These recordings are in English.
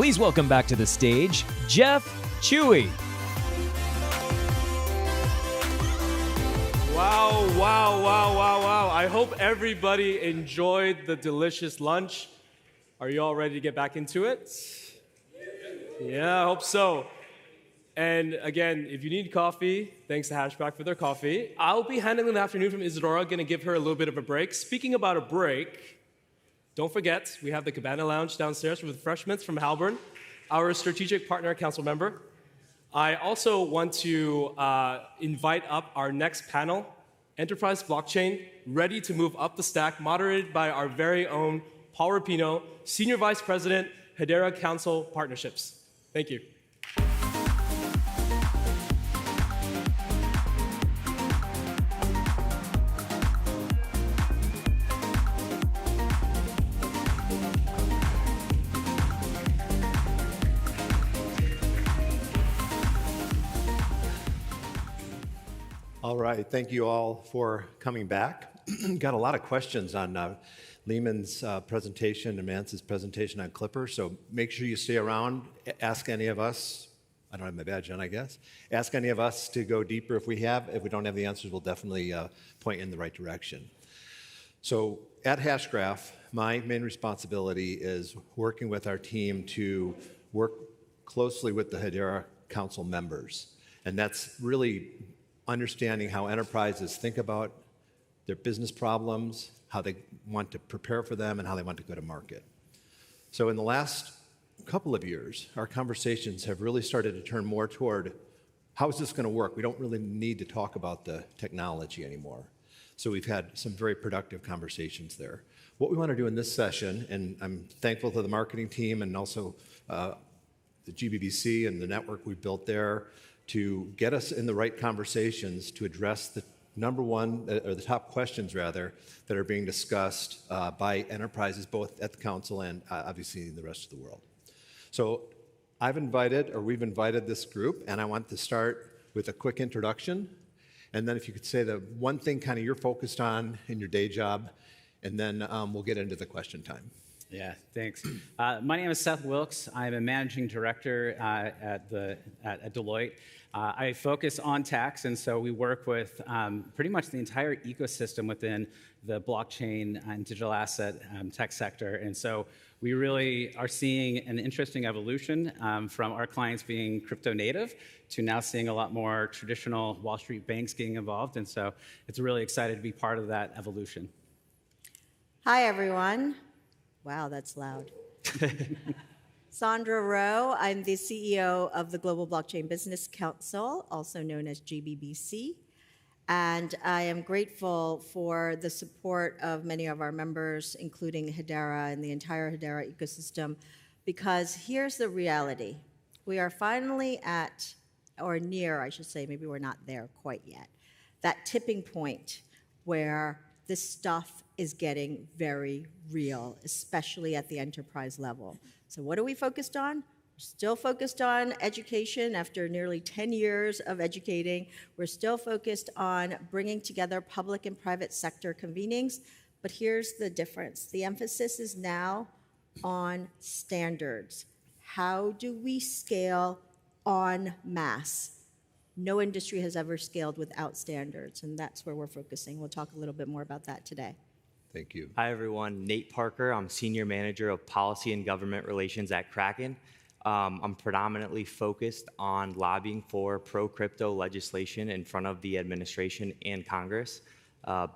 Please welcome back to the stage, Jeff Chewy. Wow. I hope everybody enjoyed the delicious lunch. Are you all ready to get back into it? Yeah, I hope so. And again, if you need coffee, thanks to Hashback for their coffee. I'll be handling the afternoon from Isadora, going to give her a little bit of a break. Speaking about a break, don't forget, we have the Cabana Lounge downstairs with refreshments from Halburn, our strategic partner council member. I also want to invite up our next panel, Enterprise Blockchain, ready to move up the stack, moderated by our very own Paul Rapino, Senior Vice President, Hedera Council Partnerships. Thank you. All right, thank you all for coming back. Got a lot of questions on Lehman's presentation and Mance's presentation on Clipper, so make sure you stay around. Ask any of us. I don't have my badge on, I guess. Ask any of us to go deeper if we have. If we don't have the answers, we'll definitely point in the right direction. So at Hashgraph, my main responsibility is working with our team to work closely with the Hedera Council members, and that's really understanding how enterprises think about their business problems, how they want to prepare for them, and how they want to go to market. So in the last couple of years, our conversations have really started to turn more toward how is this going to work? We don't really need to talk about the technology anymore. So we've had some very productive conversations there. What we want to do in this session, and I'm thankful to the marketing team and also the GBBC and the network we built there, to get us in the right conversations to address the number one, or the top questions rather, that are being discussed by enterprises both at the council and obviously in the rest of the world. So we've invited this group, and I want to start with a quick introduction, and then if you could say the one thing kind of you're focused on in your day job, and then we'll get into the question time. Yeah, thanks. My name is Seth Wilkes. I'm a managing director at Deloitte. I focus on tax, and so we work with pretty much the entire ecosystem within the blockchain and digital asset tech sector. And so we really are seeing an interesting evolution from our clients being crypto native to now seeing a lot more traditional Wall Street banks getting involved. And so it's really excited to be part of that evolution. Hi, everyone. Wow, that's loud. Sandra Rowe, I'm the CEO of the Global Blockchain Business Council, also known as GBBC, and I am grateful for the support of many of our members, including Hedera and the entire Hedera ecosystem, because here's the reality. We are finally at, or near, I should say, maybe we're not there quite yet, that tipping point where this stuff is getting very real, especially at the enterprise level. So what are we focused on? We're still focused on education after nearly 10 years of educating. We're still focused on bringing together public and private sector convenings. But here's the difference. The emphasis is now on standards. How do we scale en masse? No industry has ever scaled without standards, and that's where we're focusing. We'll talk a little bit more about that today. Thank you. Hi, everyone. Nate Parker. I'm Senior Manager of Policy and Government Relations at Kraken. I'm predominantly focused on lobbying for pro-crypto legislation in front of the administration and Congress.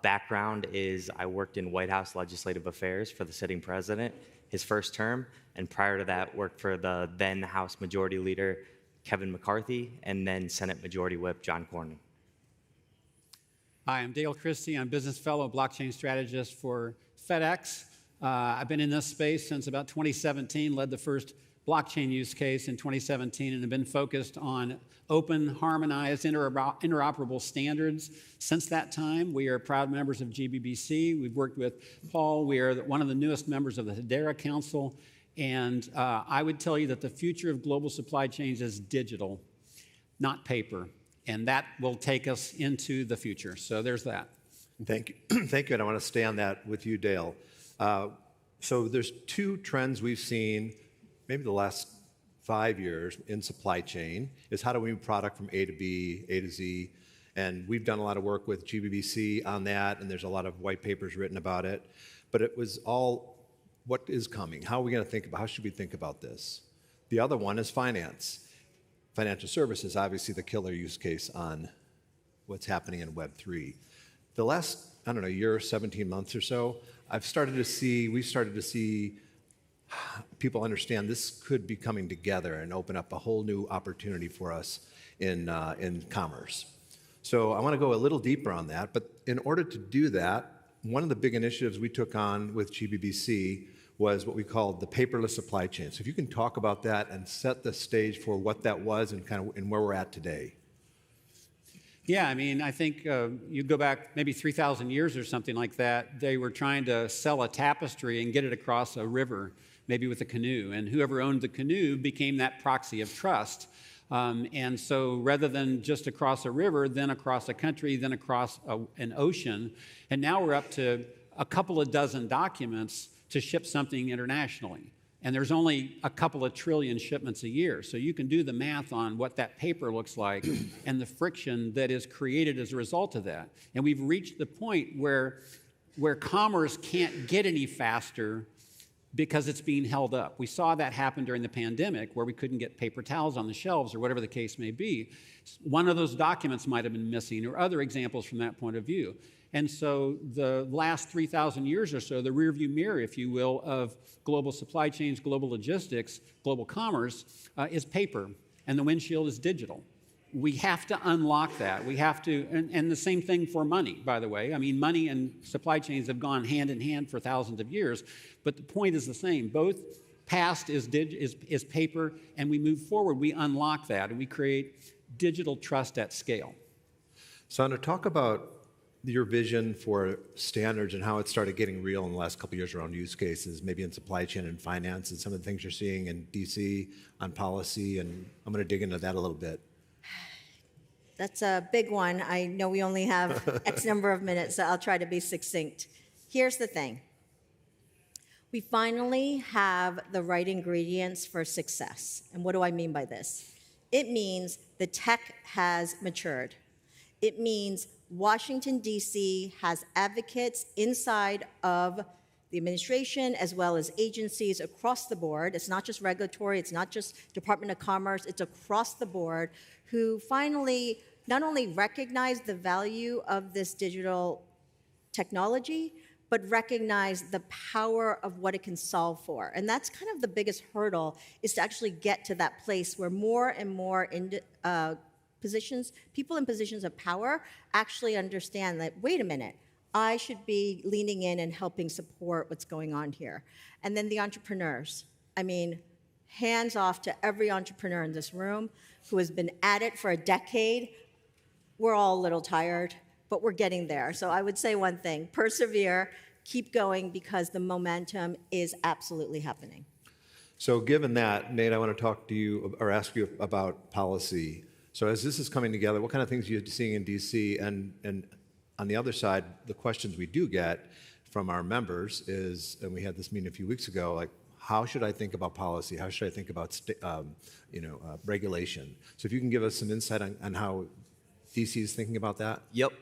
Background is I worked in White House legislative affairs for the sitting president, his first term, and prior to that worked for the then House Majority Leader, Kevin McCarthy, and then Senate Majority Whip, John Cornyn. Hi, I'm Dale Christie. I'm Business Fellow, Blockchain Strategist for FedEx. I've been in this space since about 2017, led the first blockchain use case in 2017, and have been focused on open, harmonized, interoperable standards. Since that time, we are proud members of GBBC. We've worked with Paul. We are one of the newest members of the Hedera Council. And I would tell you that the future of global supply chains is digital, not paper. And that will take us into the future. So there's that. Thank you. Thank you. And I want to stay on that with you, Dale. So there's two trends we've seen, maybe the last 5 years in supply chain is how do we move product from A to B, A to Z, and we've done a lot of work with GBBC on that, and there's a lot of white papers written about it, but it was all what is coming, how are we going to think about, how should we think about this? The other one is finance. Financial services, obviously the killer use case on what's happening in Web3. The last, I don't know, year, 17 months or so, we've started to see people understand this could be coming together and open up a whole new opportunity for us in commerce. So I want to go a little deeper on that, but in order to do that, one of the big initiatives we took on with GBBC was what we called the paperless supply chain. So if you can talk about that and set the stage for what that was and and where we're at today. Yeah, I mean, I think you go back maybe 3,000 years or something like that, they were trying to sell a tapestry and get it across a river, maybe with a canoe, and whoever owned the canoe became that proxy of trust. And so rather than just across a river, then across a country, then across an ocean, and now we're up to a couple of dozen documents to ship something internationally. And there's only a couple of trillion shipments a year. So you can do the math on what that paper looks like and the friction that is created as a result of that. And we've reached the point where commerce can't get any faster because it's being held up. We saw that happen during the pandemic where we couldn't get paper towels on the shelves or whatever the case may be. One of those documents might have been missing or other examples from that point of view. And so the last 3,000 years or so, the rearview mirror, if you will, of global supply chains, global logistics, global commerce is paper, and the windshield is digital. We have to unlock that. We have to, and the same thing for money, by the way. I mean, money and supply chains have gone hand in hand for thousands of years, but the point is the same. Both past is paper, and we move forward, we unlock that, and we create digital trust at scale. Sandra, talk about your vision for standards and how it started getting real in the last couple of years around use cases, maybe in supply chain and finance, and some of the things you're seeing in DC on policy, and I'm going to dig into that a little bit. That's a big one. I know we only have X number of minutes, so I'll try to be succinct. Here's the thing. We finally have the right ingredients for success. And what do I mean by this? It means the tech has matured. It means Washington, D.C. has advocates inside of the administration as well as agencies across the board. It's not just regulatory, it's not just Department of Commerce, it's across the board, who finally not only recognize the value of this digital technology, but recognize the power of what it can solve for. And that's kind of the biggest hurdle, is to actually get to that place where more and more people in positions of power actually understand that, wait a minute, I should be leaning in and helping support what's going on here. And then the entrepreneurs. I mean, hands off to every entrepreneur in this room who has been at it for a decade. We're all a little tired, but we're getting there. So I would say one thing, persevere, keep going, because the momentum is absolutely happening. So given that, Nate, I want to talk to you or ask you about policy. So as this is coming together, what kind of things are you seeing in DC? And on the other side, the questions we do get from our members is, and we had this meeting a few weeks ago, like, how should I think about policy? How should I think about regulation? So if you can give us some insight on how DC is thinking about that. Yep.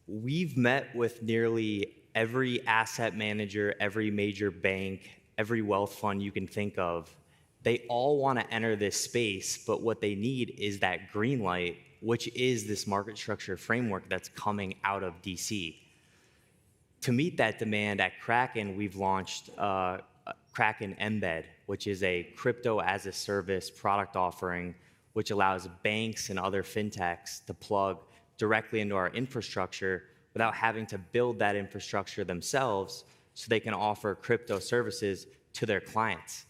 We've met with nearly every asset manager, every major bank, every wealth fund you can think of. They all want to enter this space, but what they need is that green light, which is this market structure framework that's coming out of DC. To meet that demand at Kraken, we've launched Kraken Embed, which is a crypto-as-a-service product offering, which allows banks and other fintechs to plug directly into our infrastructure without having to build that infrastructure themselves, so they can offer crypto services to their clients.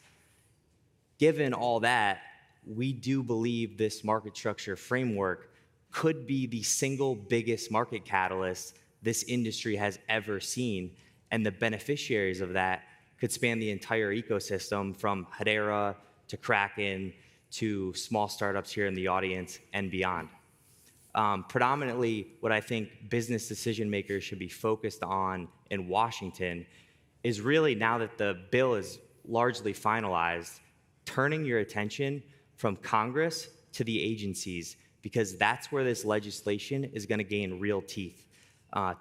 Given all that, we do believe this market structure framework could be the single biggest market catalyst this industry has ever seen, and the beneficiaries of that could span the entire ecosystem, from Hedera to Kraken to small startups here in the audience and beyond. Predominantly, what I think business decision makers should be focused on in Washington is really, now that the bill is largely finalized, turning your attention from Congress to the agencies, because that's where this legislation is going to gain real teeth.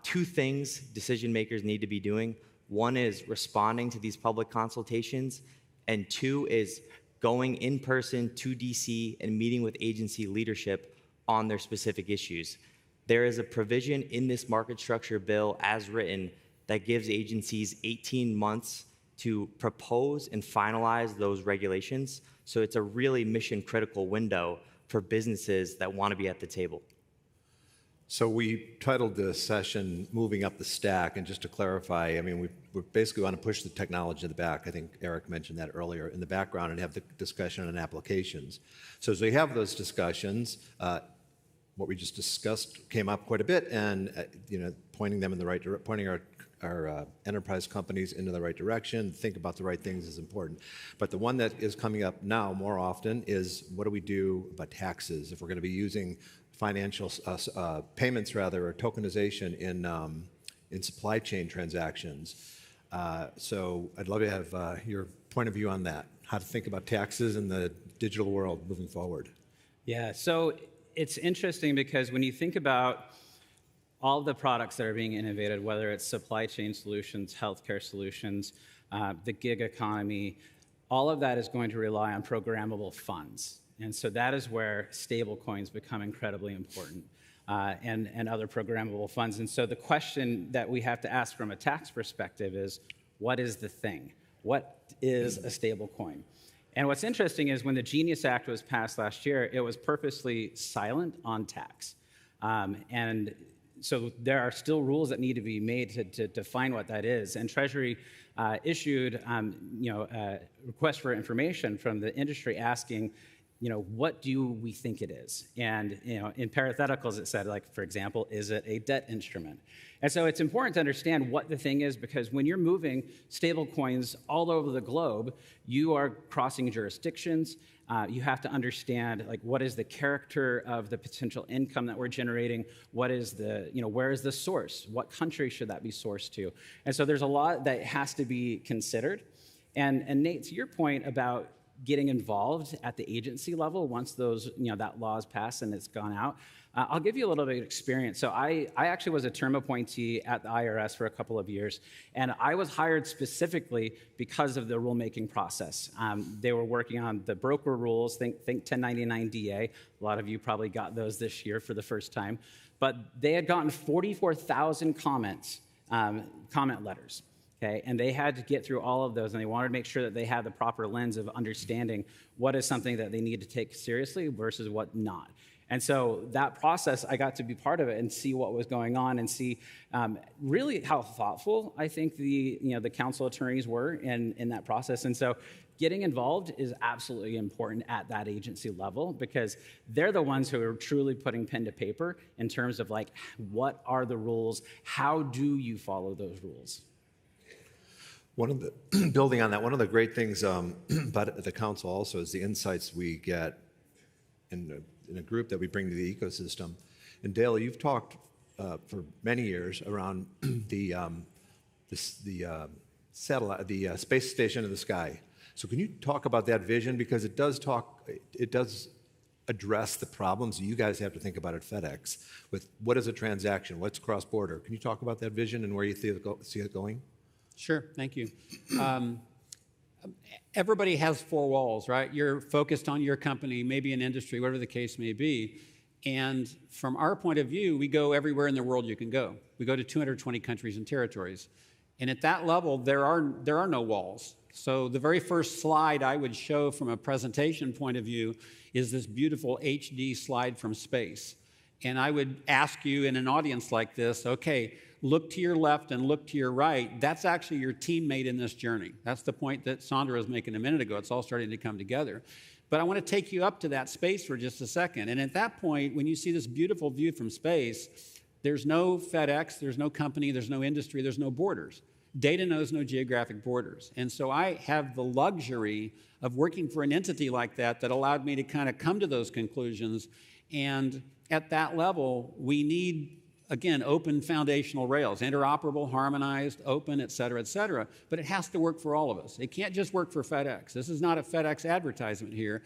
Two things decision makers need to be doing. One is responding to these public consultations, and two is going in person to DC and meeting with agency leadership on their specific issues. There is a provision in this market structure bill as written that gives agencies 18 months to propose and finalize those regulations. So it's a really mission critical window for businesses that want to be at the table. So we titled this session Moving Up the Stack, and just to clarify, I mean, we basically want to push the technology in the back. I think Eric mentioned that earlier, in the background, and have the discussion on applications. So as we have those discussions, what we just discussed came up quite a bit, and pointing them in the right direction, pointing our enterprise companies into the right direction, think about the right things is important. But the one that is coming up now more often is, what do we do about taxes if we're going to be using financial payments, rather, or tokenization in supply chain transactions? So I'd love to have your point of view on that, how to think about taxes in the digital world moving forward. Yeah, so it's interesting because when you think about all the products that are being innovated, whether it's supply chain solutions, healthcare solutions, the gig economy, all of that is going to rely on programmable funds. And so that is where stablecoins become incredibly important, and other programmable funds. And so the question that we have to ask from a tax perspective is, what is the thing? What is a stablecoin? And what's interesting is when the Genius Act was passed last year, it was purposely silent on tax. And so there are still rules that need to be made to define what that is. And Treasury issued a request for information from the industry asking, what do we think it is? And in parentheticals it said, like, for example, is it a debt instrument? And so it's important to understand what the thing is, because when you're moving stable coins all over the globe, you are crossing jurisdictions. You have to understand, like, what is the character of the potential income that we're generating? What is the, where is the source? What country should that be sourced to? And so there's a lot that has to be considered. And Nate, to your point about getting involved at the agency level once those, that law is passed and it's gone out, I'll give you a little bit of experience. So I actually was a term appointee at the IRS for a couple of years, and I was hired specifically because of the rulemaking process. They were working on the broker rules, think 1099 DA. A lot of you probably got those this year for the first time. But they had gotten 44,000 comment letters. Okay, and they had to get through all of those, and they wanted to make sure that they had the proper lens of understanding what is something that they need to take seriously versus what not. And so that process, I got to be part of it and see what was going on and see really how thoughtful I think the council attorneys were in that process. And so getting involved is absolutely important at that agency level, because they're the ones who are truly putting pen to paper in terms of, like, what are the rules? How do you follow those rules? Building on that, one of the great things about the council also is the insights we get in a group that we bring to the ecosystem. And Dale, you've talked for many years around the satellite, the space station in the sky. So can you talk about that vision, because it does address the problems you guys have to think about at FedEx with what is a transaction, what's cross-border. Can you talk about that vision and where you see it going? Sure, thank you. Everybody has four walls, right? You're focused on your company, maybe an industry, whatever the case may be. And from our point of view, we go everywhere in the world you can go. We go to 220 countries and territories. And at that level, there are no walls. So the very first slide I would show from a presentation point of view is this beautiful HD slide from space. And I would ask you in an audience like this, okay, look to your left and look to your right. That's actually your teammate in this journey. That's the point that Sandra was making a minute ago. It's all starting to come together. But I want to take you up to that space for just a second. And at that point, when you see this beautiful view from space, there's no FedEx, there's no company, there's no industry, there's no borders. Data knows no geographic borders. And so I have the luxury of working for an entity like that allowed me to kind of come to those conclusions. And at that level, we need again, open foundational rails, interoperable, harmonized, open, et cetera, but it has to work for all of us. It can't just work for FedEx. This is not a FedEx advertisement here.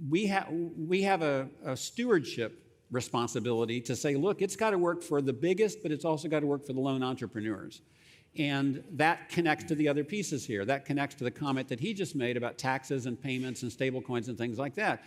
We have a stewardship responsibility to say, look, it's got to work for the biggest, but it's also got to work for the lone entrepreneurs. And that connects to the other pieces here. That connects to the comment that he just made about taxes and payments and stablecoins and things like that.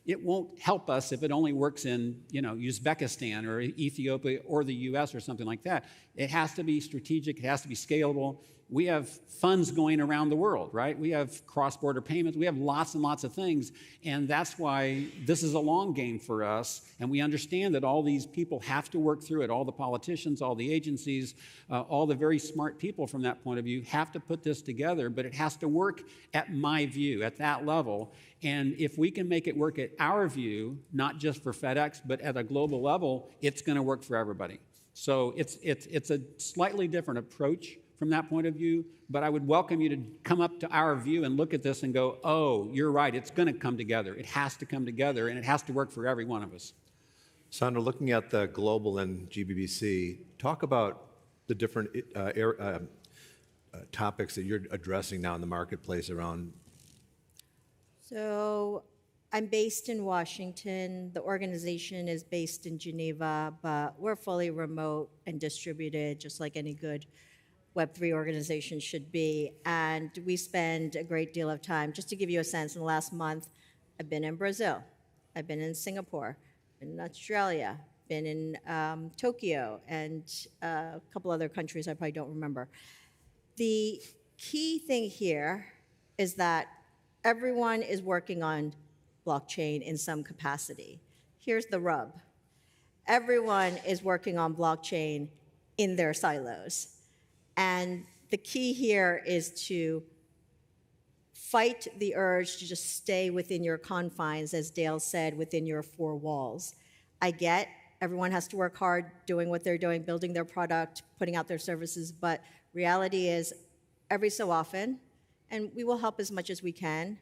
It won't help us if it only works in, Uzbekistan or Ethiopia or the US or something like that. It has to be strategic. It has to be scalable. We have funds going around the world, right? We have cross-border payments. We have lots and lots of things. And that's why this is a long game for us. And we understand that all these people have to work through it. All the politicians, all the agencies, all the very smart people from that point of view have to put this together. But it has to work, at my view, at that level. And if we can make it work at our view, not just for FedEx, but at a global level, it's going to work for everybody. So it's a slightly different approach from that point of view, but I would welcome you to come up to our view and look at this and go, oh, you're right, it's going to come together. It has to come together, and it has to work for every one of us. Sandra, looking at the global and GBBC, talk about the different topics that you're addressing now in the marketplace around. So I'm based in Washington. The organization is based in Geneva, but we're fully remote and distributed, just like any good Web3 organization should be. And we spend a great deal of time. Just to give you a sense, in the last month, I've been in Brazil. I've been in Singapore, been in Australia, been in Tokyo, and a couple other countries I probably don't remember. The key thing here is that everyone is working on blockchain in some capacity. Here's the rub. Everyone is working on blockchain in their silos. And the key here is to fight the urge to just stay within your confines, as Dale said, within your four walls. I get everyone has to work hard doing what they're doing, building their product, putting out their services, but reality is every so often, and we will help as much as we can,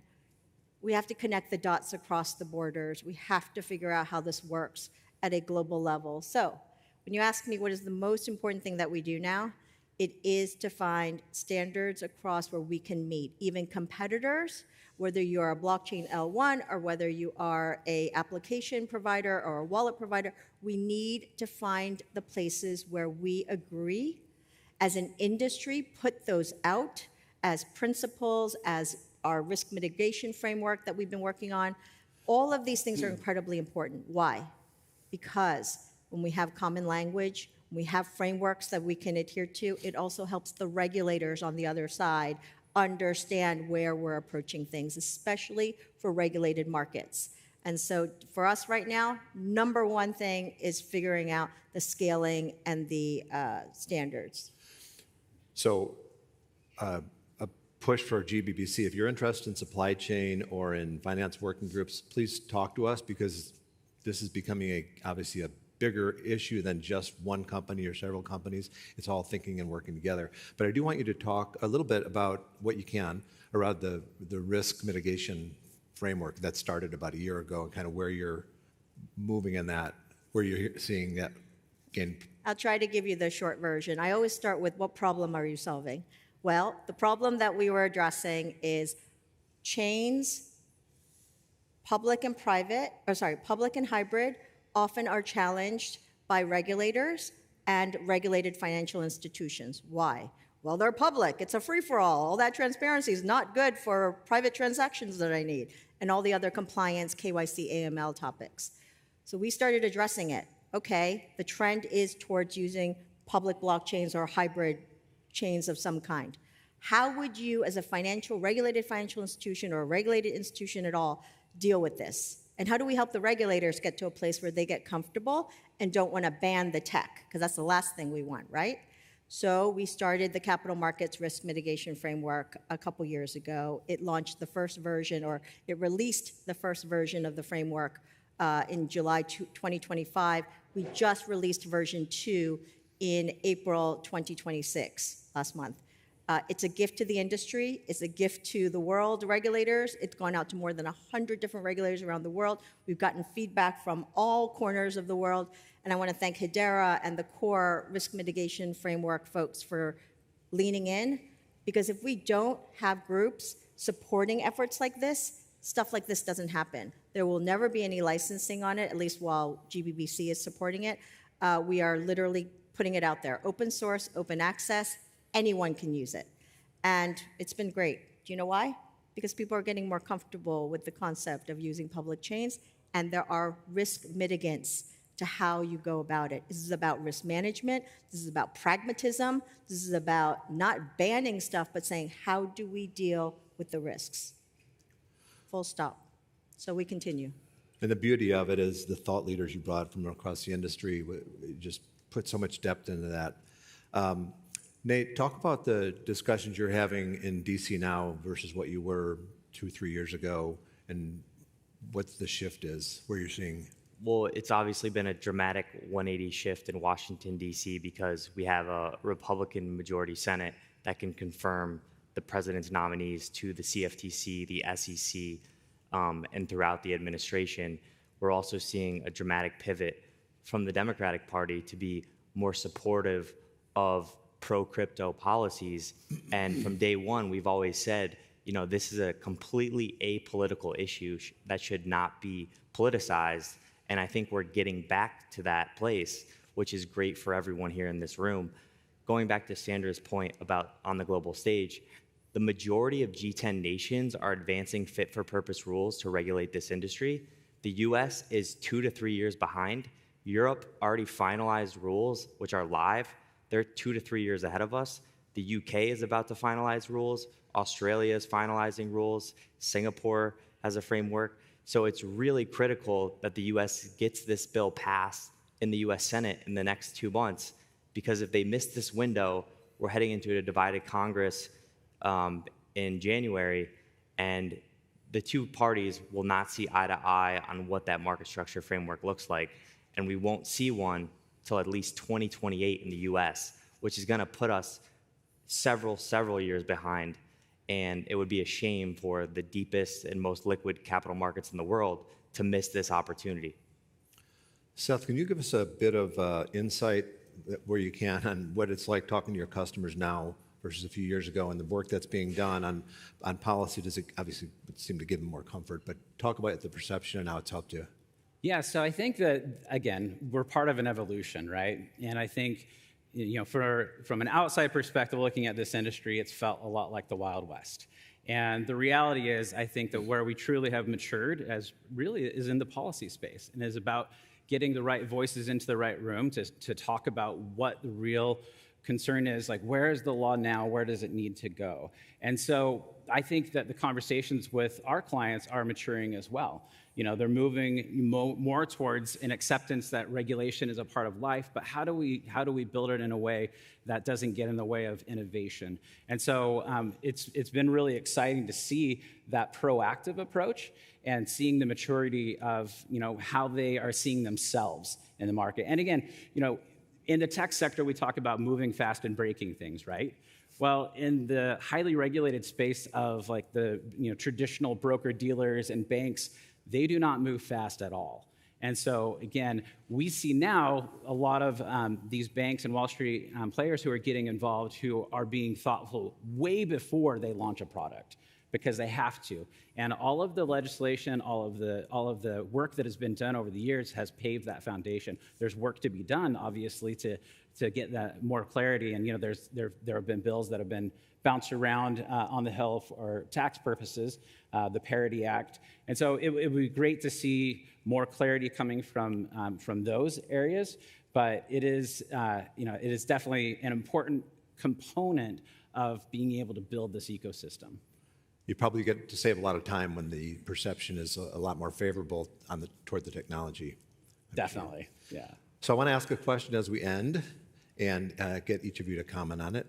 we have to connect the dots across the borders. We have to figure out how this works at a global level. So when you ask me what is the most important thing that we do now, it is to find standards across where we can meet. Even competitors, whether you're a blockchain L1 or whether you are an application provider or a wallet provider, we need to find the places where we agree as an industry, put those out as principles, as our risk mitigation framework that we've been working on. All of these things are incredibly important. Why? Because when we have common language, we have frameworks that we can adhere to, it also helps the regulators on the other side understand where we're approaching things, especially for regulated markets. And so for us right now, number one thing is figuring out the scaling and the standards. So a push for GBBC, if you're interested in supply chain or in finance working groups, please talk to us, because this is becoming obviously a bigger issue than just one company or several companies. It's all thinking and working together. But I do want you to talk a little bit about what you can around the risk mitigation framework that started about a year ago, and kind of where you're moving in that, where you're seeing that gain. I'll try to give you the short version. I always start with, what problem are you solving? Well, the problem that we were addressing is chains, public and hybrid, often are challenged by regulators and regulated financial institutions. Why? Well, they're public. It's a free-for-all. All that transparency is not good for private transactions that I need, and all the other compliance, KYC, AML topics. So we started addressing it. Okay, the trend is towards using public blockchains or hybrid chains of some kind. How would you, as a regulated financial institution or a regulated institution at all, deal with this? And how do we help the regulators get to a place where they get comfortable and don't want to ban the tech? Because that's the last thing we want, right? So we started the Capital Markets Risk Mitigation Framework a couple years ago. It launched the first version, or it released the first version of the framework in July 2025. We just released version 2 in April 2026, last month. It's a gift to the industry. It's a gift to the world regulators. It's gone out to more than 100 different regulators around the world. We've gotten feedback from all corners of the world. And I want to thank Hedera and the core risk mitigation framework folks for leaning in. Because if we don't have groups supporting efforts like this, stuff like this doesn't happen. There will never be any licensing on it, at least while GBBC is supporting it. We are literally putting it out there. Open source, open access, anyone can use it. And it's been great. Do you know why? Because people are getting more comfortable with the concept of using public chains, and there are risk mitigants to how you go about it. This is about risk management. This is about pragmatism. This is about not banning stuff, but saying, how do we deal with the risks? Full stop. So we continue. And the beauty of it is the thought leaders you brought from across the industry just put so much depth into that. Nate, talk about the discussions you're having in DC now versus what you were 2-3 years ago, and what the shift is, where you're seeing. Well, it's obviously been a dramatic 180 shift in Washington, D.C., because we have a Republican majority Senate that can confirm the president's nominees to the CFTC, the SEC, and throughout the administration. We're also seeing a dramatic pivot from the Democratic Party to be more supportive of pro-crypto policies. And from day one, we've always said, you know, this is a completely apolitical issue that should not be politicized. And I think we're getting back to that place, which is great for everyone here in this room. Going back to Sandra's point about on the global stage, the majority of G10 nations are advancing fit-for-purpose rules to regulate this industry. The US is 2 to 3 years behind. Europe already finalized rules, which are live. They're 2 to 3 years ahead of us. The UK is about to finalize rules. Australia is finalizing rules. Singapore has a framework. So it's really critical that the US gets this bill passed in the US Senate in the next 2 months, because if they miss this window, we're heading into a divided Congress in January, and the two parties will not see eye to eye on what that market structure framework looks like, and we won't see one till at least 2028 in the US, which is going to put us several years behind. And it would be a shame for the deepest and most liquid capital markets in the world to miss this opportunity. Seth, can you give us a bit of insight, where you can, on what it's like talking to your customers now versus a few years ago, and the work that's being done on policy? Does it obviously seem to give them more comfort, but talk about the perception and how it's helped you. Yeah, so I think that, again, we're part of an evolution, right? And I think, you know, from an outside perspective, looking at this industry, it's felt a lot like the Wild West. And the reality is, I think that where we truly have matured as really is in the policy space, and is about getting the right voices into the right room to talk about what the real concern is, like, where is the law now, where does it need to go? And so I think that the conversations with our clients are maturing as well. You know, they're moving more towards an acceptance that regulation is a part of life, but how do we build it in a way that doesn't get in the way of innovation? And so it's been really exciting to see that proactive approach and seeing the maturity of, you know, how they are seeing themselves in the market. And again, you know, in the tech sector, we talk about moving fast and breaking things, right? Well, in the highly regulated space of like the, you know, traditional broker dealers and banks, they do not move fast at all. And so, again, we see now a lot of these banks and Wall Street players who are getting involved, who are being thoughtful way before they launch a product, because they have to. And all of the legislation, all of the work that has been done over the years has paved that foundation. There's work to be done, obviously, to get that more clarity. And, you know, there have been bills that have been bounced around on the Hill for tax purposes, the Parity Act. And so it would be great to see more clarity coming from those areas. But it is, you know, it is definitely an important component of being able to build this ecosystem. You probably get to save a lot of time when the perception is a lot more favorable toward the technology. Definitely, yeah. So I want to ask a question as we end, and get each of you to comment on it.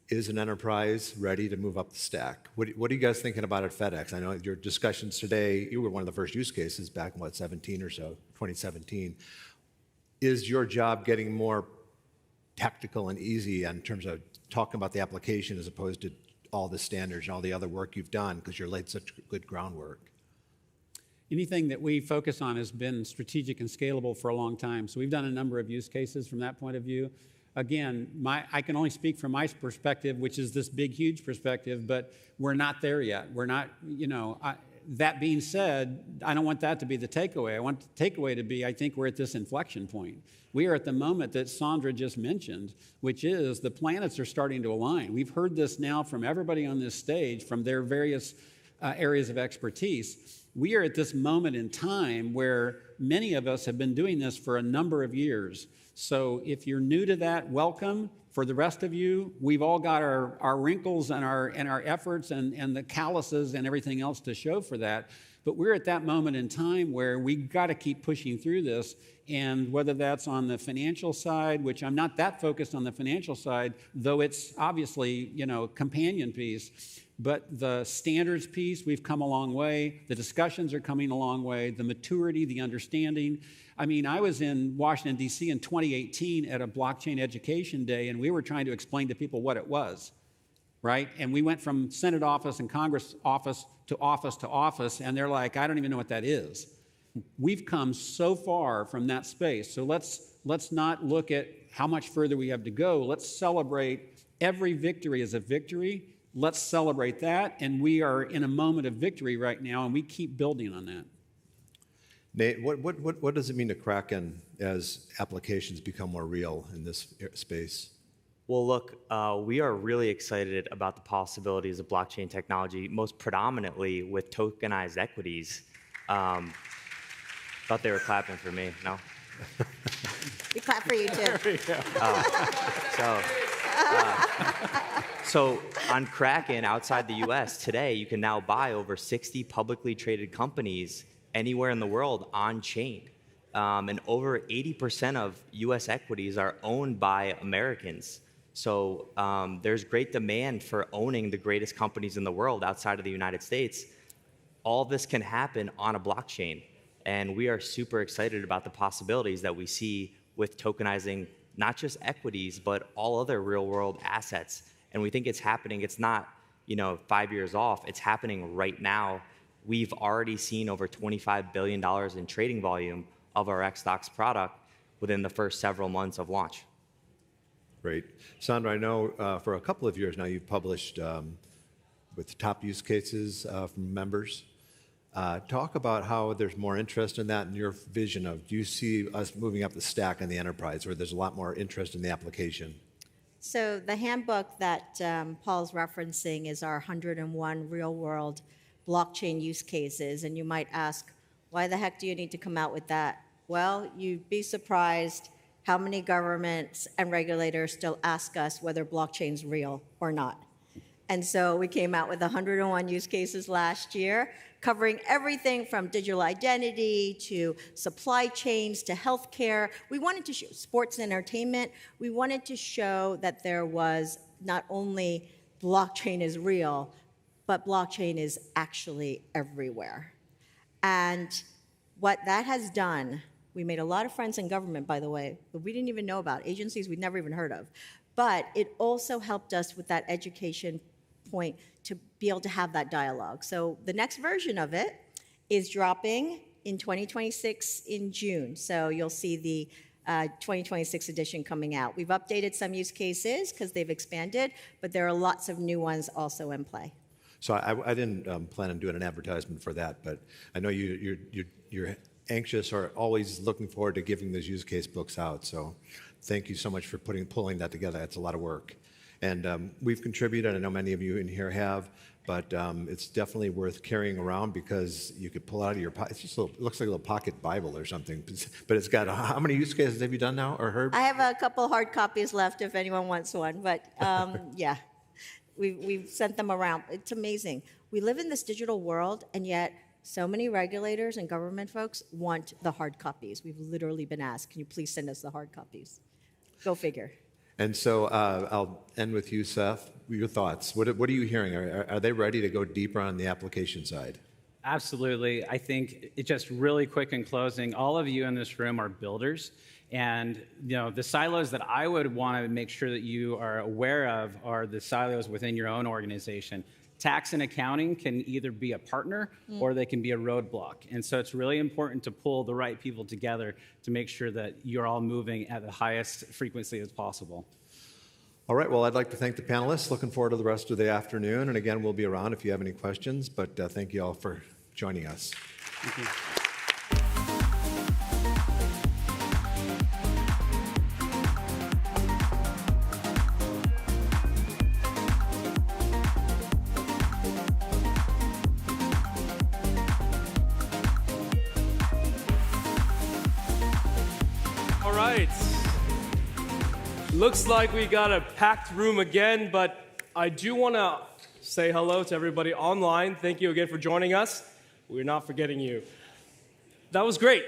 Is an enterprise ready to move up the stack? What are you guys thinking about at FedEx? I know your discussions today, you were one of the first use cases back in, 2017? Is your job getting more tactical and easy in terms of talking about the application as opposed to all the standards and all the other work you've done because you're laid such good groundwork? Anything that we focus on has been strategic and scalable for a long time. So we've done a number of use cases from that point of view. Again, I can only speak from my perspective, which is this big, huge perspective, but we're not there yet. We're not, that being said, I don't want that to be the takeaway. I want the takeaway to be, I think we're at this inflection point. We are at the moment that Sandra just mentioned, which is the planets are starting to align. We've heard this now from everybody on this stage, from their various areas of expertise. We are at this moment in time where many of us have been doing this for a number of years. So if you're new to that, welcome. For the rest of you, we've all got our wrinkles and our efforts and the calluses and everything else to show for that. But we're at that moment in time where we've got to keep pushing through this. And whether that's on the financial side, which I'm not that focused on the financial side, though it's obviously, a companion piece. But the standards piece, we've come a long way. The discussions are coming a long way. The maturity, the understanding. I mean, I was in Washington, D.C. in 2018 at a blockchain education day, and we were trying to explain to people what it was, right? And we went from Senate office and Congress office to office to office, and they're like, I don't even know what that is. We've come so far from that space. So let's not look at how much further we have to go. Let's celebrate every victory as a victory. Let's celebrate that, and we are in a moment of victory right now, and we keep building on that. Nate, what does it mean to Kraken as applications become more real in this space? Well, look, we are really excited about the possibilities of blockchain technology, most predominantly with tokenized equities. Thought they were clapping for me, no? We clap for you, too. So on Kraken, outside the US today, you can now buy over 60 publicly traded companies anywhere in the world on chain. And over 80% of US equities are owned by Americans. So there's great demand for owning the greatest companies in the world outside of the United States. All this can happen on a blockchain. And we are super excited about the possibilities that we see with tokenizing not just equities, but all other real world assets. And we think it's happening. It's not, 5 years off. It's happening right now. We've already seen over $25 billion in trading volume of our XStocks product within the first several months of launch. Great. Sandra, I know for a couple of years now you've published with top use cases from members. Talk about how there's more interest in that and your vision of, do you see us moving up the stack in the enterprise where there's a lot more interest in the application? So the handbook that Paul's referencing is our 101 real-world blockchain use cases. And you might ask, why the heck do you need to come out with that? Well, you'd be surprised how many governments and regulators still ask us whether blockchain's real or not. And so we came out with 101 use cases last year, covering everything from digital identity to supply chains to healthcare. We wanted to show sports and entertainment. We wanted to show that there was not only blockchain is real, but blockchain is actually everywhere. And what that has done, we made a lot of friends in government, by the way, but we didn't even know about, agencies we'd never even heard of. But it also helped us with that education point to be able to have that dialogue. So the next version of it is dropping in 2026 in June. So you'll see the 2026 edition coming out. We've updated some use cases because they've expanded, but there are lots of new ones also in play. So I didn't plan on doing an advertisement for that, but I know you're anxious or always looking forward to giving those use case books out. So thank you so much for pulling that together. That's a lot of work. And we've contributed, I know many of you in here have, but it's definitely worth carrying around because you could pull out of your pocket. It's just it looks like a little pocket Bible or something. But it's got, how many use cases have you done now or heard? I have a couple hard copies left if anyone wants one, but yeah. We've sent them around. It's amazing. We live in this digital world, and yet so many regulators and government folks want the hard copies. We've literally been asked, can you please send us the hard copies? Go figure. And so I'll end with you, Seth. Your thoughts. What are you hearing? Are they ready to go deeper on the application side? Absolutely. I think it just really quick in closing, all of you in this room are builders. And the silos that I would want to make sure that you are aware of are the silos within your own organization. Tax and accounting can either be a partner or they can be a roadblock. And so it's really important to pull the right people together to make sure that you're all moving at the highest frequency as possible. All right, well, I'd like to thank the panelists. Looking forward to the rest of the afternoon. And again, we'll be around if you have any questions, but thank you all for joining us. Thank you. All right. Looks like we got a packed room again, but I do want to say hello to everybody online. Thank you again for joining us. We're not forgetting you. That was great.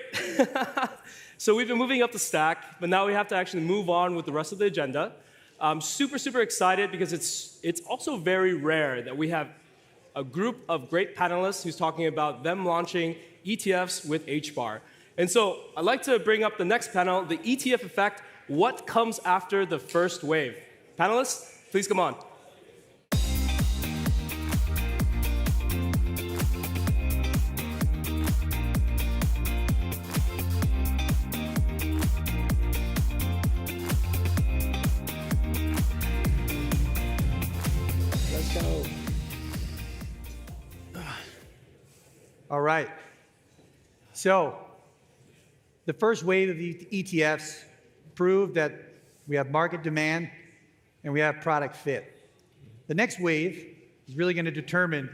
So we've been moving up the stack, but now we have to actually move on with the rest of the agenda. I'm super, super excited because it's also very rare that we have a group of great panelists who's talking about them launching ETFs with HBAR. And so I'd like to bring up the next panel, the ETF effect, what comes after the first wave. Panelists, please come on. Let's go. All right. So, the first wave of ETFs proved that we have market demand and we have product fit. The next wave is really going to determine,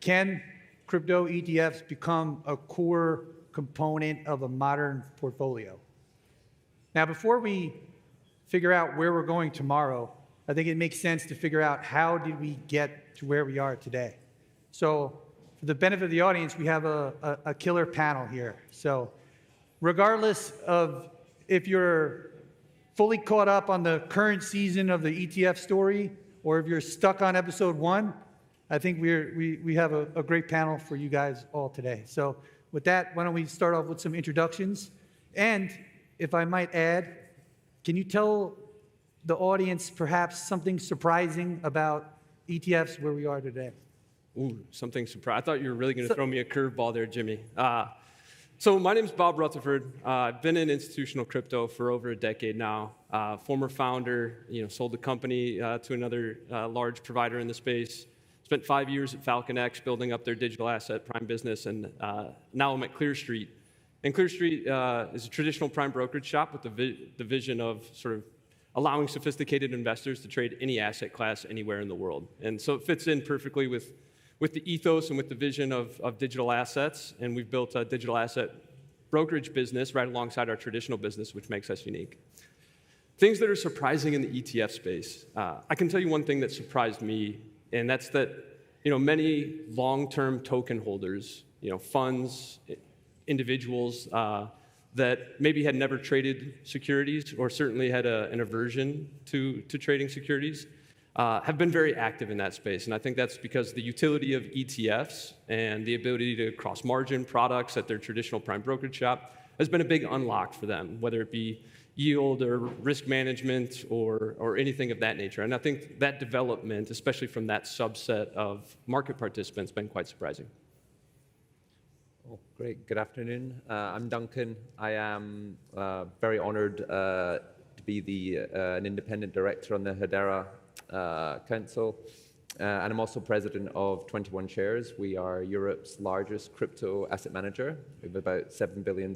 can crypto ETFs become a core component of a modern portfolio? Now, before we figure out where we're going tomorrow, I think it makes sense to figure out how did we get to where we are today. So for the benefit of the audience, we have a killer panel here. So regardless of if you're fully caught up on the current season of the ETF story, or if you're stuck on episode 1, I think we have a great panel for you guys all today. So with that, why don't we start off with some introductions? And if I might add, can you tell the audience perhaps something surprising about ETFs where we are today? Ooh, something surprising. I thought you were really going to throw me a curveball there, Jimmy. So my name is Bob Rutherford. I've been in institutional crypto for over a decade now. Former founder, sold the company to another large provider in the space. Spent 5 years at FalconX building up their digital asset prime business, and now I'm at Clear Street. And Clear Street is a traditional prime brokerage shop with the vision of sort of allowing sophisticated investors to trade any asset class anywhere in the world. And so it fits in perfectly with the ethos and with the vision of digital assets. And we've built a digital asset brokerage business right alongside our traditional business, which makes us unique. Things that are surprising in the ETF space. I can tell you one thing that surprised me, and that's that many long-term token holders, funds, individuals that maybe had never traded securities or certainly had an aversion to trading securities, have been very active in that space. And I think that's because the utility of ETFs and the ability to cross-margin products at their traditional prime brokerage shop has been a big unlock for them, whether it be yield or risk management or anything of that nature. And I think that development, especially from that subset of market participants, has been quite surprising. Oh, great. Good afternoon. I'm Duncan. I am very honored to be an independent director on the Hedera Council. And I'm also president of 21 Shares. We are Europe's largest crypto asset manager. We have about $7 billion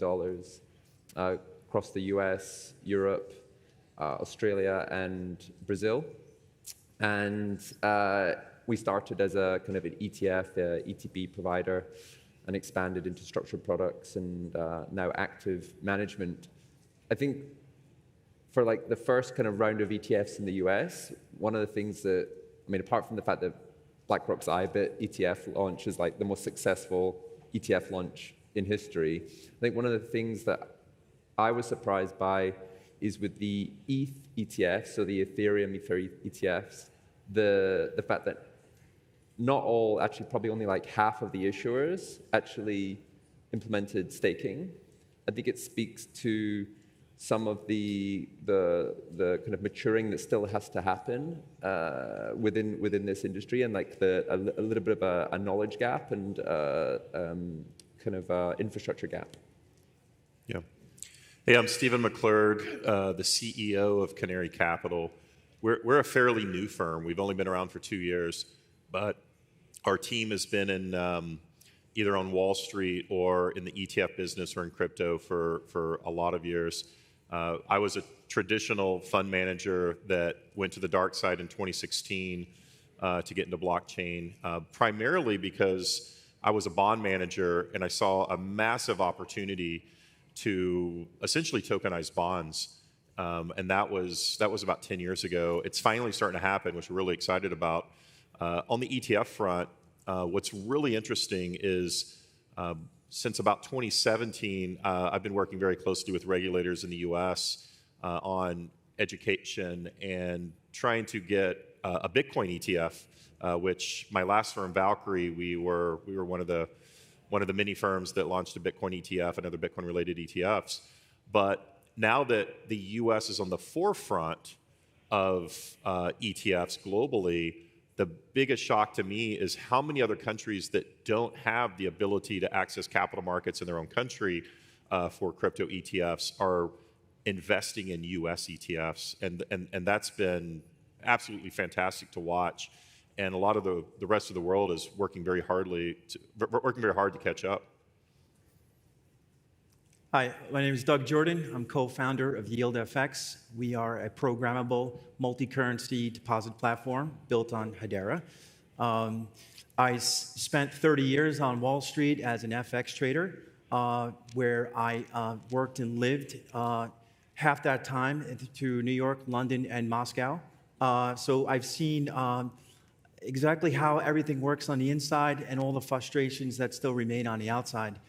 across the US, Europe, Australia, and Brazil. And we started as a kind of an ETF, ETP provider, and expanded into structured products and now active management. I think for like the first kind of round of ETFs in the US, one of the things that, apart from the fact that BlackRock's IBIT ETF launch is like the most successful ETF launch in history, I think one of the things that I was surprised by is with the ETH ETFs, so the Ethereum Ether ETFs, the fact that not all, actually probably only like half of the issuers actually implemented staking. I think it speaks to some of the kind of maturing that still has to happen within this industry, and like a little bit of a knowledge gap and kind of infrastructure gap. Yeah. Hey, I'm Stephen McClurg, the CEO of Canary Capital. We're a fairly new firm. We've only been around for 2 years, but our team has been in either on Wall Street or in the ETF business or in crypto for a lot of years. I was a traditional fund manager that went to the dark side in 2016 to get into blockchain, primarily because I was a bond manager and I saw a massive opportunity to essentially tokenize bonds. And that was about 10 years ago. It's finally starting to happen, which we're really excited about. On the ETF front, what's really interesting is since about 2017, I've been working very closely with regulators in the US on education and trying to get a Bitcoin ETF, which my last firm, Valkyrie, we were one of the many firms that launched a Bitcoin ETF and other Bitcoin-related ETFs. But now that the US is on the forefront of ETFs globally, the biggest shock to me is how many other countries that don't have the ability to access capital markets in their own country for crypto ETFs are investing in US ETFs. And that's been absolutely fantastic to watch. And a lot of the rest of the world is working very hard to catch up. Hi, my name is Doug Jordan. I'm co-founder of YieldFX. We are a programmable multi-currency deposit platform built on Hedera. I spent 30 years on Wall Street as an FX trader, where I worked and lived half that time to New York, London, and Moscow. So I've seen exactly how everything works on the inside and all the frustrations that still remain on the outside.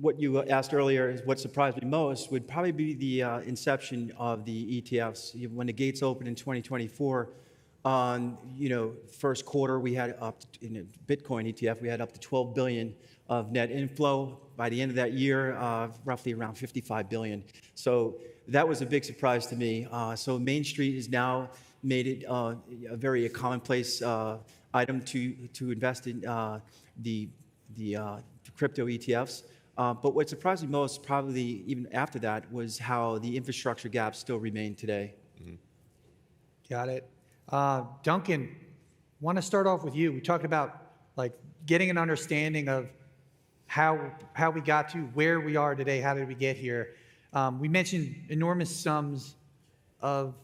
What you asked earlier is what surprised me most would probably be the inception of the ETFs. When the gates opened in 2024, first quarter we had in a Bitcoin ETF, we had up to 12 billion of net inflow. By the end of that year, roughly around 55 billion. So that was a big surprise to me. So Main Street has now made it a very commonplace item to invest in the crypto ETFs. But what surprised me most, probably even after that, was how the infrastructure gaps still remain today. Mm-hmm. Got it. Duncan, want to start off with you. We talked about like getting an understanding of how we got to where we are today. How did we get here? We mentioned enormous sums of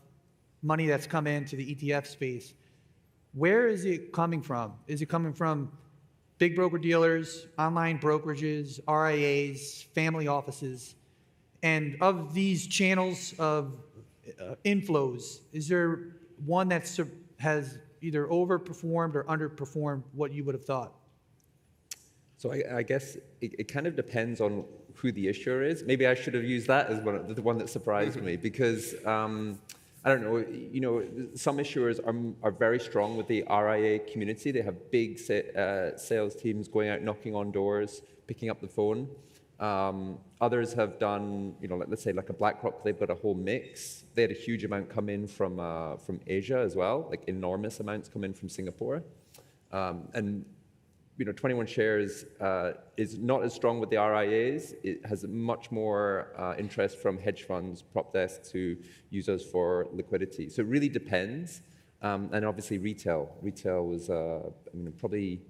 money that's come into the ETF space. Where is it coming from? Is it coming from big broker-dealers, online brokerages, RIAs, family offices? And of these channels of inflows, is there one that has either overperformed or underperformed what you would have thought? So I guess it kind of depends on who the issuer is. Maybe I should have used that as the one that surprised me, because I don't know, some issuers are very strong with the RIA community. They have big sales teams going out, knocking on doors, picking up the phone. Others have done, let's say like a BlackRock, they've got a whole mix. They had a huge amount come in from Asia as well, like enormous amounts come in from Singapore. And 21 Shares is not as strong with the RIAs. It has much more interest from hedge funds, prop desks who use us for liquidity. So it really depends. And obviously retail. Retail was probably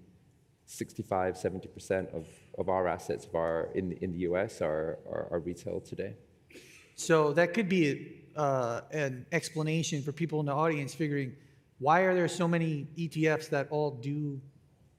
65, 70% of our assets in the US are retail today. So that could be an explanation for people in the audience figuring, why are there so many ETFs that all do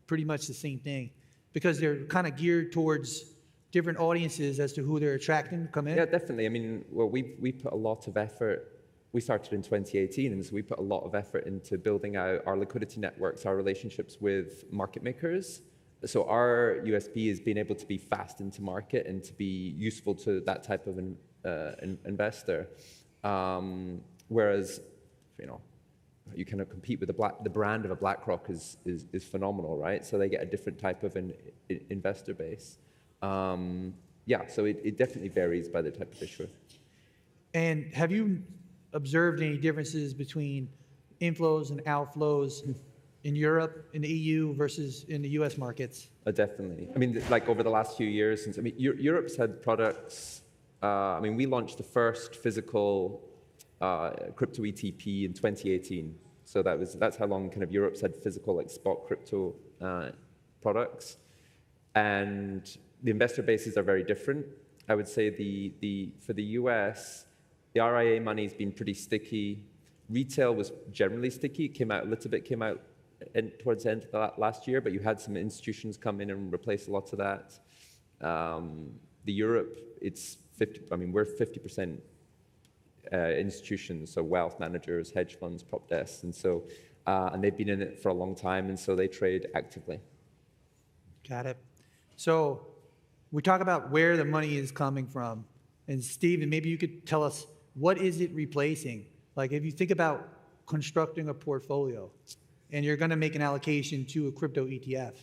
pretty much the same thing? Because they're kind of geared towards different audiences as to who they're attracting to come in? Yeah, definitely. I mean, well, we put a lot of effort. We started in 2018, and so we put a lot of effort into building out our liquidity networks, our relationships with market makers. So our USP is being able to be fast into market and to be useful to that type of investor. Whereas, you kind of compete with the brand of a BlackRock is phenomenal, right? So they get a different type of investor base. Yeah, so it definitely varies by the type of issuer. And have you observed any differences between inflows and outflows in Europe, in the EU versus in the US markets? Definitely. I mean, like over the last few years, since Europe's had products. I mean, we launched the first physical crypto ETP in 2018. So that's how long kind of Europe's had physical like spot crypto products, and the investor bases are very different. I would say for the US, the RIA money's been pretty sticky. Retail was generally sticky. It came out a little bit, towards the end of last year, but you had some institutions come in and replace lots of that. The Europe, it's 50. I mean, we're 50% institutions, so wealth managers, hedge funds, prop desks, and so and they've been in it for a long time, and so they trade actively. Got it. So we talk about where the money is coming from, and Steven, maybe you could tell us what is it replacing? Like if you think about constructing a portfolio, and you're going to make an allocation to a crypto ETF,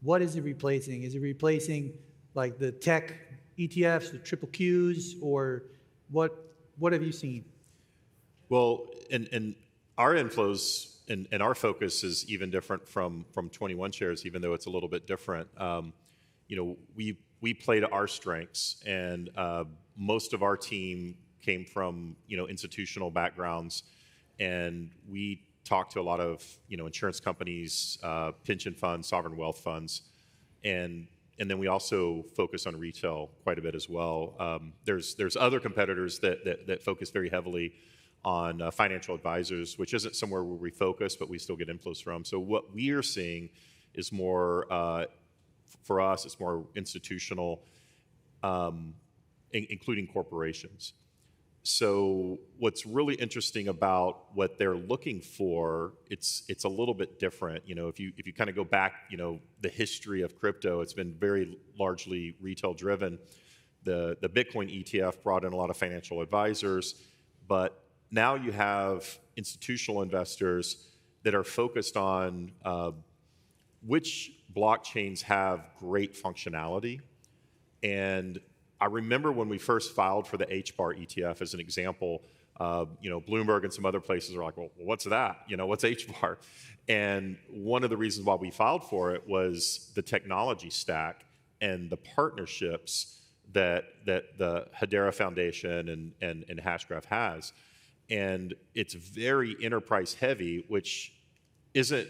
what is it replacing? Is it replacing like the tech ETFs, the triple Qs, or what have you seen? Well, and our inflows and our focus is even different from 21 Shares, even though it's a little bit different. You know, we play to our strengths, and most of our team came from institutional backgrounds, and we talk to a lot of insurance companies, pension funds, sovereign wealth funds, and then we also focus on retail quite a bit as well. There's other competitors that focus very heavily on financial advisors, which isn't somewhere where we focus, but we still get inflows from. So what we are seeing is more, for us, it's more institutional, including corporations. So what's really interesting about what they're looking for, it's a little bit different. If you kind of go back, the history of crypto, it's been very largely retail driven. The Bitcoin ETF brought in a lot of financial advisors, but now you have institutional investors that are focused on which blockchains have great functionality. And I remember when we first filed for the HBAR ETF as an example, Bloomberg and some other places are like, well, what's that? What's HBAR? And one of the reasons why we filed for it was the technology stack and the partnerships that the Hedera Foundation and Hashgraph has. And it's very enterprise heavy, which isn't,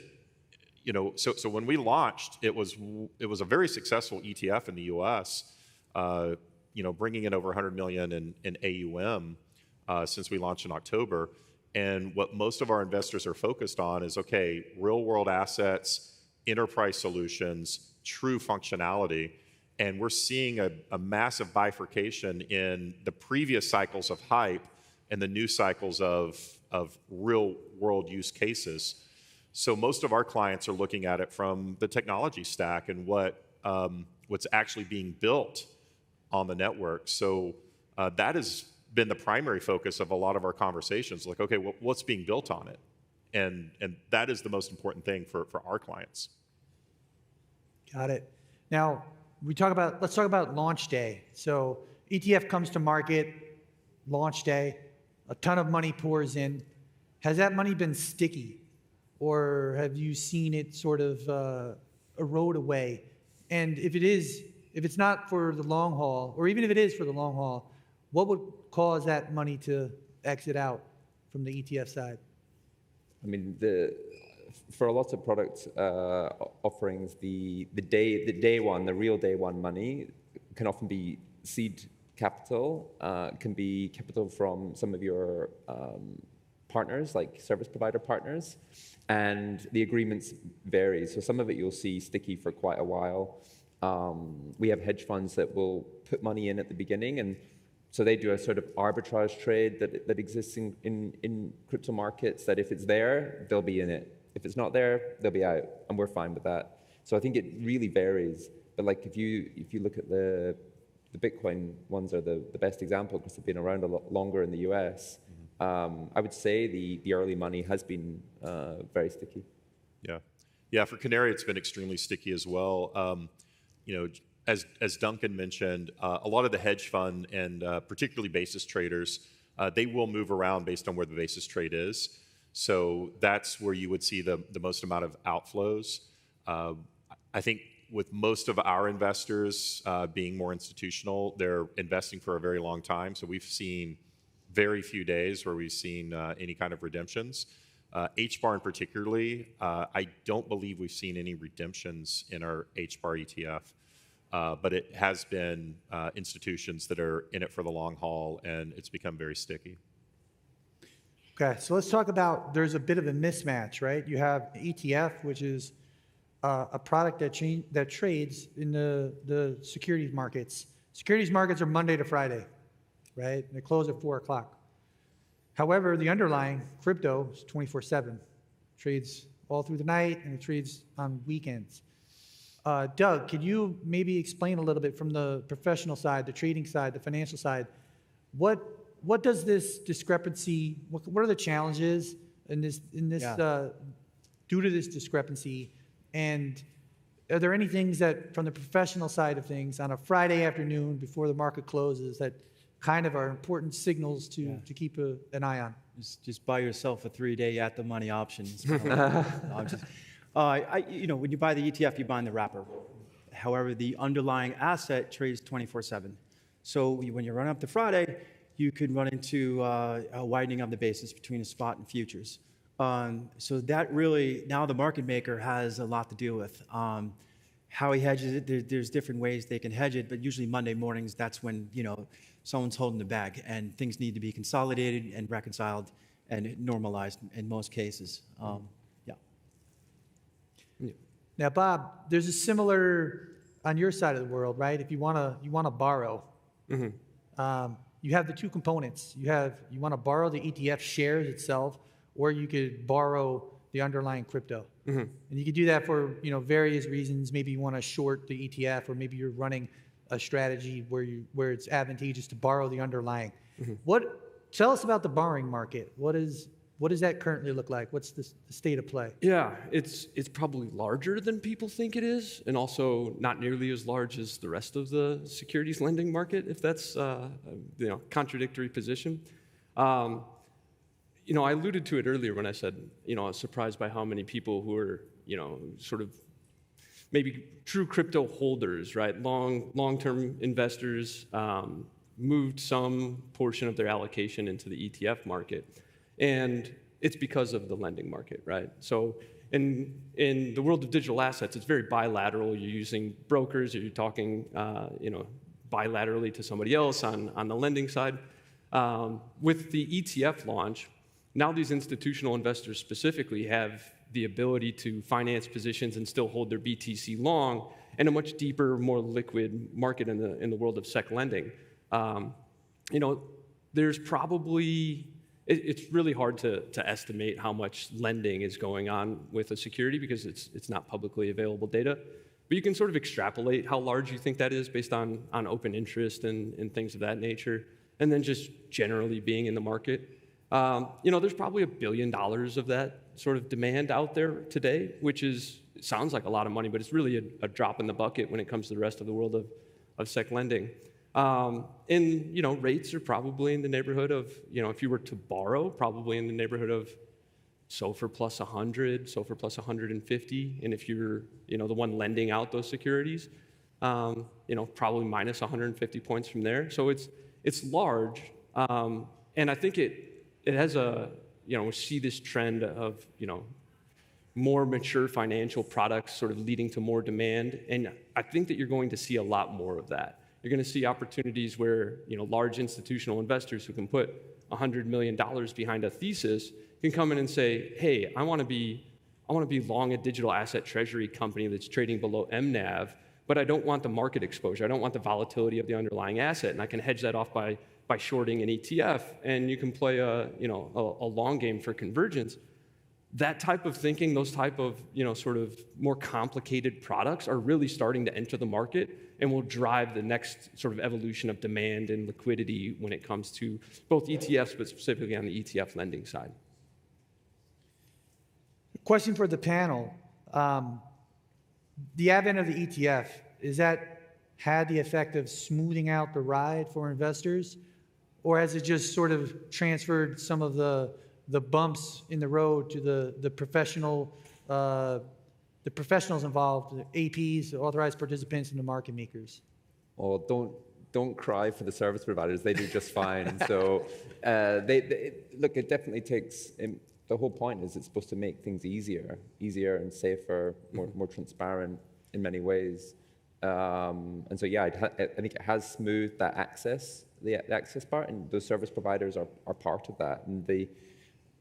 so when we launched, it was a very successful ETF in the US, bringing in over 100 million in AUM since we launched in October. And what most of our investors are focused on is, okay, real world assets, enterprise solutions, true functionality. And we're seeing a massive bifurcation in the previous cycles of hype and the new cycles of real world use cases. So most of our clients are looking at it from the technology stack and what's actually being built on the network. So that has been the primary focus of a lot of our conversations. Like, okay, what's being built on it? And that is the most important thing for our clients. Got it. Now, let's talk about launch day. So ETF comes to market, launch day, a ton of money pours in. Has that money been sticky? Or have you seen it sort of erode away? And if it's not for the long haul, or even if it is for the long haul, what would cause that money to exit out from the ETF side? I mean, for a lot of product offerings, the real day one money can often be seed capital, can be capital from some of your partners, like service provider partners, and the agreements vary. So some of it you'll see sticky for quite a while. We have hedge funds that will put money in at the beginning, and so they do a sort of arbitrage trade that exists in crypto markets, that if it's there, they'll be in it. If it's not there, they'll be out, and we're fine with that. So I think it really varies. But like if you look at the Bitcoin ones are the best example because they've been around a lot longer in the US. I would say the early money has been very sticky. Yeah, for Canary, it's been extremely sticky as well. As Duncan mentioned, a lot of the hedge fund and particularly basis traders, they will move around based on where the basis trade is. So that's where you would see the most amount of outflows. I think with most of our investors being more institutional, they're investing for a very long time. So we've seen very few days where we've seen any kind of redemptions. HBAR in particularly, I don't believe we've seen any redemptions in our HBAR ETF, but it has been institutions that are in it for the long haul, and it's become very sticky. Okay, so let's talk about, there's a bit of a mismatch, right? You have ETF, which is a product that trades in the securities markets. Securities markets are Monday to Friday, right? And they close at 4 o'clock. However, the underlying crypto is 24/7. Trades all through the night, and it trades on weekends. Doug, could you maybe explain a little bit from the professional side, the trading side, the financial side, what does this discrepancy, what are the challenges in this due to this discrepancy? And are there any things that, from the professional side of things, on a Friday afternoon before the market closes, that kind of are important signals to keep an eye on? Just buy yourself a 3-day at-the-money option. When you buy the ETF, you buy the wrapper. However, the underlying asset trades 24/7. So when you run up to Friday, you could run into a widening of the basis between a spot and futures. So that really, now the market maker has a lot to deal with. How he hedges it, there's different ways they can hedge it, but usually Monday mornings, that's when someone's holding the bag, and things need to be consolidated and reconciled and normalized in most cases. Now, Bob, there's a similar on your side of the world, right? If you want to borrow, you have the two components. You want to borrow the ETF shares itself, or you could borrow the underlying crypto. And you could do that for various reasons. Maybe you want to short the ETF, or maybe you're running a strategy where it's advantageous to borrow the underlying. Tell us about the borrowing market. What does that currently look like? What's the state of play? Yeah, it's probably larger than people think it is, and also not nearly as large as the rest of the securities lending market, if that's contradictory position. I alluded to it earlier when I said, I was surprised by how many people who are, sort of maybe true crypto holders, right? Long-term investors moved some portion of their allocation into the ETF market. And it's because of the lending market, right? So in the world of digital assets, it's very bilateral. You're using brokers, or you're talking, bilaterally to somebody else on the lending side. With the ETF launch, now these institutional investors specifically have the ability to finance positions and still hold their BTC long in a much deeper, more liquid market in the world of sec lending. There's probably, it's really hard to estimate how much lending is going on with a security because it's not publicly available data. But you can sort of extrapolate how large you think that is based on open interest and things of that nature, and then just generally being in the market. There's probably $1 billion of that sort of demand out there today, which sounds like a lot of money, but it's really a drop in the bucket when it comes to the rest of the world of sec lending. Rates are probably in the neighborhood of, if you were to borrow, probably in the neighborhood of SOFR plus 100, SOFR plus 150. And if you're, the one lending out those securities, probably minus 150 points from there. So it's large. And I think it has we see this trend of, more mature financial products sort of leading to more demand. And I think that you're going to see a lot more of that. You're going to see opportunities where, large institutional investors who can put $100 million behind a thesis can come in and say, hey, I want to be long a digital asset treasury company that's trading below MNAV, but I don't want the market exposure. I don't want the volatility of the underlying asset, and I can hedge that off by shorting an ETF, and you can play a long game for convergence. that type of thinking, those type of sort of more complicated products are really starting to enter the market and will drive the next sort of evolution of demand and liquidity when it comes to both ETFs, but specifically on the ETF lending side. Question for the panel. The advent of the ETF, is that had the effect of smoothing out the ride for investors? Or has it just sort of transferred some of the bumps in the road to the professionals involved, the APs, the authorized participants, and the market makers? Well, don't cry for the service providers. They do just fine. So look, it definitely takes, the whole point is it's supposed to make things easier and safer, more transparent in many ways. And so, yeah, I think it has smoothed that access, the access part, and those service providers are part of that. And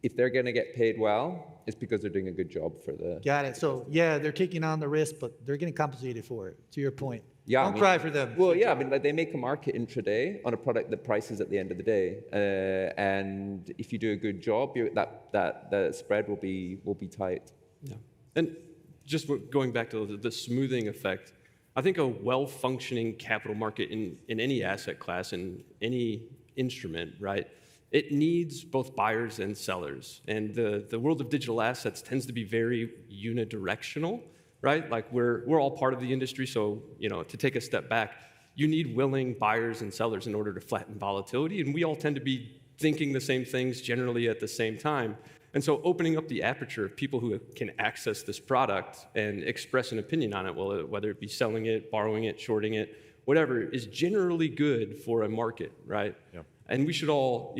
if they're going to get paid well, it's because they're doing a good job for the... Got it. So, yeah, they're taking on the risk, but they're getting compensated for it, to your point. Yeah, Don't cry for them. Well, yeah, I mean, like, they make a market intraday on a product that prices at the end of the day. And if you do a good job, that spread will be tight. Yeah. And just going back to the smoothing effect, I think a well-functioning capital market in any asset class, in any instrument, right, it needs both buyers and sellers. And the world of digital assets tends to be very unidirectional, right? Like we're all part of the industry, so to take a step back, you need willing buyers and sellers in order to flatten volatility, and we all tend to be thinking the same things generally at the same time. And so opening up the aperture of people who can access this product and express an opinion on it, whether it be selling it, borrowing it, shorting it, whatever, is generally good for a market, right? Yeah. And we should all,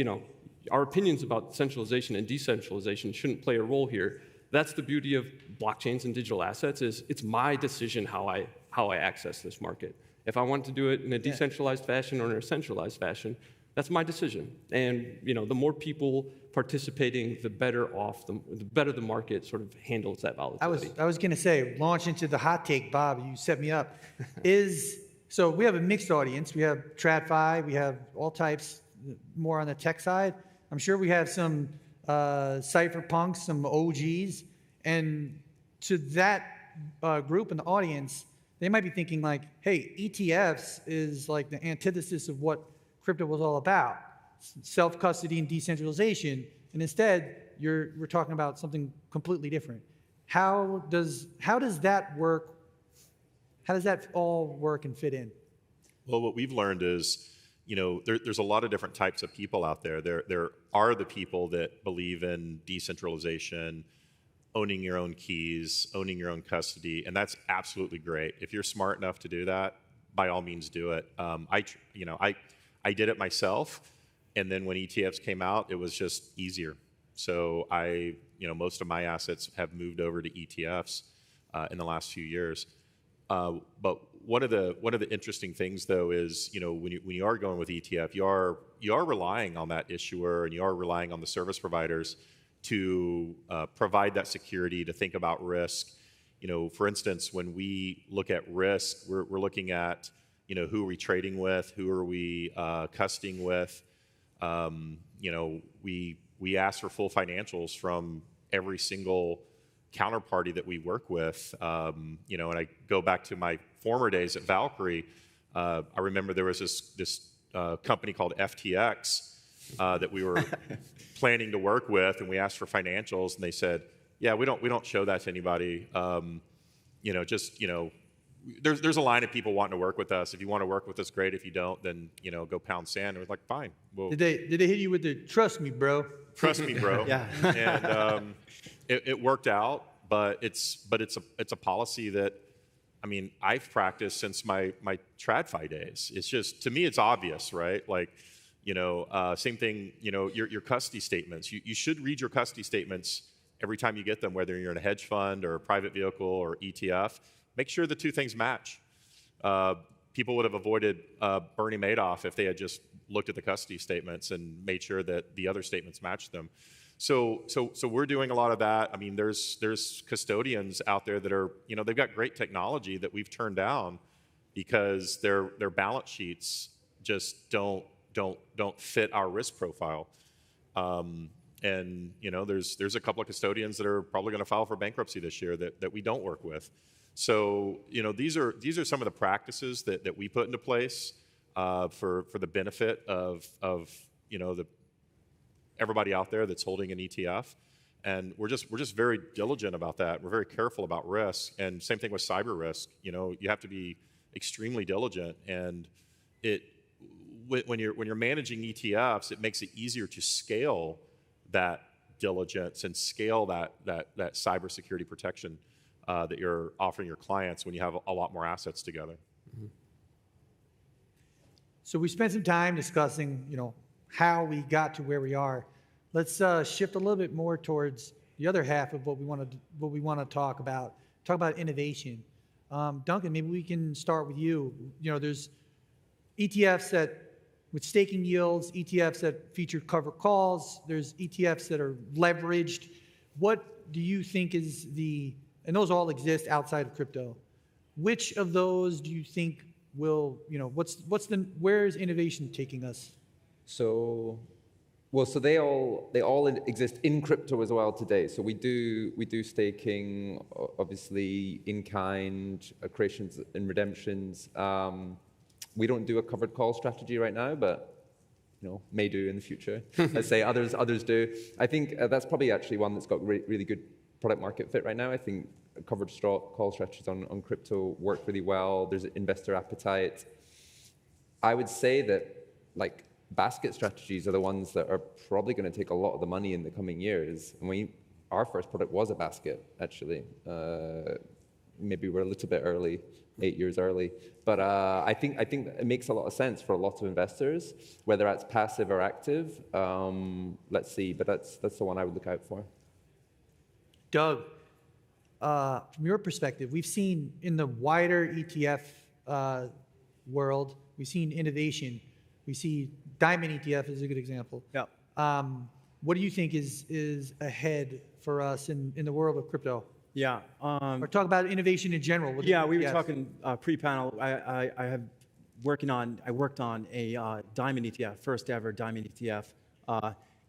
our opinions about centralization and decentralization shouldn't play a role here. That's the beauty of blockchains and digital assets, is it's my decision how I access this market. If I want to do it in a decentralized fashion or in a centralized fashion, that's my decision. And the more people participating, the better the market sort of handles that volatility. I was going to say, launch into the hot take, Bob. You set me up. So we have a mixed audience. We have TradFi. We have all types, more on the tech side. I'm sure we have some cypherpunks, some OGs, and to that group in the audience, they might be thinking like, "Hey, ETFs is like the antithesis of what crypto was all about, self-custody and decentralization, and instead we're talking about something completely different." How does that work? How does that all work and fit in? Well, what we've learned is, there's a lot of different types of people out there. There are the people that believe in decentralization, owning your own keys, owning your own custody, and that's absolutely great. If you're smart enough to do that, by all means do it. I did it myself, and then when ETFs came out, it was just easier. So most of my assets have moved over to ETFs in the last few years. But one of the interesting things, though, is when you are going with ETF, you are relying on that issuer, and you are relying on the service providers to provide that security, to think about risk. For instance, when we look at risk, we're looking at who are we trading with, who are we custodying with. We ask for full financials from every single counterparty that we work with. And I go back to my former days at Valkyrie. I remember there was this company called FTX that we were planning to work with, and we asked for financials, and they said, "Yeah, we don't show that to anybody. There's a line of people wanting to work with us. If you want to work with us, great. If you don't, then go pound sand." And it was like, fine. Well, did they hit you with the "trust me, bro"? Trust me, bro. Yeah. And it worked out, but it's a policy that, I've practiced since my TradFi days. It's just, to me, it's obvious, right? Like, same thing. Your custody statements. You should read your custody statements every time you get them, whether you're in a hedge fund or a private vehicle or ETF. Make sure the two things match. People would have avoided Bernie Madoff if they had just looked at the custody statements and made sure that the other statements matched them. So we're doing a lot of that. There's custodians out there that are, they've got great technology that we've turned down because their balance sheets just don't fit our risk profile. And there's a couple of custodians that are probably going to file for bankruptcy this year that we don't work with. So these are some of the practices that we put into place for the benefit of everybody out there that's holding an ETF. And we're just very diligent about that. We're very careful about risk, and same thing with cyber risk. You have to be extremely diligent, and when you're managing ETFs, it makes it easier to scale that diligence and scale that cybersecurity protection that you're offering your clients when you have a lot more assets together. Mm-hmm. So we spent some time discussing, how we got to where we are. Let's shift a little bit more towards the other half of what we want to talk about. Talk about innovation. Duncan, maybe we can start with you. There's ETFs with staking yields, ETFs that feature covered calls. There's ETFs that are leveraged. What do you think is and those all exist outside of crypto. Which of those do you think will, where is innovation taking us? So they all exist in crypto as well today. So we do staking, obviously in kind, creations and redemptions. We don't do a covered call strategy right now, but may do in the future. Let's say others do. I think that's probably actually one that's got really good product market fit right now. I think covered call strategies on crypto work really well. There's investor appetite. I would say that basket strategies are the ones that are probably going to take a lot of the money in the coming years. And our first product was a basket, actually. Maybe we're a little bit early, 8 years early. But I think it makes a lot of sense for a lot of investors, whether that's passive or active. Let's see, but that's the one I would look out for. Doug, from your perspective, we've seen in the wider ETF world, we've seen innovation. We see Diamond ETF is a good example. Yeah. What do you think is ahead for us in the world of crypto? Yeah. Or talk about innovation in general. Yeah, we were talking pre-panel. I worked on a Diamond ETF, first ever Diamond ETF.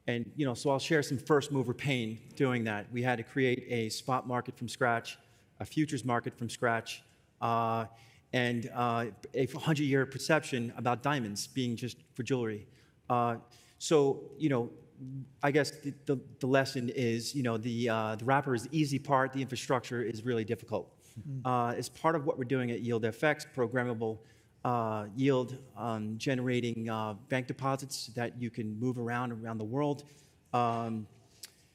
And so I'll share some first mover pain doing that. We had to create a spot market from scratch, a futures market from scratch, and a 100-year perception about diamonds being just for jewelry. So I guess the lesson is, the wrapper is the easy part, the infrastructure is really difficult. Mm-hmm. As part of what we're doing at YieldFX, programmable yield generating bank deposits that you can move around the world.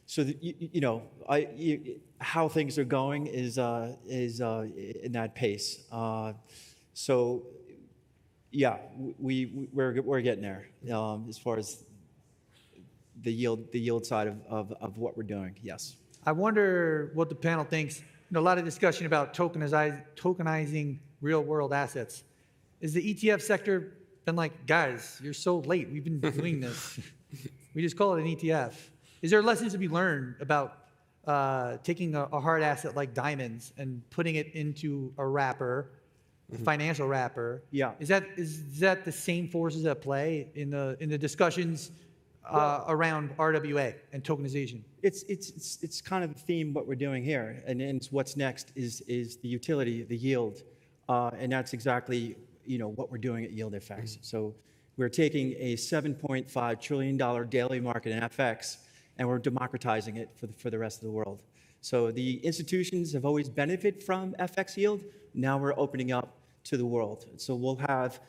So that, how things are going is in that pace. So yeah, we're getting there as far as the yield side of what we're doing. Yes. I wonder what the panel thinks. A lot of discussion about tokenizing real world assets. Is the ETF sector been like, guys, you're so late. We've been doing this. We just call it an ETF. Is there lessons to be learned about taking a hard asset like diamonds and putting it into a wrapper, a financial wrapper? Yeah. Is that the same forces at play in the discussions around RWA and tokenization? It's kind of the theme what we're doing here, and what's next is the utility, the yield, and that's exactly what we're doing at YieldFX. Mm-hmm. So we're taking a $7.5 trillion daily market in FX, and we're democratizing it for the rest of the world. So the institutions have always benefited from FX yield. Now we're opening up to the world. So we'll have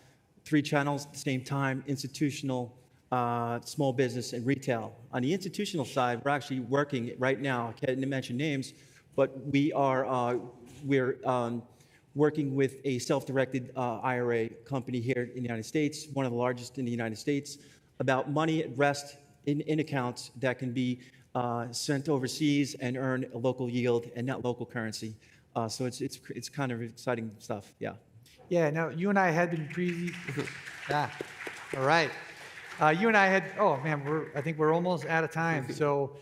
3 channels at the same time: institutional, small business, and retail. On the institutional side, we're actually working right now. I can't mention names, but we're working with a self-directed IRA company here in the United States, one of the largest in the United States, about money at rest in accounts that can be sent overseas and earn a local yield and not local currency. So it's kind of exciting stuff. Yeah. Yeah. Now you and I had been all right. You and I had. Oh man, I think we're almost out of time. So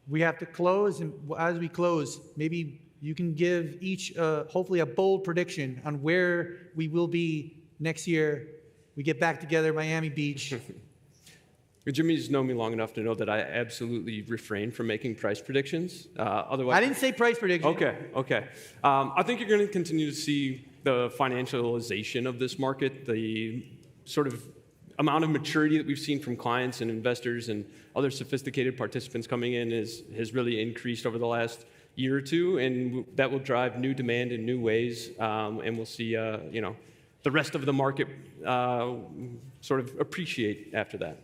we have to close, and as we close, maybe you can give each, hopefully, a bold prediction on where we will be next year. We get back together, Miami Beach. Jimmy's known me long enough to know that I absolutely refrain from making price predictions. Otherwise, I didn't say price prediction. Okay. I think you're going to continue to see the financialization of this market, the sort of amount of maturity that we've seen from clients and investors and other sophisticated participants coming in has really increased over the last year or two, and that will drive new demand in new ways, and we'll see, the rest of the market sort of appreciate after that.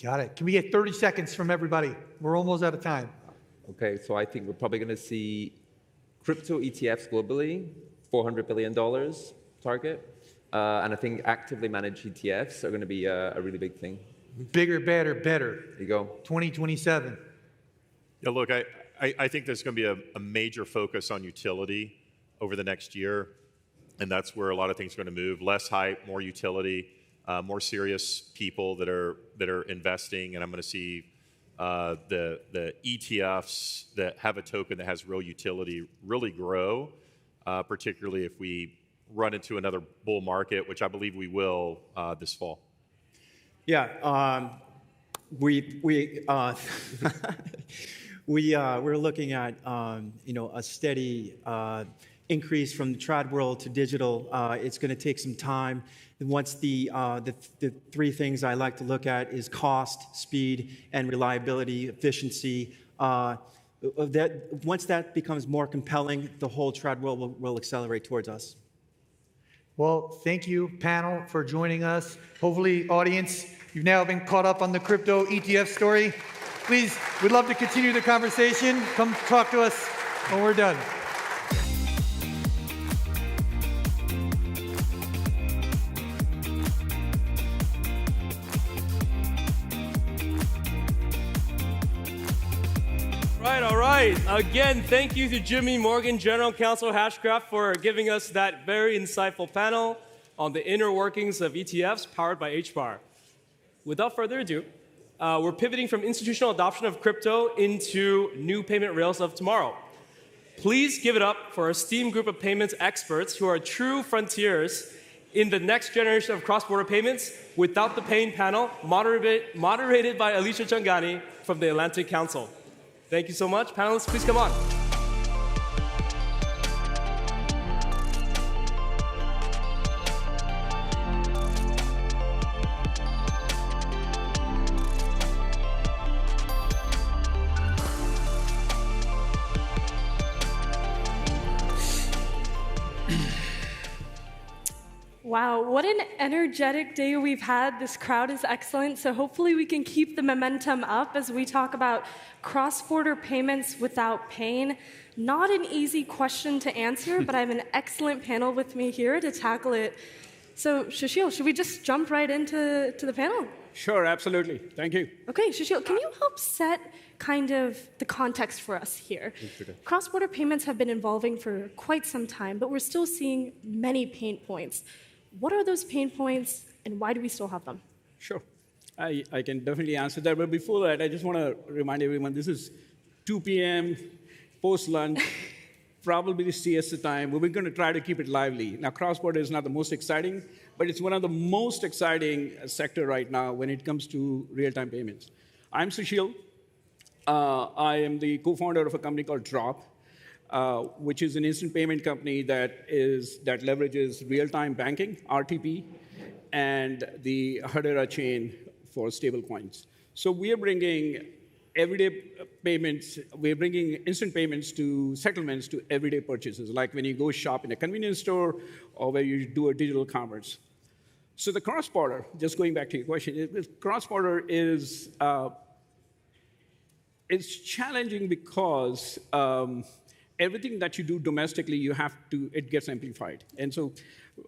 Got it. Can we get 30 seconds from everybody? We're almost out of time. Okay, so I think we're probably going to see crypto ETFs globally, $400 billion target. And I think actively managed ETFs are going to be a really big thing. Bigger, better, better. There you go. 2027. Yeah, look, I think there's going to be a major focus on utility over the next year, and that's where a lot of things are going to move. Less hype, more utility, more serious people that are investing, and I'm going to see the ETFs that have a token that has real utility really grow, particularly if we run into another bull market, which I believe we will this fall. Yeah, we're looking at a steady increase from the trad world to digital. It's going to take some time. And once the three things I like to look at is cost, speed, and reliability, efficiency. Once that becomes more compelling, the whole trad world will accelerate towards us. Well, thank you, panel, for joining us. Hopefully, audience, you've now been caught up on the crypto ETF story. Please, we'd love to continue the conversation. Come talk to us when we're done. All right. Again, thank you to Jimmy Morgan, General Counsel Hashgraph, for giving us that very insightful panel on the inner workings of ETFs powered by HBAR. Without further ado, we're pivoting from institutional adoption of crypto into new payment rails of tomorrow. Please give it up for our esteemed group of payments experts who are true frontiers in the next generation of cross-border payments without the pain panel, moderated by Alicia Changani from the Atlantic Council. Thank you so much. Panelists, please come on. Wow, what an energetic day we've had. This crowd is excellent, so hopefully we can keep the momentum up as we talk about cross-border payments without pain. Not an easy question to answer, but I have an excellent panel with me here to tackle it. So, Sushil, should we just jump right into the panel? Sure, absolutely. Thank you. Okay, Sushil, can you help set kind of the context for us here? Cross-border payments have been evolving for quite some time, but we're still seeing many pain points. What are those pain points, and why do we still have them? Sure. I can definitely answer that. But before that, I just want to remind everyone, this is 2 p.m., post-lunch, probably the siesta time. We're going to try to keep it lively. Now, cross-border is not the most exciting, but it's one of the most exciting sector right now when it comes to real-time payments. I'm Sushil. I am the co-founder of a company called Drop, which is an instant payment company that leverages real-time banking, RTP, and the Hedera chain for stablecoins. So we are bringing everyday payments, we're bringing instant payments to settlements to everyday purchases, like when you go shop in a convenience store or where you do a digital commerce. So the cross-border, just going back to your question, cross-border is it's challenging because everything that you do domestically, it gets amplified. And so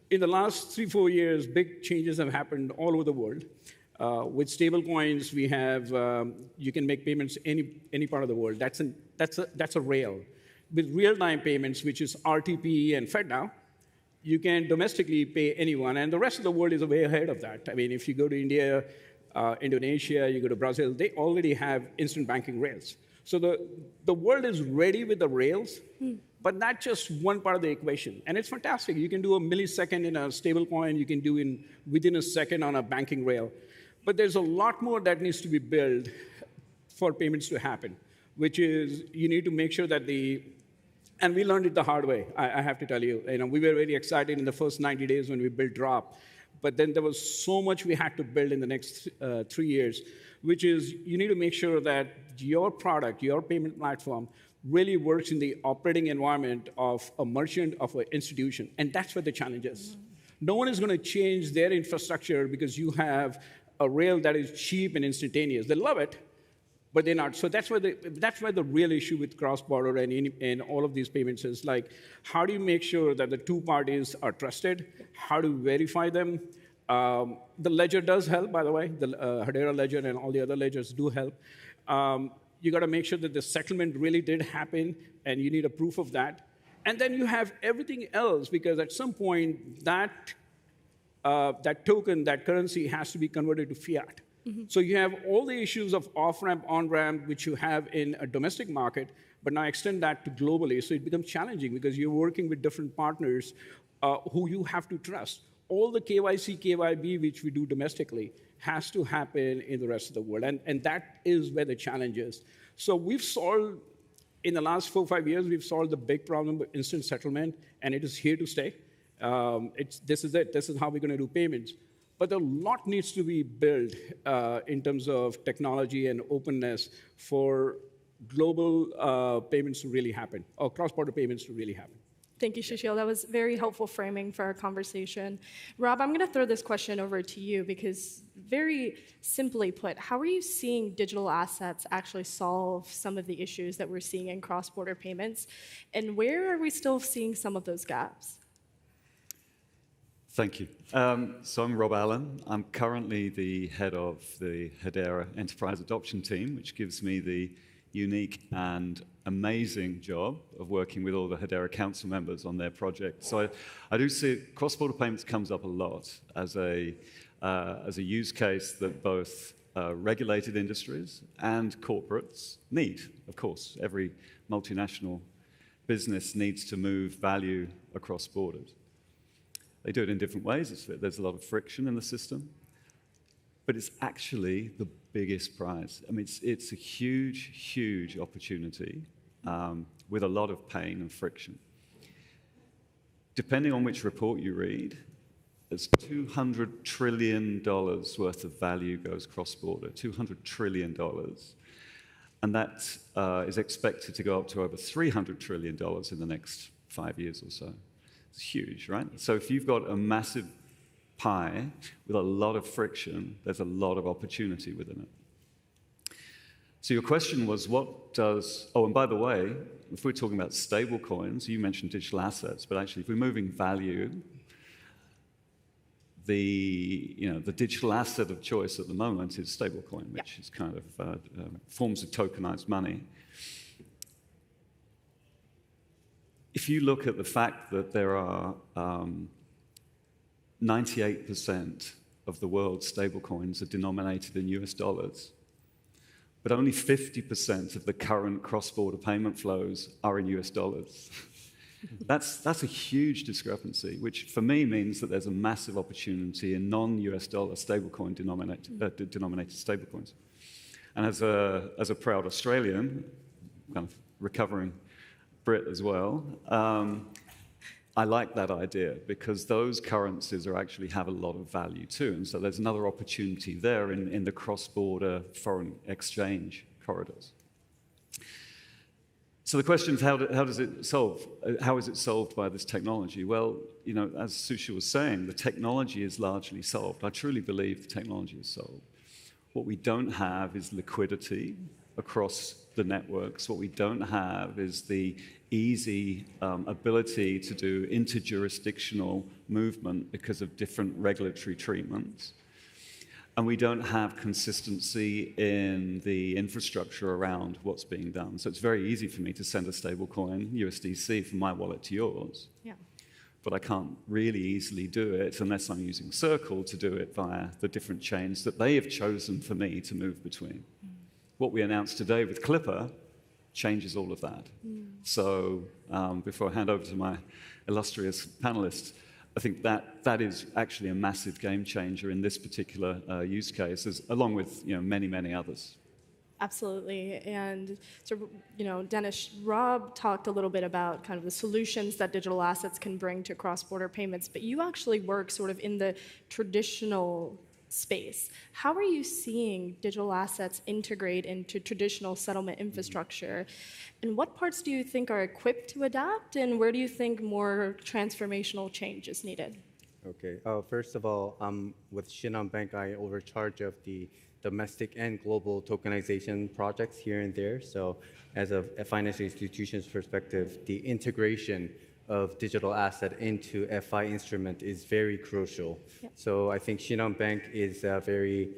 in the last 3-4 years, big changes have happened all over the world. With stablecoins, we have, you can make payments any part of the world. That's a rail. With real-time payments, which is RTP and FedNow, you can domestically pay anyone, and the rest of the world is way ahead of that. I mean, if you go to India, Indonesia, you go to Brazil, they already have instant banking rails. So the world is ready with the rails, but not just one part of the equation. And it's fantastic. You can do a millisecond in a stablecoin. You can do within a second on a banking rail. But there's a lot more that needs to be built for payments to happen, which is you need to make sure that and we learned it the hard way, I have to tell you. We were very excited in the first 90 days when we built Drop. But then there was so much we had to build in the next 3 years, which is you need to make sure that your product, your payment platform, really works in the operating environment of a merchant, of an institution. And that's where the challenge is. No one is going to change their infrastructure because you have a rail that is cheap and instantaneous. They love it, but they're not. So that's where the real issue with cross-border and all of these payments is, like, how do you make sure that the two parties are trusted? How do you verify them? The ledger does help, by the way. The Hedera ledger and all the other ledgers do help. You got to make sure that the settlement really did happen, and you need a proof of that. And then you have everything else, because at some point, that token, that currency has to be converted to fiat. So you have all the issues of off-ramp, on-ramp, which you have in a domestic market, but now extend that to globally. So it becomes challenging because you're working with different partners who you have to trust. All the KYC, KYB, which we do domestically, has to happen in the rest of the world. And that is where the challenge is. So we've solved, in the last 4 or 5 years, we've solved the big problem of instant settlement, and it is here to stay. This is it. This is how we're going to do payments. But a lot needs to be built in terms of technology and openness for global payments to really happen, or cross-border payments to really happen. Thank you, Sushil. That was very helpful framing for our conversation. Rob, I'm going to throw this question over to you because, very simply put, how are you seeing digital assets actually solve some of the issues that we're seeing in cross-border payments? And where are we still seeing some of those gaps? Thank you. So I'm Rob Allen. I'm currently the head of the Hedera Enterprise Adoption Team, which gives me the unique and amazing job of working with all the Hedera Council members on their project. So I do see cross-border payments comes up a lot as a use case that both regulated industries and corporates need. Of course, every multinational business needs to move value across borders. They do it in different ways. There's a lot of friction in the system. But it's actually the biggest prize. I mean, it's a huge, huge opportunity with a lot of pain and friction. Depending on which report you read, there's $200 trillion worth of value goes cross-border, $200 trillion. And that is expected to go up to over $300 trillion in the next 5 years or so. It's huge, right? So if you've got a massive pie with a lot of friction, there's a lot of opportunity within it. So your question was, what does... Oh, and by the way, if we're talking about stablecoins, you mentioned digital assets, but actually if we're moving value, the digital asset of choice at the moment is stablecoin, which is kind of forms of tokenized money. If you look at the fact that there are 98% of the world's stablecoins are denominated in US dollars, but only 50% of the current cross-border payment flows are in US dollars. That's a huge discrepancy, which for me means that there's a massive opportunity in non-US dollar stablecoin denominated stablecoins. And as a proud Australian, kind of recovering Brit as well, I like that idea because those currencies actually have a lot of value too. And so there's another opportunity there in the cross-border foreign exchange corridors. So the question is, how is it solved by this technology? Well, as Sushil was saying, the technology is largely solved. I truly believe the technology is solved. What we don't have is liquidity across the networks. What we don't have is the easy ability to do interjurisdictional movement because of different regulatory treatments. And we don't have consistency in the infrastructure around what's being done. So it's very easy for me to send a stablecoin, USDC, from my wallet to yours. Yeah. But I can't really easily do it unless I'm using Circle to do it via the different chains that they have chosen for me to move between. What we announced today with Clipper changes all of that. So before I hand over to my illustrious panelists, I think that is actually a massive game changer in this particular use case, along with many, many others. Absolutely. And so, Dennis, Rob talked a little bit about kind of the solutions that digital assets can bring to cross-border payments, but you actually work sort of in the traditional space. How are you seeing digital assets integrate into traditional settlement infrastructure? And what parts do you think are equipped to adapt, and where do you think more transformational change is needed? Okay. First of all, with Shinhan Bank, I overcharge of the domestic and global tokenization projects here and there. So as a financial institution's perspective, the integration of digital asset into FI instrument is very crucial. Yep. So I think Shinhan Bank is a very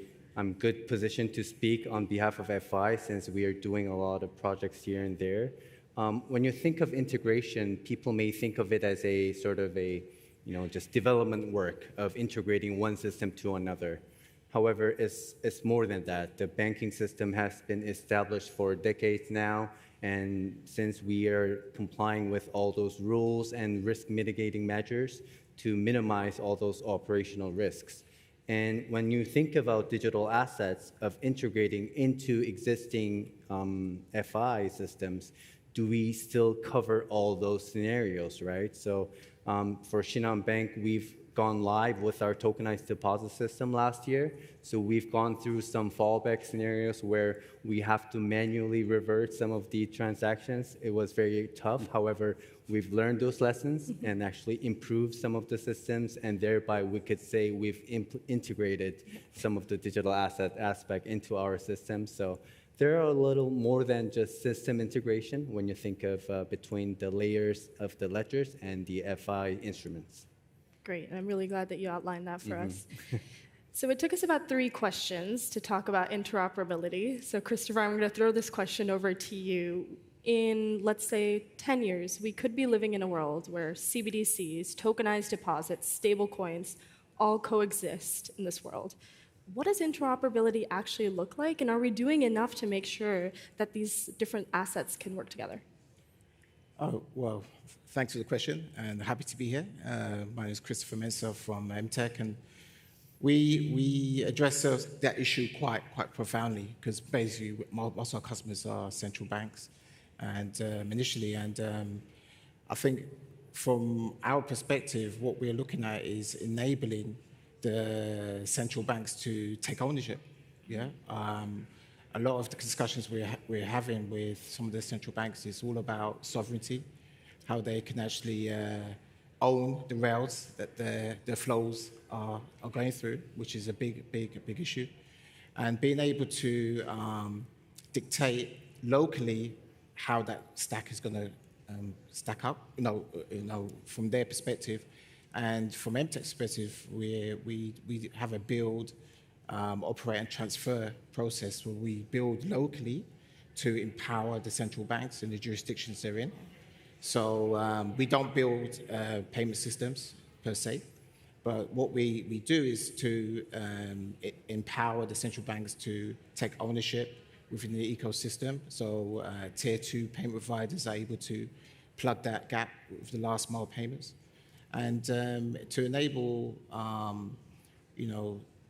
good position to speak on behalf of FI, since we are doing a lot of projects here and there. When you think of integration, people may think of it as a sort of just development work of integrating one system to another. However, it's more than that. The banking system has been established for decades now, and since we are complying with all those rules and risk mitigating measures to minimize all those operational risks. And when you think about digital assets of integrating into existing FI systems, do we still cover all those scenarios, right? So for Shinhan Bank, we've gone live with our tokenized deposit system last year. So we've gone through some fallback scenarios where we have to manually revert some of the transactions. It was very tough. However, we've learned those lessons and actually improved some of the systems, and thereby we could say we've integrated some of the digital asset aspect into our system. So there are a little more than just system integration when you think of between the layers of the ledgers and the FI instruments. Great, and I'm really glad that you outlined that for us. So it took us about 3 questions to talk about interoperability. So Christopher, I'm going to throw this question over to you. In, let's say, 10 years, we could be living in a world where CBDCs, tokenized deposits, stablecoins, all coexist in this world. What does interoperability actually look like, and are we doing enough to make sure that these different assets can work together? Oh, well, thanks for the question, and happy to be here. My name is Christopher Mensah from MTech, and we address that issue quite profoundly, because basically most of our customers are central banks, and initially, and I think from our perspective, what we're looking at is enabling the central banks to take ownership. Yeah. A lot of the discussions we're having with some of the central banks is all about sovereignty, how they can actually own the rails that their flows are going through, which is a big issue, and being able to dictate locally how that stack is going to stack up, from their perspective, and from MTech's perspective, we have a build. Operate and transfer process where we build locally to empower the central banks in the jurisdictions they're in. So we don't build payment systems per se, but what we do is to empower the central banks to take ownership within the ecosystem. So tier 2 payment providers are able to plug that gap with the last mile payments, and to enable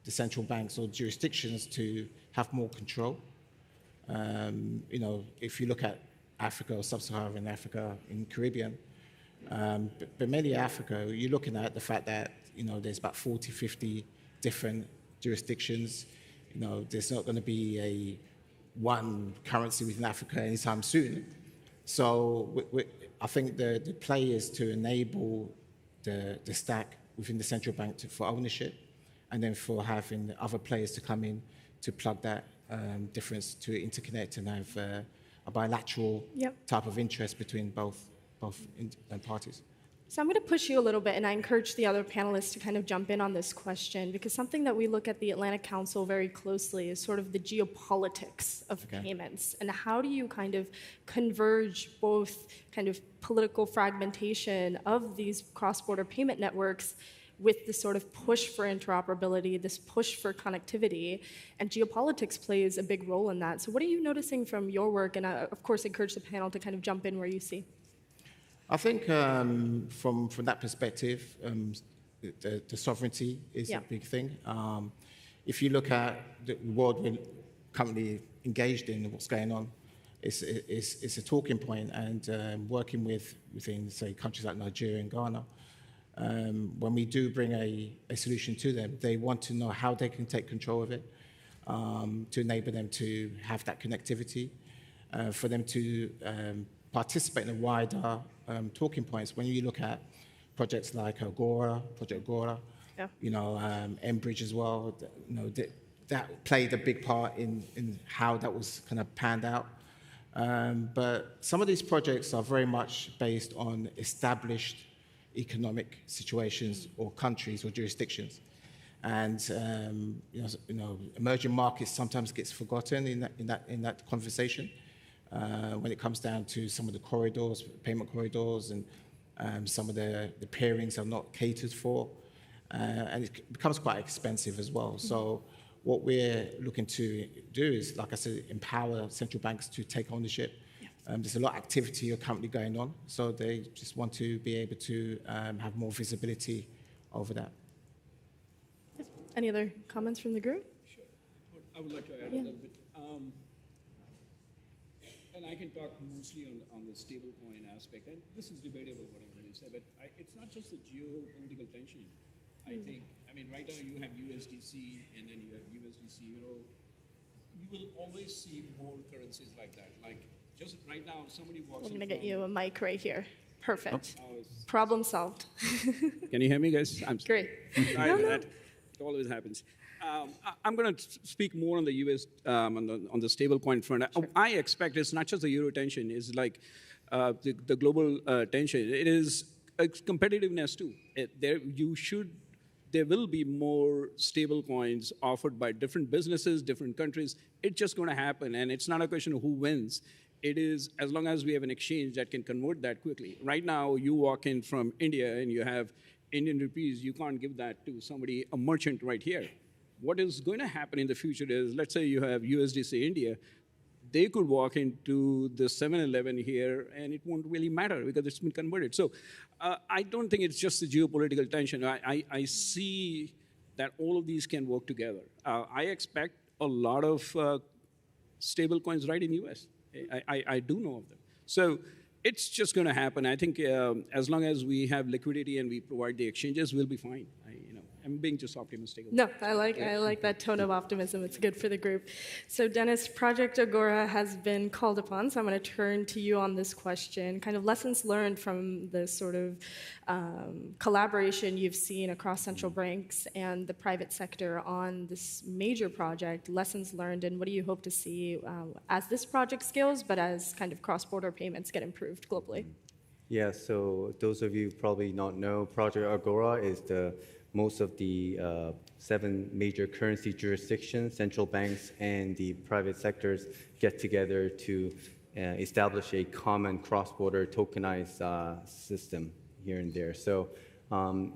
the central banks or jurisdictions to have more control. If you look at Africa or sub-Saharan Africa in Caribbean, but mainly Africa, you're looking at the fact that there's about 40, 50 different jurisdictions. There's not going to be one currency within Africa anytime soon. So I think the play is to enable the stack within the central bank for ownership, and then for having other players to come in to plug that difference to interconnect and have a bilateral type of interest between both parties. So I'm going to push you a little bit, and I encourage the other panelists to kind of jump in on this question, because something that we look at the Atlantic Council very closely is sort of the geopolitics of payments, and how do you kind of converge both kind of political fragmentation of these cross-border payment networks with this sort of push for interoperability, this push for connectivity, and geopolitics plays a big role in that. So what are you noticing from your work? And I, of course, encourage the panel to kind of jump in where you see. I think from that perspective, the sovereignty is Yeah. a big thing. If you look at the world we're currently engaged in, what's going on, it's a talking point. And working within, say, countries like Nigeria and Ghana, when we do bring a solution to them, they want to know how they can take control of it, to enable them to have that connectivity, for them to participate in the wider talking points. When you look at projects like Agora, Project Agora, Yeah. Enbridge as well, that played a big part in how that was kind of panned out. But some of these projects are very much based on established economic situations or countries or jurisdictions. And emerging markets sometimes gets forgotten in that conversation when it comes down to some of the corridors, payment corridors, and some of the pairings are not catered for, and it becomes quite expensive as well. So what we're looking to do is, like I said, empower central banks to take ownership. There's a lot of activity currently going on, so they just want to be able to have more visibility over that. Any other comments from the group? Sure. I would like to add a little bit. And I can talk mostly on the stablecoin aspect. And this is debatable, what I'm going to say, but it's not just the geopolitical tension. I think, right now you have USDC, and then you have USDC Euro. You will always see more currencies like that. Like, just right now, somebody walks We're in going to get from- you a mic right here. Perfect. Oh, Problem solved. Can you hear me, guys? I'm Great. sorry No, for no. that. It always happens. I'm going to speak more on the U.S. On the stablecoin front. I expect it's not just the euro tension; it's like the global tension. It is competitiveness too. There will be more stablecoins offered by different businesses, different countries. It's just going to happen, and it's not a question of who wins. It is, as long as we have an exchange that can convert that quickly. Right now, you walk in from India and you have Indian rupees, you can't give that to somebody, a merchant right here. What is going to happen in the future is, let's say you have USDC India, they could walk into the 7-Eleven here and it won't really matter because it's been converted. So I don't think it's just the geopolitical tension. I see that all of these can work together. I expect a lot of stable coins right in US. I do know of them. So it's just going to happen. I think as long as we have liquidity and we provide the exchanges, we'll be fine. I'm being just optimistic. No, I like that tone of optimism. It's good for the group. So Dennis, Project Agora has been called upon, so I'm going to turn to you on this question. Kind of lessons learned from the sort of collaboration you've seen across central banks and the private sector on this major project, lessons learned, and what do you hope to see as this project scales, but as kind of cross-border payments get improved globally? Yeah, so those of you probably not know, Project Agora is most of the 7 major currency jurisdictions, central banks, and the private sectors get together to establish a common cross-border tokenized system here and there. So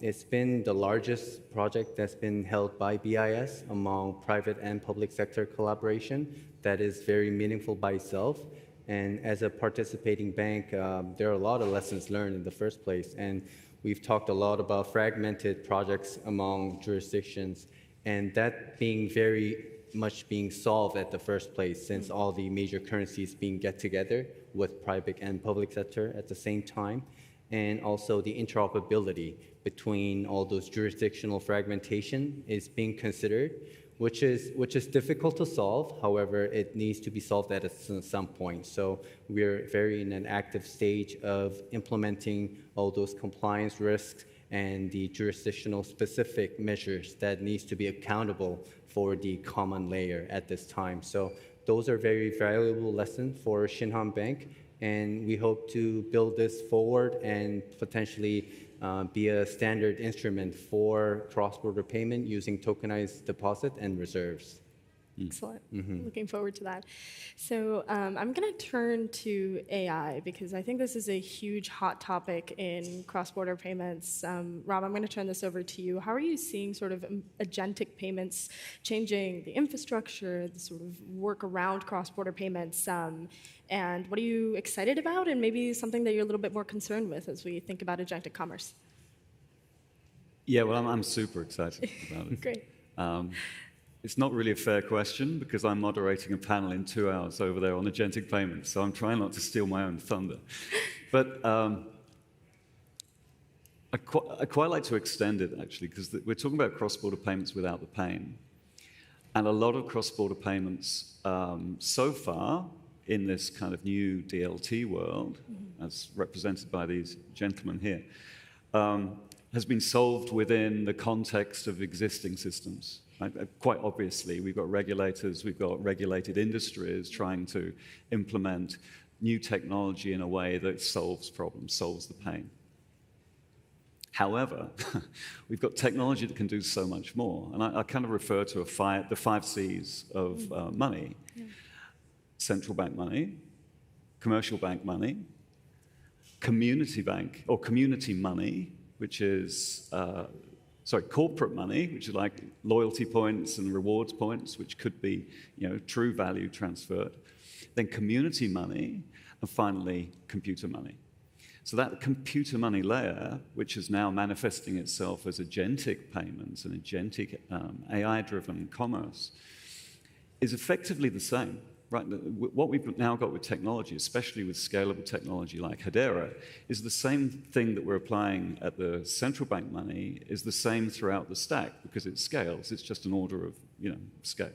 it's been the largest project that's been held by BIS among private and public sector collaboration that is very meaningful by itself. And as a participating bank, there are a lot of lessons learned in the first place. And we've talked a lot about fragmented projects among jurisdictions, and that being very much being solved at the first place, since all the major currencies being get together with private and public sector at the same time, and also the interoperability between all those jurisdictional fragmentation is being considered, which is difficult to solve. However, it needs to be solved at some point. So we're very in an active stage of implementing all those compliance risks and the jurisdictional specific measures that needs to be accountable for the common layer at this time. So those are very valuable lessons for Shinhan Bank, and we hope to build this forward and potentially be a standard instrument for cross-border payment using tokenized deposit and reserves. Excellent. Looking forward to that. So I'm going to turn to AI because I think this is a huge hot topic in cross-border payments. Rob, I'm going to turn this over to you. How are you seeing sort of agentic payments changing the infrastructure, the sort of work around cross-border payments? And what are you excited about and maybe something that you're a little bit more concerned with as we think about agentic commerce? Yeah, well, I'm super excited about it. Great. It's not really a fair question because I'm moderating a panel in 2 hours over there on agentic payments, so I'm trying not to steal my own thunder. But I quite like to extend it, actually, because we're talking about cross-border payments without the pain. And a lot of cross-border payments so far in this kind of new DLT world, as represented by these gentlemen here, has been solved within the context of existing systems. Right? Quite obviously, we've got regulators, we've got regulated industries trying to implement new technology in a way that solves problems, solves the pain. However, we've got technology that can do so much more. And I kind of refer to the 5 C's of money. Yeah. Central bank money, commercial bank money, community bank, or community money, which is, corporate money, which is like loyalty points and rewards points, which could be, true value transferred. Then community money, and finally, computer money. So that computer money layer, which is now manifesting itself as agentic payments and agentic AI-driven commerce, is effectively the same. Right? What we've now got with technology, especially with scalable technology like Hedera, is the same thing that we're applying at the central bank money is the same throughout the stack because it scales. It's just an order of scale.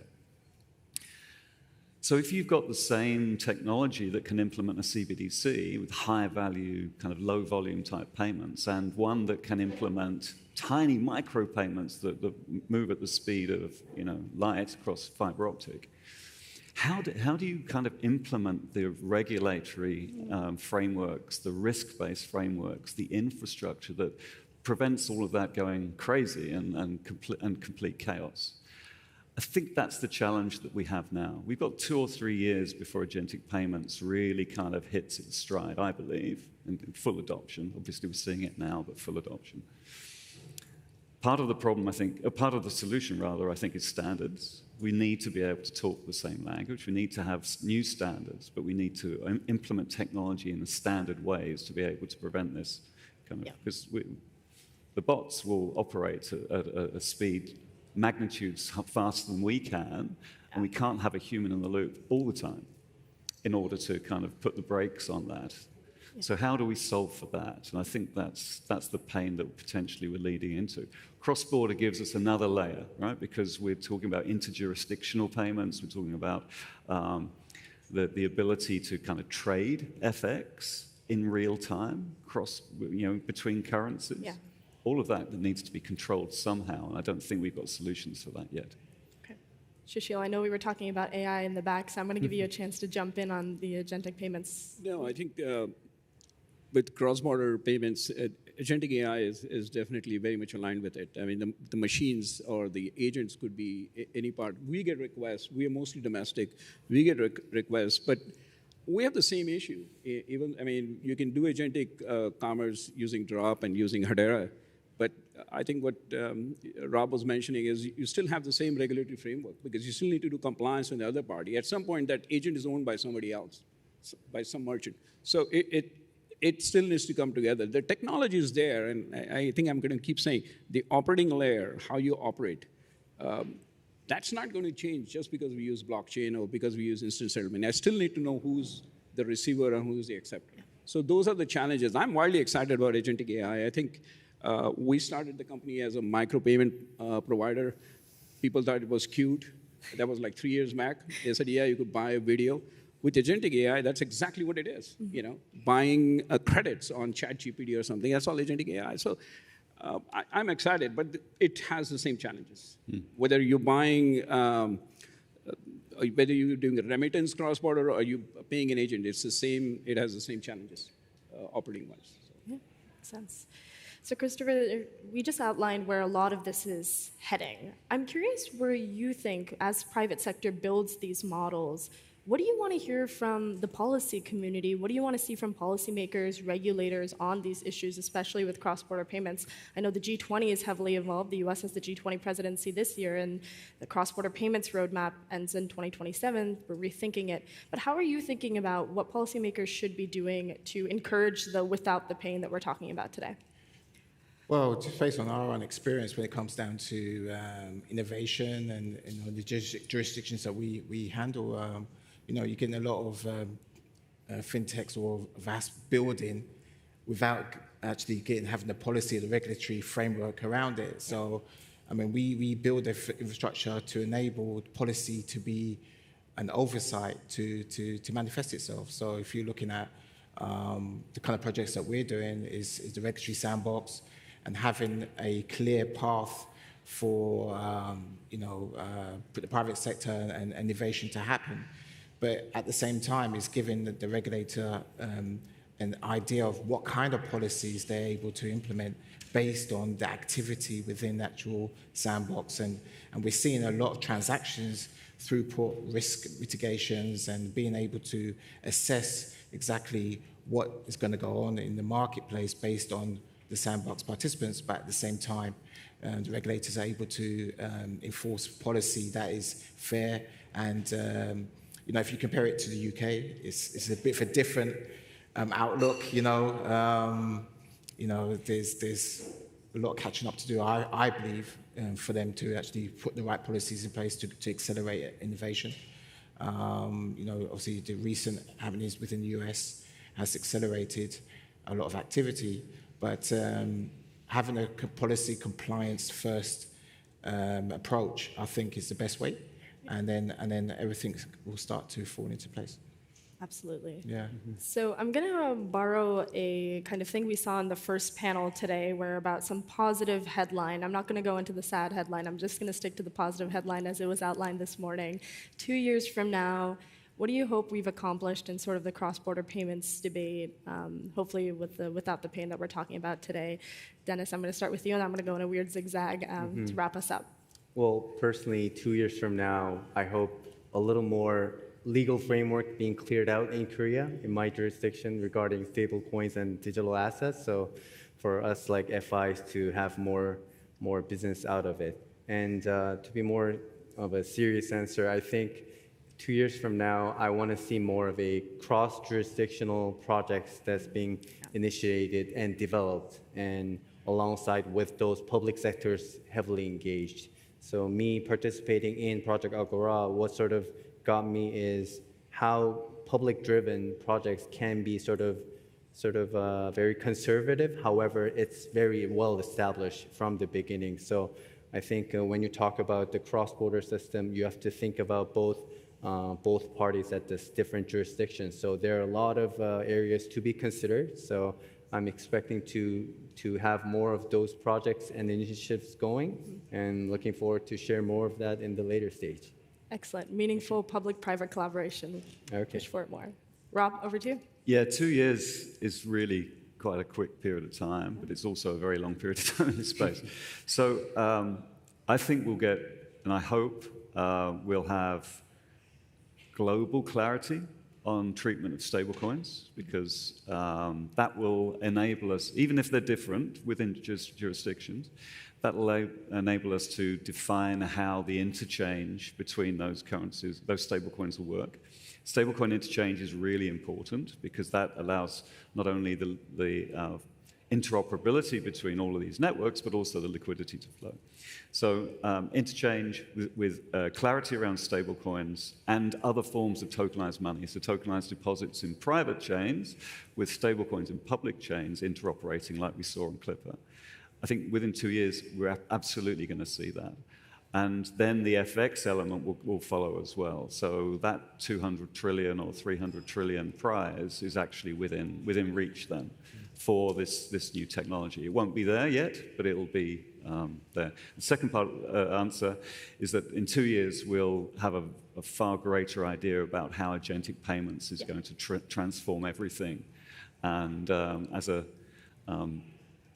So if you've got the same technology that can implement a CBDC with high value, kind of low volume type payments, and one that can implement tiny micro payments that move at the speed of light across fiber optic, how do you kind of implement the regulatory frameworks, the risk-based frameworks, the infrastructure that prevents all of that going crazy and complete chaos? I think that's the challenge that we have now. We've got 2 or 3 years before agentic payments really kind of hits its stride, I believe, in full adoption. Obviously, we're seeing it now, but full adoption. Part of the problem, part of the solution, rather, I think, is standards. We need to be able to talk the same language. We need to have new standards, but we need to implement technology in the standard ways to be able to prevent this kind of, because the bots will operate at a speed magnitudes faster than we can, and we can't have a human in the loop all the time in order to kind of put the brakes on that. Yeah. So how do we solve for that? And I think that's the pain that potentially we're leading into. Cross-border gives us another layer, right? Because we're talking about interjurisdictional payments, we're talking about the ability to kind of trade FX in real time, between currencies. Yeah. All of that needs to be controlled somehow, and I don't think we've got solutions for that yet. Okay. Sushil, I know we were talking about AI in the back, so I'm going to give you a chance to jump in on the agentic payments. No, I think with cross-border payments, agentic AI is definitely very much aligned with it. I mean, the machines or the agents could be any part. We get requests. We are mostly domestic. We get requests, but we have the same issue. You can do agentic commerce using Drop and using Hedera. But I think what Rob was mentioning is you still have the same regulatory framework because you still need to do compliance with the other party. At some point, that agent is owned by somebody else, by some merchant. So it still needs to come together. The technology is there, and I think I'm going to keep saying the operating layer, how you operate, that's not going to change just because we use blockchain or because we use instant settlement. I still need to know who's the receiver and who's the acceptor. So those are the challenges. I'm wildly excited about agentic AI. I think we started the company as a micropayment provider. People thought it was cute. That was like 3 years back. They said, yeah, you could buy a video. With agentic AI, that's exactly what it is. Buying credits on ChatGPT or something. That's all agentic AI. So I'm excited, but it has the same challenges. Whether you're buying, whether you're doing a remittance cross-border or you paying an agent, it's the same. It has the same challenges, operating-wise. So. Yeah, makes sense. So Christopher, we just outlined where a lot of this is heading. I'm curious where you think, as private sector builds these models, what do you want to hear from the policy community? What do you want to see from policymakers, regulators on these issues, especially with cross-border payments? I know the G20 is heavily involved. The US has the G20 presidency this year, and the cross-border payments roadmap ends in 2027. We're rethinking it. But how are you thinking about what policymakers should be doing to encourage the without the pain that we're talking about today? Well, just based on our own experience when it comes down to innovation and the jurisdictions that we handle, you're getting a lot of fintechs or vast building without actually having the policy or the regulatory framework around it. So, I mean, we build infrastructure to enable policy to be an oversight to manifest itself. So if you're looking at the kind of projects that we're doing is the regulatory sandbox and having a clear path for the private sector and innovation to happen. But at the same time, it's giving the regulator an idea of what kind of policies they're able to implement based on the activity within the actual sandbox. And we're seeing a lot of transactions through risk mitigations and being able to assess exactly what is going to go on in the marketplace based on the sandbox participants, but at the same time, the regulators are able to enforce policy that is fair. And if you compare it to the UK, it's a bit of a different outlook. There's a lot of catching up to do, I believe, for them to actually put the right policies in place to accelerate innovation. Obviously, the recent happenings within the US has accelerated a lot of activity, but having a policy compliance first approach, I think, is the best way, and then everything will start to fall into place. Absolutely. Yeah. So I'm going to borrow a kind of thing we saw in the first panel today, where about some positive headline. I'm not going to go into the sad headline. I'm just going to stick to the positive headline as it was outlined this morning. 2 years from now, what do you hope we've accomplished in sort of the cross-border payments debate, hopefully without the pain that we're talking about today? Dennis, I'm going to start with you, and I'm going to go in a weird zigzag to wrap us up. Well, personally, 2 years from now, I hope a little more legal framework being cleared out in Korea, in my jurisdiction, regarding stablecoins and digital assets. So for us like FIs to have more business out of it. And to be more of a serious answer, I think 2 years from now, I want to see more of a cross-jurisdictional projects that's being initiated and developed, and alongside with those public sectors heavily engaged. So me participating in Project Agora, what sort of got me is how public-driven projects can be sort of very conservative. However, it's very well established from the beginning. So I think when you talk about the cross-border system, you have to think about both parties at this different jurisdictions. So there are a lot of areas to be considered. So I'm expecting to have more of those projects and initiatives going, and looking forward to share more of that in the later stage. Excellent. Meaningful public-private collaboration. Okay. Push for it more. Rob, over to you. Yeah, 2 years is really quite a quick period of time, but it's also a very long period of time in this space. So I think we'll get, and I hope we'll have global clarity on treatment of stablecoins, because that will enable us, even if they're different within jurisdictions, that will enable us to define how the interchange between those currencies, those stablecoins will work. Stablecoin interchange is really important because that allows not only the interoperability between all of these networks, but also the liquidity to flow. So interchange with clarity around stablecoins and other forms of tokenized money. So tokenized deposits in private chains with stablecoins in public chains interoperating like we saw on Clipper. I think within 2 years, we're absolutely going to see that. And then the FX element will follow as well. So that 200 trillion or 300 trillion prize is actually within reach then for this new technology. It won't be there yet, but it will be there. The second part answer is that in 2 years, we'll have a far greater idea about how agentic payments is going to transform everything. And as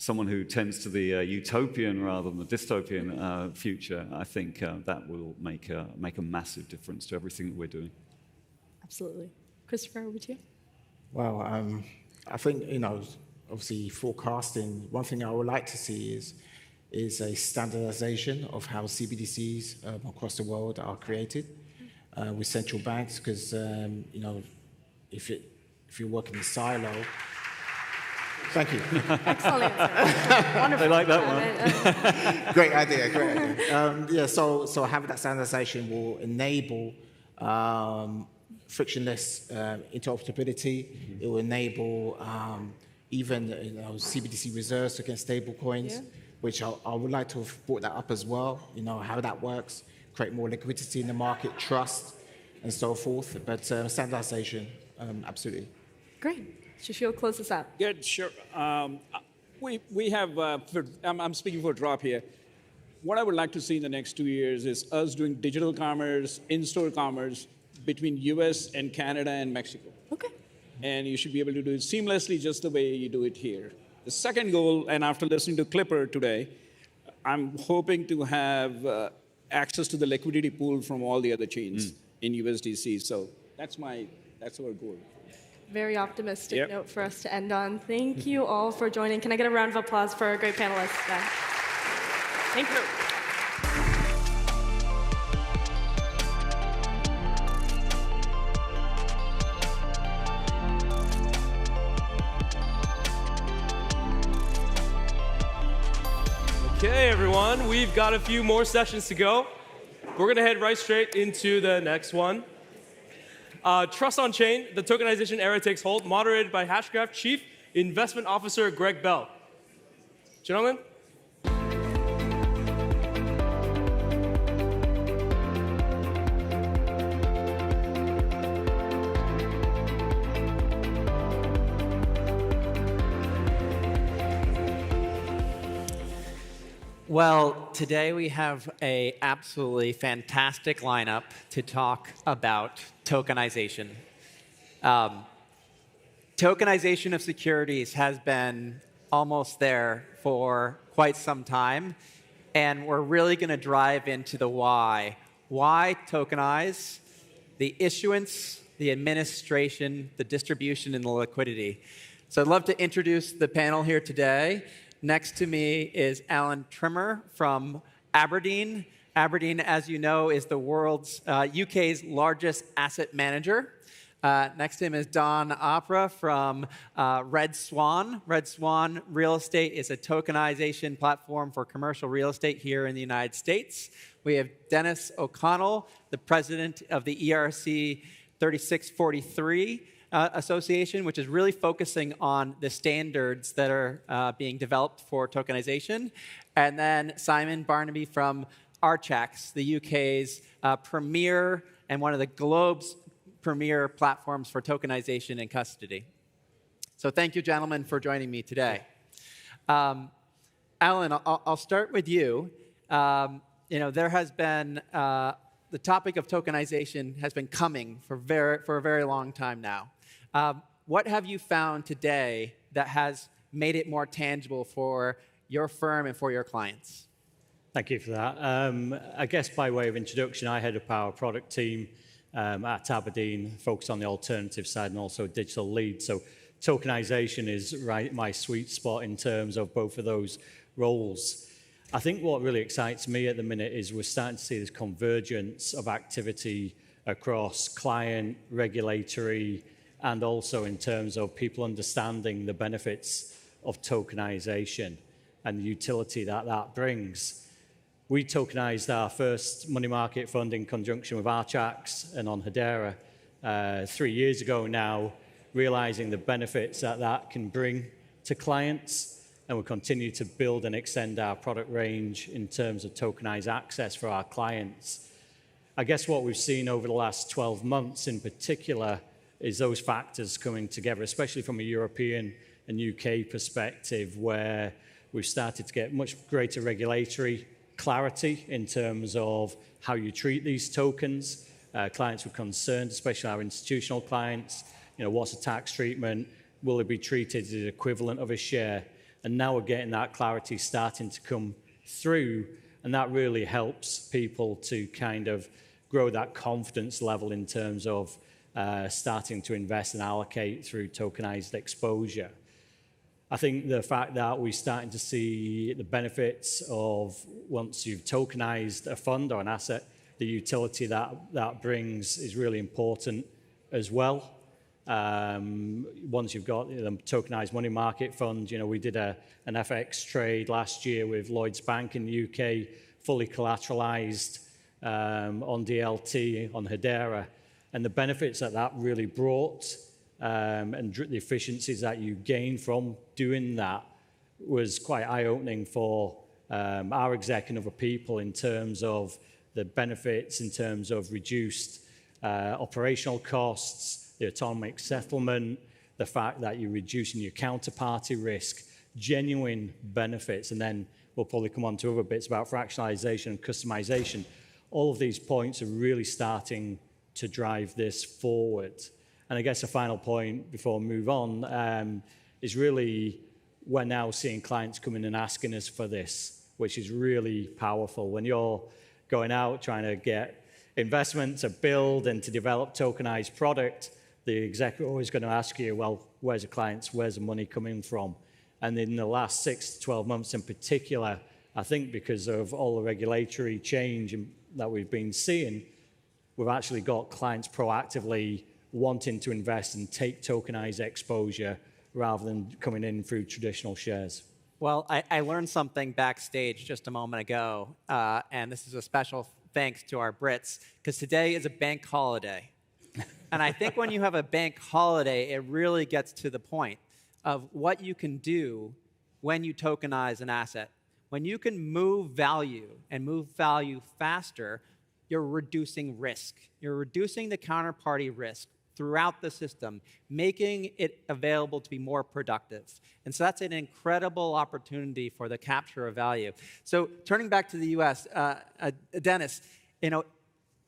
someone who tends to the utopian rather than the dystopian future, I think that will make a massive difference to everything that we're doing. Absolutely. Christopher, over to you. Well, I think, obviously forecasting, one thing I would like to see is a standardization of how CBDCs across the world are created with central banks, because, if you're working in silo, Thank you. Excellent answer. Wonderful. They like that one. Great idea, great idea. Yeah, so having that standardization will enable frictionless interoperability. It will enable even CBDC reserves against stablecoins, which I would like to have brought that up as well, how that works, create more liquidity in the market, trust, and so forth. But standardization, absolutely. Great. Shashil, close us out. Yeah, sure. We have, I'm speaking for Drop here. What I would like to see in the next 2 years is us doing digital commerce, in-store commerce between US and Canada and Mexico. Okay. And you should be able to do it seamlessly just the way you do it here. The second goal, and after listening to Clipper today, I'm hoping to have access to the liquidity pool from all the other chains in USDC. So that's our goal. Very optimistic note for us to end on. Thank you all for joining. Can I get a round of applause for our great panelists? Thank you. Okay, everyone, we've got a few more sessions to go. We're going to head right straight into the next one. Trust on Chain, the tokenization era takes hold, moderated by Hashgraph Chief Investment Officer Greg Bell. Gentlemen. Well, today we have an absolutely fantastic lineup to talk about tokenization. Tokenization of securities has been almost there for quite some time, and we're really going to drive into the why. Why tokenize? The issuance, the administration, the distribution, and the liquidity. So I'd love to introduce the panel here today. Next to me is Alan Trimmer from Aberdeen. Aberdeen, as you know, is the world's UK's largest asset manager. Next to him is Don Opera from Red Swan. Red Swan Real Estate is a tokenization platform for commercial real estate here in the United States. We have Dennis O'Connell, the president of the ERC 3643. Association, which is really focusing on the standards that are being developed for tokenization. And then Simon Barnaby from Archax, the UK's premier and one of the globe's premier platforms for tokenization and custody. So thank you, gentlemen, for joining me today. Alan, I'll start with you. There has been the topic of tokenization has been coming for a very long time now. What have you found today that has made it more tangible for your firm and for your clients? Thank you for that. I guess by way of introduction, I head up our product team at Aberdeen, focused on the alternative side and also digital lead. So tokenization is my sweet spot in terms of both of those roles. I think what really excites me at the minute is we're starting to see this convergence of activity across client, regulatory, and also in terms of people understanding the benefits of tokenization and the utility that that brings. We tokenized our first money market fund in conjunction with Archax and on Hedera 3 years ago now, realizing the benefits that that can bring to clients, and we'll continue to build and extend our product range in terms of tokenized access for our clients. I guess what we've seen over the last 12 months in particular is those factors coming together, especially from a European and UK perspective, where we've started to get much greater regulatory clarity in terms of how you treat these tokens. Clients were concerned, especially our institutional clients, what's the tax treatment? Will it be treated as the equivalent of a share? And now we're getting that clarity starting to come through, and that really helps people to kind of grow that confidence level in terms of starting to invest and allocate through tokenized exposure. I think the fact that we're starting to see the benefits of once you've tokenized a fund or an asset, the utility that brings is really important as well. Once you've got the tokenized money market fund, we did an FX trade last year with Lloyds Bank in the UK, fully collateralized on DLT, on Hedera. And the benefits that really brought and the efficiencies that you gain from doing that was quite eye-opening for our exec and other people in terms of the benefits, in terms of reduced operational costs, the autonomic settlement, the fact that you're reducing your counterparty risk, genuine benefits. And then we'll probably come on to other bits about fractionalization and customization. All of these points are really starting to drive this forward. And I guess a final point before we move on is really we're now seeing clients coming and asking us for this, which is really powerful. When you're going out trying to get investment to build and to develop tokenized product, the exec are always going to ask you, well, where's the clients, where's the money coming from? And in the last 6 to 12 months in particular, I think because of all the regulatory change that we've been seeing, we've actually got clients proactively wanting to invest and take tokenized exposure rather than coming in through traditional shares. Well, I learned something backstage just a moment ago, and this is a special thanks to our Brits, because today is a bank holiday. And I think when you have a bank holiday, it really gets to the point of what you can do when you tokenize an asset. When you can move value and move value faster, you're reducing risk. You're reducing the counterparty risk throughout the system, making it available to be more productive. And so that's an incredible opportunity for the capture of value. So turning back to the US, Dennis,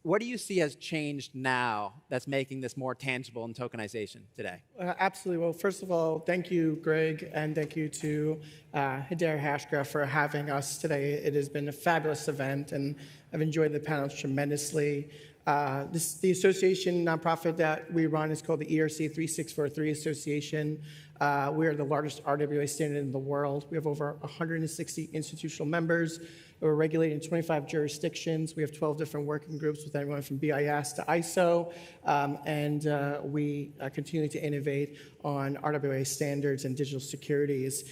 what do you see has changed now that's making this more tangible in tokenization today? Absolutely. Well, first of all, thank you, Greg, and thank you to Hedera Hashgraph for having us today. It has been a fabulous event, and I've enjoyed the panels tremendously. The association nonprofit that we run is called the ERC 3643 Association. We are the largest RWA standard in the world. We have over 160 institutional members. We're regulated in 25 jurisdictions. We have 12 different working groups with everyone from BIS to ISO. And we continue to innovate on RWA standards and digital securities.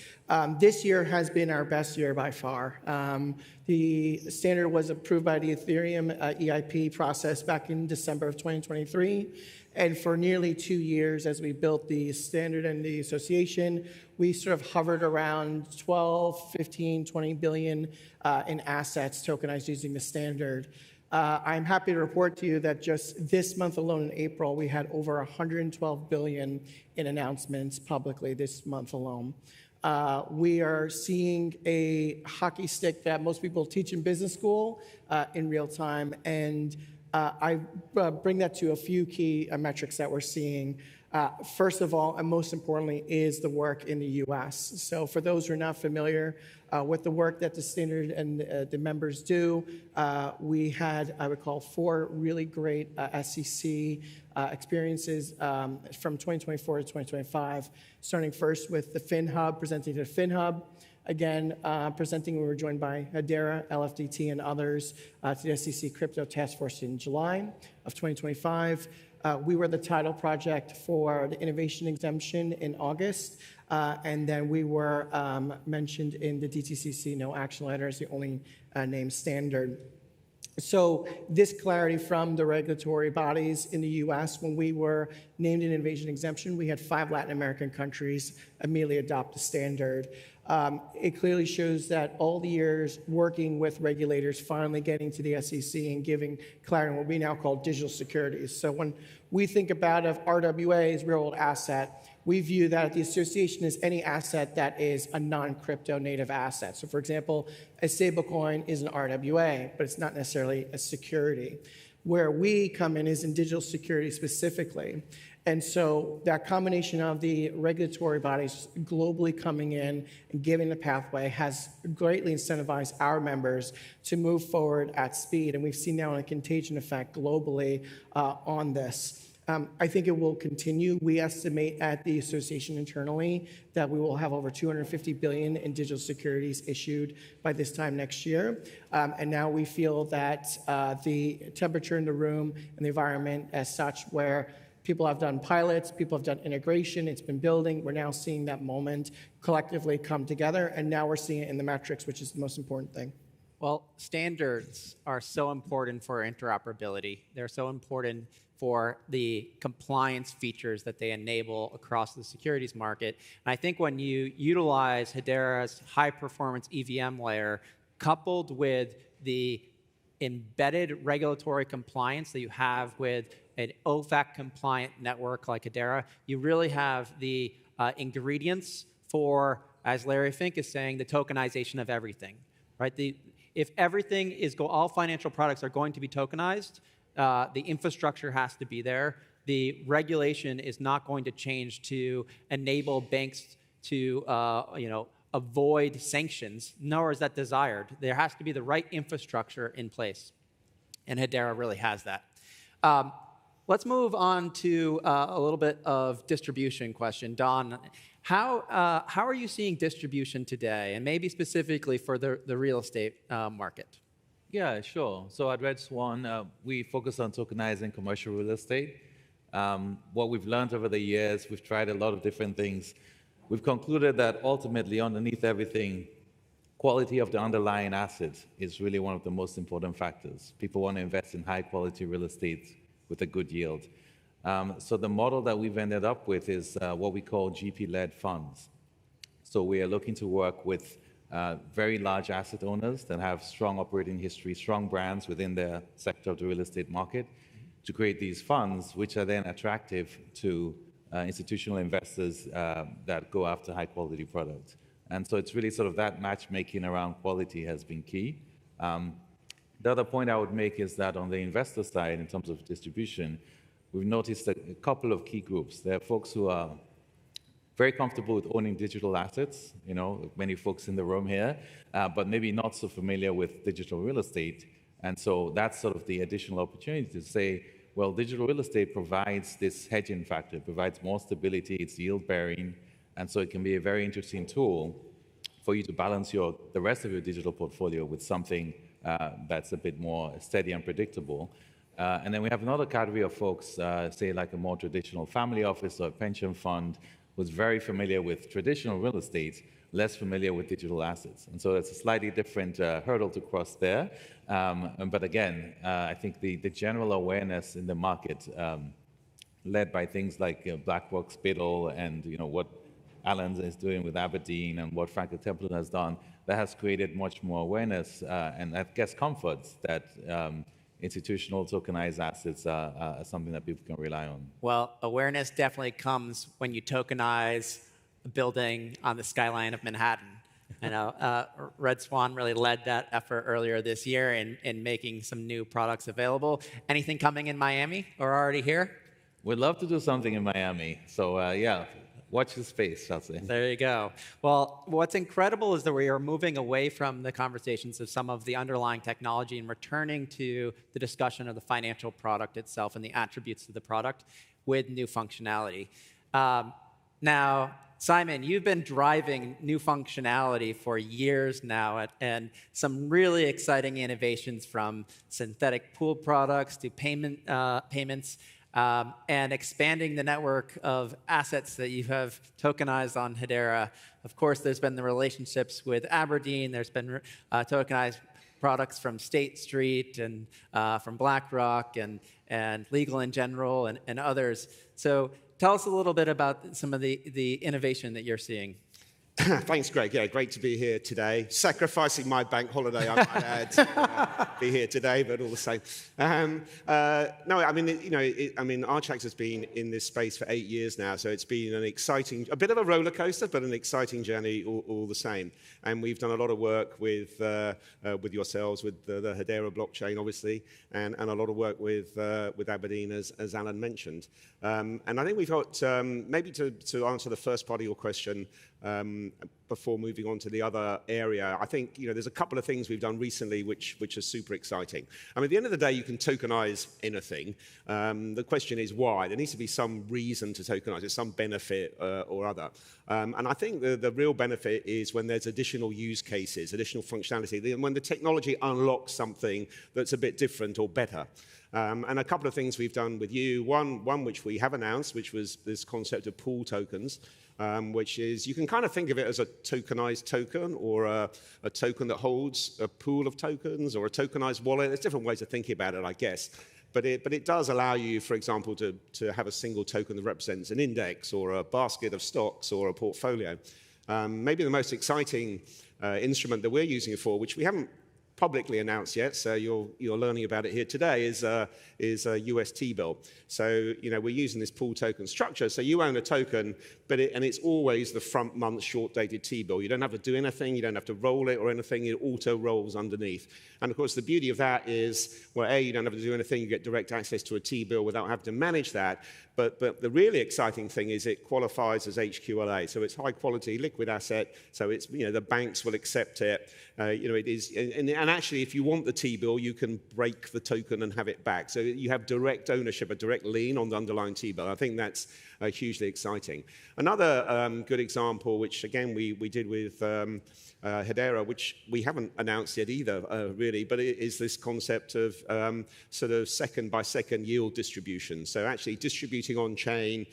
This year has been our best year by far. The standard was approved by the Ethereum EIP process back in December of 2023. And for nearly 2 years, as we built the standard and the association, we sort of hovered around 12, 15, 20 billion in assets tokenized using the standard. I'm happy to report to you that just this month alone in April, we had over 112 billion in announcements publicly this month alone. We are seeing a hockey stick that most people teach in business school in real time. And I bring that to a few key metrics that we're seeing. First of all, and most importantly, is the work in the US. So for those who are not familiar with the work that the standard and the members do, we had, I would call, 4 really great SEC experiences from 2024 to 2025, starting first with the FinHub, presenting to the FinHub. Again, presenting, we were joined by Hedera, LFDT, and others to the SEC Crypto Task Force in July of 2025. We were the title project for the innovation exemption in August. And then we were mentioned in the DTCC no action letter as the only named standard. So this clarity from the regulatory bodies in the US, when we were named an innovation exemption, we had 5 Latin American countries immediately adopt the standard. It clearly shows that all the years working with regulators, finally getting to the SEC and giving clarity on what we now call digital securities. So when we think about RWA as real-world asset, we view that the association is any asset that is a non-crypto native asset. So for example, a stablecoin is an RWA, but it's not necessarily a security. Where we come in is in digital security specifically. And so that combination of the regulatory bodies globally coming in and giving the pathway has greatly incentivized our members to move forward at speed. And we've seen now a contagion effect globally on this. I think it will continue. We estimate at the association internally that we will have over 250 billion in digital securities issued by this time next year. And now we feel that the temperature in the room and the environment as such where People have done pilots, people have done integration, it's been building. We're now seeing that moment collectively come together, and now we're seeing it in the metrics, which is the most important thing. Well, standards are so important for interoperability. They're so important for the compliance features that they enable across the securities market. And I think when you utilize Hedera's high-performance EVM layer, coupled with the embedded regulatory compliance that you have with an OFAC-compliant network like Hedera, you really have the ingredients for, as Larry Fink is saying, the tokenization of everything, right? If everything is, all financial products are going to be tokenized, the infrastructure has to be there. The regulation is not going to change to enable banks to, avoid sanctions, nor is that desired. There has to be the right infrastructure in place, and Hedera really has that. Let's move on to a little bit of distribution question. Don, how are you seeing distribution today, and maybe specifically for the real estate market? Yeah, sure. So at Red Swan, we focus on tokenizing commercial real estate. What we've learned over the years, we've tried a lot of different things. We've concluded that ultimately, underneath everything, quality of the underlying asset is really one of the most important factors. People want to invest in high-quality real estate with a good yield. So the model that we've ended up with is what we call GP-led funds. So we are looking to work with very large asset owners that have strong operating history, strong brands within their sector of the real estate market, to create these funds, which are then attractive to institutional investors that go after high-quality products. And so it's really sort of that matchmaking around quality has been key. The other point I would make is that on the investor side, in terms of distribution, we've noticed a couple of key groups. There are folks who are very comfortable with owning digital assets, many folks in the room here, but maybe not so familiar with digital real estate. And so that's sort of the additional opportunity to say, well, digital real estate provides this hedging factor, provides more stability, it's yield-bearing, and so it can be a very interesting tool for you to balance the rest of your digital portfolio with something that's a bit more steady and predictable. And then we have another category of folks, say like a more traditional family office or a pension fund, who's very familiar with traditional real estate, less familiar with digital assets. And so it's a slightly different hurdle to cross there. But again, I think the general awareness in the market, led by things like BlackRock's Biddle and what Alan is doing with Aberdeen and what Franklin Templeton has done, that has created much more awareness and I guess comfort that institutional tokenized assets are something that people can rely on. Well, awareness definitely comes when you tokenize a building on the skyline of Manhattan. I know Red Swan really led that effort earlier this year in making some new products available. Anything coming in Miami or already here? We'd love to do something in Miami. So yeah, watch the space, I'll say. There you go. Well, what's incredible is that we are moving away from the conversations of some of the underlying technology and returning to the discussion of the financial product itself and the attributes of the product with new functionality. Now, Simon, you've been driving new functionality for years now, and some really exciting innovations from synthetic pool products to payments, and expanding the network of assets that you have tokenized on Hedera. Of course, there's been the relationships with Aberdeen. There's been tokenized products from State Street and from BlackRock and Legal in General and others. So tell us a little bit about some of the innovation that you're seeing. Thanks, Greg. Yeah, great to be here today. Sacrificing my bank holiday, I might add, be here today, but all the same. No, I mean, Archax has been in this space for 8 years now, so it's been a bit of a roller coaster, but an exciting journey all the same. And we've done a lot of work with yourselves, with the Hedera blockchain, obviously, and a lot of work with Aberdeen, as Alan mentioned. And I think we've got, maybe to answer the first part of your question, before moving on to the other area, I think there's a couple of things we've done recently which are super exciting. I mean, at the end of the day, you can tokenize anything. The question is why. There needs to be some reason to tokenize it, some benefit or other. And I think the real benefit is when there's additional use cases, additional functionality, when the technology unlocks something that's a bit different or better. And a couple of things we've done with you. One which we have announced, which was this concept of pool tokens, which is you can kind of think of it as a tokenized token or a token that holds a pool of tokens or a tokenized wallet. There's different ways of thinking about it, I guess. But it does allow you, for example, to have a single token that represents an index or a basket of stocks or a portfolio. Maybe the most exciting instrument that we're using it for, which we haven't publicly announced yet, so you're learning about it here today, is a US T-bill. So we're using this pool token structure. So you own a token, and it's always the front month short-dated T-bill. You don't have to do anything. You don't have to roll it or anything. It auto rolls underneath. And of course, the beauty of that is, well, A, you don't have to do anything. You get direct access to a T-bill without having to manage that. But the really exciting thing is it qualifies as HQLA. So it's high-quality liquid asset. So it's the banks will accept it. It is, and actually, if you want the T-bill, you can break the token and have it back. So you have direct ownership, a direct lien on the underlying T-bill. I think that's hugely exciting. Another good example, which again we did with Hedera, which we haven't announced yet either, really, but it is this concept of sort of second-by-second yield distribution. So actually distributing on-chain,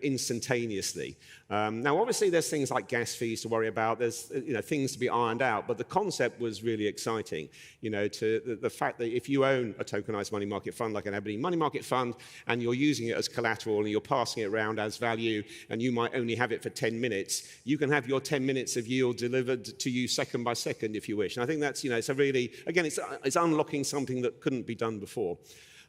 instantaneously. Now, obviously, there's things like gas fees to worry about. There's things to be ironed out, but the concept was really exciting. To the fact that if you own a tokenized money market fund like an Aberdeen money market fund, and you're using it as collateral and you're passing it around as value, and you might only have it for 10 minutes, you can have your 10 minutes of yield delivered to you second by second if you wish. And I think that's it's a really, again, it's unlocking something that couldn't be done before.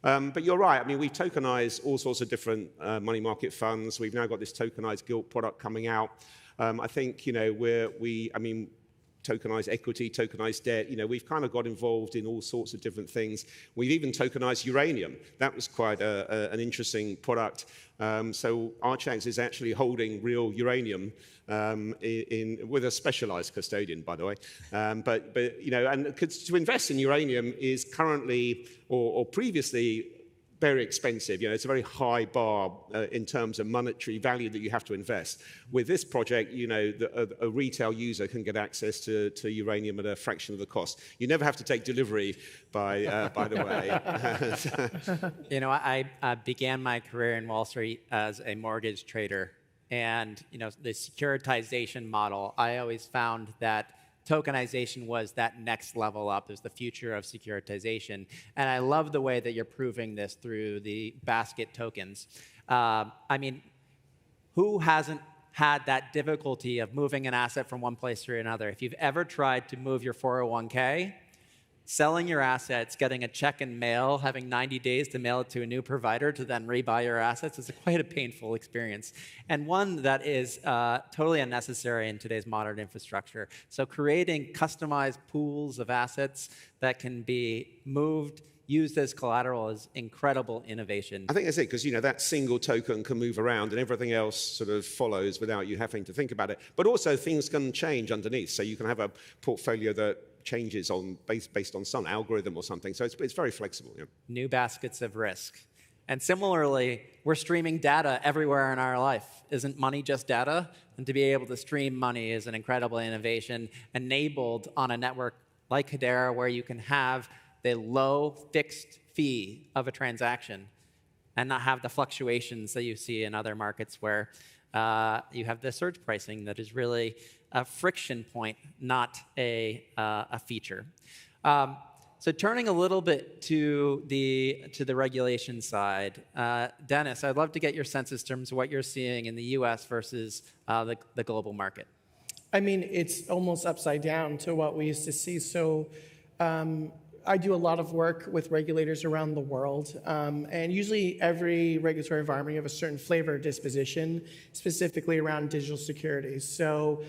But you're right. I mean, we've tokenized all sorts of different money market funds. We've now got this tokenized gilt product coming out. I think, tokenized equity, tokenized debt. We've kind of got involved in all sorts of different things. We've even tokenized uranium. That was quite an interesting product. So Archax is actually holding real uranium with a specialized custodian, by the way. But and to invest in uranium is currently or previously very expensive. It's a very high bar in terms of monetary value that you have to invest. With this project, a retail user can get access to uranium at a fraction of the cost. You never have to take delivery, by the way. I began my career in Wall Street as a mortgage trader. And the securitization model, I always found that tokenization was that next level up, is the future of securitization. And I love the way that you're proving this through the basket tokens. Who hasn't had that difficulty of moving an asset from one place to another? If you've ever tried to move your 401k, selling your assets, getting a check in mail, having 90 days to mail it to a new provider to then rebuy your assets is quite a painful experience, and one that is totally unnecessary in today's modern infrastructure. So creating customized pools of assets that can be moved, used as collateral is incredible innovation. I think that's it, because that single token can move around and everything else sort of follows without you having to think about it. But also things can change underneath. So you can have a portfolio that changes based on some algorithm or something. So it's very flexible. Yeah. New baskets of risk. And similarly, we're streaming data everywhere in our life. Isn't money just data? And to be able to stream money is an incredible innovation enabled on a network like Hedera, where you can have the low fixed fee of a transaction and not have the fluctuations that you see in other markets where you have the surge pricing that is really a friction point, not a feature. So turning a little bit to the regulation side, Dennis, I'd love to get your sense in terms of what you're seeing in the U.S. versus the global market. It's almost upside down to what we used to see. So I do a lot of work with regulators around the world, and usually every regulatory environment, you have a certain flavor of disposition, specifically around digital securities. So,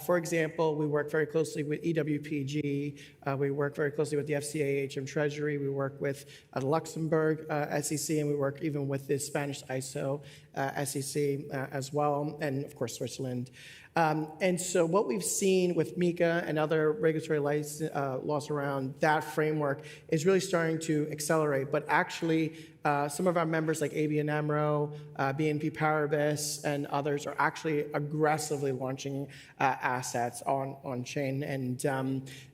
for example, we work very closely with EWPG, we work very closely with the FCA, HM Treasury, we work with the Luxembourg SEC, and we work even with the Spanish ISO SEC as well, and of course Switzerland. And so what we've seen with MiCA and other regulatory laws around that framework is really starting to accelerate. But actually, some of our members like ABN AMRO, BNP Paribas, and others are actually aggressively launching assets on chain. And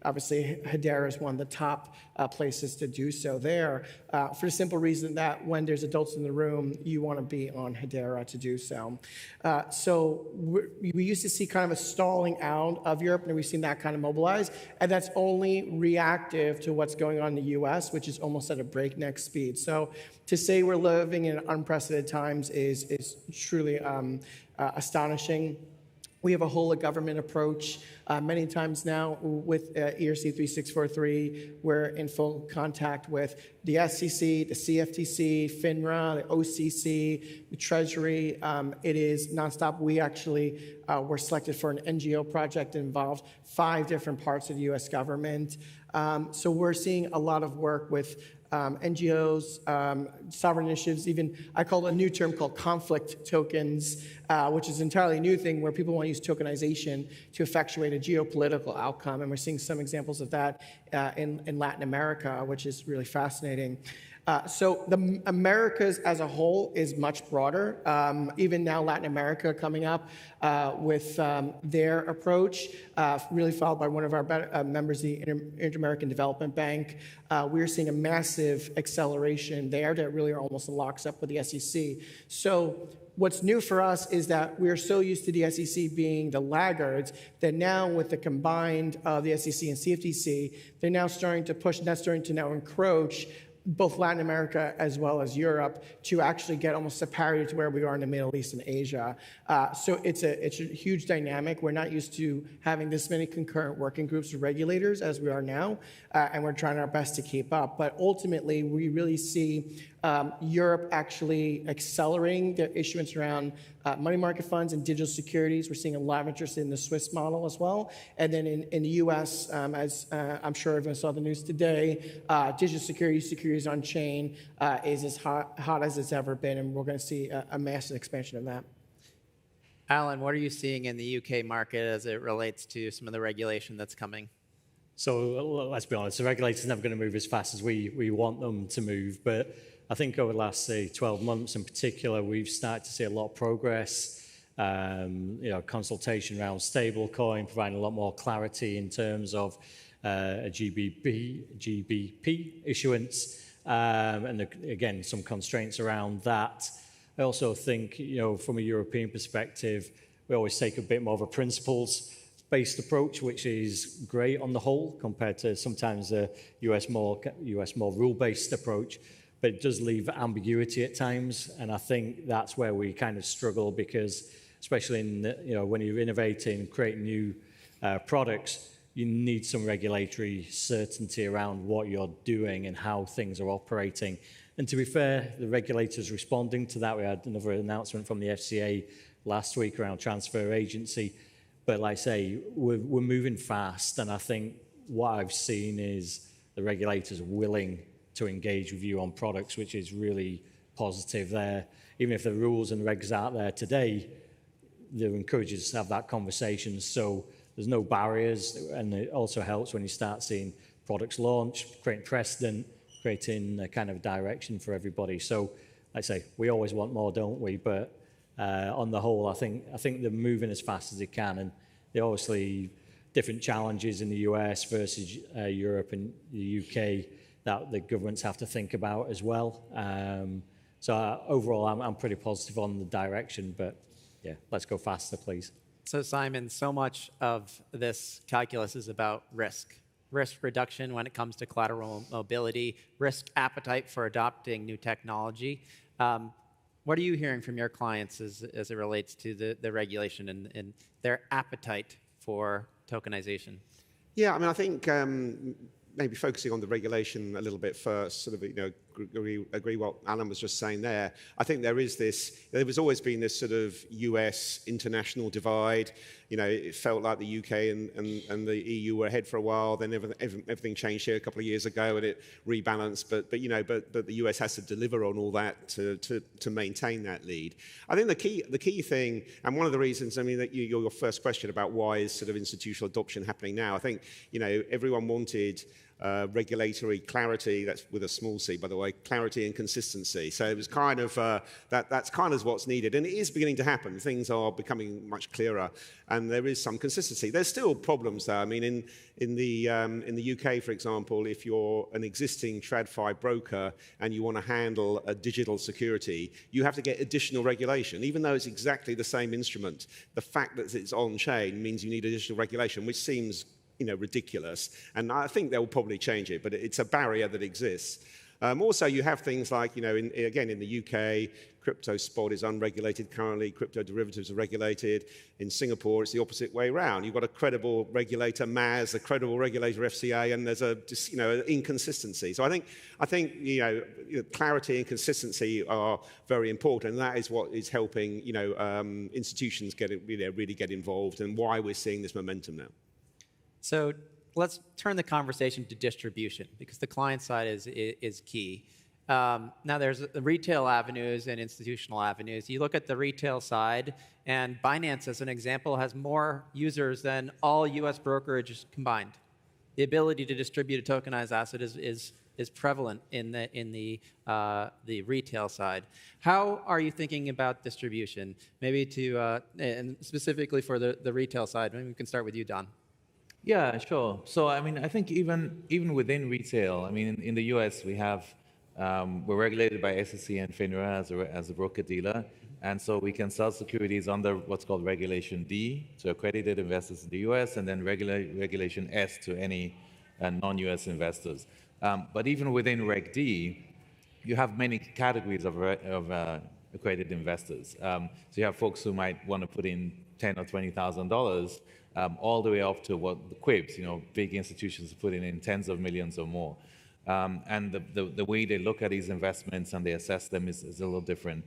obviously, Hedera is one of the top places to do so there, for the simple reason that when there's adults in the room, you want to be on Hedera to do so. So we used to see kind of a stalling out of Europe, and we've seen that kind of mobilize, and that's only reactive to what's going on in the US, which is almost at a breakneck speed. So to say we're living in unprecedented times is truly astonishing. We have a whole of government approach. Many times now with ERC 3643, we're in full contact with the SEC, the CFTC, FINRA, the OCC, the Treasury. It is nonstop. We actually were selected for an NGO project that involved 5 different parts of the US government. So we're seeing a lot of work with NGOs, sovereign initiatives, even I call it a new term called conflict tokens, which is an entirely new thing where people want to use tokenization to effectuate a geopolitical outcome. And we're seeing some examples of that in Latin America, which is really fascinating. So the Americas as a whole is much broader. Even now, Latin America coming up with their approach, really followed by one of our members, the Inter-American Development Bank. We're seeing a massive acceleration there that really are almost locks up with the SEC. So what's new for us is that we're so used to the SEC being the laggards that now with the combined of the SEC and CFTC, they're now starting to push, and that's starting to now encroach both Latin America as well as Europe to actually get almost a parity to where we are in the Middle East and Asia. So it's a huge dynamic. We're not used to having this many concurrent working groups of regulators as we are now, and we're trying our best to keep up. But ultimately, we really see Europe actually accelerating their issuance around money market funds and digital securities. We're seeing a lot of interest in the Swiss model as well. And then in the US, as I'm sure everyone saw the news today, digital securities on chain is as hot as it's ever been, and we're going to see a massive expansion of that. Alan, what are you seeing in the UK market as it relates to some of the regulation that's coming? So let's be honest, the regulators are never going to move as fast as we want them to move. But I think over the last, say, 12 months in particular, we've started to see a lot of progress. Consultation around stablecoin, providing a lot more clarity in terms of a GBP issuance, and again, some constraints around that. I also think, from a European perspective, we always take a bit more of a principles-based approach, which is great on the whole compared to sometimes a US more rule-based approach, but it does leave ambiguity at times, and I think that's where we kind of struggle because, especially when you're innovating and creating new products, you need some regulatory certainty around what you're doing and how things are operating. And to be fair, the regulators responding to that. We had another announcement from the FCA last week around transfer agency. But like I say, we're moving fast. And I think what I've seen is the regulators willing to engage with you on products, which is really positive there. Even if the rules and regs out there today, they're encouraging us to have that conversation. So there's no barriers. And it also helps when you start seeing products launch, creating precedent, creating a kind of direction for everybody. So, like I say, we always want more, don't we? But on the whole, I think they're moving as fast as they can, and they're obviously different challenges in the US versus Europe and the UK that the governments have to think about as well. So overall, I'm pretty positive on the direction, but yeah, let's go faster, please. So Simon, so much of this calculus is about risk reduction when it comes to collateral mobility, risk appetite for adopting new technology. What are you hearing from your clients as it relates to the regulation and their appetite for tokenization? Yeah, I mean, I think maybe focusing on the regulation a little bit first, sort of, agree what Alan was just saying there. I think there has always been this sort of US international divide. It felt like the UK and the EU were ahead for a while. Then everything changed here a couple of years ago, and it rebalanced. But the US has to deliver on all that to maintain that lead. I think the key thing, and one of the reasons, I mean, that your first question about why is sort of institutional adoption happening now. I think everyone wanted regulatory clarity, that's with a small c, by the way, clarity and consistency. So it was kind of, that's kind of what's needed. And it is beginning to happen. Things are becoming much clearer, and there is some consistency. There's still problems, though. I mean, in the UK, for example, if you're an existing TradFi broker and you want to handle a digital security, you have to get additional regulation. Even though it's exactly the same instrument, the fact that it's on-chain means you need additional regulation, which seems ridiculous. And I think they'll probably change it, but it's a barrier that exists. Also, you have things like, again, in the UK, crypto spot is unregulated currently, crypto derivatives are regulated. In Singapore, it's the opposite way around. You've got a credible regulator, MAS, a credible regulator, FCA, and there's an inconsistency. So I think clarity and consistency are very important, and that is what is helping institutions really get involved, and why we're seeing this momentum now. So let's turn the conversation to distribution, because the client side is key. Now, there's the retail avenues and institutional avenues. You look at the retail side, and Binance, as an example, has more users than all U.S. brokerages combined. The ability to distribute a tokenized asset is prevalent in the retail side. How are you thinking about distribution? Maybe and specifically for the retail side. Maybe we can start with you, Don. Yeah, sure. So, I mean, I think even within retail, I mean, in the US, we have, we're regulated by SEC and FINRA as a broker-dealer, and so we can sell securities under what's called Regulation D to accredited investors in the US, and then Regulation S to any non-US investors. But even within Reg D, you have many categories of accredited investors. So you have folks who might want to put in $10,000 or $20,000, all the way up to what the quibs, big institutions putting in tens of millions or more. And the way they look at these investments and they assess them is a little different.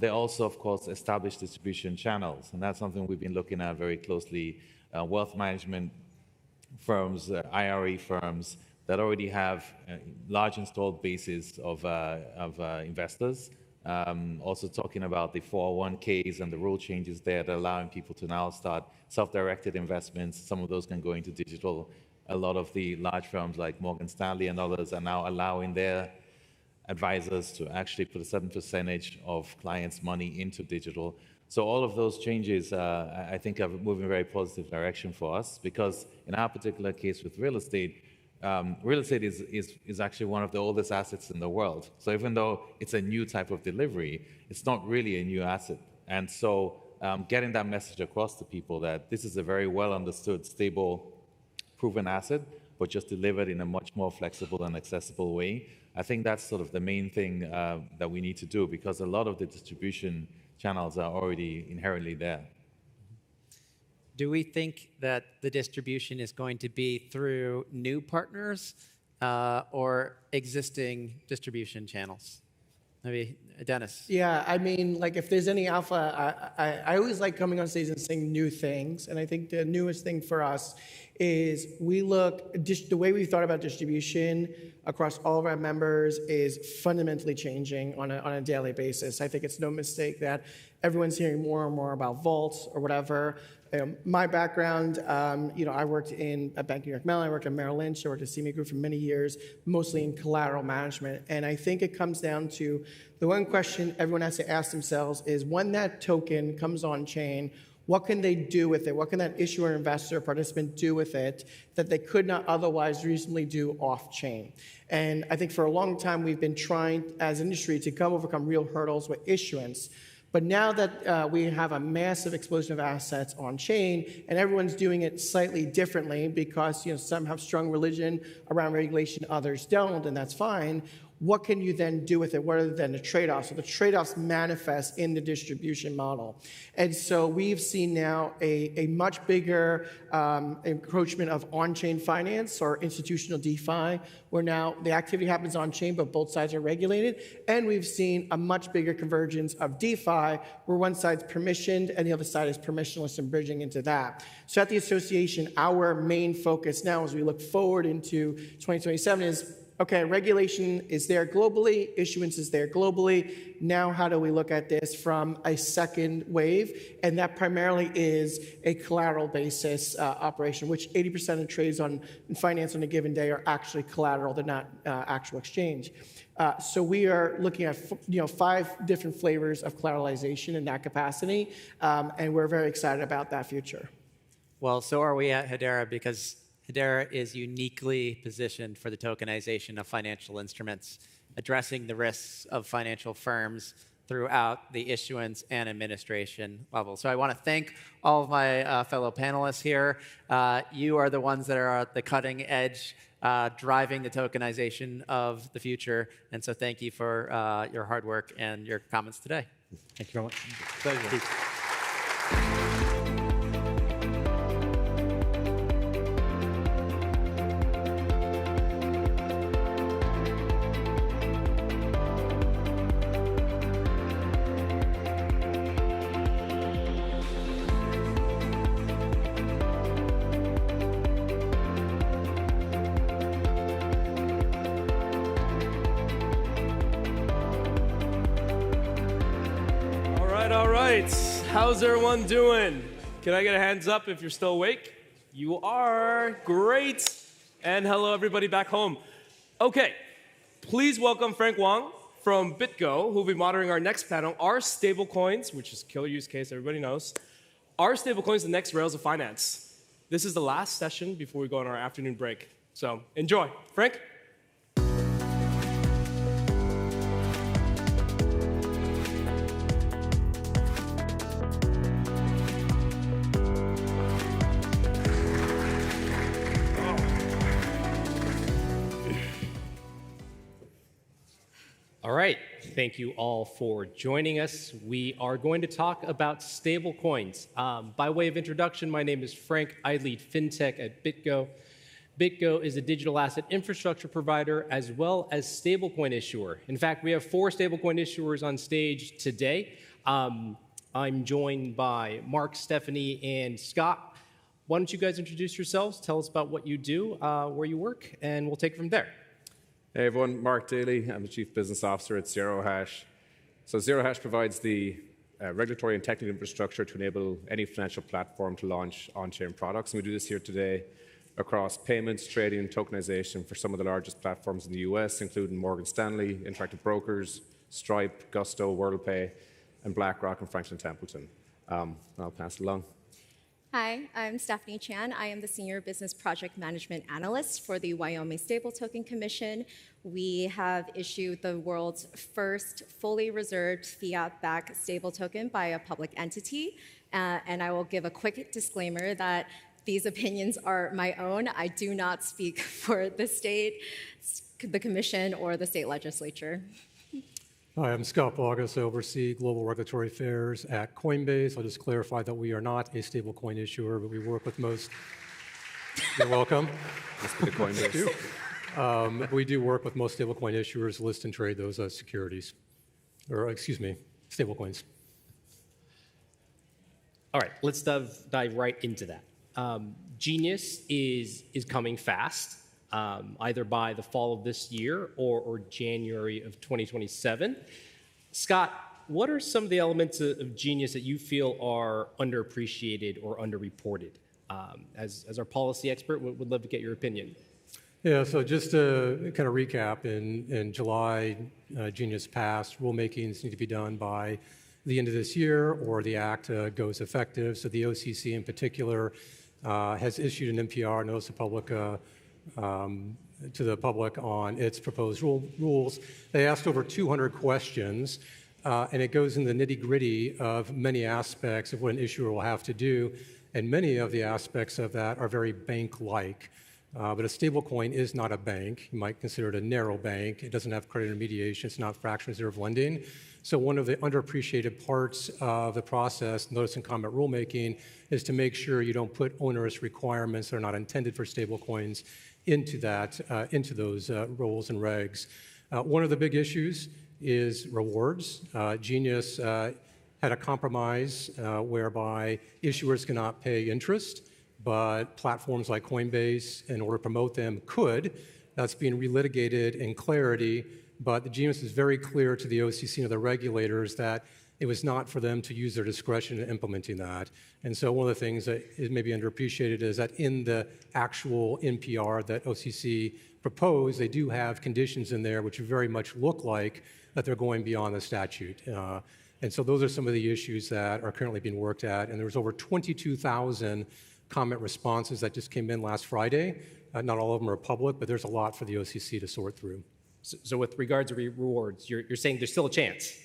They also, of course, establish distribution channels, and that's something we've been looking at very closely. Wealth management firms, IRA firms that already have large installed bases of investors. Also talking about the 401ks and the rule changes there that are allowing people to now start self-directed investments. Some of those can go into digital. A lot of the large firms like Morgan Stanley and others are now allowing their advisors to actually put a certain percentage of clients' money into digital. So all of those changes, I think, are moving in a very positive direction for us, because in our particular case with real estate is actually one of the oldest assets in the world. So even though it's a new type of delivery, it's not really a new asset. And so getting that message across to people that this is a very well understood, stable, proven asset, but just delivered in a much more flexible and accessible way, I think that's sort of the main thing that we need to do, because a lot of the distribution channels are already inherently there. Do we think that the distribution is going to be through new partners or existing distribution channels? Maybe Dennis. Yeah, I mean, like if there's any alpha, I always like coming on stage and saying new things. And I think the newest thing for us is the way we thought about distribution across all of our members is fundamentally changing on a daily basis. I think it's no mistake that everyone's hearing more and more about vaults or whatever. My background, I worked at Bank of New York Mellon, I worked at Merrill Lynch, I worked at CME Group for many years, mostly in collateral management. And I think it comes down to the one question everyone has to ask themselves is, when that token comes on chain, what can they do with it? What can that issuer, investor, participant do with it that they could not otherwise reasonably do off-chain? And I think for a long time we've been trying as an industry to overcome real hurdles with issuance. But now that we have a massive explosion of assets on chain, and everyone's doing it slightly differently because some have strong religion around regulation, others don't, and that's fine. What can you then do with it? What are then the trade-offs? So the trade-offs manifest in the distribution model. And so we've seen now a much bigger encroachment of on-chain finance or institutional DeFi, where now the activity happens on-chain, but both sides are regulated. And we've seen a much bigger convergence of DeFi, where one side's permissioned and the other side is permissionless and bridging into that. So at the association, our main focus now as we look forward into 2027 is, okay, regulation is there globally, issuance is there globally. Now, how do we look at this from a second wave? And that primarily is a collateral basis operation, which 80% of trades in finance on a given day are actually collateral, they're not actual exchange. So we are looking at 5 different flavors of collateralization in that capacity, and we're very excited about that future. Well, so are we at Hedera, because Hedera is uniquely positioned for the tokenization of financial instruments, addressing the risks of financial firms throughout the issuance and administration level. So I want to thank all of my fellow panelists here. You are the ones that are at the cutting edge, driving the tokenization of the future. And so thank you for your hard work and your comments today. Thank you very much. Pleasure. All right. How's everyone doing? Can I get a hands up if you're still awake? You are. Great. And hello, everybody back home. Okay. Please welcome Frank Wong from BitGo, who will be moderating our next panel, Are Stablecoins, which is a killer use case, everybody knows, Are Stablecoins the next rails of finance? This is the last session before we go on our afternoon break. So enjoy. Frank? All right, thank you all for joining us. We are going to talk about stablecoins. By way of introduction, my name is Frank. I lead FinTech at BitGo. BitGo is a digital asset infrastructure provider as well as stablecoin issuer. In fact, we have 4 stablecoin issuers on stage today. I'm joined by Mark, Stephanie, and Scott. Why don't you guys introduce yourselves, tell us about what you do, where you work, and we'll take it from there. Hey everyone, Mark Daly. I'm the Chief Business Officer at ZeroHash. So ZeroHash provides the regulatory and technical infrastructure to enable any financial platform to launch on-chain products. And we do this here today across payments, trading, and tokenization for some of the largest platforms in the US, including Morgan Stanley, Interactive Brokers, Stripe, Gusto, WorldPay, and BlackRock and Franklin Templeton. I'll pass it along. Hi, I'm Stephanie Chan. I am the Senior Business Project Management Analyst for the Wyoming Stable Token Commission. We have issued the world's first fully reserved fiat-backed stable token by a public entity. And I will give a quick disclaimer that these opinions are my own. I do not speak for the state, the commission, or the state legislature. Hi, I'm Scott Bogus. I oversee global regulatory affairs at Coinbase. I'll just clarify that we are not a stablecoin issuer, but we work with most. You're welcome. Must be the Coinbase. We do work with most stablecoin issuers, list and trade those as securities, or excuse me, stablecoins. All right, let's dive right into that. Genius is coming fast. Either by the fall of this year or January of 2027. Scott, what are some of the elements of Genius that you feel are underappreciated or underreported? As our policy expert, would love to get your opinion. Yeah, so just to kind of recap, in July, Genius passed. Rulemakings need to be done by the end of this year or the act goes effective. So the OCC in particular has issued an NPR, notice of public to the public on its proposed rules. They asked over 200 questions, and it goes in the nitty-gritty of many aspects of what an issuer will have to do, and many of the aspects of that are very bank-like. But a stablecoin is not a bank. You might consider it a narrow bank. It doesn't have credit intermediation. It's not fractional reserve lending. So one of the underappreciated parts of the process, notice and comment rulemaking, is to make sure you don't put onerous requirements that are not intended for stablecoins into those rules and regs. One of the big issues is rewards. Genius had a compromise whereby issuers cannot pay interest, but platforms like Coinbase, in order to promote them, could. That's being relitigated in Clarity, but the Genius is very clear to the OCC and the regulators that it was not for them to use their discretion in implementing that. And so one of the things that is maybe underappreciated is that in the actual NPR that OCC proposed, they do have conditions in there which very much look like that they're going beyond the statute. And so those are some of the issues that are currently being worked at. And there was over 22,000 comment responses that just came in last Friday. Not all of them are public, but there's a lot for the OCC to sort through. So with regards to rewards, you're saying there's still a chance?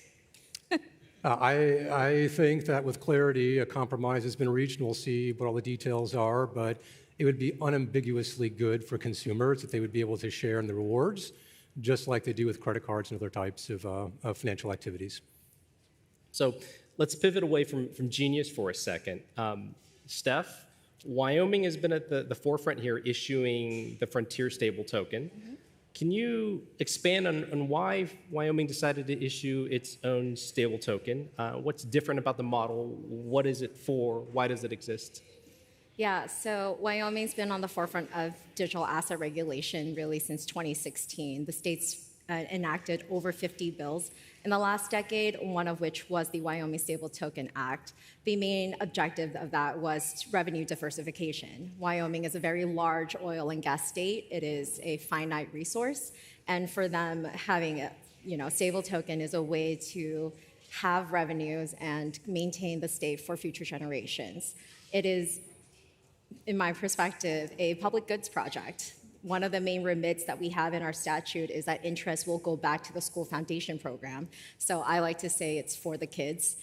I think that with Clarity, a compromise has been reached, and we'll see what all the details are, but it would be unambiguously good for consumers that they would be able to share in the rewards, just like they do with credit cards and other types of financial activities. So let's pivot away from Genius for a second. Steph, Wyoming has been at the forefront here issuing the Frontier stable token. Mm-hmm. Can you expand on why Wyoming decided to issue its own stable token? What's different about the model? What is it for? Why does it exist? Yeah, so Wyoming's been on the forefront of digital asset regulation really since 2016. The state's enacted over 50 bills in the last decade, one of which was the Wyoming Stable Token Act. The main objective of that was revenue diversification. Wyoming is a very large oil and gas state. It is a finite resource, and for them, having a stable token is a way to have revenues and maintain the state for future generations. It is, in my perspective, a public goods project. One of the main remits that we have in our statute is that interest will go back to the school foundation program. So I like to say it's for the kids.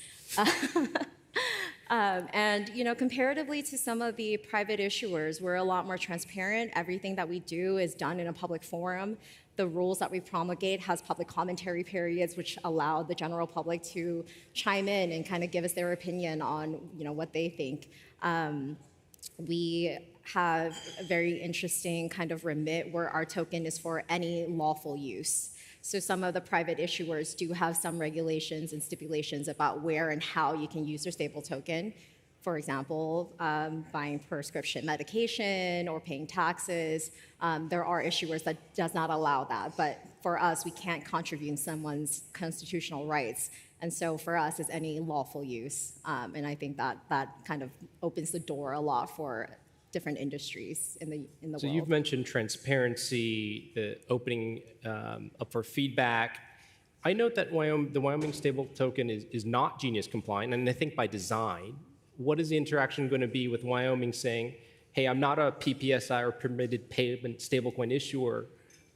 And comparatively to some of the private issuers, we're a lot more transparent. Everything that we do is done in a public forum. The rules that we promulgate has public commentary periods, which allow the general public to chime in and kind of give us their opinion on what they think. We have a very interesting kind of remit where our token is for any lawful use. So some of the private issuers do have some regulations and stipulations about where and how you can use your stable token. For example, buying prescription medication or paying taxes. There are issuers that does not allow that, but for us, we can't contravene someone's constitutional rights. And so for us, it's any lawful use. And I think that kind of opens the door a lot for different industries in the world. So you've mentioned transparency, the opening up for feedback. I note that the Wyoming stable token is not Genius compliant, and I think by design. What is the interaction going to be with Wyoming saying, hey, I'm not a PPSI or permitted payment stablecoin issuer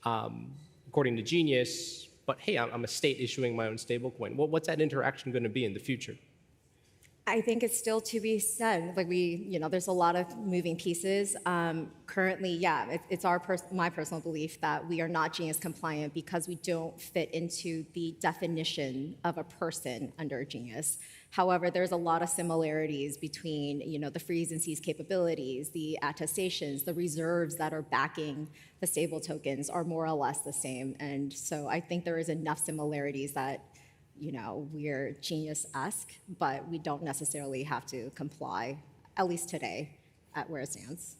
according to Genius, but hey, I'm a state issuing my own stablecoin. What's that interaction going to be in the future? I think it's still to be said. There's a lot of moving pieces. Currently, yeah, it's my personal belief that we are not Genius compliant because we don't fit into the definition of a person under Genius. However, there's a lot of similarities between, the freeze and seize capabilities, the attestations, the reserves that are backing the stable tokens are more or less the same. And so I think there is enough similarities that we're Genius-esque, but we don't necessarily have to comply, at least today, at where it stands.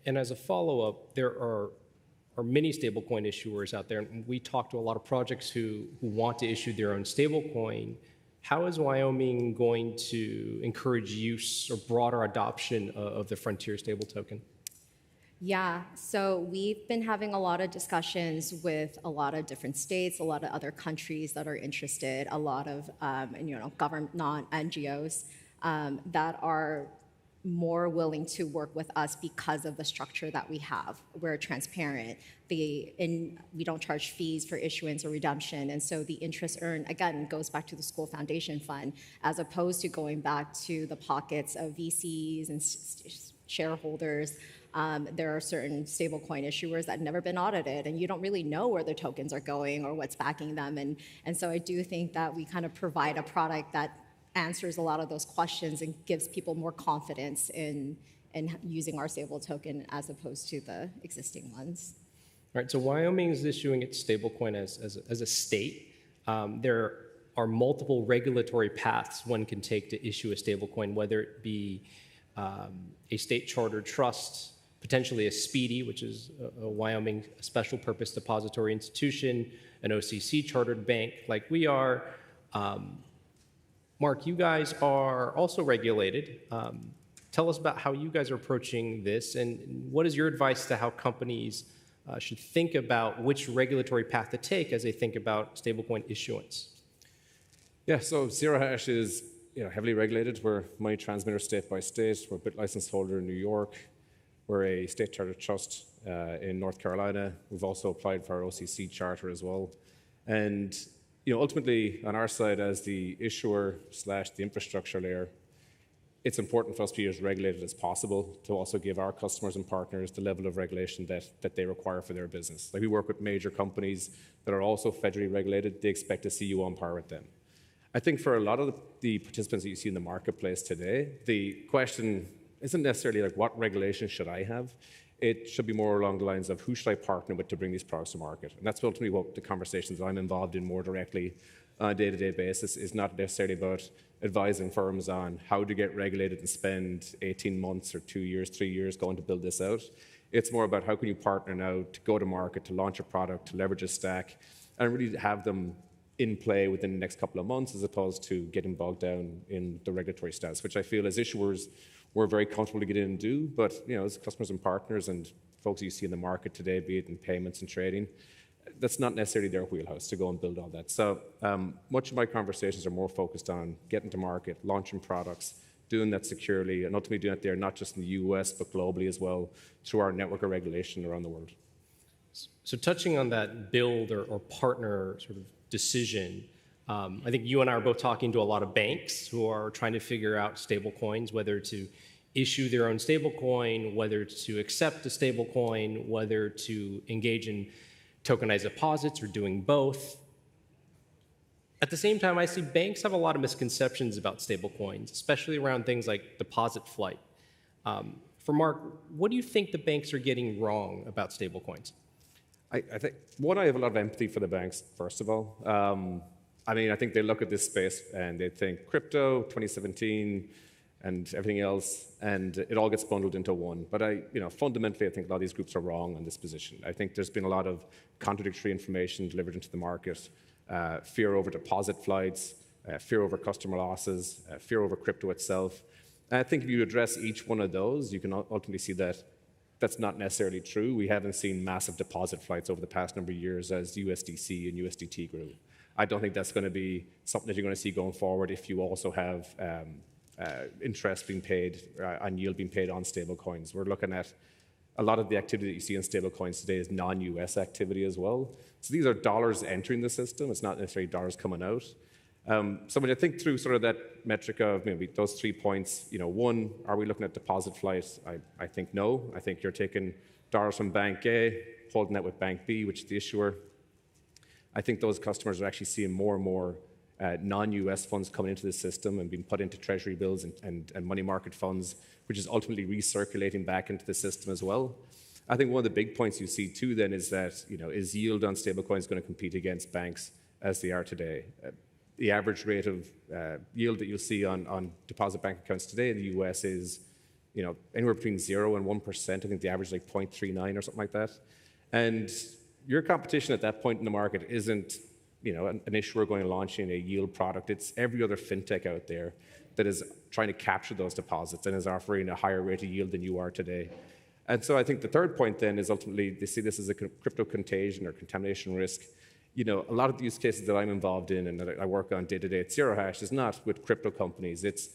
And as a follow-up, there are many stablecoin issuers out there, and we talk to a lot of projects who want to issue their own stablecoin. How is Wyoming going to encourage use or broader adoption of the Frontier stable token? Yeah, so we've been having a lot of discussions with a lot of different states, a lot of other countries that are interested, a lot of government, non-NGOs that are more willing to work with us because of the structure that we have. We're transparent. We don't charge fees for issuance or redemption, and so the interest earned, again, goes back to the school foundation fund, as opposed to going back to the pockets of VCs and shareholders. There are certain stablecoin issuers that have never been audited, and you don't really know where the tokens are going or what's backing them. And so I do think that we kind of provide a product that answers a lot of those questions and gives people more confidence in using our stable token as opposed to the existing ones. All right, so Wyoming is issuing its stablecoin as a state. There are multiple regulatory paths one can take to issue a stablecoin, whether it be a state chartered trust, potentially a SPDI, which is a Wyoming special purpose depository institution, an OCC chartered bank like we are. Mark, you guys are also regulated. Tell us about how you guys are approaching this, and what is your advice to how companies should think about which regulatory path to take as they think about stablecoin issuance? Yeah, so Zero Hash is heavily regulated. We're money transmitter state by state. We're a BIT license holder in New York. We're a state chartered trust in North Carolina. We've also applied for our OCC charter as well. And ultimately, on our side, as the issuer / the infrastructure layer, it's important for us to be as regulated as possible to also give our customers and partners the level of regulation that they require for their business. Like, we work with major companies that are also federally regulated. They expect to see you on par with them. I think for a lot of the participants that you see in the marketplace today, the question isn't necessarily like, what regulation should I have? It should be more along the lines of, who should I partner with to bring these products to market? And that's ultimately what the conversations that I'm involved in more directly on a day-to-day basis is not necessarily about advising firms on how to get regulated and spend 18 months or 2 years, 3 years going to build this out. It's more about how can you partner now to go to market, to launch a product, to leverage a stack, and really have them in play within the next couple of months, as opposed to getting bogged down in the regulatory status, which I feel as issuers we're very comfortable to get in and do. But as customers and partners and folks you see in the market today, be it in payments and trading, that's not necessarily their wheelhouse to go and build all that. So much of my conversations are more focused on getting to market, launching products, doing that securely, and ultimately doing it there not just in the US, but globally as well, through our network of regulation around the world. So touching on that build or partner sort of decision, I think you and I are both talking to a lot of banks who are trying to figure out stablecoins, whether to issue their own stablecoin, whether to accept a stablecoin, whether to engage in tokenized deposits, or doing both. At the same time, I see banks have a lot of misconceptions about stablecoins, especially around things like deposit flight. For Mark, what do you think the banks are getting wrong about stablecoins? I think, I have a lot of empathy for the banks, first of all. I think they look at this space and they think crypto, 2017, and everything else, and it all gets bundled into one. But fundamentally, I think a lot of these groups are wrong on this position. I think there's been a lot of contradictory information delivered into the market, fear over deposit flights, fear over customer losses, fear over crypto itself. And I think if you address each one of those, you can ultimately see that that's not necessarily true. We haven't seen massive deposit flights over the past number of years as USDC and USDT grew. I don't think that's going to be something that you're going to see going forward if you also have interest being paid and yield being paid on stablecoins. We're looking at a lot of the activity that you see in stablecoins today is non-US activity as well. So these are dollars entering the system. It's not necessarily dollars coming out. So when you think through sort of that metric of maybe those 3 points, one, are we looking at deposit flights? I think no. I think you're taking dollars from Bank A, holding that with Bank B, which is the issuer. I think those customers are actually seeing more and more non-US funds coming into the system and being put into treasury bills and money market funds, which is ultimately recirculating back into the system as well. I think one of the big points you see too then is that, is yield on stablecoins going to compete against banks as they are today? The average rate of yield that you'll see on deposit bank accounts today in the US is, anywhere between 0 and 1%. I think the average is like 0.39 or something like that. And your competition at that point in the market isn't, an issuer going and launching a yield product. It's every other fintech out there that is trying to capture those deposits and is offering a higher rate of yield than you are today. And so I think the third point then is ultimately they see this as a crypto contagion or contamination risk. A lot of the use cases that I'm involved in and that I work on day to day at Zero Hash is not with crypto companies. It's,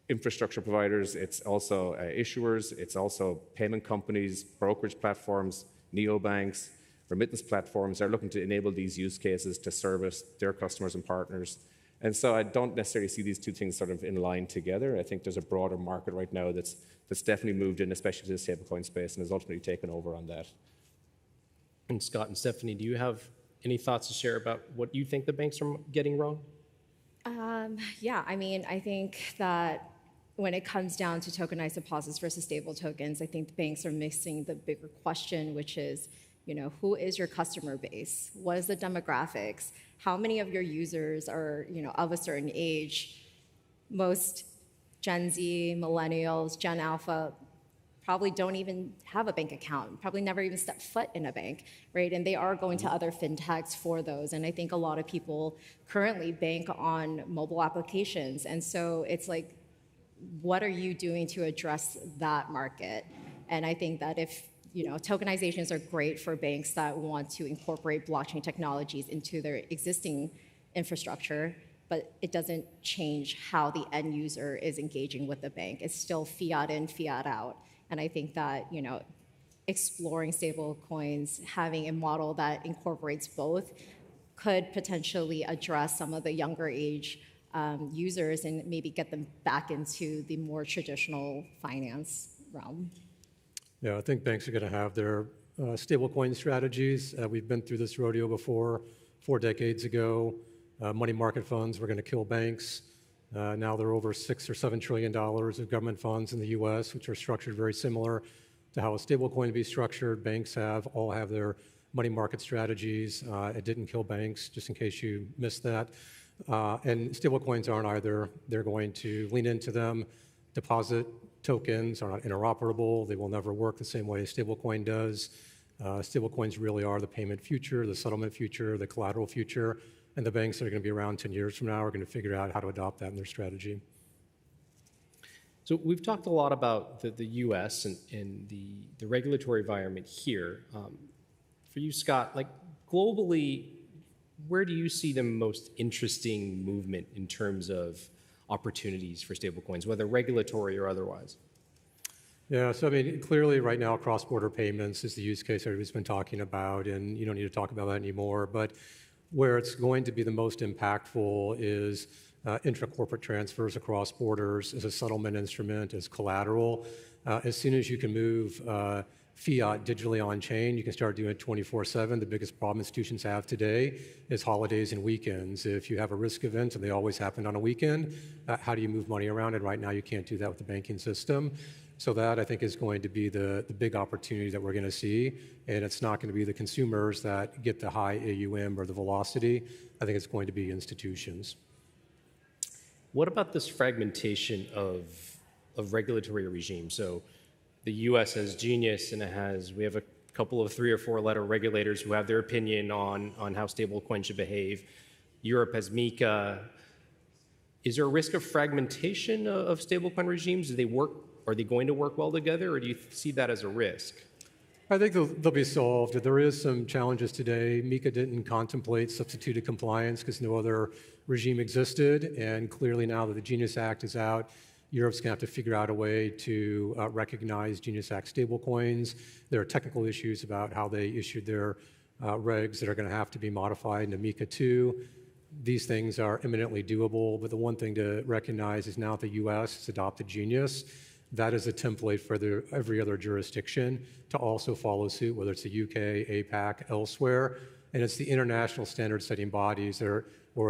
infrastructure providers. It's also issuers. It's also payment companies, brokerage platforms, neobanks, remittance platforms are looking to enable these use cases to service their customers and partners. And so I don't necessarily see these two things sort of in line together. I think there's a broader market right now that's definitely moved in, especially to the stablecoin space, and has ultimately taken over on that. And Scott and Stephanie, do you have any thoughts to share about what you think the banks are getting wrong? I think that when it comes down to tokenized deposits versus stable tokens, I think the banks are missing the bigger question, which is, who is your customer base? What is the demographics? How many of your users are, of a certain age? Most Gen Z, millennials, Gen Alpha probably don't even have a bank account, probably never even stepped foot in a bank, right? And they are going to other fintechs for those. And I think a lot of people currently bank on mobile applications. And so it's like, what are you doing to address that market? And I think that if, tokenizations are great for banks that want to incorporate blockchain technologies into their existing infrastructure, but it doesn't change how the end user is engaging with the bank. It's still fiat in, fiat out. And I think that, exploring stable coins, having a model that incorporates both could potentially address some of the younger age users and maybe get them back into the more traditional finance realm. Yeah, I think banks are going to have their stablecoin strategies. We've been through this rodeo before. 4 decades ago, money market funds were going to kill banks. Now they're over $6 or $7 trillion of government funds in the U.S., which are structured very similar to how a stablecoin would be structured. Banks all have their money market strategies. It didn't kill banks, just in case you missed that. And stablecoins aren't either. They're going to lean into them. Deposit tokens are not interoperable. They will never work the same way a stablecoin does. Stablecoins really are the payment future, the settlement future, the collateral future, and the banks that are going to be around 10 years from now are going to figure out how to adopt that in their strategy. So we've talked a lot about the U.S. and the regulatory environment here. For you, Scott, like globally, where do you see the most interesting movement in terms of opportunities for stablecoins, whether regulatory or otherwise? Yeah, so I mean, clearly right now, cross-border payments is the use case everybody's been talking about, and you don't need to talk about that anymore. But where it's going to be the most impactful is intra-corporate transfers across borders as a settlement instrument, as collateral. As soon as you can move fiat digitally on-chain, you can start doing it 24/7. The biggest problem institutions have today is holidays and weekends. If you have a risk event and they always happen on a weekend, how do you move money around? And right now you can't do that with the banking system. So that, I think, is going to be the big opportunity that we're going to see. And it's not going to be the consumers that get the high AUM or the velocity. I think it's going to be institutions. What about this fragmentation of regulatory regime? So the U.S. has Genius, and we have a couple of 3 or 4 letter regulators who have their opinion on how stablecoin should behave. Europe has MiCA. Is there a risk of fragmentation of stablecoin regimes? Do they work? Are they going to work well together, or do you see that as a risk? I think they'll be solved. There is some challenges today. MiCA didn't contemplate substituted compliance because no other regime existed, and clearly now that the Genius Act is out, Europe's going to have to figure out a way to recognize Genius Act stablecoins. There are technical issues about how they issued their regs that are going to have to be modified into MiCA 2. These things are imminently doable, but the one thing to recognize is now that the U.S. has adopted Genius, that is a template for every other jurisdiction to also follow suit, whether it's the UK, APAC, elsewhere. And it's the international standard-setting bodies or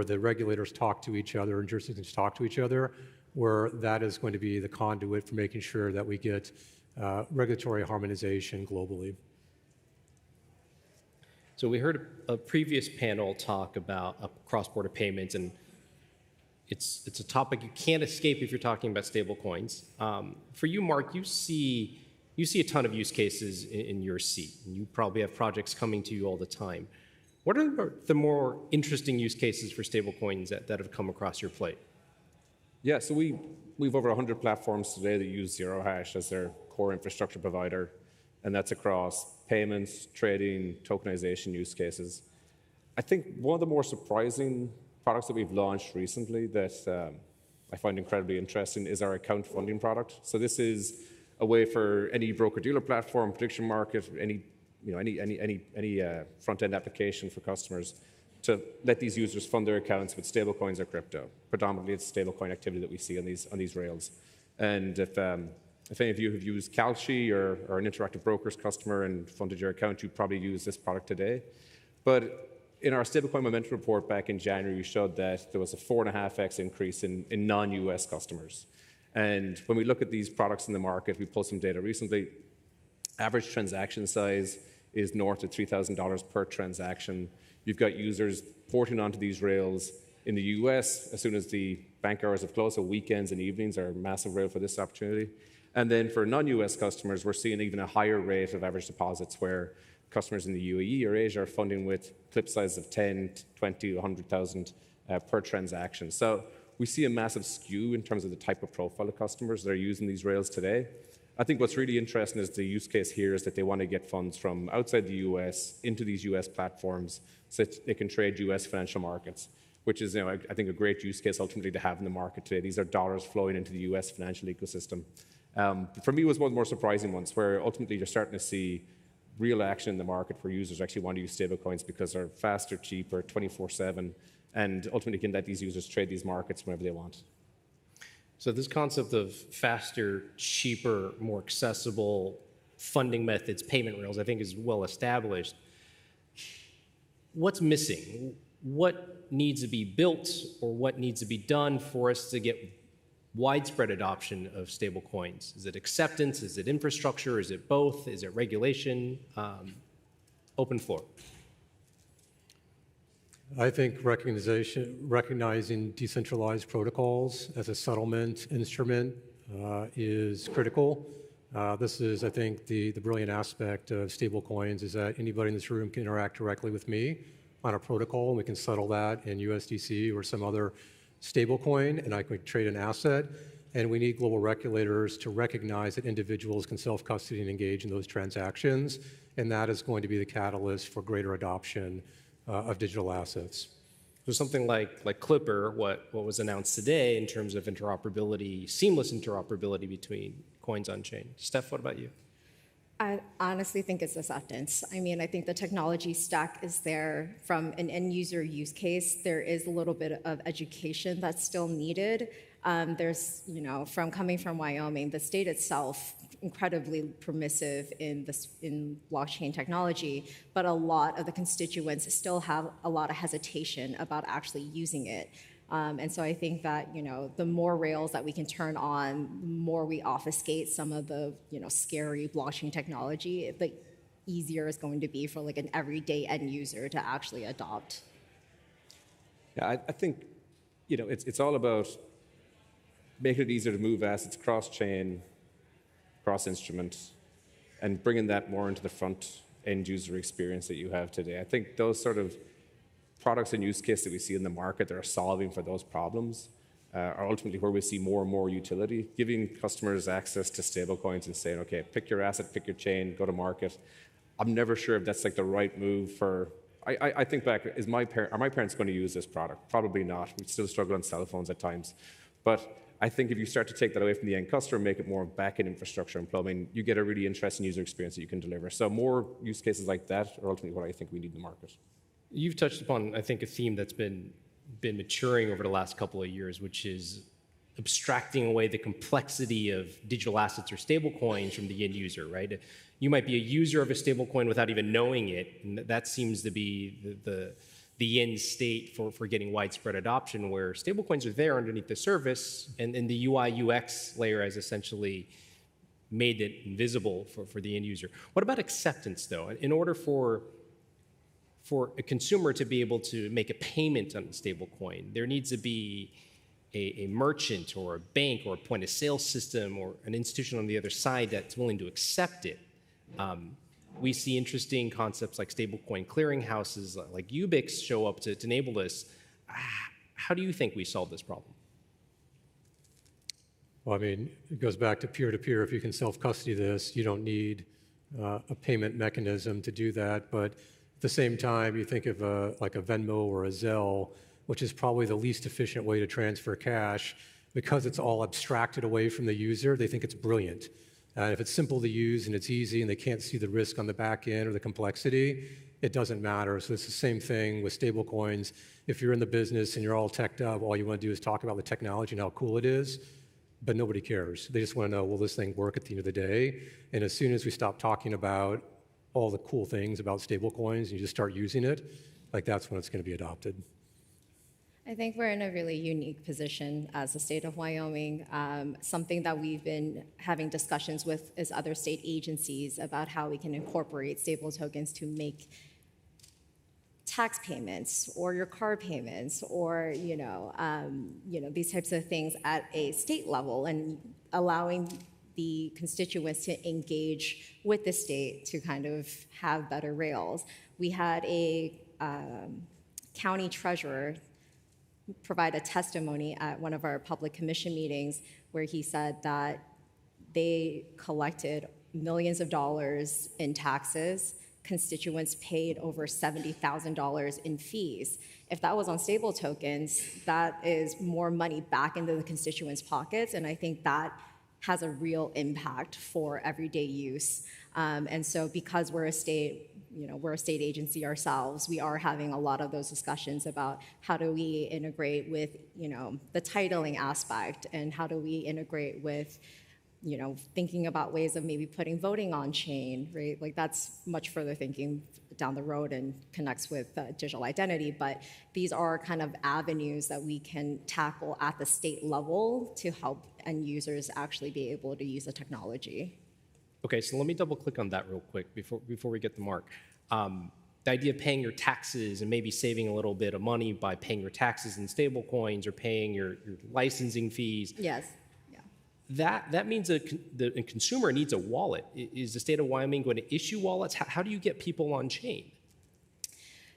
the regulators talk to each other and jurisdictions talk to each other, where that is going to be the conduit for making sure that we get regulatory harmonization globally. So we heard a previous panel talk about cross-border payments, and it's a topic you can't escape if you're talking about stablecoins. For you, Mark, you see a ton of use cases in your seat, and you probably have projects coming to you all the time. What are the more interesting use cases for stablecoins that have come across your plate? Yeah, so we've over 100 platforms today that use Zero Hash as their core infrastructure provider, and that's across payments, trading, tokenization use cases. I think one of the more surprising products that we've launched recently that I find incredibly interesting is our account funding product. So this is a way for any broker-dealer platform, prediction market, any front-end application for customers to let these users fund their accounts with stablecoins or crypto. Predominantly, it's stablecoin activity that we see on these rails. And if any of you have used Calci or an Interactive Brokers customer and funded your account, you probably use this product today. But in our stablecoin momentum report back in January, we showed that there was a 4.5x increase in non-US customers. And when we look at these products in the market, we pulled some data recently. Average transaction size is north of $3,000 per transaction. You've got users porting onto these rails In the US, as soon as the bank hours have closed, so weekends and evenings are a massive rail for this opportunity. And then for non-US customers, we're seeing even a higher rate of average deposits where customers in the UAE or Asia are funding with clip sizes of 10, 20, 100,000 per transaction. So we see a massive skew in terms of the type of profile of customers that are using these rails today. I think what's really interesting is the use case here is that they want to get funds from outside the US into these US platforms so that they can trade US financial markets, which is, I think, a great use case ultimately to have in the market today. These are dollars flowing into the US financial ecosystem. For me, it was one of the more surprising ones, where ultimately you're starting to see real action in the market where users actually want to use stablecoins because they're faster, cheaper, 24/7, and ultimately can let these users trade these markets whenever they want. So this concept of faster, cheaper, more accessible funding methods, payment rails, I think is well established. What's missing? What needs to be built or what needs to be done for us to get widespread adoption of stablecoins? Is it acceptance? Is it infrastructure? Is it both? Is it regulation? Open floor. I think recognizing decentralized protocols as a settlement instrument is critical. This is, I think, the brilliant aspect of stablecoins is that anybody in this room can interact directly with me on a protocol, and we can settle that in USDC or some other stablecoin, and I can trade an asset. And we need global regulators to recognize that individuals can self-custody and engage in those transactions, and that is going to be the catalyst for greater adoption of digital assets. So something like Clipper, what was announced today in terms of interoperability, seamless interoperability between coins on chain. Steph, what about you? I honestly think it's acceptance. I mean, I think the technology stack is there from an end user use case. There is a little bit of education that's still needed. There's, from coming from Wyoming, the state itself incredibly permissive in blockchain technology, but a lot of the constituents still have a lot of hesitation about actually using it. And so I think that, the more rails that we can turn on, the more we obfuscate some of the, scary blockchain technology, the easier it's going to be for like an everyday end user to actually adopt. Yeah, I think, it's all about making it easier to move assets cross-chain, cross-instrument, and bringing that more into the front end user experience that you have today. I think those sort of products and use cases that we see in the market that are solving for those problems are ultimately where we see more and more utility, giving customers access to stablecoins and saying, okay, pick your asset, pick your chain, go to market. I'm never sure if that's like the right move for, I think back, are my parents going to use this product? Probably not. We still struggle on cell phones at times. But I think if you start to take that away from the end customer, make it more back-end infrastructure and plumbing, you get a really interesting user experience that you can deliver. So more use cases like that are ultimately what I think we need in the market. You've touched upon, I think, a theme that's been maturing over the last couple of years, which is abstracting away the complexity of digital assets or stablecoins from the end user, right? You might be a user of a stablecoin without even knowing it, and that seems to be the end state for getting widespread adoption, where stablecoins are there underneath the surface, and the UI UX layer has essentially made it invisible for the end user. What about acceptance, though? In order for a consumer to be able to make a payment on a stablecoin, there needs to be a merchant or a bank or a point of sale system or an institution on the other side that's willing to accept it. We see interesting concepts like stablecoin clearinghouses like Ubix show up to enable this. How do you think we solve this problem? Well, I mean, it goes back to peer-to-peer. If you can self-custody this, you don't need a payment mechanism to do that. But at the same time, you think of like a Venmo or a Zelle, which is probably the least efficient way to transfer cash. Because it's all abstracted away from the user, they think it's brilliant. If it's simple to use and it's easy and they can't see the risk on the back end or the complexity, it doesn't matter. So it's the same thing with stablecoins. If you're in the business and you're all teched up, all you want to do is talk about the technology and how cool it is, but nobody cares. They just want to know, will this thing work at the end of the day? And as soon as we stop talking about all the cool things about stablecoins and you just start using it, like that's when it's going to be adopted. I think we're in a really unique position as the state of Wyoming. Something that we've been having discussions with is other state agencies about how we can incorporate stable tokens to make tax payments or your car payments or these types of things at a state level, and allowing the constituents to engage with the state to kind of have better rails. We had a county treasurer provide a testimony at one of our public commission meetings where he said that they collected millions of dollars in taxes. Constituents paid over $70,000 in fees. If that was on stable tokens, that is more money back into the constituents' pockets, and I think that has a real impact for everyday use. And so because we're a state agency ourselves, we are having a lot of those discussions about how do we integrate with, the titling aspect, and how do we integrate with, thinking about ways of maybe putting voting on chain, right? Like that's much further thinking down the road and connects with digital identity, but these are kind of avenues that we can tackle at the state level to help end users actually be able to use the technology. Okay, so let me double click on that real quick before we get the mark. The idea of paying your taxes and maybe saving a little bit of money by paying your taxes in stable coins or paying your licensing fees. Yes. That means the consumer needs a wallet. Is the state of Wyoming going to issue wallets? How do you get people on chain?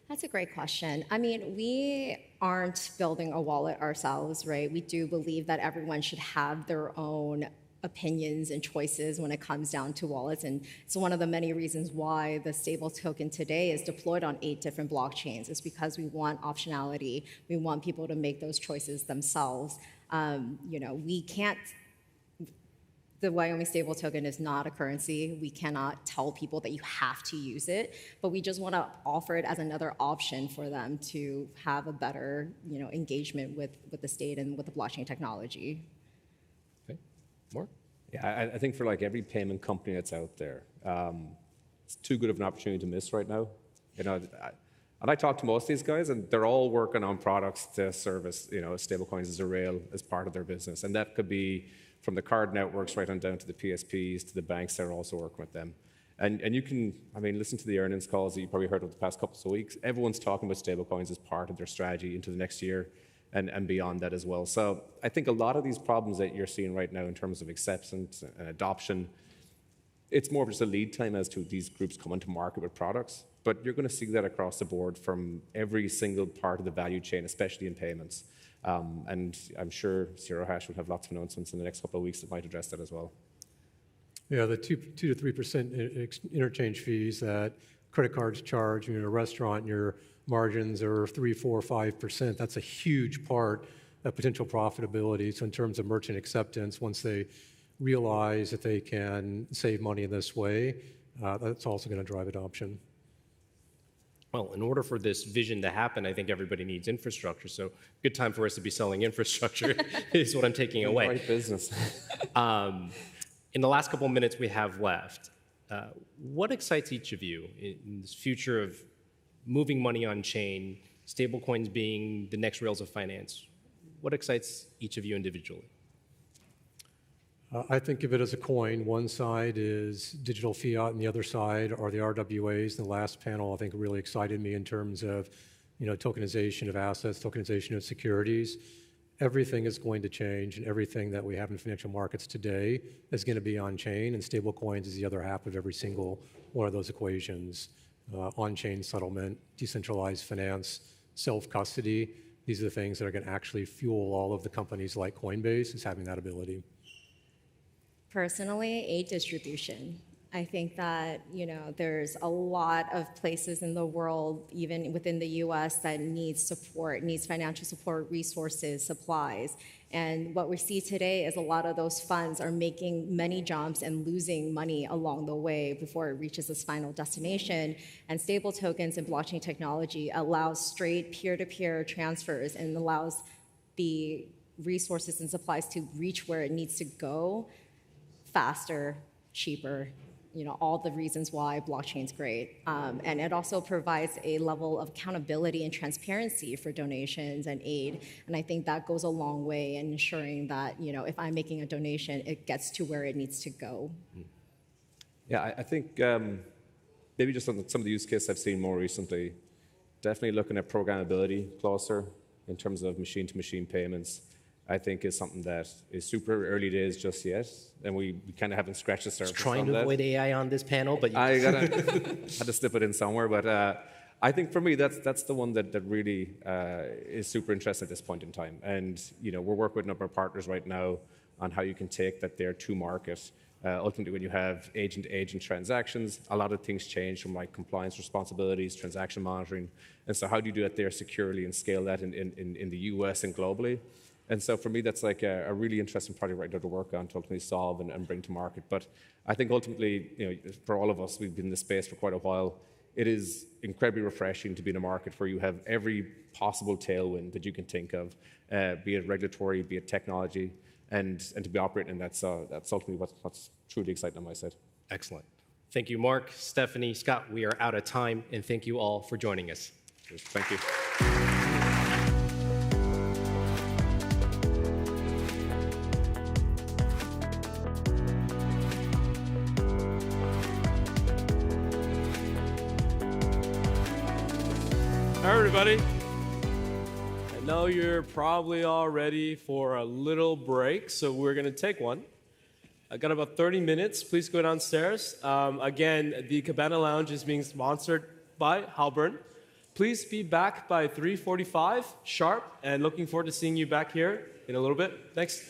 That's a great question. I mean, we aren't building a wallet ourselves, right? We do believe that everyone should have their own opinions and choices when it comes down to wallets. And it's one of the many reasons why the stable token today is deployed on 8 different blockchains. It's because we want optionality. We want people to make those choices themselves. We can't. The Wyoming stable token is not a currency. We cannot tell people that you have to use it, but we just want to offer it as another option for them to have a better, engagement with the state and with the blockchain technology. Okay, more? Yeah, I think for like every payment company that's out there, it's too good of an opportunity to miss right now. And I talk to most of these guys, and they're all working on products to service, stablecoins as a rail as part of their business, and that could be from the card networks right on down to the PSPs to the banks that are also working with them. And you can, listen to the earnings calls that you probably heard over the past couple of weeks. Everyone's talking about stablecoins as part of their strategy into the next year and beyond that as well. So I think a lot of these problems that you're seeing right now in terms of acceptance and adoption, it's more of just a lead time as to these groups coming to market with products. But you're going to see that across the board from every single part of the value chain, especially in payments. And I'm sure Zero Hash will have lots of announcements in the next couple of weeks that might address that as well. Yeah, the 2 to 3% interchange fees that credit cards charge. You're in a restaurant, your margins are 3, 4, 5%. That's a huge part of potential profitability. So in terms of merchant acceptance, once they realize that they can save money in this way, that's also going to drive adoption. Well, in order for this vision to happen, I think everybody needs infrastructure. So good time for us to be selling infrastructure is what I'm taking away. Right business. In the last couple of minutes we have left, what excites each of you in this future of moving money on chain, stablecoins being the next rails of finance? What excites each of you individually? I think of it as a coin. One side is digital fiat, and the other side are the RWAs. The last panel, I think, really excited me in terms of, tokenization of assets, tokenization of securities. Everything is going to change, and everything that we have in financial markets today is going to be on chain, and stablecoins is the other half of every single one of those equations. On-chain settlement, decentralized finance, self-custody. These are the things that are going to actually fuel all of the companies like Coinbase is having that ability. Personally, aid distribution. I think that, there's a lot of places in the world, even within the US, that needs support, needs financial support, resources, supplies. And what we see today is a lot of those funds are making many jumps and losing money along the way before it reaches its final destination. And stable tokens and blockchain technology allows straight peer-to-peer transfers and allows the resources and supplies to reach where it needs to go faster, cheaper, all the reasons why blockchain's great. And it also provides a level of accountability and transparency for donations and aid. And I think that goes a long way in ensuring that, if I'm making a donation, it gets to where it needs to go. Yeah, I think maybe just on some of the use cases I've seen more recently, definitely looking at programmability closer in terms of machine-to-machine payments, I think is something that is super early days just yet, and we kind of haven't scratched the surface. Trying to avoid AI on this panel, but I had to slip it in somewhere. But I think for me, that's the one that really is super interesting at this point in time. And we're working with a number of partners right now on how you can take that there to market. Ultimately, when you have agent-to-agent transactions, a lot of things change from like compliance responsibilities, transaction monitoring, and so how do you do that there securely and scale that in the US and globally? And so for me, that's like a really interesting project right now to work on to ultimately solve and bring to market. But I think ultimately, for all of us, we've been in this space for quite a while. It is incredibly refreshing to be in a market where you have every possible tailwind that you can think of, be it regulatory, be it technology, and to be operating in that. So that's ultimately what's truly exciting on my side. Excellent. Thank you, Mark, Stephanie, Scott. We are out of time, and thank you all for joining us. Thank you. Hi, everybody. I know you're probably all ready for a little break, so we're going to take one. I got about 30 minutes. Please go downstairs. Again, the Cabana Lounge is being sponsored by Halburn. Please be back by 3:45 sharp, and looking forward to seeing you back here in a little bit. Thanks.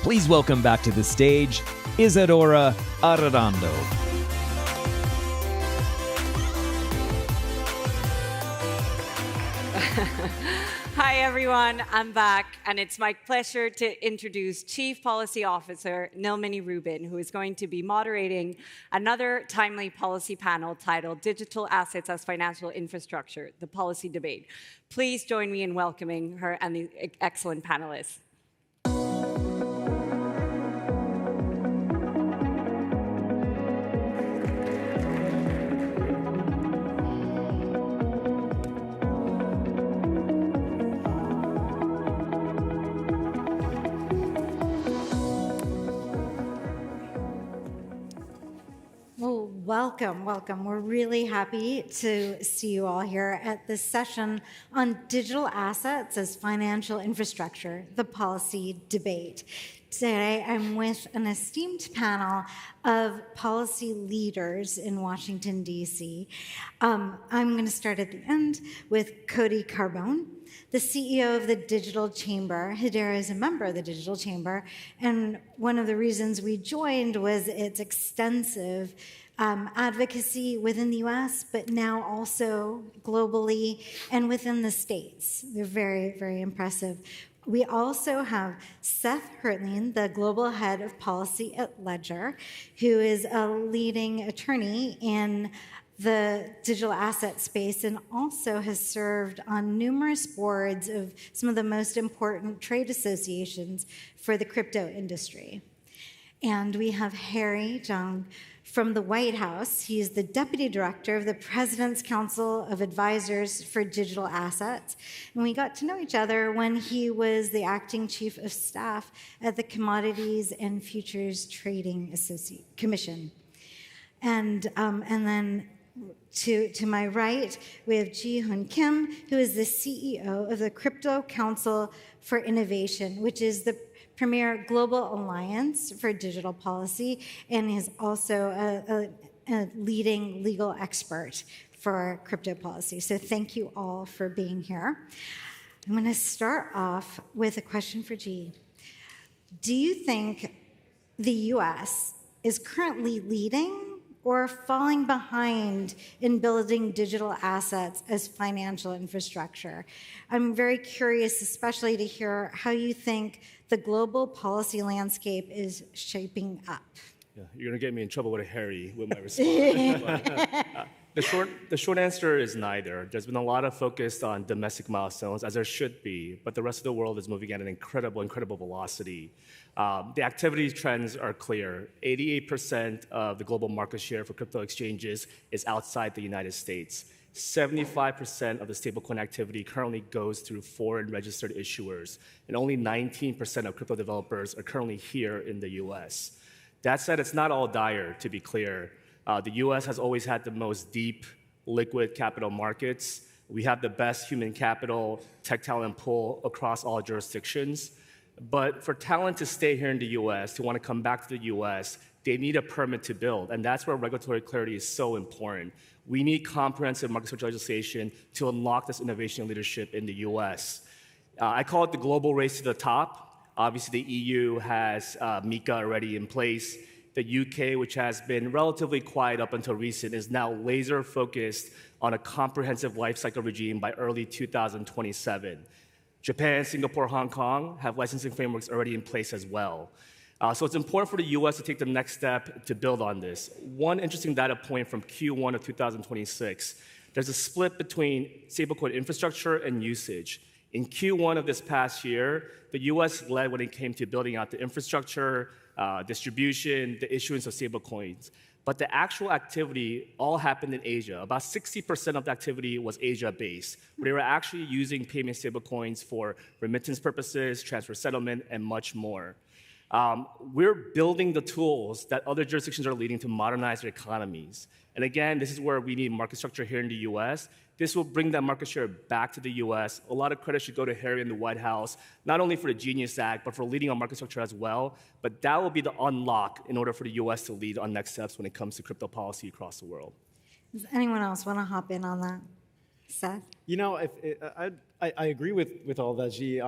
Please welcome back to the stage Isadora Arredondo. Hi, everyone. I'm back, and it's my pleasure to introduce Chief Policy Officer Nilmini Rubin, who is going to be moderating another timely policy panel titled Digital Assets as Financial Infrastructure, the Policy Debate. Please join me in welcoming her and the excellent panelists. Well, welcome, welcome. We're really happy to see you all here at this session on digital assets as financial infrastructure, the policy debate. Today, I'm with an esteemed panel of policy leaders in Washington, D.C. I'm going to start at the end with Cody Carbone, the CEO of the Digital Chamber. Hedera is a member of the Digital Chamber, and one of the reasons we joined was its extensive advocacy within the US, but now also globally and within the states. They're very, very impressive. We also have Seth Hertling, the global head of policy at Ledger, who is a leading attorney in the digital asset space and also has served on numerous boards of some of the most important trade associations for the crypto industry. And we have Harry Jung from the White House. He is the Deputy Director of the President's Council of Advisors for Digital Assets. And we got to know each other when he was the Acting Chief of Staff at the Commodities and Futures Trading Commission. And then to my right, we have Ji-Hoon Kim, who is the CEO of the Crypto Council for Innovation, which is the premier global alliance for digital policy, and is also a leading legal expert for crypto policy. So thank you all for being here. I'm going to start off with a question for G. Do you think the US is currently leading or falling behind in building digital assets as financial infrastructure? I'm very curious, especially to hear how you think the global policy landscape is shaping up. Yeah, you're going to get me in trouble with Harry with my response. The short answer is neither. There's been a lot of focus on domestic milestones, as there should be, but the rest of the world is moving at an incredible velocity. The activity trends are clear. 88% of the global market share for crypto exchanges is outside the United States. 75% of the stablecoin activity currently goes through foreign registered issuers, and only 19% of crypto developers are currently here in the US. That said, it's not all dire, to be clear. The US has always had the most deep, liquid capital markets. We have the best human capital, tech talent pool across all jurisdictions. But for talent to stay here in the US, to want to come back to the US, they need a permit to build, and that's where regulatory clarity is so important. We need comprehensive market structure legislation to unlock this innovation and leadership in the US. I call it the global race to the top. Obviously, the EU has MiCA already in place. The UK, which has been relatively quiet up until recent, is now laser focused on a comprehensive lifecycle regime by early 2027. Japan, Singapore, Hong Kong have licensing frameworks already in place as well. So it's important for the US to take the next step to build on this. One interesting data point from Q1 of 2026, there's a split between stablecoin infrastructure and usage. In Q1 of this past year, the US led when it came to building out the infrastructure, distribution, the issuance of stablecoins. But the actual activity all happened in Asia. About 60% of the activity was Asia-based, where they were actually using payment stablecoins for remittance purposes, transfer settlement, and much more. We're building the tools that other jurisdictions are leading to modernize their economies. And again, this is where we need market structure here in the US. This will bring that market share back to the US. A lot of credit should go to Harry and the White House, not only for the Genius Act, but for leading on market structure as well. But that will be the unlock in order for the US to lead on next steps when it comes to crypto policy across the world. Does anyone else want to hop in on that? Seth? You know, I agree with all that, G,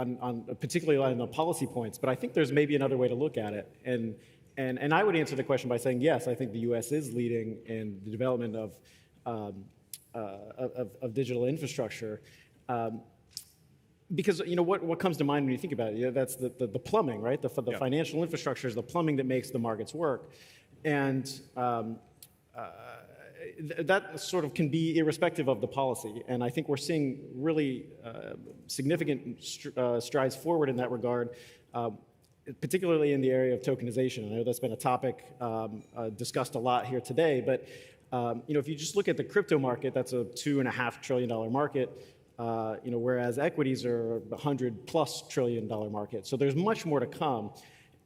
particularly on the policy points, but I think there's maybe another way to look at it. And I would answer the question by saying, yes, I think the U.S. is leading in the development of digital infrastructure. Because what comes to mind when you think about it? That's the plumbing, right? The financial infrastructure is the plumbing that makes the markets work. And that sort of can be irrespective of the policy. And I think we're seeing really significant strides forward in that regard, particularly in the area of tokenization. I know that's been a topic discussed a lot here today, but if you just look at the crypto market, that's a $2.5 trillion market, whereas equities are a $100+ trillion market. So there's much more to come.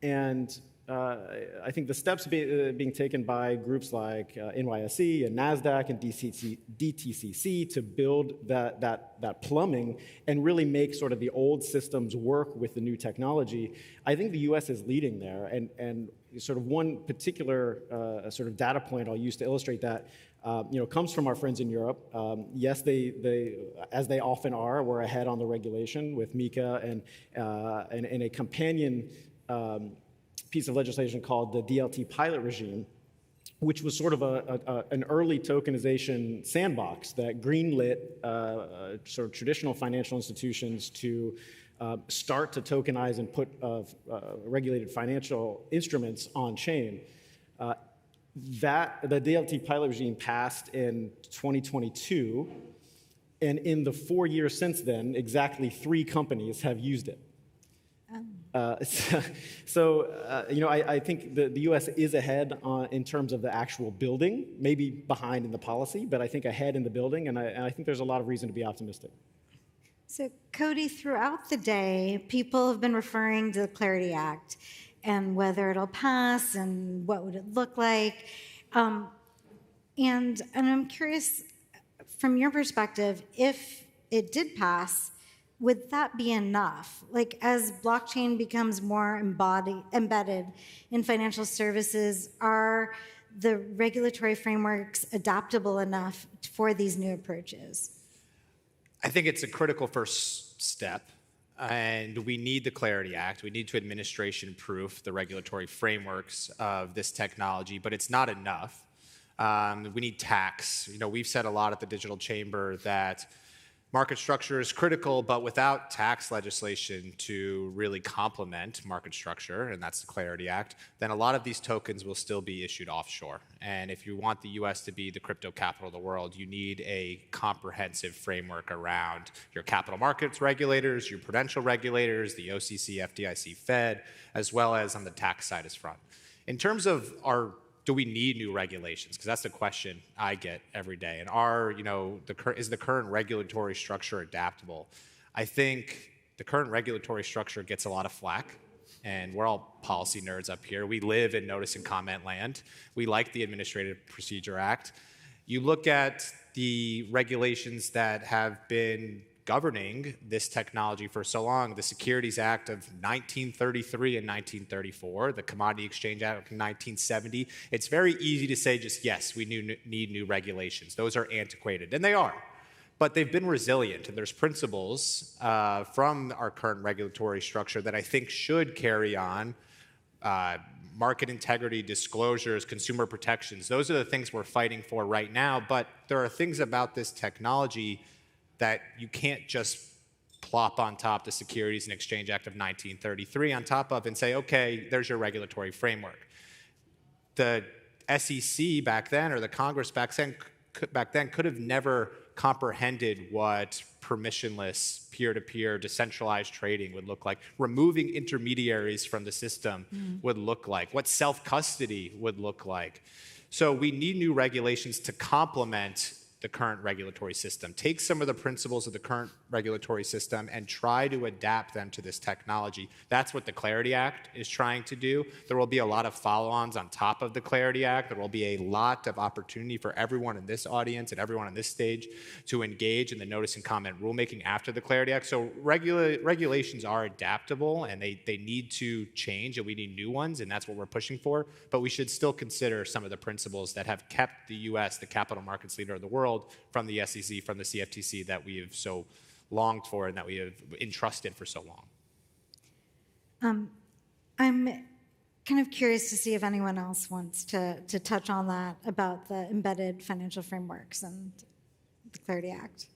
And I think the steps being taken by groups like NYSE and NASDAQ and DTCC to build that plumbing and really make sort of the old systems work with the new technology, I think the U.S. is leading there. And sort of one particular sort of data point I'll use to illustrate that comes from our friends in Europe. Yes, they as they often are, we're ahead on the regulation with MiCA and a companion piece of legislation called the DLT pilot regime, which was sort of an early tokenization sandbox that greenlit sort of traditional financial institutions to start to tokenize and put regulated financial instruments on chain. The DLT pilot regime passed in 2022, and in the 4 years since then, exactly 3 companies have used it. I think the U.S. is ahead in terms of the actual building, maybe behind in the policy, but I think ahead in the building, and I think there's a lot of reason to be optimistic. So, Cody, throughout the day, people have been referring to the Clarity Act and whether it'll pass and what would it look like. And I'm curious, from your perspective, if it did pass, would that be enough? Like, as blockchain becomes more embedded in financial services, are the regulatory frameworks adaptable enough for these new approaches? I think it's a critical first step, and we need the Clarity Act. We need to administration-proof the regulatory frameworks of this technology, but it's not enough. We need tax. We've said a lot at the Digital Chamber that market structure is critical, but without tax legislation to really complement market structure, and that's the Clarity Act, then a lot of these tokens will still be issued offshore. And if you want the US to be the crypto capital of the world, you need a comprehensive framework around your capital markets regulators, your prudential regulators, the OCC, FDIC, Fed, as well as on the tax side as front. In terms of do we need new regulations? Because that's the question I get every day. And is the current regulatory structure adaptable? I think the current regulatory structure gets a lot of flack, and we're all policy nerds up here. We live in notice and comment land. We like the Administrative Procedure Act. You look at the regulations that have been governing this technology for so long, the Securities Act of 1933 and 1934, the Commodity Exchange Act of 1970, it's very easy to say just, yes, we need new regulations. Those are antiquated, and they are. But they've been resilient, and there's principles from our current regulatory structure that I think should carry on. Market integrity, disclosures, consumer protections, those are the things we're fighting for right now, but there are things about this technology that you can't just plop on top the Securities and Exchange Act of 1933 on top of and say, okay, there's your regulatory framework. The SEC back then, or the Congress back then could have never comprehended what permissionless, peer-to-peer, decentralized trading would look like, removing intermediaries from the system would look like, what self-custody would look like. So we need new regulations to complement the current regulatory system. Take some of the principles of the current regulatory system and try to adapt them to this technology. That's what the Clarity Act is trying to do. There will be a lot of follow-ons on top of the Clarity Act. There will be a lot of opportunity for everyone in this audience and everyone on this stage to engage in the notice and comment rulemaking after the Clarity Act. So regulations are adaptable, and they need to change, and we need new ones, and that's what we're pushing for. But we should still consider some of the principles that have kept the US the capital markets leader of the world from the SEC, from the CFTC, that we have so longed for and that we have entrusted for so long. I'm kind of curious to see if anyone else wants to touch on that about the embedded financial frameworks and the Clarity Act.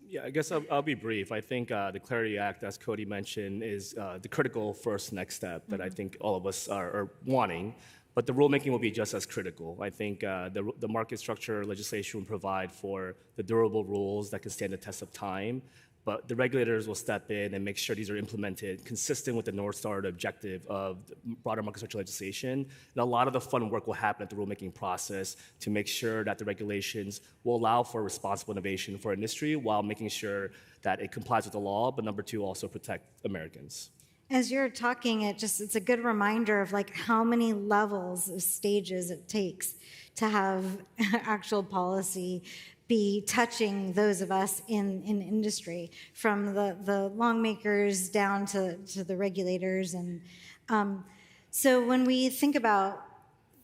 Yeah, I guess I'll be brief. I think the Clarity Act, as Cody mentioned, is the critical first next step that I think all of us are wanting. But the rulemaking will be just as critical. I think the market structure legislation will provide for the durable rules that can stand the test of time. But the regulators will step in and make sure these are implemented consistent with the North Star objective of the broader market structure legislation. And a lot of the fun work will happen at the rulemaking process to make sure that the regulations will allow for responsible innovation for industry while making sure that it complies with the law, but number two, also protect Americans. As you're talking, it's a good reminder of like how many levels of stages it takes to have actual policy be touching those of us in industry, from the lawmakers down to the regulators. And so when we think about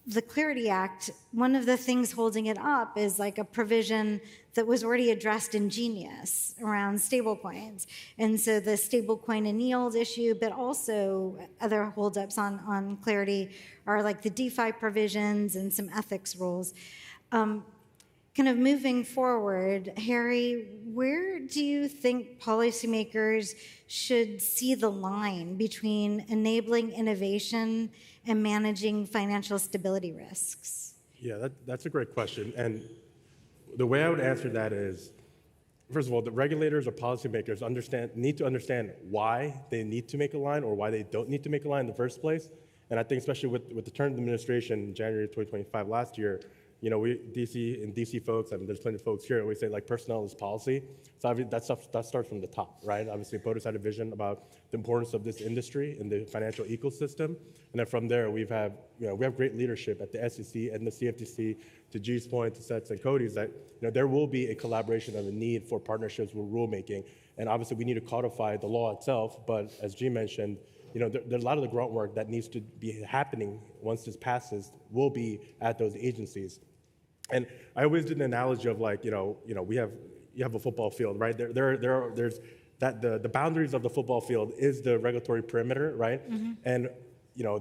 the Clarity Act, one of the things holding it up is like a provision that was already addressed in Genius around stablecoins. And so the stablecoin and yield issue, but also other holdups on Clarity are like the DeFi provisions and some ethics rules. Kind of moving forward, Harry, where do you think policymakers should see the line between enabling innovation and managing financial stability risks? Yeah, that's a great question. And the way I would answer that is, first of all, the regulators or policymakers need to understand why they need to make a line or why they don't need to make a line in the first place. And I think especially with the turn of the administration in January 2025 last year, you know, DC folks, I mean, there's plenty of folks here, we say like personnel is policy. So that starts from the top, right? Obviously, POTUS had a vision about the importance of this industry and the financial ecosystem. And then from there, we have great leadership at the SEC and the CFTC, to G's point, to Seth's and Cody's, that there will be a collaboration and a need for partnerships with rulemaking. And obviously, we need to codify the law itself. But as G mentioned, there's a lot of the groundwork that needs to be happening once this passes will be at those agencies. And I always did an analogy of like, you have a football field, right? There's that the boundaries of the football field is the regulatory perimeter, right? Mm-hmm. And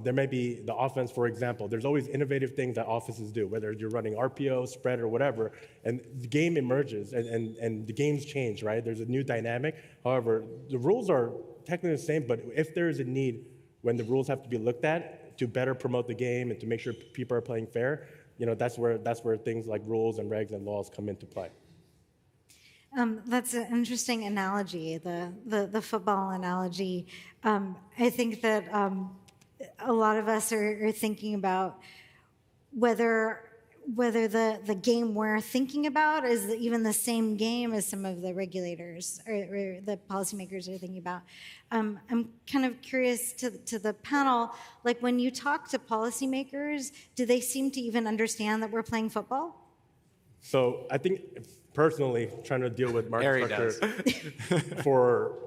there may be the offense, for example. There's always innovative things that offices do, whether you're running RPO, spread, or whatever. And the game emerges, and the games change, right? There's a new dynamic. However, the rules are technically the same, but if there is a need when the rules have to be looked at to better promote the game and to make sure people are playing fair, that's where things like rules and regs and laws come into play. That's an interesting analogy, the football analogy. I think that a lot of us are thinking about whether the game we're thinking about is even the same game as some of the regulators or the policymakers are thinking about. I'm kind of curious to the panel, like when you talk to policymakers, do they seem to even understand that we're playing football? So I think personally, trying to deal with market structure for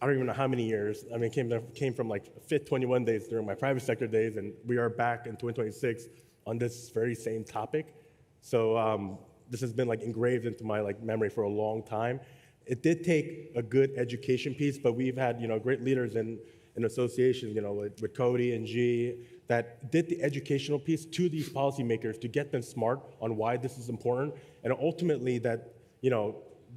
I don't even know how many years. I mean, came from like Fit 21 days during my private sector days, and we are back in 2026 on this very same topic. So this has been like engraved into my like memory for a long time. It did take a good education piece, but we've had great leaders in associations, with Cody and G, that did the educational piece to these policymakers to get them smart on why this is important, and ultimately that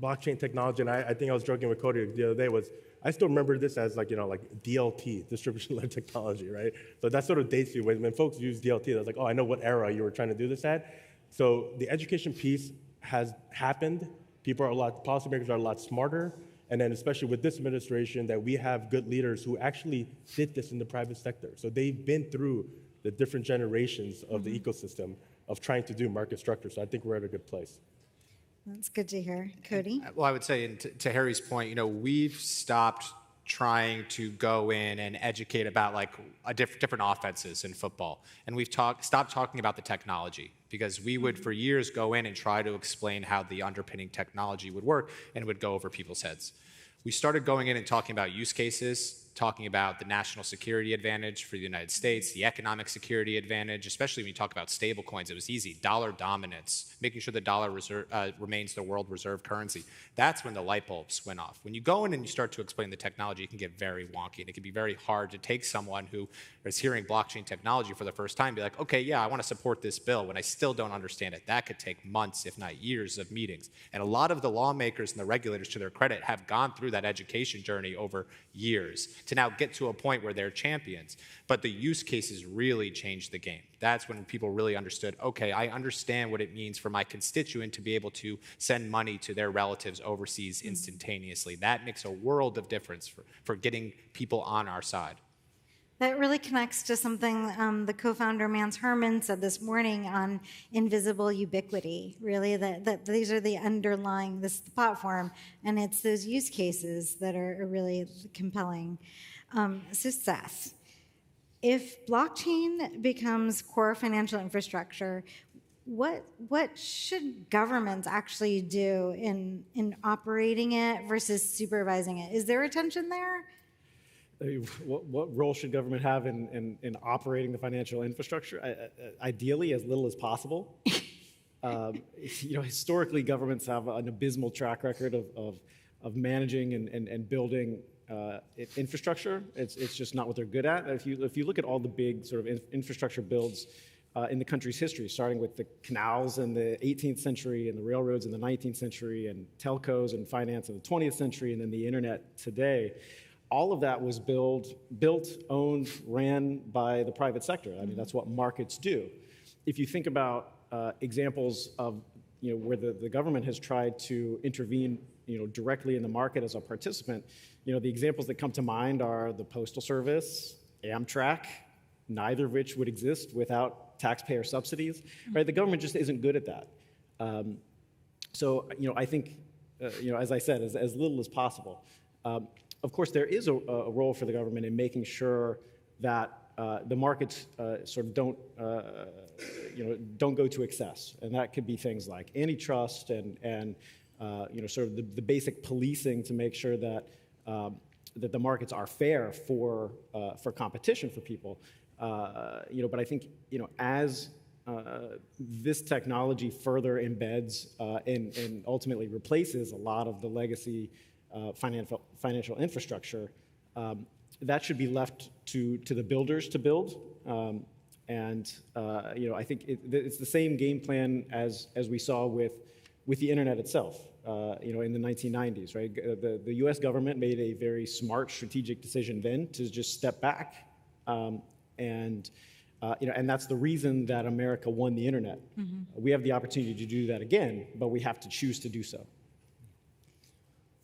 blockchain technology. And I think I was joking with Cody the other day was, I still remember this as like DLT, distribution-led technology, right? So that sort of dates you. When folks use DLT, they're like, oh, I know what era you were trying to do this at. So the education piece has happened. Policymakers are a lot smarter. And then especially with this administration, that we have good leaders who actually did this in the private sector. So they've been through the different generations of the ecosystem of trying to do market structure. So I think we're at a good place. That's good to hear. Cody? Well, I would say, to Harry's point, we've stopped trying to go in and educate about like different offenses in football. And we've stopped talking about the technology, because we would for years go in and try to explain how the underpinning technology would work, and it would go over people's heads. We started going in and talking about use cases, talking about the national security advantage for the United States, the economic security advantage, especially when you talk about stablecoins. It was easy. Dollar dominance, making sure the dollar remains the world reserve currency. That's when the light bulbs went off. When you go in and you start to explain the technology, it can get very wonky, and it can be very hard to take someone who is hearing blockchain technology for the first time and be like, okay, yeah, I want to support this bill when I still don't understand it. That could take months, if not years, of meetings. And a lot of the lawmakers and the regulators, to their credit, have gone through that education journey over years to now get to a point where they're champions. But the use cases really changed the game. That's when people really understood, okay, I understand what it means for my constituent to be able to send money to their relatives overseas instantaneously. That makes a world of difference for getting people on our side. That really connects to something the co-founder Mance Herman said this morning on invisible ubiquity, really, that these are the underlying, this is the platform, and it's those use cases that are really compelling. So Seth, if blockchain becomes core financial infrastructure, what should governments actually do in operating it versus supervising it? Is there a tension there? What role should government have in operating the financial infrastructure? Ideally, as little as possible. Historically, governments have an abysmal track record of managing and building infrastructure. It's just not what they're good at. If you look at all the big sort of infrastructure builds in the country's history, starting with the canals in the 18th century and the railroads in the 19th century and telcos and finance in the 20th century and then the internet today, all of that was built, owned, ran by the private sector. I mean, that's what markets do. If you think about examples of where the government has tried to intervene directly in the market as a participant, the examples that come to mind are the Postal Service, Amtrak, neither of which would exist without taxpayer subsidies. Right? The government just isn't good at that. So I think, as I said, as little as possible. Of course, there is a role for the government in making sure that the markets sort of don't go to excess, and that could be things like antitrust and sort of the basic policing to make sure that that the markets are fair for competition for people. But I think as this technology further embeds and ultimately replaces a lot of the legacy financial infrastructure, that should be left to the builders to build. I think it's the same game plan as we saw with the internet itself. In the 1990s, right? The U.S. government made a very smart strategic decision then to just step back, and that's the reason that America won the internet. Mm-hmm. We have the opportunity to do that again, but we have to choose to do so.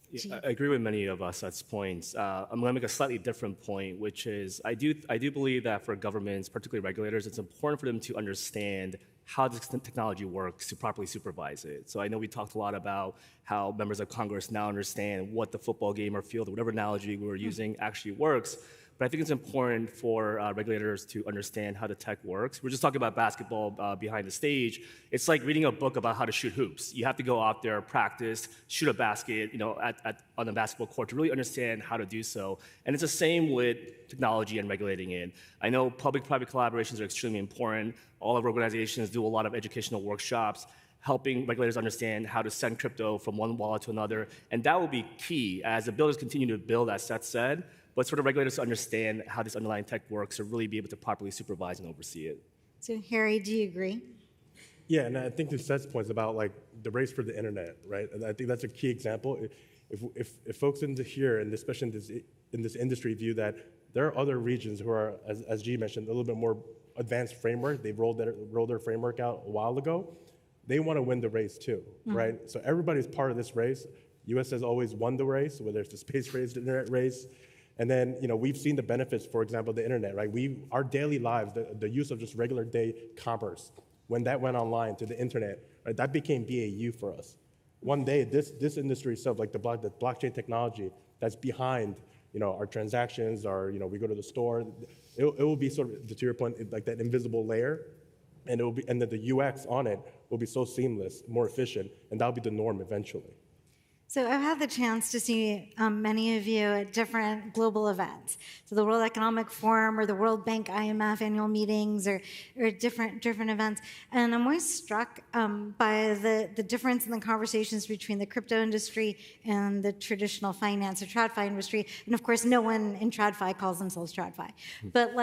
Yeah, I agree with many of Seth's points. I'm going to make a slightly different point, which is I do believe that for governments, particularly regulators, it's important for them to understand how this technology works to properly supervise it. So I know we talked a lot about how members of Congress now understand what the football game or field, or whatever analogy we were using, actually works. But I think it's important for regulators to understand how the tech works. We're just talking about basketball behind the stage. It's like reading a book about how to shoot hoops. You have to go out there, practice, shoot a basket, on the basketball court to really understand how to do so. And it's the same with technology and regulating it. I know public-private collaborations are extremely important. All of our organizations do a lot of educational workshops, helping regulators understand how to send crypto from one wallet to another. And that will be key as the builders continue to build, as Seth said, but sort of regulators to understand how this underlying tech works to really be able to properly supervise and oversee it. So Harry, do you agree? Yeah, and I think to Seth's points about like the race for the internet, right? And I think that's a key example. If folks in here, and especially in this industry, view that there are other regions who are, as G mentioned, a little bit more advanced framework. They've rolled their framework out a while ago. They want to win the race too, right? So everybody's part of this race. U.S. has always won the race, whether it's the space race, the internet race. And then, we've seen the benefits, for example, the internet, right? Our daily lives, the use of just regular day commerce, when that went online to the internet, right, that became BAU for us. One day, this industry itself, like the blockchain technology that's behind, our transactions, we go to the store, it will be sort of, to your point, like that invisible layer, and then the UX on it will be so seamless, more efficient, and that'll be the norm eventually. So I've had the chance to see many of you at different global events. So the World Economic Forum or the World Bank IMF annual meetings or different events. And I'm always struck by the difference in the conversations between the crypto industry and the traditional finance or TradFi industry. And of course, no one in TradFi calls themselves TradFi. But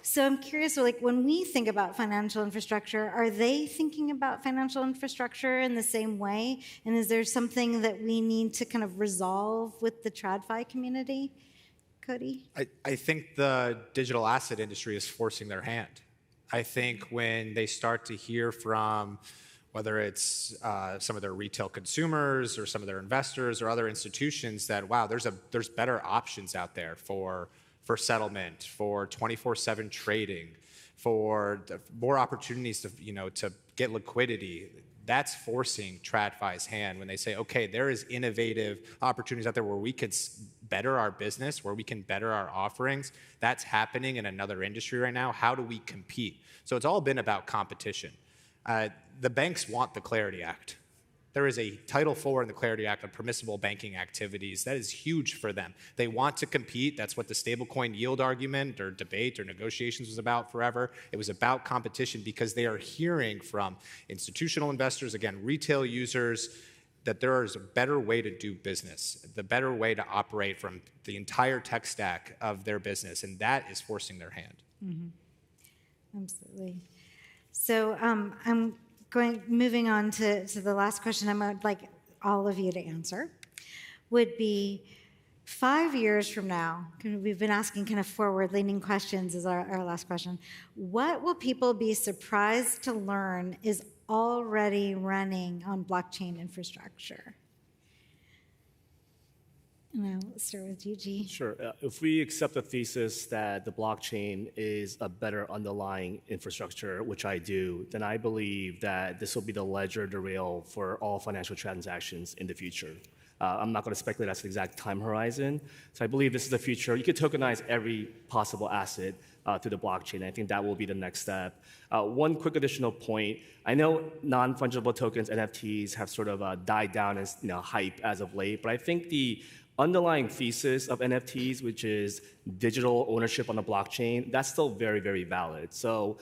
so I'm curious, when we think about financial infrastructure, are they thinking about financial infrastructure in the same way? And is there something that we need to kind of resolve with the TradFi community? Cody? I think the digital asset industry is forcing their hand. I think when they start to hear from whether it's some of their retail consumers or some of their investors or other institutions that, wow, there's better options out there for settlement, for 24/7 trading, for more opportunities to get liquidity. That's forcing TradFi's hand when they say, okay, there is innovative opportunities out there where we could better our business, where we can better our offerings. That's happening in another industry right now. How do we compete? So it's all been about competition. The banks want the Clarity Act. There is a Title IV in the Clarity Act of permissible banking activities. That is huge for them. They want to compete. That's what the stablecoin yield argument or debate or negotiations was about forever. It was about competition because they are hearing from institutional investors, again, retail users, that there is a better way to do business, the better way to operate from the entire tech stack of their business, and that is forcing their hand. Mm-hmm. Absolutely. So I'm moving on to the last question I would like all of you to answer, would be 5 years from now, we've been asking kind of forward-leaning questions as our last question. What will people be surprised to learn is already running on blockchain infrastructure? And I'll start with you, G. Sure. If we accept the thesis that the blockchain is a better underlying infrastructure, which I do, then I believe that this will be the ledger, the rail for all financial transactions in the future. I'm not going to speculate as to the exact time horizon. So I believe this is the future. You could tokenize every possible asset through the blockchain. I think that will be the next step. One quick additional point. I know non-fungible tokens, NFTs, have sort of died down as hype as of late, but I think the underlying thesis of NFTs, which is digital ownership on the blockchain, that's still very, very valid. So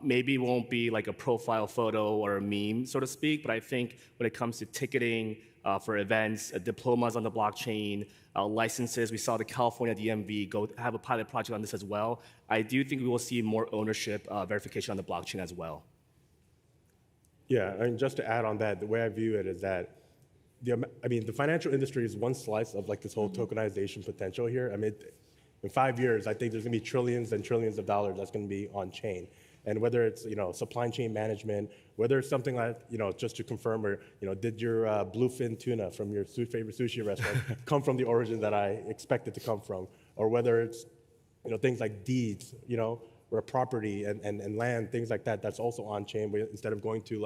maybe it won't be like a profile photo or a meme, so to speak, but I think when it comes to ticketing for events, diplomas on the blockchain, licenses, we saw the California DMV go have a pilot project on this as well. I do think we will see more ownership verification on the blockchain as well. Yeah, and just to add on that, the way I view it is that the financial industry is one slice of this whole tokenization potential here. In 5 years, I think there's going to be trillions and trillions of dollars that's going to be on chain. And whether it's supply chain management, whether it's something like just to confirm, or did your bluefin tuna from your favorite sushi restaurant come from the origin that I expect it to come from, or whether it's things like deeds, or property and land, things like that. That's also on chain. Instead of going to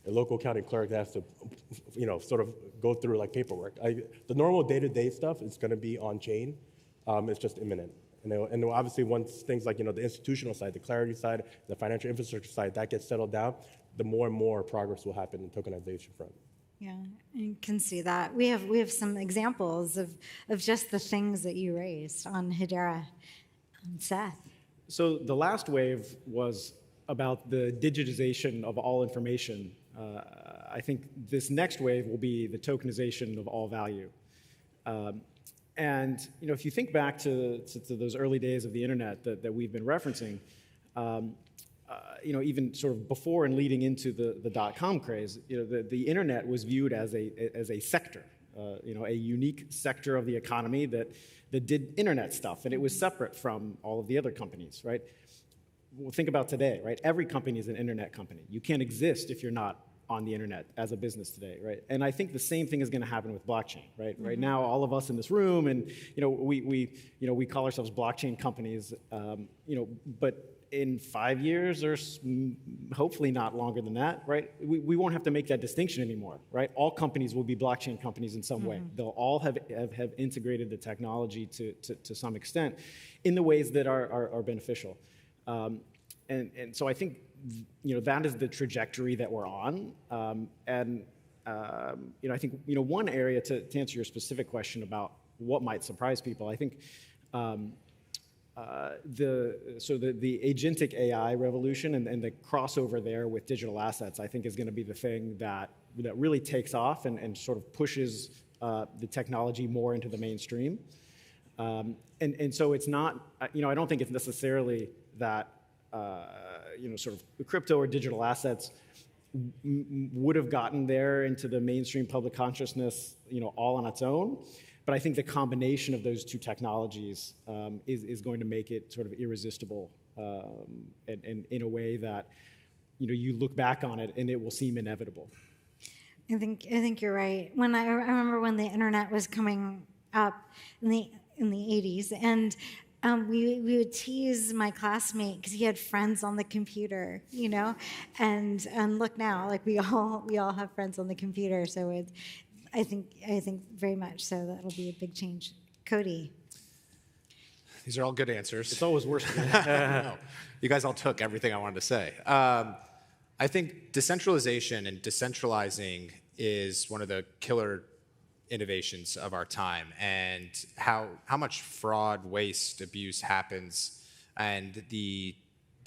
a local accounting clerk that has to, sort of go through paperwork. The normal day-to-day stuff is going to be on chain. It's just imminent. And obviously, once things like the institutional side, the Clarity side, the financial infrastructure side, that gets settled down, the more and more progress will happen in the tokenization front. Yeah, you can see that. We have some examples of just the things that you raised on Hedera. Seth. So the last wave was about the digitization of all information. I think this next wave will be the tokenization of all value. And if you think back to those early days of the internet that we've been referencing, even sort of before and leading into the dot-com craze, the internet was viewed as a sector, a unique sector of the economy that did internet stuff, and it was separate from all of the other companies, right? Well, think about today, right? Every company is an internet company. You can't exist if you're not on the internet as a business today, right? And I think the same thing is going to happen with blockchain, right? Mm-hmm. Right now, all of us in this room, and we call ourselves blockchain companies, but in 5 years or hopefully not longer than that, right? We won't have to make that distinction anymore, right? All companies will be blockchain companies in some way. They'll all have integrated the technology to some extent in the ways that are beneficial. And so I think that is the trajectory that we're on. And I think one area to answer your specific question about what might surprise people, I think the agentic AI revolution and the crossover there with digital assets, I think, is going to be the thing that really takes off and sort of pushes the technology more into the mainstream. And so it's not, I don't think it's necessarily that, sort of crypto or digital assets would have gotten there into the mainstream public consciousness, all on its own. But I think the combination of those two technologies is going to make it sort of irresistible, and in a way that, you look back on it and it will seem inevitable. I think you're right. When I remember when the internet was coming up in the 80s, and we would tease my classmate because he had friends on the computer, and look now, like we all have friends on the computer. So I think very much so that'll be a big change. Cody. These are all good answers. It's always worse. No, you guys all took everything I wanted to say. I think decentralization and decentralizing is one of the killer innovations of our time, and how much fraud, waste, abuse happens, and the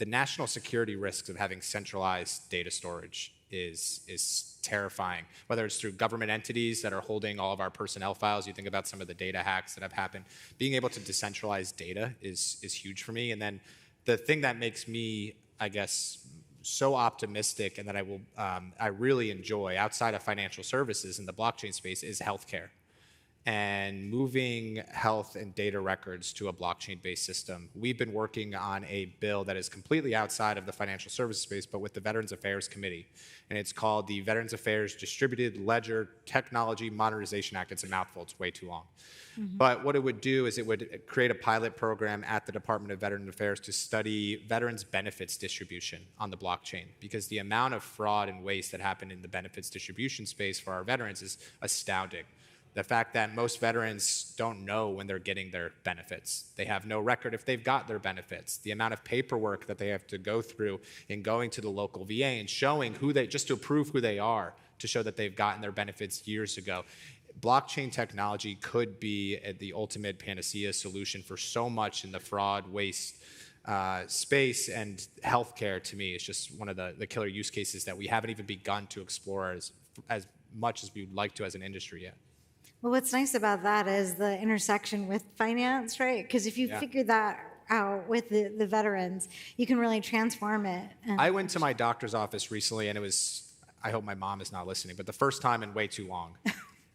national security risks of having centralized data storage is terrifying. Whether it's through government entities that are holding all of our personnel files, you think about some of the data hacks that have happened. Being able to decentralize data is huge for me. And then the thing that makes me, I guess, so optimistic and that I really enjoy outside of financial services in the blockchain space is healthcare. And moving health and data records to a blockchain-based system. We've been working on a bill that is completely outside of the financial services space, but with the Veterans Affairs Committee. And it's called the Veterans Affairs Distributed Ledger Technology Modernization Act. It's a mouthful, it's way too long. Mm-hmm. But what it would do is it would create a pilot program at the Department of Veterans Affairs to study veterans' benefits distribution on the blockchain, because the amount of fraud and waste that happened in the benefits distribution space for our veterans is astounding. The fact that most veterans don't know when they're getting their benefits. They have no record if they've got their benefits. The amount of paperwork that they have to go through in going to the local VA and showing just to prove who they are, to show that they've gotten their benefits years ago. Blockchain technology could be the ultimate panacea solution for so much in the fraud, waste space, and healthcare, to me, is just one of the killer use cases that we haven't even begun to explore as much as we would like to as an industry yet. Well, what's nice about that is the intersection with finance, right? Because if you figure that out with the veterans, you can really transform it. I went to my doctor's office recently, and it was, I hope my mom is not listening, but the first time in way too long.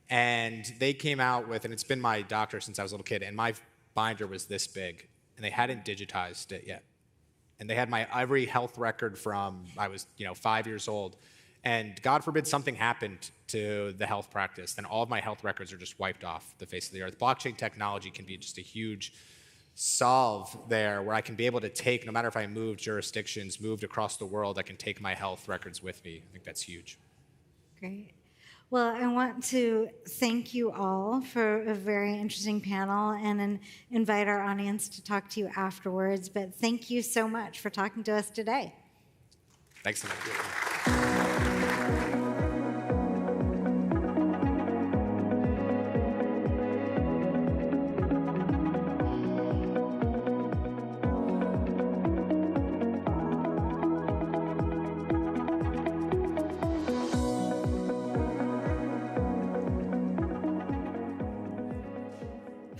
And they came out with, and it's been my doctor since I was a little kid, and my binder was this big, and they hadn't digitized it yet. And they had my every health record from I was 5 years old. And God forbid something happened to the health practice, then all of my health records are just wiped off the face of the earth. Blockchain technology can be just a huge solve there, where I can be able to take, no matter if I moved jurisdictions, moved across the world, I can take my health records with me. I think that's huge. Great. Well, I want to thank you all for a very interesting panel and invite our audience to talk to you afterwards. But thank you so much for talking to us today. Thanks so much.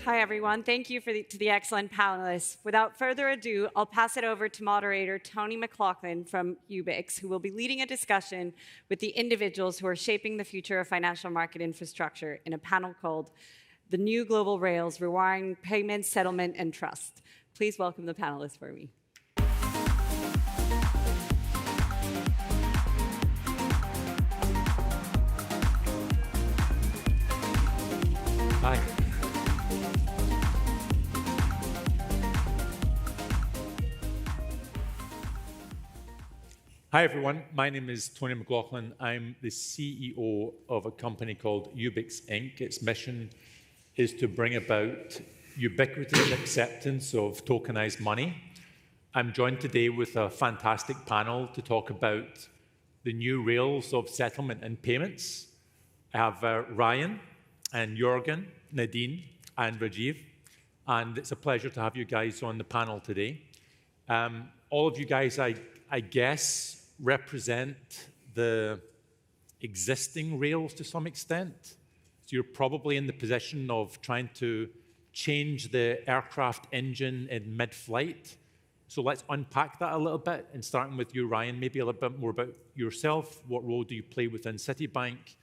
Hi, everyone. Thank you to the excellent panelists. Without further ado, I'll pass it over to moderator Tony McLaughlin from UBIX, who will be leading a discussion with the individuals who are shaping the future of financial market infrastructure in a panel called The New Global Rails, Rewiring Payments, Settlement, and Trust. Please welcome the panelists for me. Hi. Hi, everyone. My name is Tony McLaughlin. I'm the CEO of a company called UBIX Inc. Its mission is to bring about ubiquitous acceptance of tokenized money. I'm joined today with a fantastic panel to talk about the new rails of settlement and payments. I have Ryan and Jorgen, Nadine, and Rajiv. And it's a pleasure to have you guys on the panel today. All of you guys, I guess, represent the existing rails to some extent. So you're probably in the position of trying to change the aircraft engine in mid-flight. So let's unpack that a little bit, and starting with you, Ryan, maybe a little bit more about yourself. What role do you play within Citibank,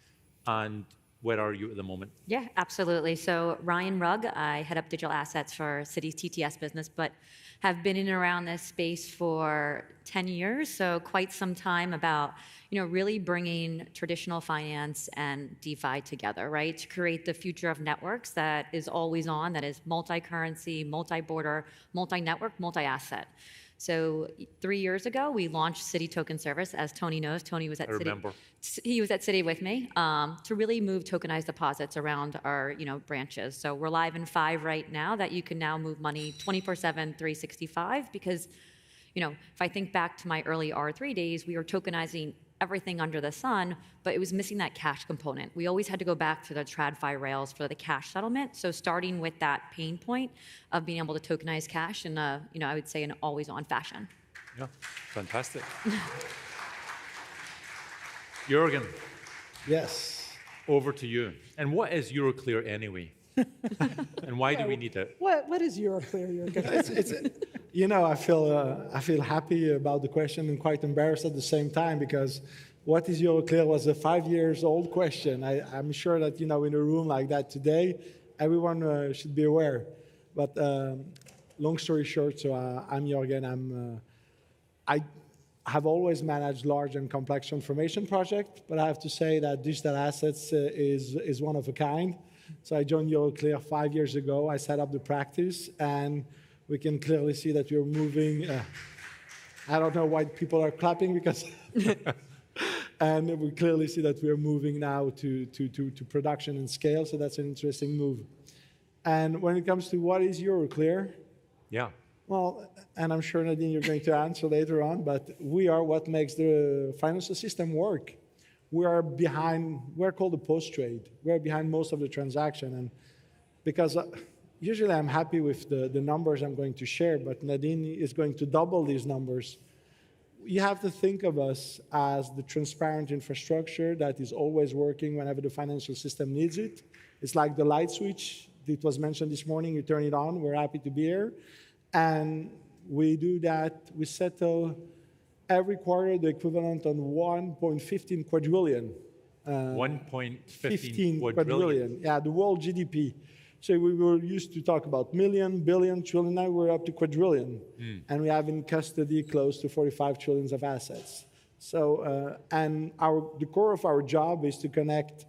and where are you at the moment? Yeah, absolutely. So Ryan Rugg, I head up digital assets for Citi's TTS business, but have been in and around this space for 10 years, so quite some time about, really bringing traditional finance and DeFi together, right, to create the future of networks that is always on, that is multi-currency, multi-border, multi-network, multi-asset. So 3 years ago, we launched Citi Token Service. As Tony knows, Tony was at Citi. I remember. He was at Citi with me to really move tokenized deposits around our branches. So we're live in 5 right now that you can now move money 24/7, 365. Because if I think back to my early R3 days, we were tokenizing everything under the sun, but it was missing that cash component. We always had to go back to the TradFi rails for the cash settlement. So starting with that pain point of being able to tokenize cash in I would say an always-on fashion. Yeah, fantastic. Jorgen. Yes. Over to you. And what is Euroclear anyway? And why do we need it? What is Euroclear, Jürgen? I feel happy about the question and quite embarrassed at the same time, because what is Euroclear was a 5 years old question. I'm sure that in a room like that today, everyone should be aware. But long story short, so I'm Jürgen. I have always managed large and complex transformation projects, but I have to say that digital assets is one of a kind. So I joined Euroclear 5 years ago. I set up the practice, and we can clearly see that we're moving. I don't know why people are clapping, because, and we clearly see that we're moving now to production and scale. So that's an interesting move. And when it comes to what is Euroclear, yeah. Well, and I'm sure Nadine, you're going to answer later on, but we are what makes the financial system work. We're called the post-trade. We're behind most of the transaction. And because usually I'm happy with the numbers I'm going to share, but Nadine is going to double these numbers. You have to think of us as the transparent infrastructure that is always working whenever the financial system needs it. It's like the light switch. It was mentioned this morning. You turn it on. We're happy to be here. And we do that. We settle every quarter the equivalent on 1.15 quadrillion. 1.15 quadrillion. Yeah, the world GDP. So we were used to talk about million, billion, trillion. Now we're up to quadrillion. And we have in custody close to 45 trillions of assets. So, and the core of our job is to connect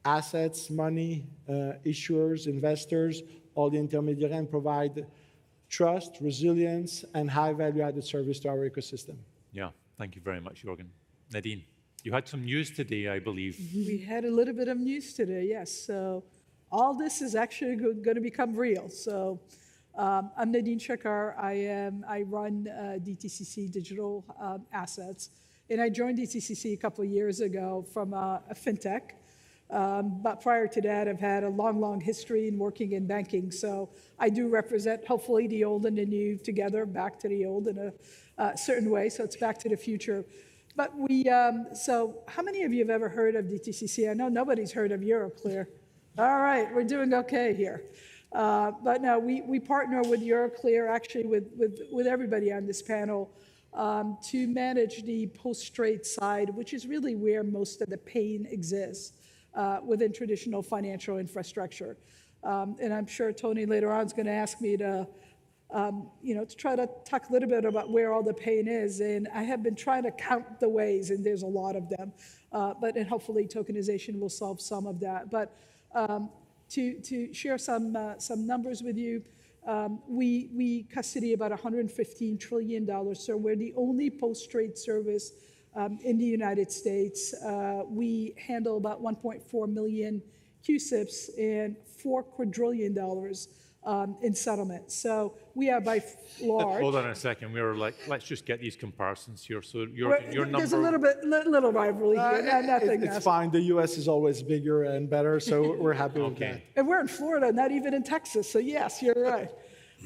assets, money, issuers, investors, all the intermediaries, and provide trust, resilience, and high value-added service to our ecosystem. Yeah, thank you very much, Jorgen. Nadine, you had some news today, I believe. We had a little bit of news today, yes. So all this is actually going to become real. So I'm Nadine Shakar. I run DTCC Digital Assets. And I joined DTCC a couple of years ago from a fintech. But prior to that, I've had a long, long history in working in banking. So I do represent, hopefully, the old and the new together, back to the old in a certain way. So it's back to the future. But so how many of you have ever heard of DTCC? I know nobody's heard of Euroclear. All right, we're doing okay here. But no, we partner with Euroclear, actually with everybody on this panel, to manage the post-trade side, which is really where most of the pain exists. Within traditional financial infrastructure. And I'm sure Tony later on is going to ask me to try to talk a little bit about where all the pain is. And I have been trying to count the ways, and there's a lot of them. And hopefully tokenization will solve some of that. But to share some numbers with you, we custody about $115 trillion. So we're the only post-trade service in the United States. We handle about 1.4 million QSIPs and $4 quadrillion in settlement. So we are by large. Hold on a second. We were like, let's just get these comparisons here. So your There's number. little rivalry here. Nothing. It's fine. The U.S. is always bigger and better, so we're happy with that. And we're in Florida, not even in Texas. So yes, you're right.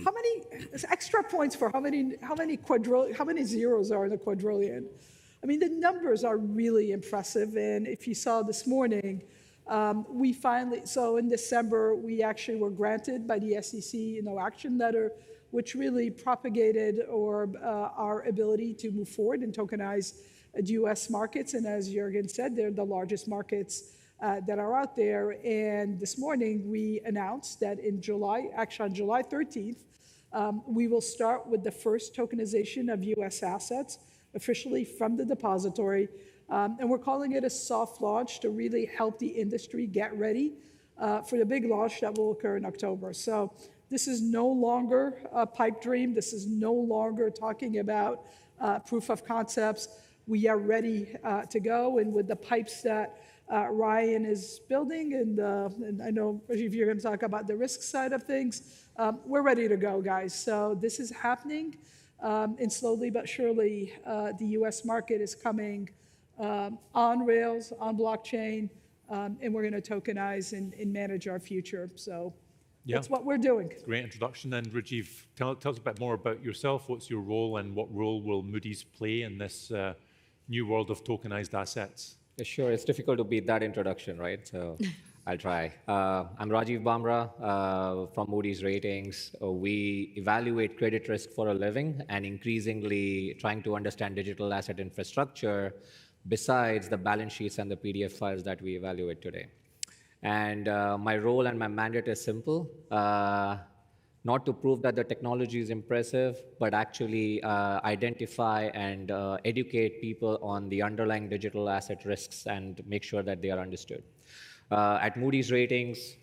How many extra points for how many zeros are in a quadrillion? I mean, the numbers are really impressive. And if you saw this morning, so in December, we actually were granted by the SEC action letter, which really propagated our ability to move forward and tokenize U.S. markets. And as Jürgen said, they're the largest markets that are out there. And this morning, we announced that on July 13th, we will start with the first tokenization of U.S. assets officially from the depository. And we're calling it a soft launch to really help the industry get ready for the big launch that will occur in October. So this is no longer a pipe dream. This is no longer talking about proof of concepts. We are ready to go. And with the pipes that Ryan is building, and I know if you're going to talk about the risk side of things, we're ready to go, guys. So this is happening, and slowly but surely, the U.S. market is coming on rails, on blockchain, and we're going to tokenize and manage our future. So that's what we're doing. Great introduction. And Rajiv, tell us a bit more about yourself. What's your role, and what role will Moody's play in this new world of tokenized assets? Sure, it's difficult to beat that introduction, right? So I'll try. I'm Rajiv Bamra from Moody's Ratings. We evaluate credit risk for a living and increasingly trying to understand digital asset infrastructure besides the balance sheets and the PDF files that we evaluate today. And my role and my mandate is simple. Not to prove that the technology is impressive, but actually identify and educate people on the underlying digital asset risks and make sure that they are understood. At Moody's Ratings,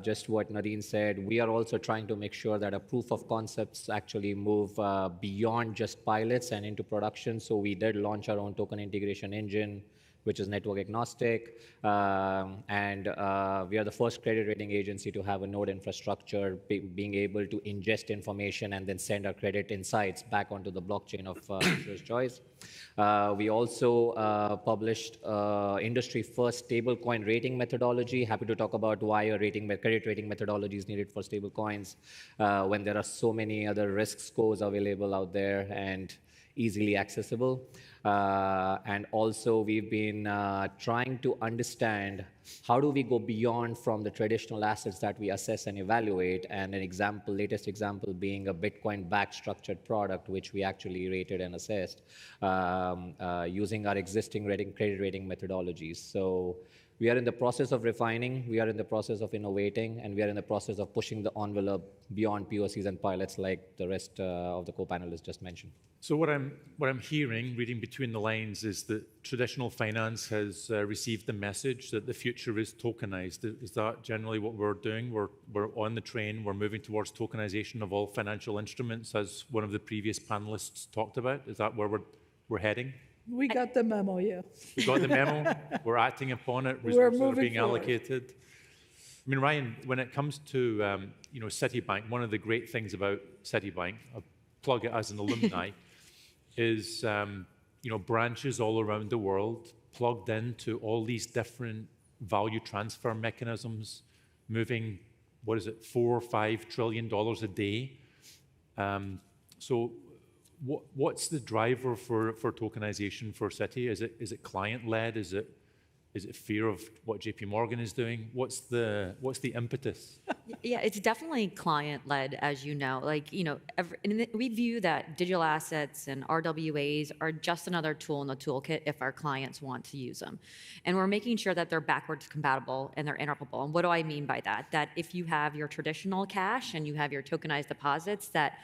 just what Nadine said, we are also trying to make sure that a proof of concepts actually move beyond just pilots and into production. So we did launch our own token integration engine, which is network agnostic. And we are the first credit rating agency to have a node infrastructure, being able to ingest information and then send our credit insights back onto the blockchain of issuer's choice. We also published industry-first stablecoin rating methodology. Happy to talk about why a credit rating methodology is needed for stablecoins when there are so many other risk scores available out there and easily accessible. And also, we've been trying to understand how do we go beyond from the traditional assets that we assess and evaluate, and latest example being a Bitcoin-backed structured product, which we actually rated and assessed using our existing credit rating methodologies. So we are in the process of refining, we are in the process of innovating, and we are in the process of pushing the envelope beyond POCs and pilots like the rest of the co-panelists just mentioned. So what I'm hearing, reading between the lines, is that traditional finance has received the message that the future is tokenized. Is that generally what we're doing? We're on the train, we're moving towards tokenization of all financial instruments, as one of the previous panelists talked about. Is that where we're heading? We got the memo, yeah. We got the memo. We're acting upon it. We're Resources are being forward. allocated. I mean, Ryan, when it comes to Citibank, one of the great things about Citibank, I'll plug it as an alumni, is branches all around the world plugged into all these different value transfer mechanisms, moving, what is it, $4 or $5 trillion a day. So what's the driver for tokenization for Citi? Is it client-led? Is it fear of what JP Morgan is doing? What's the impetus? Yeah, it's definitely client-led, as you know. We view that digital assets and RWAs are just another tool in the toolkit if our clients want to use them. And we're making sure that they're backwards compatible and they're interoperable. And what do I mean by that? That if you have your traditional cash and you have your tokenized deposits that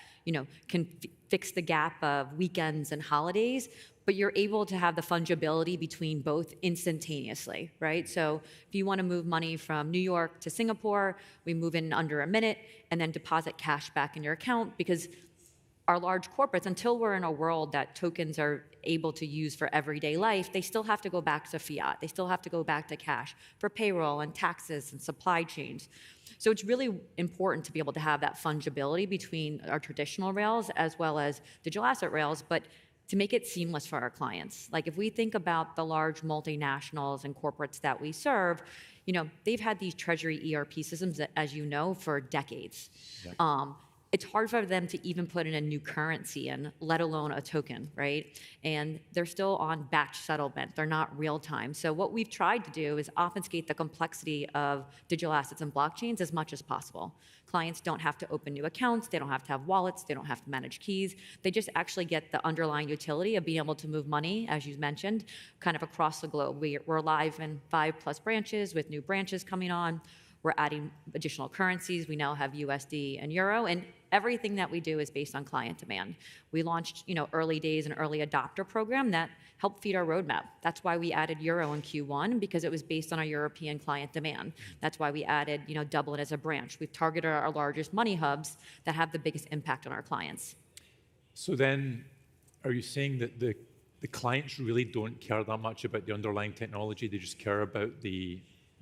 can fix the gap of weekends and holidays, but you're able to have the fungibility between both instantaneously, right? So if you want to move money from New York to Singapore, we move in under a minute and then deposit cash back in your account because our large corporates, until we're in a world that tokens are able to use for everyday life, they still have to go back to fiat. They still have to go back to cash for payroll and taxes and supply chains. So it's really important to be able to have that fungibility between our traditional rails as well as digital asset rails, but to make it seamless for our clients. Like if we think about the large multinationals and corporates that we serve, they've had these treasury ERP systems, as you know, for decades. Yeah. It's hard for them to even put in a new currency in, let alone a token, right? And they're still on batch settlement. They're not real time. So what we've tried to do is obfuscate the complexity of digital assets and blockchains as much as possible. Clients don't have to open new accounts. They don't have to have wallets. They don't have to manage keys. They just actually get the underlying utility of being able to move money, as you mentioned, kind of across the globe. We're live in 5+ branches with new branches coming on. We're adding additional currencies. We now have USD and Euro, and everything that we do is based on client demand. We launched, early days an early adopter program that helped feed our roadmap. That's why we added Euro in Q1, because it was based on our European client demand. That's why we added, Dublin as a branch. We've targeted our largest money hubs that have the biggest impact on our clients. So then, are you saying that the clients really don't care that much about the underlying technology? They just care about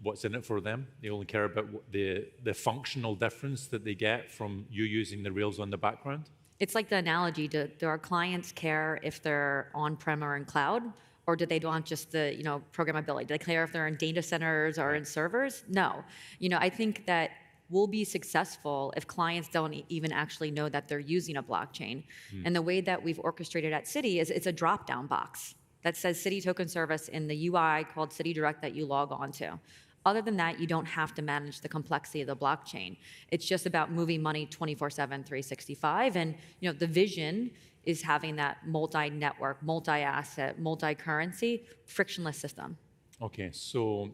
what's in it for them? They only care about the functional difference that they get from you using the rails on the background? It's like the analogy, do our clients care if they're on-prem or in cloud? Or do they want just the programmability? Do they care if they're in data centers or in servers? No. I think that we'll be successful if clients don't even actually know that they're using a blockchain. And the way that we've orchestrated at Citi is it's a drop-down box that says Citi Token Service in the UI called Citi Direct that you log on to. Other than that, you don't have to manage the complexity of the blockchain. It's just about moving money 24/7, 365. And the vision is having that multi-network, multi-asset, multi-currency, frictionless system. Okay, so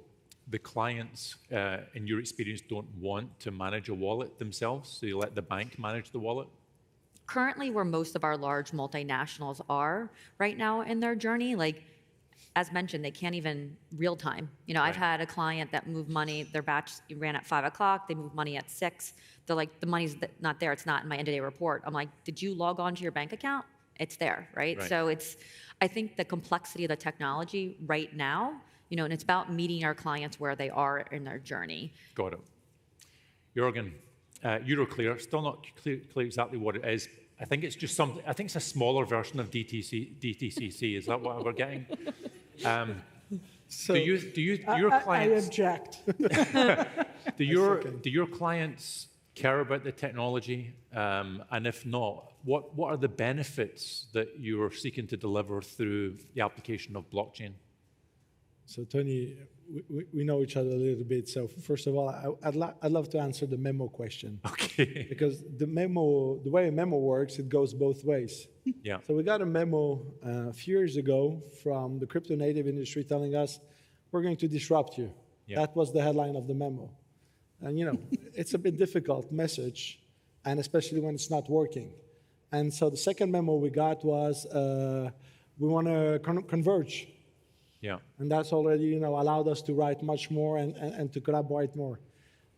the clients, in your experience, don't want to manage a wallet themselves, so you let the bank manage the wallet? Currently, where most of our large multinationals are right now in their journey, as mentioned, they can't even real time. I've had a client that moved money, their batch ran at 5 o'clock, they moved money at 6. They're like, the money's not there, it's not in my end of day report. I'm like, did you log on to your bank account? It's there, right? So I think the complexity of the technology right now, and it's about meeting our clients where they are in their journey. Got it. Jürgen, Euroclear, still not clear exactly what it is. I think it's just something, I think it's a smaller version of DTCC. Is that what we're getting? So do your clients? I object. Do your clients care about the technology? And if not, what are the benefits that you're seeking to deliver through the application of blockchain? So Tony, we know each other a little bit. So first of all, I'd love to answer the memo question. Okay. Because the way a memo works, it goes both ways. Yeah. So we got a memo a few years ago from the crypto native industry telling us, we're going to disrupt you. Yeah. That was the headline of the memo. And it's a bit difficult message, and especially when it's not working. And so the second memo we got was, we want to converge. Yeah. And that's already allowed us to write much more and to collaborate more.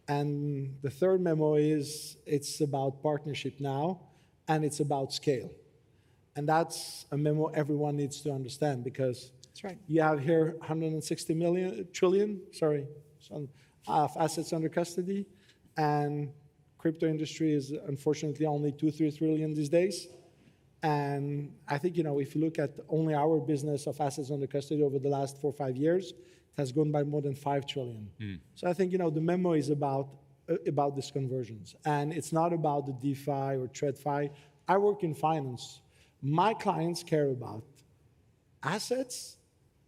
And the third memo is it's about partnership now, and it's about scale. And that's a memo everyone needs to understand, because that's right. You have here 160 trillion of assets under custody, and crypto industry is unfortunately only 2-3 trillion these days. And I think, if you look at only our business of assets under custody over the last 4 or 5 years, it has grown by more than 5 trillion. So I think, the memo is about this convergence. And it's not about the DeFi or TradFi. I work in finance. My clients care about assets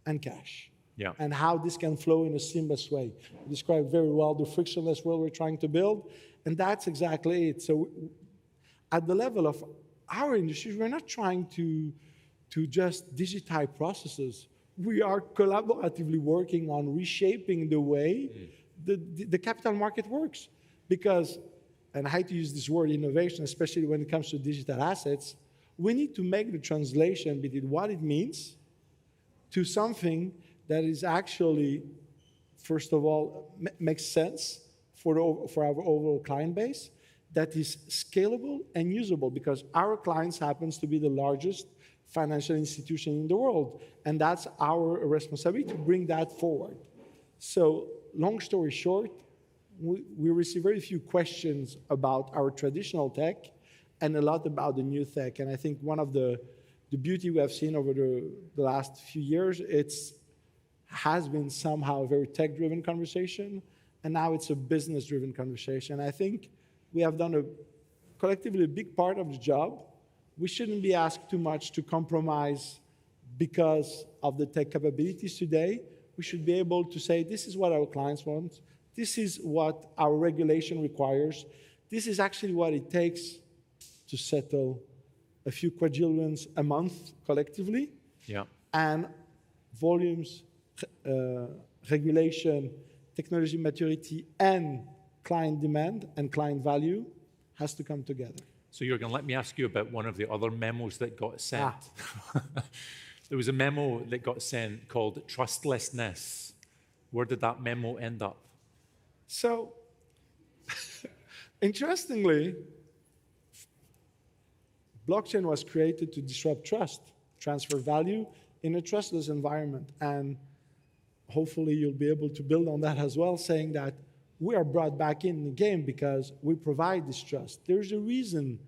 and cash. Yeah. And how this can flow in a seamless way. You described very well the frictionless world we're trying to build. And that's exactly it. So at the level of our industry, we're not trying to just digitize processes. We are collaboratively working on reshaping the way the capital market works. Because, and I hate to use this word innovation, especially when it comes to digital assets, we need to make the translation between what it means to something that is actually, first of all, makes sense for our overall client base, that is scalable and usable, because our clients happens to be the largest financial institution in the world, and that's our responsibility to bring that forward. So long story short, we receive very few questions about our traditional tech and a lot about the new tech. And I think one of the beauty we have seen over the last few years, has been somehow a very tech-driven conversation, and now it's a business-driven conversation. I think we have done collectively a big part of the job. We shouldn't be asked too much to compromise because of the tech capabilities today. We should be able to say, this is what our clients want. This is what our regulation requires. This is actually what it takes to settle a few quadrillions a month collectively. Yeah. And volumes, regulation, technology maturity, and client demand and client value has to come together. So you're going to let me ask you about one of the other memos that got sent. There was a memo that got sent called trustlessness. Where did that memo end up? So, interestingly, blockchain was created to disrupt trust, transfer value in a trustless environment. And hopefully you'll be able to build on that as well, saying that we are brought back in the game because we provide this trust. There's a reason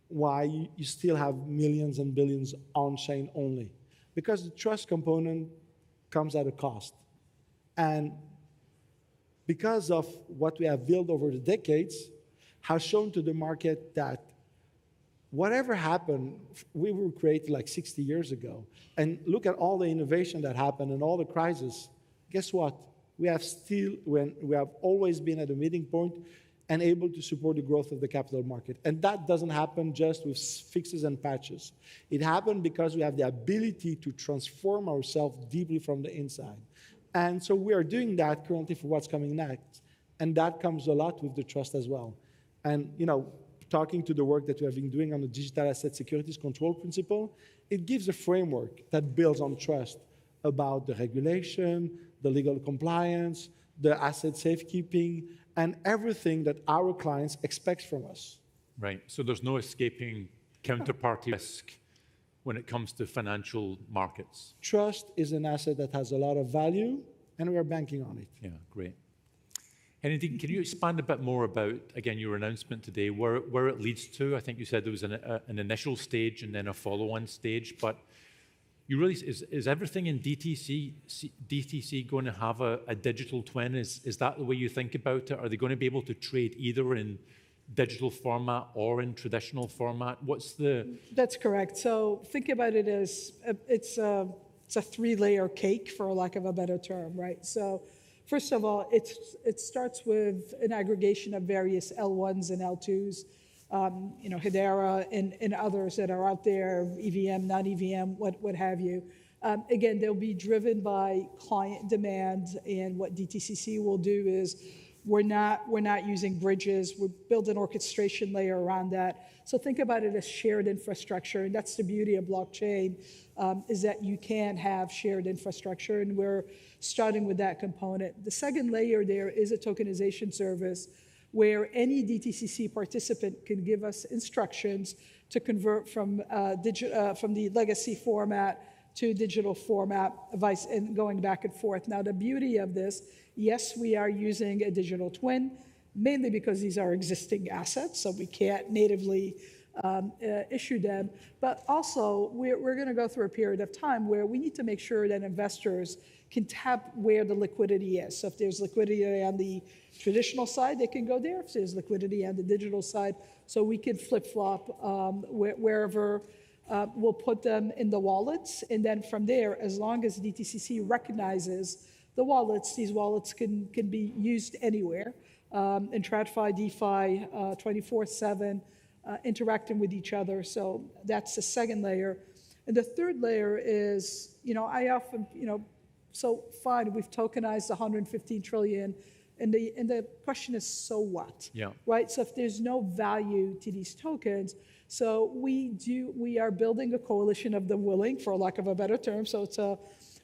why you still have millions and billions on-chain only, because the trust component comes at a cost. And because of what we have built over the decades, has shown to the market that whatever happened, we were created like 60 years ago. And look at all the innovation that happened and all the crises. Guess what? We have always been at a meeting point and able to support the growth of the capital market. And that doesn't happen just with fixes and patches. It happened because we have the ability to transform ourselves deeply from the inside. And so we are doing that currently for what's coming next. And that comes a lot with the trust as well. And talking to the work that we have been doing on the digital asset securities control principle, it gives a framework that builds on trust about the regulation, the legal compliance, the asset safekeeping, and everything that our clients expect from us. Right. So there's no escaping counterparty risk when it comes to financial markets. Trust is an asset that has a lot of value, and we are banking on it. Yeah, great. Anything, can you expand a bit more about, again, your announcement today, where it leads to? I think you said there was an initial stage and then a follow-on stage, but you really, is everything in DTC going to have a digital twin? Is that the way you think about it? Are they going to be able to trade either in digital format or in traditional format? What's the... That's correct. So think about it as it's a three-layer cake, for lack of a better term, right? So first of all, it starts with an aggregation of various L1s and L2s, Hedera and others that are out there, EVM, non-EVM, what have you. Again, they'll be driven by client demand, and what DTCC will do is we're not using bridges. We're building an orchestration layer around that. So think about it as shared infrastructure, and that's the beauty of blockchain, is that you can have shared infrastructure, and we're starting with that component. The second layer there is a tokenization service where any DTCC participant can give us instructions to convert from the legacy format to digital format, and going back and forth. Now, the beauty of this, yes, we are using a digital twin, mainly because these are existing assets, so we can't natively issue them. But also, we're going to go through a period of time where we need to make sure that investors can tap where the liquidity is. So if there's liquidity on the traditional side, they can go there. If there's liquidity on the digital side, so we can flip-flop wherever. We'll put them in the wallets, and then from there, as long as DTCC recognizes the wallets, these wallets can be used anywhere, in TradFi, DeFi, 24/7, interacting with each other. So that's the second layer. And the third layer is, I often, so fine, we've tokenized 115 trillion, and the question is, so what? Yeah. Right? So if there's no value to these tokens, so we are building a coalition of the willing, for lack of a better term. So it's a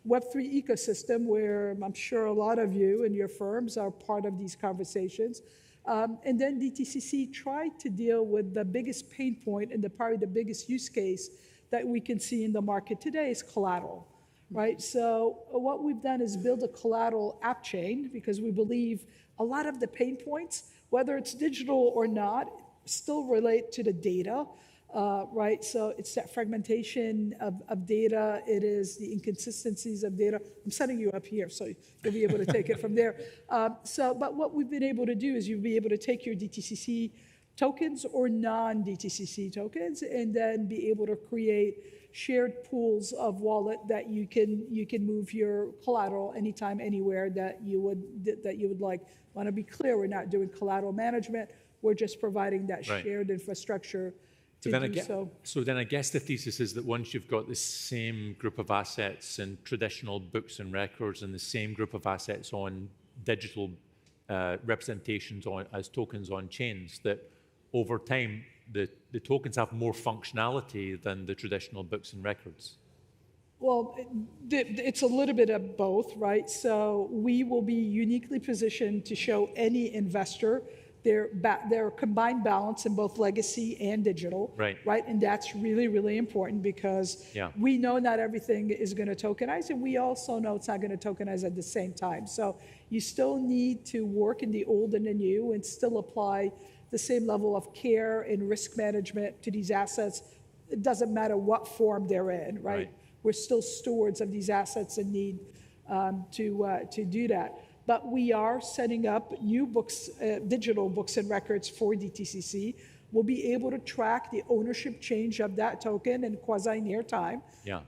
Web3 ecosystem where I'm sure a lot of you and your firms are part of these conversations, And then DTCC tried to deal with the biggest pain point and probably the biggest use case that we can see in the market today is collateral, right? So what we've done is build a collateral app chain because we believe a lot of the pain points, whether it's digital or not, still relate to the data, right? So it's that fragmentation of data. It is the inconsistencies of data. I'm setting you up here, so you'll be able to take it from there. But what we've been able to do is you'll be able to take your DTCC tokens or non-DTCC tokens and then be able to create shared pools of wallet that you can move your collateral anytime, anywhere that you would like. Want to be clear, we're not doing collateral management. We're just providing that shared infrastructure to do so. So then I guess the thesis is that once you've got the same group of assets and traditional books and records and the same group of assets on digital representations as tokens on chains, that over time, the tokens have more functionality than the traditional books and records? Well, it's a little bit of both, right? So we will be uniquely positioned to show any investor their combined balance in both legacy and digital, right? And that's really, really important because we know not everything is going to tokenize, and we also know it's not going to tokenize at the same time. So you still need to work in the old and the new and still apply the same level of care and risk management to these assets. It doesn't matter what form they're in, right? We're still stewards of these assets and need to do that. But we are setting up new books, digital books and records for DTCC. We'll be able to track the ownership change of that token in quasi-near time,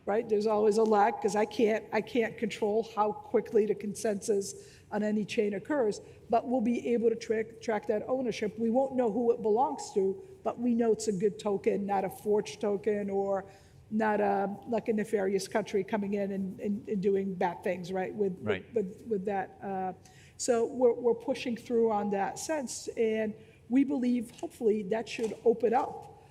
right? There's always a lag because I can't control how quickly the consensus on any chain occurs, but we'll be able to track that ownership. We won't know who it belongs to, but we know it's a good token, not a forged token or not like a nefarious country coming in and doing bad things, right? With that. So we're pushing through on that sense, and we believe hopefully that should open up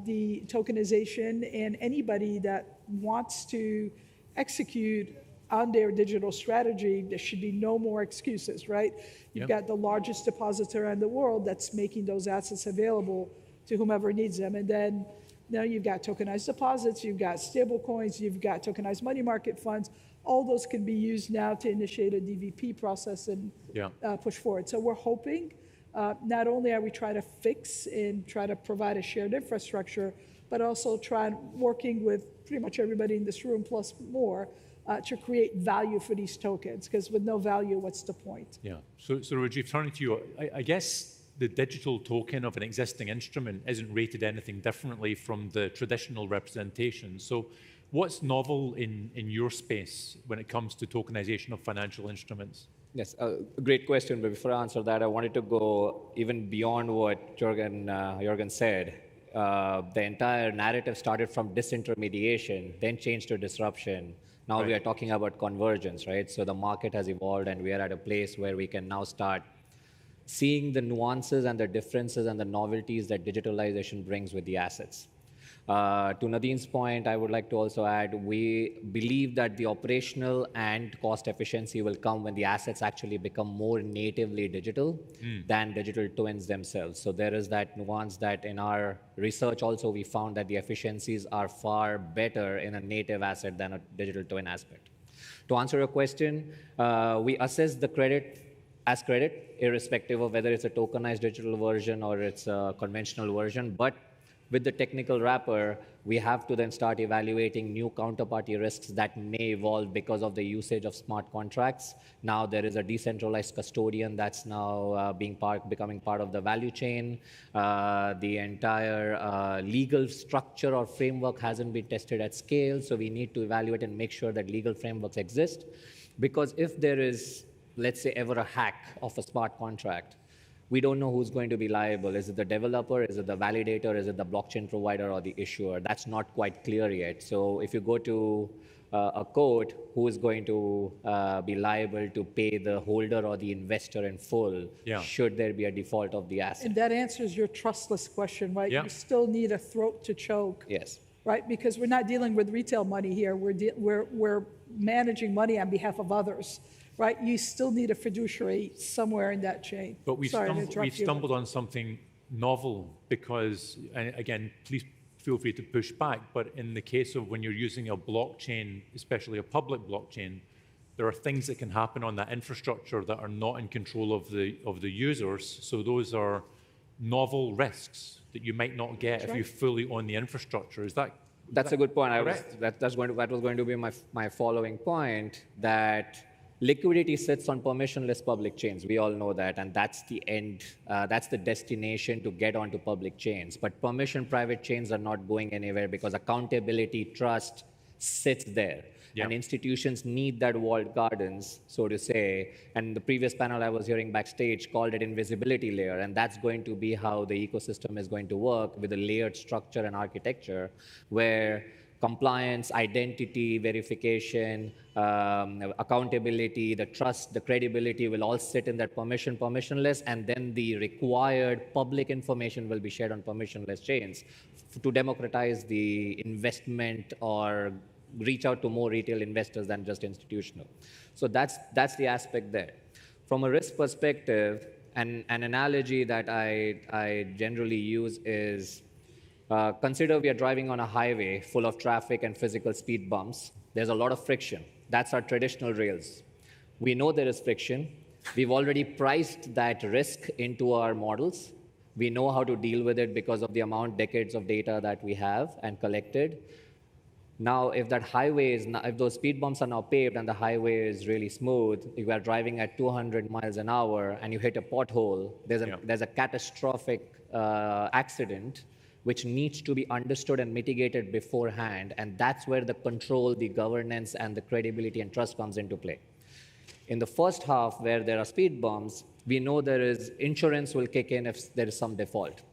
the tokenization, and anybody that wants to execute on their digital strategy, there should be no more excuses, right? You've got the largest depositor in the world that's making those assets available to whomever needs them. And then now you've got tokenized deposits, you've got stablecoins, you've got tokenized money market funds. All those can be used now to initiate a DVP process and push forward. So we're hoping not only are we trying to fix and try to provide a shared infrastructure, but also working with pretty much everybody in this room plus more to create value for these tokens, because with no value, what's the point? So Rajiv, turning to you, I guess the digital token of an existing instrument isn't rated anything differently from the traditional representation. So what's novel in your space when it comes to tokenization of financial instruments? Yes, great question. But before I answer that, I wanted to go even beyond what Jürgen said. The entire narrative started from disintermediation, then changed to disruption. Now we are talking about convergence, right? So the market has evolved, and we are at a place where we can now start seeing the nuances and the differences and the novelties that digitalization brings with the assets. To Nadine's point, I would like to also add, we believe that the operational and cost efficiency will come when the assets actually become more natively digital than digital twins themselves. So there is that nuance that in our research also we found that the efficiencies are far better in a native asset than a digital twin aspect. To answer your question, we assess the credit as credit, irrespective of whether it's a tokenized digital version or it's a conventional version. But with the technical wrapper, we have to then start evaluating new counterparty risks that may evolve because of the usage of smart contracts. Now there is a decentralized custodian that's now becoming part of the value chain. The entire legal structure or framework hasn't been tested at scale, so we need to evaluate and make sure that legal frameworks exist. Because if there is, let's say, ever a hack of a smart contract, we don't know who's going to be liable. Is it the developer? Is it the validator? Is it the blockchain provider or the issuer? That's not quite clear yet. So if you go to a court, who is going to be liable to pay the holder or the investor in full, should there be a default of the asset? And that answers your trustless question, right? You still need a throat to choke. Yes. Right? Because we're not dealing with retail money here. We're managing money on behalf of others. right? You still need a fiduciary somewhere in that chain. But we've Sorry to interrupt you. stumbled on something novel because, and again, please feel free to push back, but in the case of when you're using a blockchain, especially a public blockchain, there are things that can happen on that infrastructure that are not in control of the users. So those are novel risks that you might not get if you fully own the infrastructure. Is that That's a good point. correct? That was going to be my following point, that liquidity sits on permissionless public chains. We all know that, and that's the end, that's the destination to get onto public chains. But permission private chains are not going anywhere because accountability, trust sits there. Yeah. And institutions need that walled gardens, so to say. And the previous panel I was hearing backstage called it invisibility layer, and that's going to be how the ecosystem is going to work with a layered structure and architecture where compliance, identity, verification, accountability, the trust, the credibility will all sit in that permissionless, and then the required public information will be shared on permissionless chains to democratize the investment or reach out to more retail investors than just institutional. So that's the aspect there. From a risk perspective, an analogy that I generally use is, consider we are driving on a highway full of traffic and physical speed bumps. There's a lot of friction. That's our traditional rails. We know there is friction. We've already priced that risk into our models. We know how to deal with it because of the decades of data that we have and collected. Now, if that highway is if those speed bumps are now paved and the highway is really smooth, if you are driving at 200 miles an hour and you hit a pothole, there's a catastrophic accident which needs to be understood and mitigated beforehand, and that's where the control, the governance, and the credibility and trust comes into play. In the first half, where there are speed bumps, we know insurance will kick in if there is some default.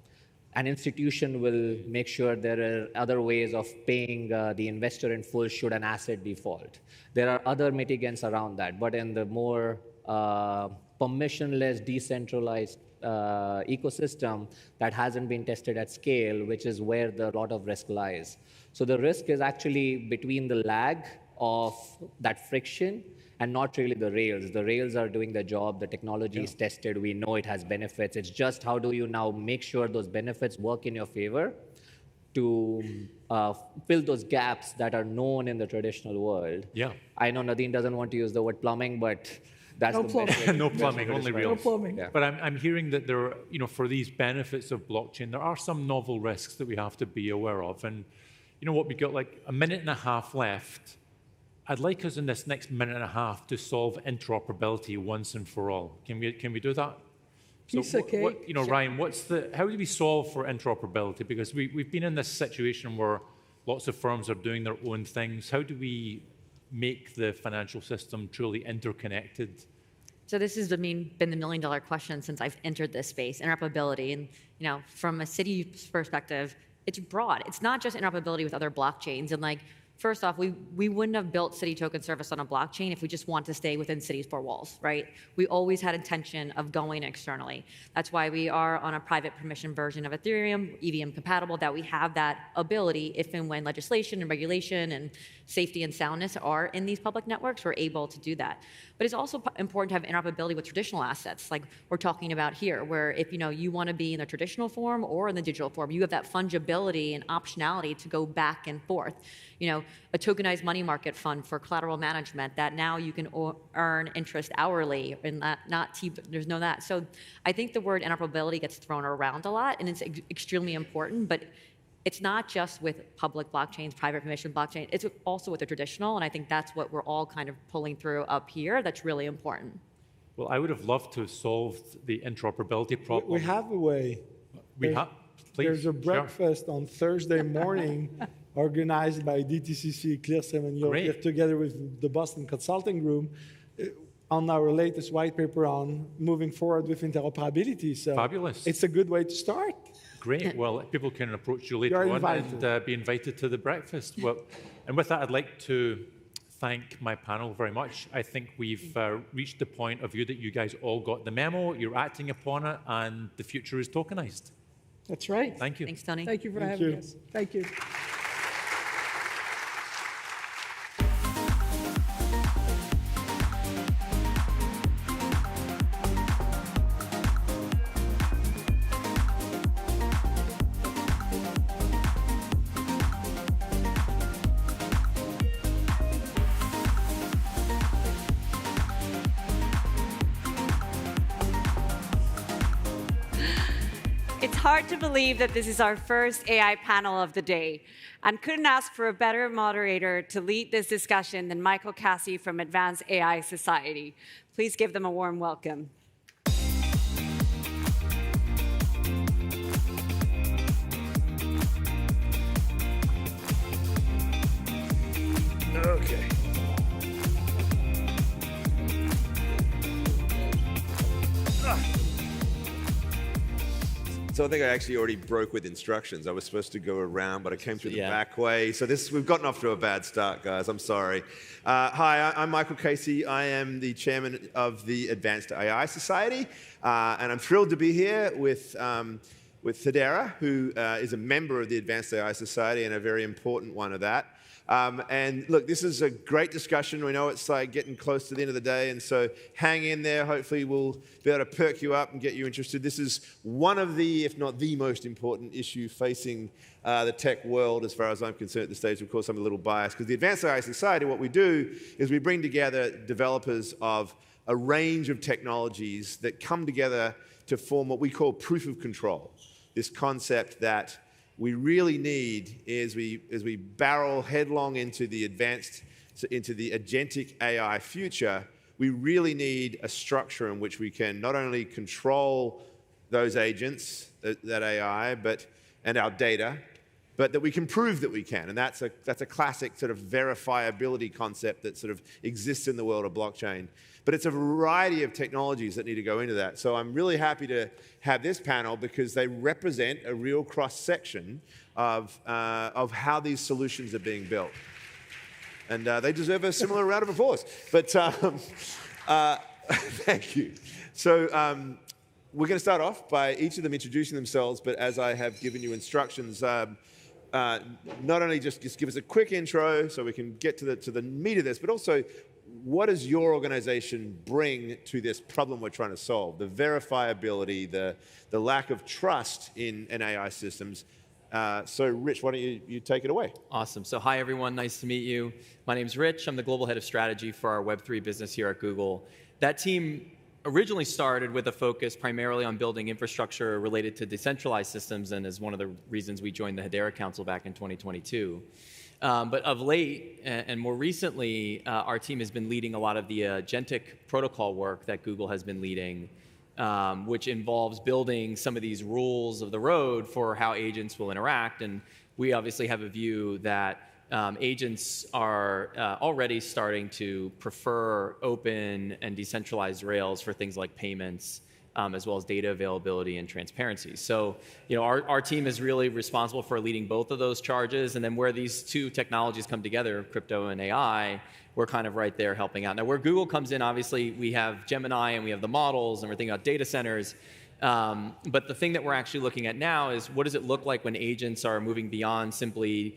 An institution will make sure there are other ways of paying the investor in full should an asset default. There are other mitigants around that, but in the more permissionless, decentralized ecosystem that hasn't been tested at scale, which is where a lot of risk lies. So the risk is actually between the lag of that friction and not really the rails. The rails are doing the job. The technology is tested. We know it has benefits. It's just how do you now make sure those benefits work in your favor to fill those gaps that are known in the traditional world. Yeah. I know Nadine doesn't want to use the word plumbing, but that's No the plumbing. best way to No plumbing, only No rails. plumbing. Yeah. But I'm hearing that there are, for these benefits of blockchain, there are some novel risks that we have to be aware of. And you know what, we've got like a minute and a half left. I'd like us in this next minute and a half to solve interoperability once and for all. Can we do that? Piece of cake. Ryan, how do we solve for interoperability? Because we've been in this situation where lots of firms are doing their own things. How do we make the financial system truly interconnected? So this has been the million-dollar question since I've entered this space, interoperability. And from a Citi's perspective, it's broad. It's not just interoperability with other blockchains. And first off, we wouldn't have built Citi Token Service on a blockchain if we just want to stay within Citi's four walls, right? We always had intention of going externally. That's why we are on a private permission version of Ethereum, EVM compatible, that we have that ability if and when legislation and regulation and safety and soundness are in these public networks, we're able to do that. But it's also important to have interoperability with traditional assets, like we're talking about here, where if you want to be in the traditional form or in the digital form, you have that fungibility and optionality to go back and forth. A tokenized money market fund for collateral management that now you can earn interest hourly, and there's no that. So I think the word interoperability gets thrown around a lot, and it's extremely important, but it's not just with public blockchains, private permission blockchain, it's also with the traditional, and I think that's what we're all kind of pulling through up here that's really important. Well, I would have loved to have solved the interoperability problem. We have a way. Please. There's a breakfast on Thursday morning organized by DTCC, Clear 7 Euroclear, together with the Boston Consulting Room, on our latest white paper on moving forward with interoperability. So Fabulous. It's a good way to start. Great. Well, people can approach you later on and be invited to the breakfast. Well, and with that, I'd like to thank my panel very much. I think we've reached the point of view that you guys all got the memo, you're acting upon it, and the future is tokenized. That's right. Thank you. Thanks, Tony. Thank you for having us. Thank you. hard to believe that this is our first AI panel of the day, and couldn't ask for a better moderator to lead this discussion than Michael Cassie from Advanced AI Society. Please give them a warm welcome. Okay. So I think I actually already broke with instructions. I was supposed to go around, but I came through the back way. So we've gotten off to a bad start, guys. I'm sorry. Hi, I'm Michael Casey. I am the chairman of the Advanced AI Society, and I'm thrilled to be here with Hedera, who is a member of the Advanced AI Society and a very important one of that. And look, this is a great discussion. We know it's like getting close to the end of the day, and so hang in there. Hopefully we'll be able to perk you up and get you interested. This is one of the, if not the most important issue facing the tech world as far as I'm concerned at this stage. Of course, I'm a little biased because the Advanced AI Society, what we do is we bring together developers of a range of technologies that come together to form what we call proof of control. This concept that we really need as we barrel headlong into the agentic AI future, we really need a structure in which we can not only control those agents, that AI, and our data, but that we can prove that we can. And that's a classic sort of verifiability concept that sort of exists in the world of blockchain. But it's a variety of technologies that need to go into that. So I'm really happy to have this panel because they represent a real cross-section of how these solutions are being built. And they deserve a similar round of applause. But thank you. So we're going to start off by each of them introducing themselves, but as I have given you instructions, not only just give us a quick intro so we can get to the meat of this, but also what does your organization bring to this problem we're trying to solve? The verifiability, the lack of trust in AI systems. So Rich, why don't you take it away? Awesome. So hi, everyone. Nice to meet you. My name's Rich. I'm the global head of strategy for our Web3 business here at Google. That team originally started with a focus primarily on building infrastructure related to decentralized systems, and is one of the reasons we joined the Hedera Council back in 2022. But of late, and more recently, our team has been leading a lot of the Agentic protocol work that Google has been leading, which involves building some of these rules of the road for how agents will interact. And we obviously have a view that agents are already starting to prefer open and decentralized rails for things like payments, as well as data availability and transparency. So, our team is really responsible for leading both of those charges. And then where these two technologies come together, crypto and AI, we're kind of right there helping out. Now, where Google comes in, obviously, we have Gemini and we have the models and we're thinking about data centers. But the thing that we're actually looking at now is what does it look like when agents are moving beyond simply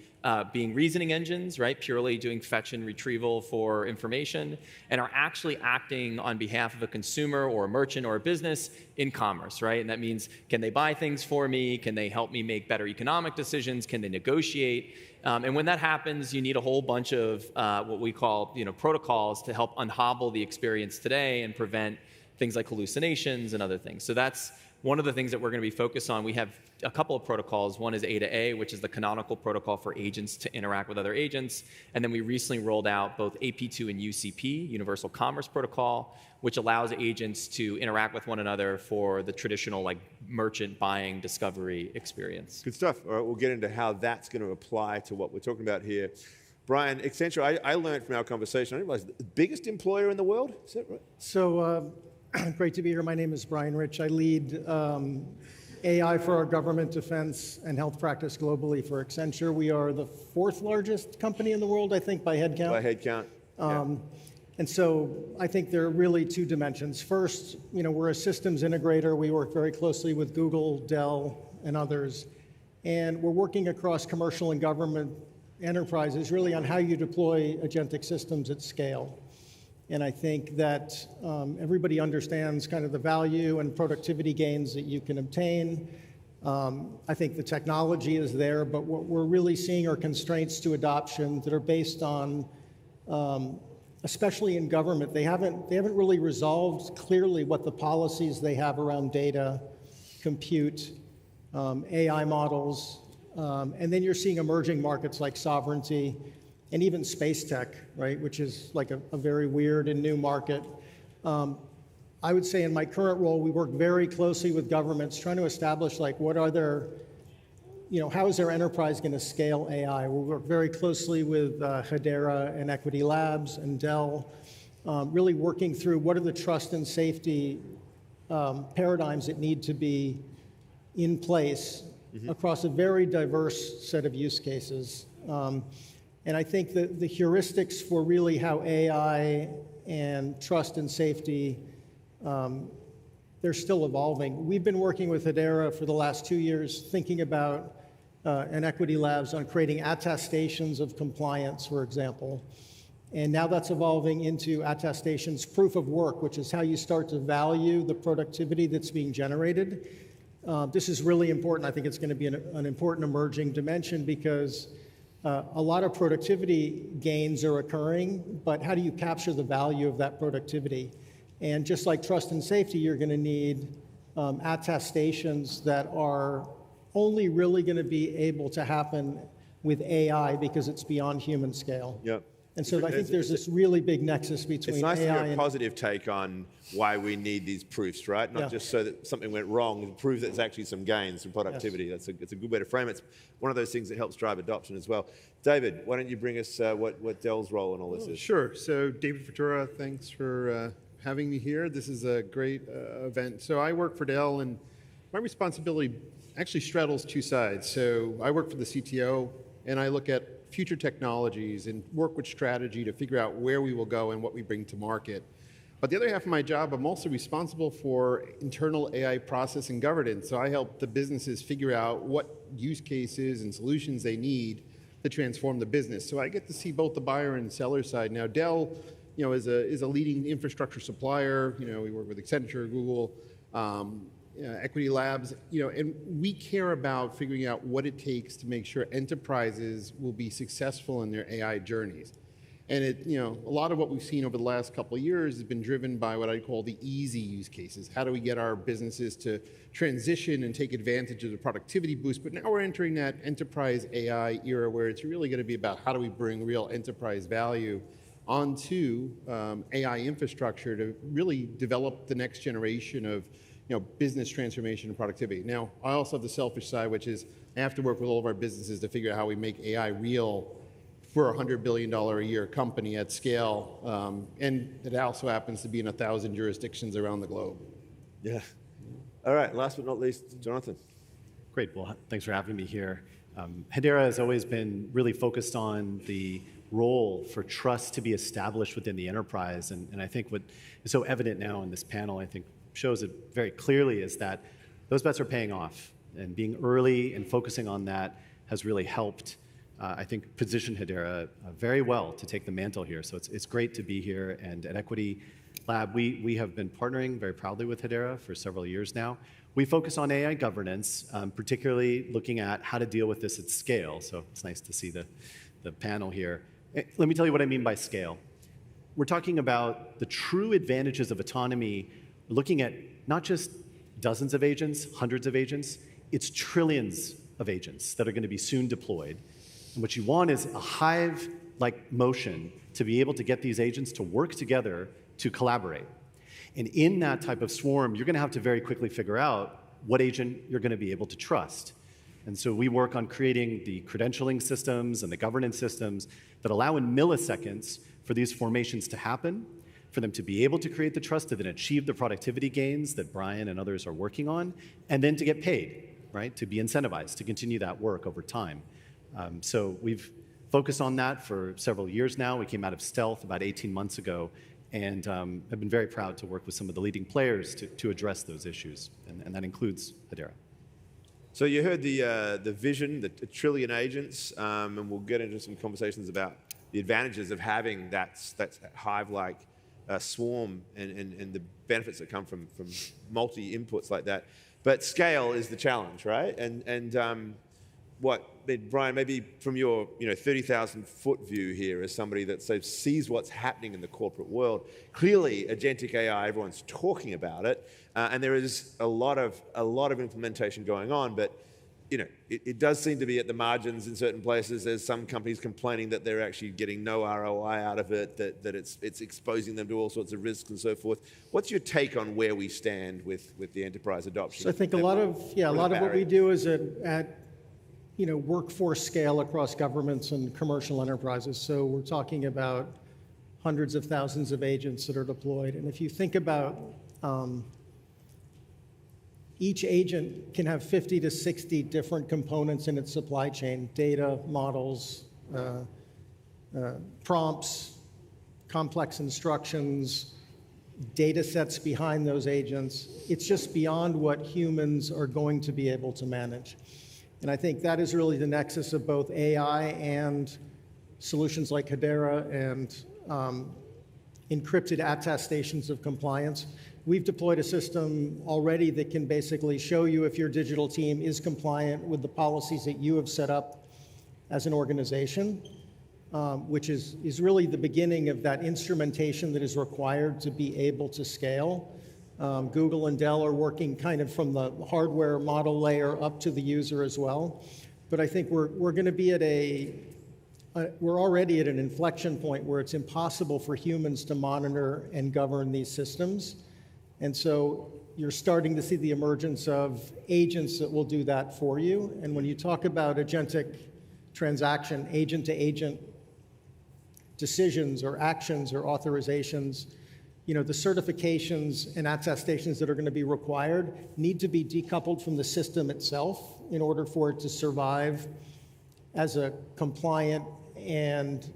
being reasoning engines, right? Purely doing fetch and retrieval for information, and are actually acting on behalf of a consumer or a merchant or a business in commerce, right? And that means, can they buy things for me? Can they help me make better economic decisions? Can they negotiate? And when that happens, you need a whole bunch of what we call, protocols to help unhobble the experience today and prevent things like hallucinations and other things. So that's one of the things that we're going to be focused on. We have a couple of protocols. One is A2A, which is the canonical protocol for agents to interact with other agents. And then we recently rolled out both AP2 and UCP, Universal Commerce Protocol, which allows agents to interact with one another for the traditional merchant buying discovery experience. Good stuff. All right, we'll get into how that's going to apply to what we're talking about here. Brian, Accenture, I learned from our conversation, I didn't realize the biggest employer in the world, is that right? So great to be here. My name is Brian Rich. I lead AI for our government, defense, and health practice globally for Accenture. We are the 4th largest company in the world, I think, by headcount. By headcount. And so I think there are really 2 dimensions. First, we're a systems integrator. We work very closely with Google, Dell, and others. And we're working across commercial and government enterprises really on how you deploy agentic systems at scale. And I think that everybody understands kind of the value and productivity gains that you can obtain. I think the technology is there, but what we're really seeing are constraints to adoption that are based on, especially in government, they haven't really resolved clearly what the policies they have around data, compute, AI models, and then you're seeing emerging markets like sovereignty and even space tech, right, which is like a very weird and new market. I would say in my current role, we work very closely with governments trying to establish like what are their, how is their enterprise going to scale AI? We work very closely with Hedera and Equity Labs and Dell, really working through what are the trust and safety paradigms that need to be in place across a very diverse set of use cases. And I think that the heuristics for really how AI and trust and safety, they're still evolving. We've been working with Hedera for the last 2 years, thinking about, and Equity Labs on creating attestations of compliance, for example. And now that's evolving into attestations proof of work, which is how you start to value the productivity that's being generated. This is really important. I think it's going to be an important emerging dimension because a lot of productivity gains are occurring, but how do you capture the value of that productivity? And just like trust and safety, you're going to need attestations that are only really going to be able to happen with AI because it's beyond human scale. Yep. And so I think there's this really big nexus between It's nice AI to hear a positive take on why we need these proofs, right? Not just so that something went wrong, prove that there's actually some gains, some productivity. Yes. It's a good way to frame it. It's one of those things that helps drive adoption as well. David, why don't you bring us what Dell's role in all this is? Sure. So David Futura, thanks for having me here. This is a great event. So I work for Dell, and my responsibility actually straddles two sides. So I work for the CTO, and I look at future technologies and work with strategy to figure out where we will go and what we bring to market. But the other half of my job, I'm also responsible for internal AI process and governance. So I help the businesses figure out what use cases and solutions they need to transform the business. So I get to see both the buyer and seller side. Now Dell, is a leading infrastructure supplier. We work with Accenture, Google, Equity Labs, and we care about figuring out what it takes to make sure enterprises will be successful in their AI journeys. And a lot of what we've seen over the last couple of years has been driven by what I call the easy use cases. How do we get our businesses to transition and take advantage of the productivity boost? But now we're entering that enterprise AI era where it's really going to be about how do we bring real enterprise value onto AI infrastructure to really develop the next generation of business transformation and productivity. Now, I also have the selfish side, which is I have to work with all of our businesses to figure out how we make AI real for a $100 billion a year company at scale. And it also happens to be in 1,000 jurisdictions around the globe. Yeah. All right, last but not least, Jonathan. Great, well, thanks for having me here. Hedera has always been really focused on the role for trust to be established within the enterprise. And I think what is so evident now in this panel, I think, shows it very clearly is that those bets are paying off, and being early and focusing on that has really helped, I think, position Hedera very well to take the mantle here. So it's great to be here, and at Equity Lab, we have been partnering very proudly with Hedera for several years now. We focus on AI governance, particularly looking at how to deal with this at scale. So it's nice to see the panel here. Let me tell you what I mean by scale. We're talking about the true advantages of autonomy, looking at not just dozens of agents, hundreds of agents, it's trillions of agents that are going to be soon deployed. And what you want is a hive-like motion to be able to get these agents to work together to collaborate. And in that type of swarm, you're going to have to very quickly figure out what agent you're going to be able to trust. And so we work on creating the credentialing systems and the governance systems that allow in milliseconds for these formations to happen, for them to be able to create the trust, to then achieve the productivity gains that Brian and others are working on, and then to get paid, right? To be incentivized, to continue that work over time. So we've focused on that for several years now. We came out of stealth about 18 months ago, and I've been very proud to work with some of the leading players to address those issues, and that includes Hedera. So you heard the vision, the trillion agents, and we'll get into some conversations about the advantages of having that hive-like swarm and the benefits that come from multi-inputs like that. But scale is the challenge, right? And Brian, maybe from your 30,000 foot view here as somebody that sees what's happening in the corporate world, clearly agentic AI, everyone's talking about it, and there is a lot of implementation going on, but it does seem to be at the margins in certain places. There's some companies complaining that they're actually getting no ROI out of it, that it's exposing them to all sorts of risks and so forth. What's your take on where we stand with the enterprise adoption? So I think a lot of what we do is at workforce scale across governments and commercial enterprises. So we're talking about hundreds of thousands of agents that are deployed. And if you think about each agent can have 50 to 60 different components in its supply chain: data, models, prompts, complex instructions, data sets behind those agents. It's just beyond what humans are going to be able to manage. And I think that is really the nexus of both AI and solutions like Hedera and encrypted attestations of compliance. We've deployed a system already that can basically show you if your digital team is compliant with the policies that you have set up as an organization, which is really the beginning of that instrumentation that is required to be able to scale. Google and Dell are working kind of from the hardware model layer up to the user as well. But I think we're going to be at we're already at an inflection point where it's impossible for humans to monitor and govern these systems. And so you're starting to see the emergence of agents that will do that for you. And when you talk about agentic transaction, agent-to-agent decisions or actions or authorizations, the certifications and attestations that are going to be required need to be decoupled from the system itself in order for it to survive as a compliant and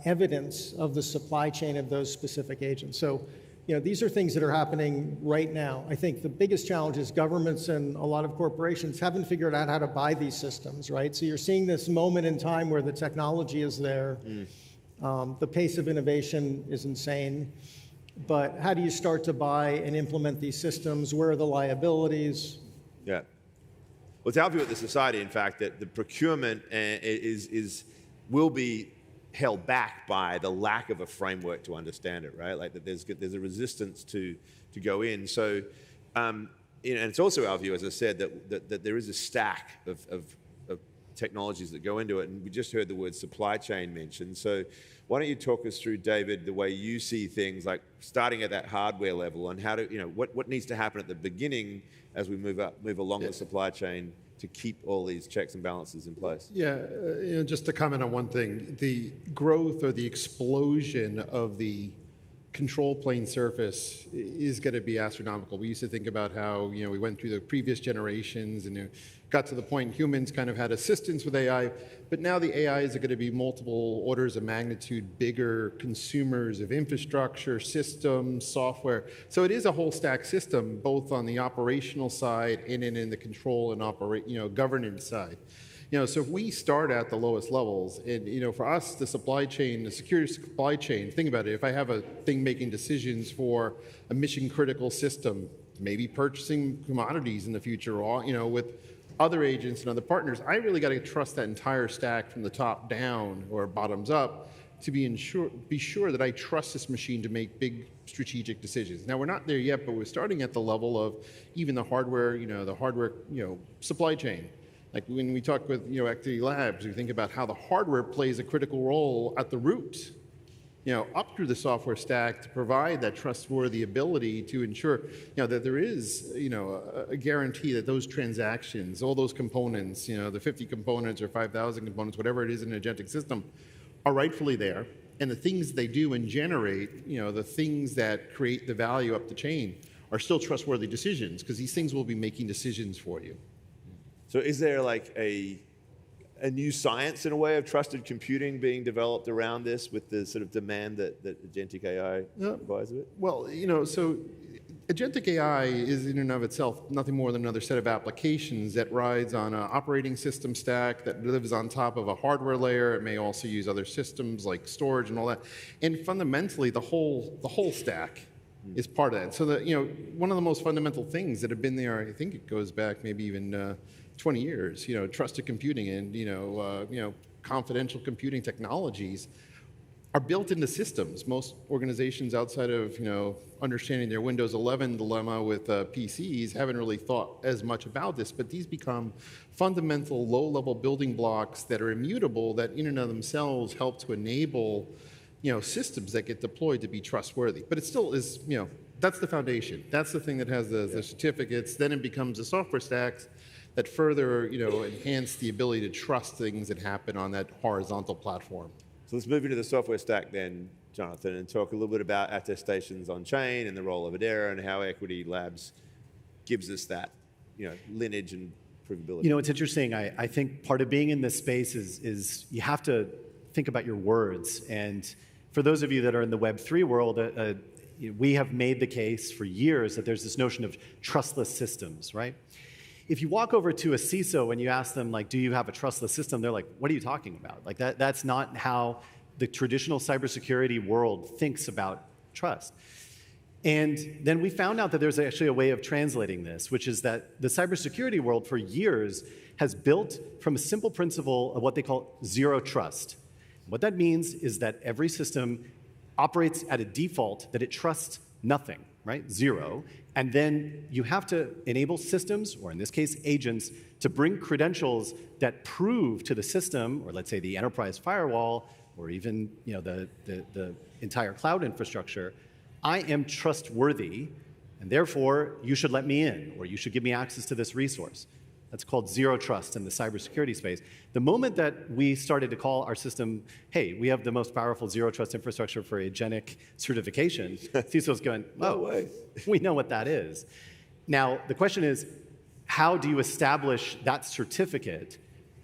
evidence of the supply chain of those specific agents. So these are things that are happening right now. I think the biggest challenge is governments and a lot of corporations haven't figured out how to buy these systems, right? So you're seeing this moment in time where the technology is there. The pace of innovation is insane. But how do you start to buy and implement these systems? Where are the liabilities? Yeah. Well, it's our view at the society, in fact, that the procurement will be held back by the lack of a framework to understand it, right? Like that there's a resistance to go in. So, and it's also our view, as I said, that there is a stack of technologies that go into it. And we just heard the word supply chain mentioned. So why don't you talk us through, David, the way you see things, like starting at that hardware level, and how to, what needs to happen at the beginning as we move along the supply chain to keep all these checks and balances in place? Yeah, just to comment on one thing, the growth or the explosion of the control plane surface is going to be astronomical. We used to think about how, we went through the previous generations and got to the point humans kind of had assistance with AI, but now the AIs are going to be multiple orders of magnitude bigger consumers of infrastructure, systems, software. So it is a whole stack system, both on the operational side and in the control and governance side. So if we start at the lowest levels, and for us, the supply chain, the secure supply chain, think about it. If I have a thing making decisions for a mission critical system, maybe purchasing commodities in the future, or with other agents and other partners, I really got to trust that entire stack from the top down or bottoms up to be sure that I trust this machine to make big strategic decisions. Now we're not there yet, but we're starting at the level of even the hardware, supply chain. Like when we talk with Activity Labs, we think about how the hardware plays a critical role at the root, up through the software stack to provide that trustworthy ability to ensure that there is a guarantee that those transactions, all those components, the 50 components or 5,000 components, whatever it is in an agentic system, are rightfully there, and the things they do and generate, the things that create the value up the chain, are still trustworthy decisions, because these things will be making decisions for you. So is there like a new science in a way of trusted computing being developed around this with the sort of demand that agentic AI provides of it? Well, so agentic AI is in and of itself nothing more than another set of applications that rides on an operating system stack that lives on top of a hardware layer. It may also use other systems like storage and all that. And fundamentally, the whole stack is part of that. So that one of the most fundamental things that have been there, I think it goes back maybe even 20 years. Trusted computing and confidential computing technologies are built into systems. Most organizations outside of understanding their Windows 11 dilemma with PCs haven't really thought as much about this, but these become fundamental low-level building blocks that are immutable that in and of themselves help to enable systems that get deployed to be trustworthy. But it still is, that's the foundation. That's the thing that has the certificates. Then it becomes the software stacks that further enhance the ability to trust things that happen on that horizontal platform. So let's move into the software stack then, Jonathan, and talk a little bit about attestations on chain and the role of Hedera and how Equity Labs gives us that lineage and provability. It's interesting. I think part of being in this space is you have to think about your words. And for those of you that are in the Web3 world, we have made the case for years that there's this notion of trustless systems, right? If you walk over to a CISO and you ask them, like, do you have a trustless system? They're like, what are you talking about? Like, that's not how the traditional cybersecurity world thinks about trust. And then we found out that there's actually a way of translating this, which is that the cybersecurity world for years has built from a simple principle of what they call zero trust. What that means is that every system operates at a default that it trusts nothing, right? Zero. And then you have to enable systems, or in this case, agents, to bring credentials that prove to the system, or let's say the enterprise firewall, or even the entire cloud infrastructure, I am trustworthy, and therefore you should let me in, or you should give me access to this resource. That's called zero trust in the cybersecurity space. The moment that we started to call our system, hey, we have the most powerful zero trust infrastructure for Agentic certification, CISO's going, oh, no way. We know what that is. Now, the question is, how do you establish that certificate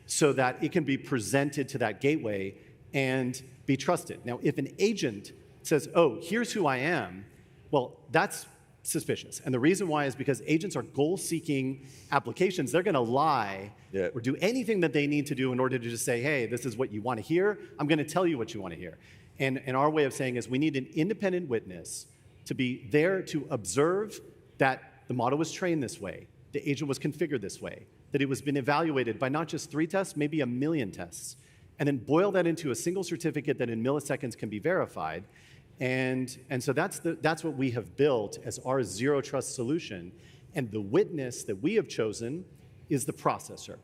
so that it can be presented to that gateway and be trusted? Now, if an agent says, oh, here's who I am, well, that's suspicious. And the reason why is because agents are goal-seeking applications. They're going to lie or do anything that they need to do in order to just say, hey, this is what you want to hear. I'm going to tell you what you want to hear. And our way of saying is we need an independent witness to be there to observe that the model was trained this way, the agent was configured this way, that it was been evaluated by not just 3 tests, maybe 1 million tests, and then boil that into a single certificate that in milliseconds can be verified. And so that's what we have built as our zero trust solution. And the witness that we have chosen is the processor.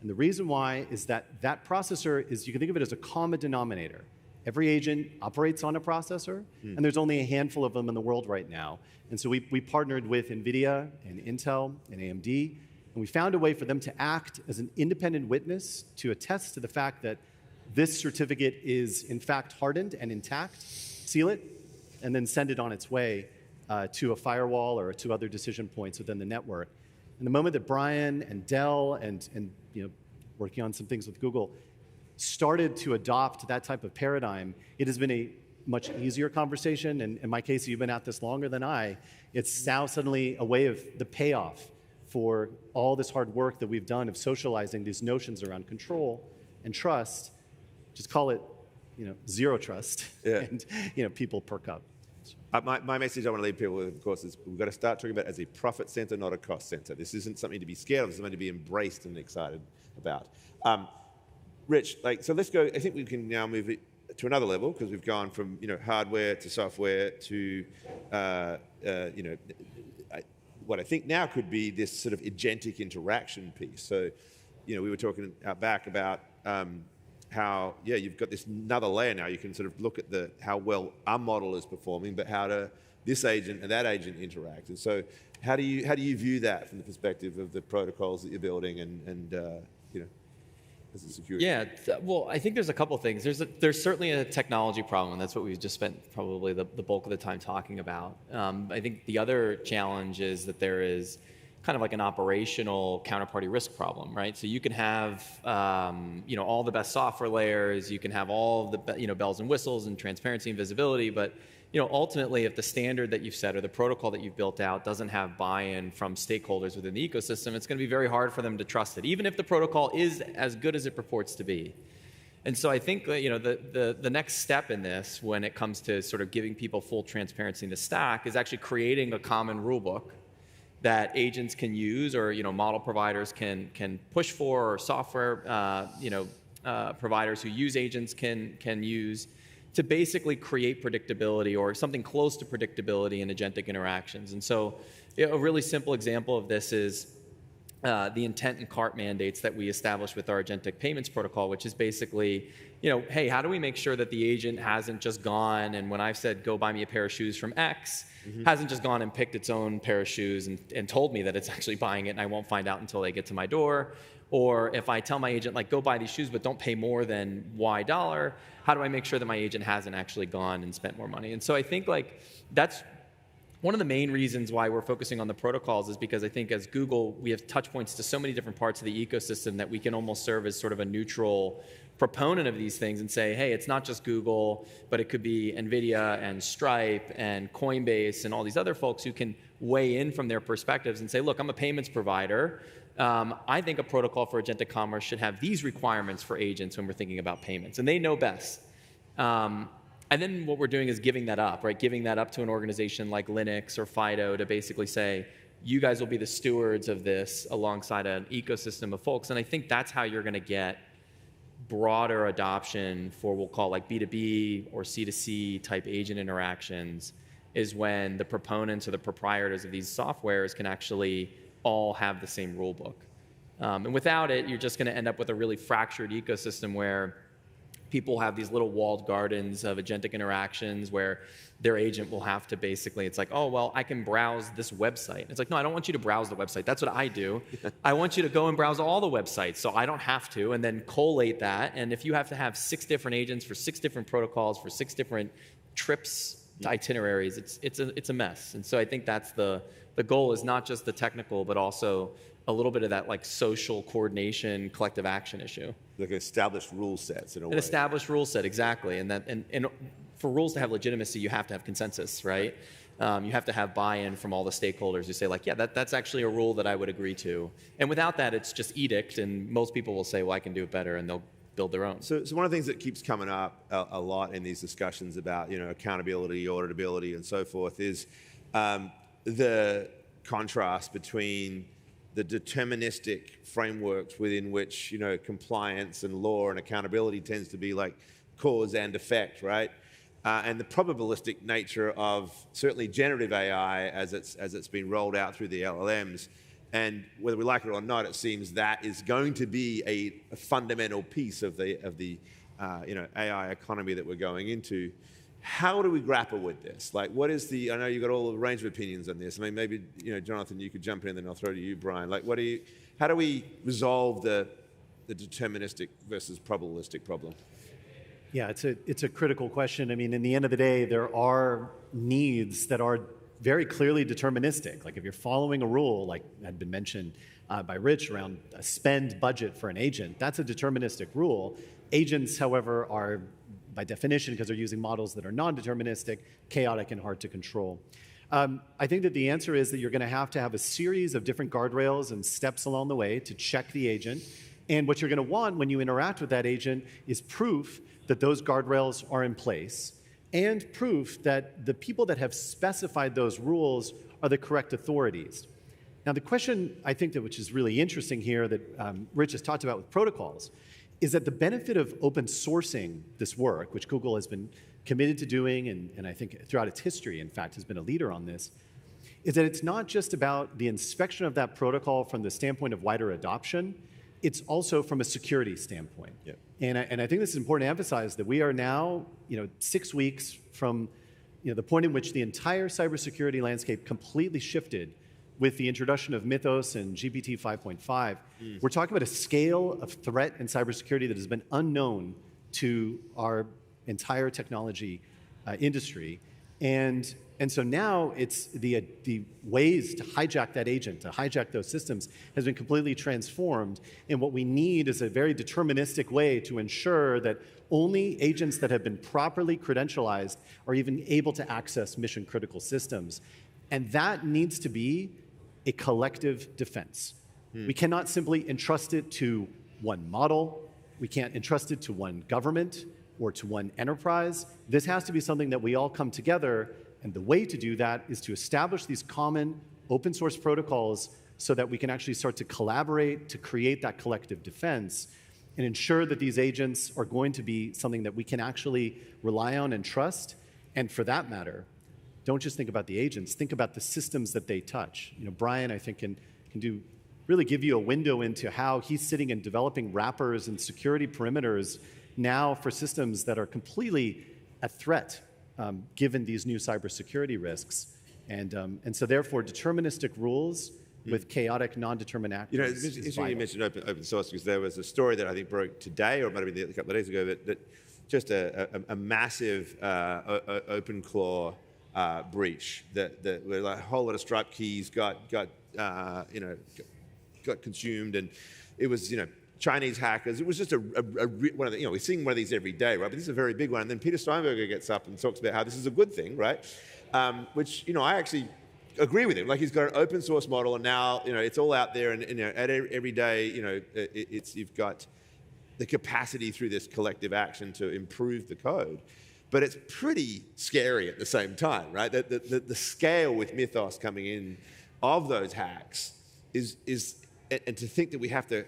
And the reason why is that that processor is, you can think of it as a common denominator. Every agent operates on a processor, and there's only a handful of them in the world right now. And so we partnered with NVIDIA and Intel and AMD, and we found a way for them to act as an independent witness to attest to the fact that this certificate is in fact hardened and intact, seal it, and then send it on its way to a firewall or to other decision points within the network. And the moment that Brian and Dell and working on some things with Google started to adopt that type of paradigm, it has been a much easier conversation. And in my case, you've been at this longer than I. It's now suddenly a way of the payoff for all this hard work that we've done of socializing these notions around control and trust. Just call it zero trust, and people perk up. My message I want to leave people with, of course, is we've got to start talking about it as a profit center, not a cost center. This isn't something to be scared of, it's something to be embraced and excited about. Rich, so let's go. I think we can now move it to another level because we've gone from hardware to software to what I think now could be this sort of agentic interaction piece. So, we were talking out back about how, you've got this another layer now. You can sort of look at how well our model is performing, but how do this agent and that agent interact. And so how do you view that from the perspective of the protocols that you're building and as a security? Yeah, well, I think there's a couple things. There's certainly a technology problem, and that's what we've just spent probably the bulk of the time talking about. I think the other challenge is that there is kind of like an operational counterparty risk problem, right? So you can have, all the best software layers, you can have all the, bells and whistles and transparency and visibility, but, ultimately, if the standard that you've set or the protocol that you've built out doesn't have buy-in from stakeholders within the ecosystem, it's going to be very hard for them to trust it, even if the protocol is as good as it purports to be. And so I think, the next step in this, when it comes to sort of giving people full transparency in the stack, is actually creating a common rule book that agents can use, or model providers can push for, or software providers who use agents can use to basically create predictability or something close to predictability in agentic interactions. And so a really simple example of this is the intent and cart mandates that we established with our agentic payments protocol, which is basically, hey, how do we make sure that the agent hasn't just gone and when I've said, go buy me a pair of shoes from X, hasn't just gone and picked its own pair of shoes and told me that it's actually buying it and I won't find out until they get to my door. Or if I tell my agent, like, go buy these shoes, but don't pay more than Y dollar, how do I make sure that my agent hasn't actually gone and spent more money? And so I think that's one of the main reasons why we're focusing on the protocols, is because I think as Google, we have touch points to so many different parts of the ecosystem that we can almost serve as sort of a neutral proponent of these things and say, hey, it's not just Google, but it could be NVIDIA and Stripe and Coinbase and all these other folks who can weigh in from their perspectives and say, look, I'm a payments provider. I think a protocol for agentic commerce should have these requirements for agents when we're thinking about payments, and they know best. And then what we're doing is giving that up, right? Giving that up to an organization like Linux or Fido to basically say, you guys will be the stewards of this alongside an ecosystem of folks. And I think that's how you're going to get broader adoption for, we'll call like B2B or C2C type agent interactions, is when the proponents or the proprietors of these softwares can actually all have the same rule book. And without it, you're just going to end up with a really fractured ecosystem where people have these little walled gardens of agentic interactions where their agent will have to basically, it's like, oh, well, I can browse this website. It's like, no, I don't want you to browse the website. That's what I do. I want you to go and browse all the websites, so I don't have to, and then collate that. And if you have to have 6 different agents for 6 different protocols for 6 different trips to itineraries, it's a mess. And so I think that's the goal, is not just the technical, but also a little bit of that like social coordination, collective action issue. Like established rule sets in a way. An established rule set, exactly. And for rules to have legitimacy, you have to have consensus, right? You have to have buy-in from all the stakeholders who say like, yeah, that's actually a rule that I would agree to. And without that, it's just edict, and most people will say, well, I can do it better, and they'll build their own. So one of the things that keeps coming up a lot in these discussions about accountability, auditability, and so forth is the contrast between the deterministic frameworks within which compliance and law and accountability tends to be like cause and effect, right? And the probabilistic nature of certainly generative AI as it's been rolled out through the LLMs. And whether we like it or not, it seems that is going to be a fundamental piece of the AI economy that we're going into. How do we grapple with this? Like, what is I know you've got all a range of opinions on this. I mean, maybe, Jonathan, you could jump in, and then I'll throw to you, Brian. Like, how do we resolve the deterministic versus probabilistic problem? Yeah, it's a critical question. I mean, in the end of the day, there are needs that are very clearly deterministic. Like if you're following a rule, like had been mentioned by Rich around a spend budget for an agent, that's a deterministic rule. Agents, however, are by definition, because they're using models that are non-deterministic, chaotic and hard to control. I think that the answer is that you're going to have a series of different guardrails and steps along the way to check the agent. And what you're going to want when you interact with that agent is proof that those guardrails are in place, and proof that the people that have specified those rules are the correct authorities. Now, the question I think that which is really interesting here that Rich has talked about with protocols is that the benefit of open sourcing this work, which Google has been committed to doing, and I think throughout its history, in fact, has been a leader on this, is that it's not just about the inspection of that protocol from the standpoint of wider adoption, it's also from a security standpoint. Yeah. And I think this is important to emphasize that we are now, 6 weeks from the point in which the entire cybersecurity landscape completely shifted with the introduction of Mythos and GPT 5.5. We're talking about a scale of threat in cybersecurity that has been unknown to our entire technology industry. And so now it's the ways to hijack that agent, to hijack those systems, has been completely transformed. And what we need is a very deterministic way to ensure that only agents that have been properly credentialized are even able to access mission-critical systems. And that needs to be a collective defense. We cannot simply entrust it to one model. We can't entrust it to one government or to one enterprise. This has to be something that we all come together. And the way to do that is to establish these common open source protocols so that we can actually start to collaborate to create that collective defense and ensure that these agents are going to be something that we can actually rely on and trust. And for that matter, don't just think about the agents, think about the systems that they touch. Brian, I think, can really give you a window into how he's sitting and developing wrappers and security perimeters now for systems that are completely a threat given these new cybersecurity risks. And so therefore, deterministic rules with chaotic, non-determined actors. It's interesting you mentioned open source, because there was a story that I think broke today, or it might have been a couple of days ago, that just a massive OpenClaw breach that where like a whole lot of struct keys got consumed, and it was Chinese hackers. It was just one of the, we're seeing one of these every day, right? But this is a very big one. And then Peter Steinberger gets up and talks about how this is a good thing, right? Which I actually agree with him. Like, he's got an open source model, and now it's all out there, and every day you've got the capacity through this collective action to improve the code. But it's pretty scary at the same time, right? The scale with Mythos coming in of those hacks is and to think that we have to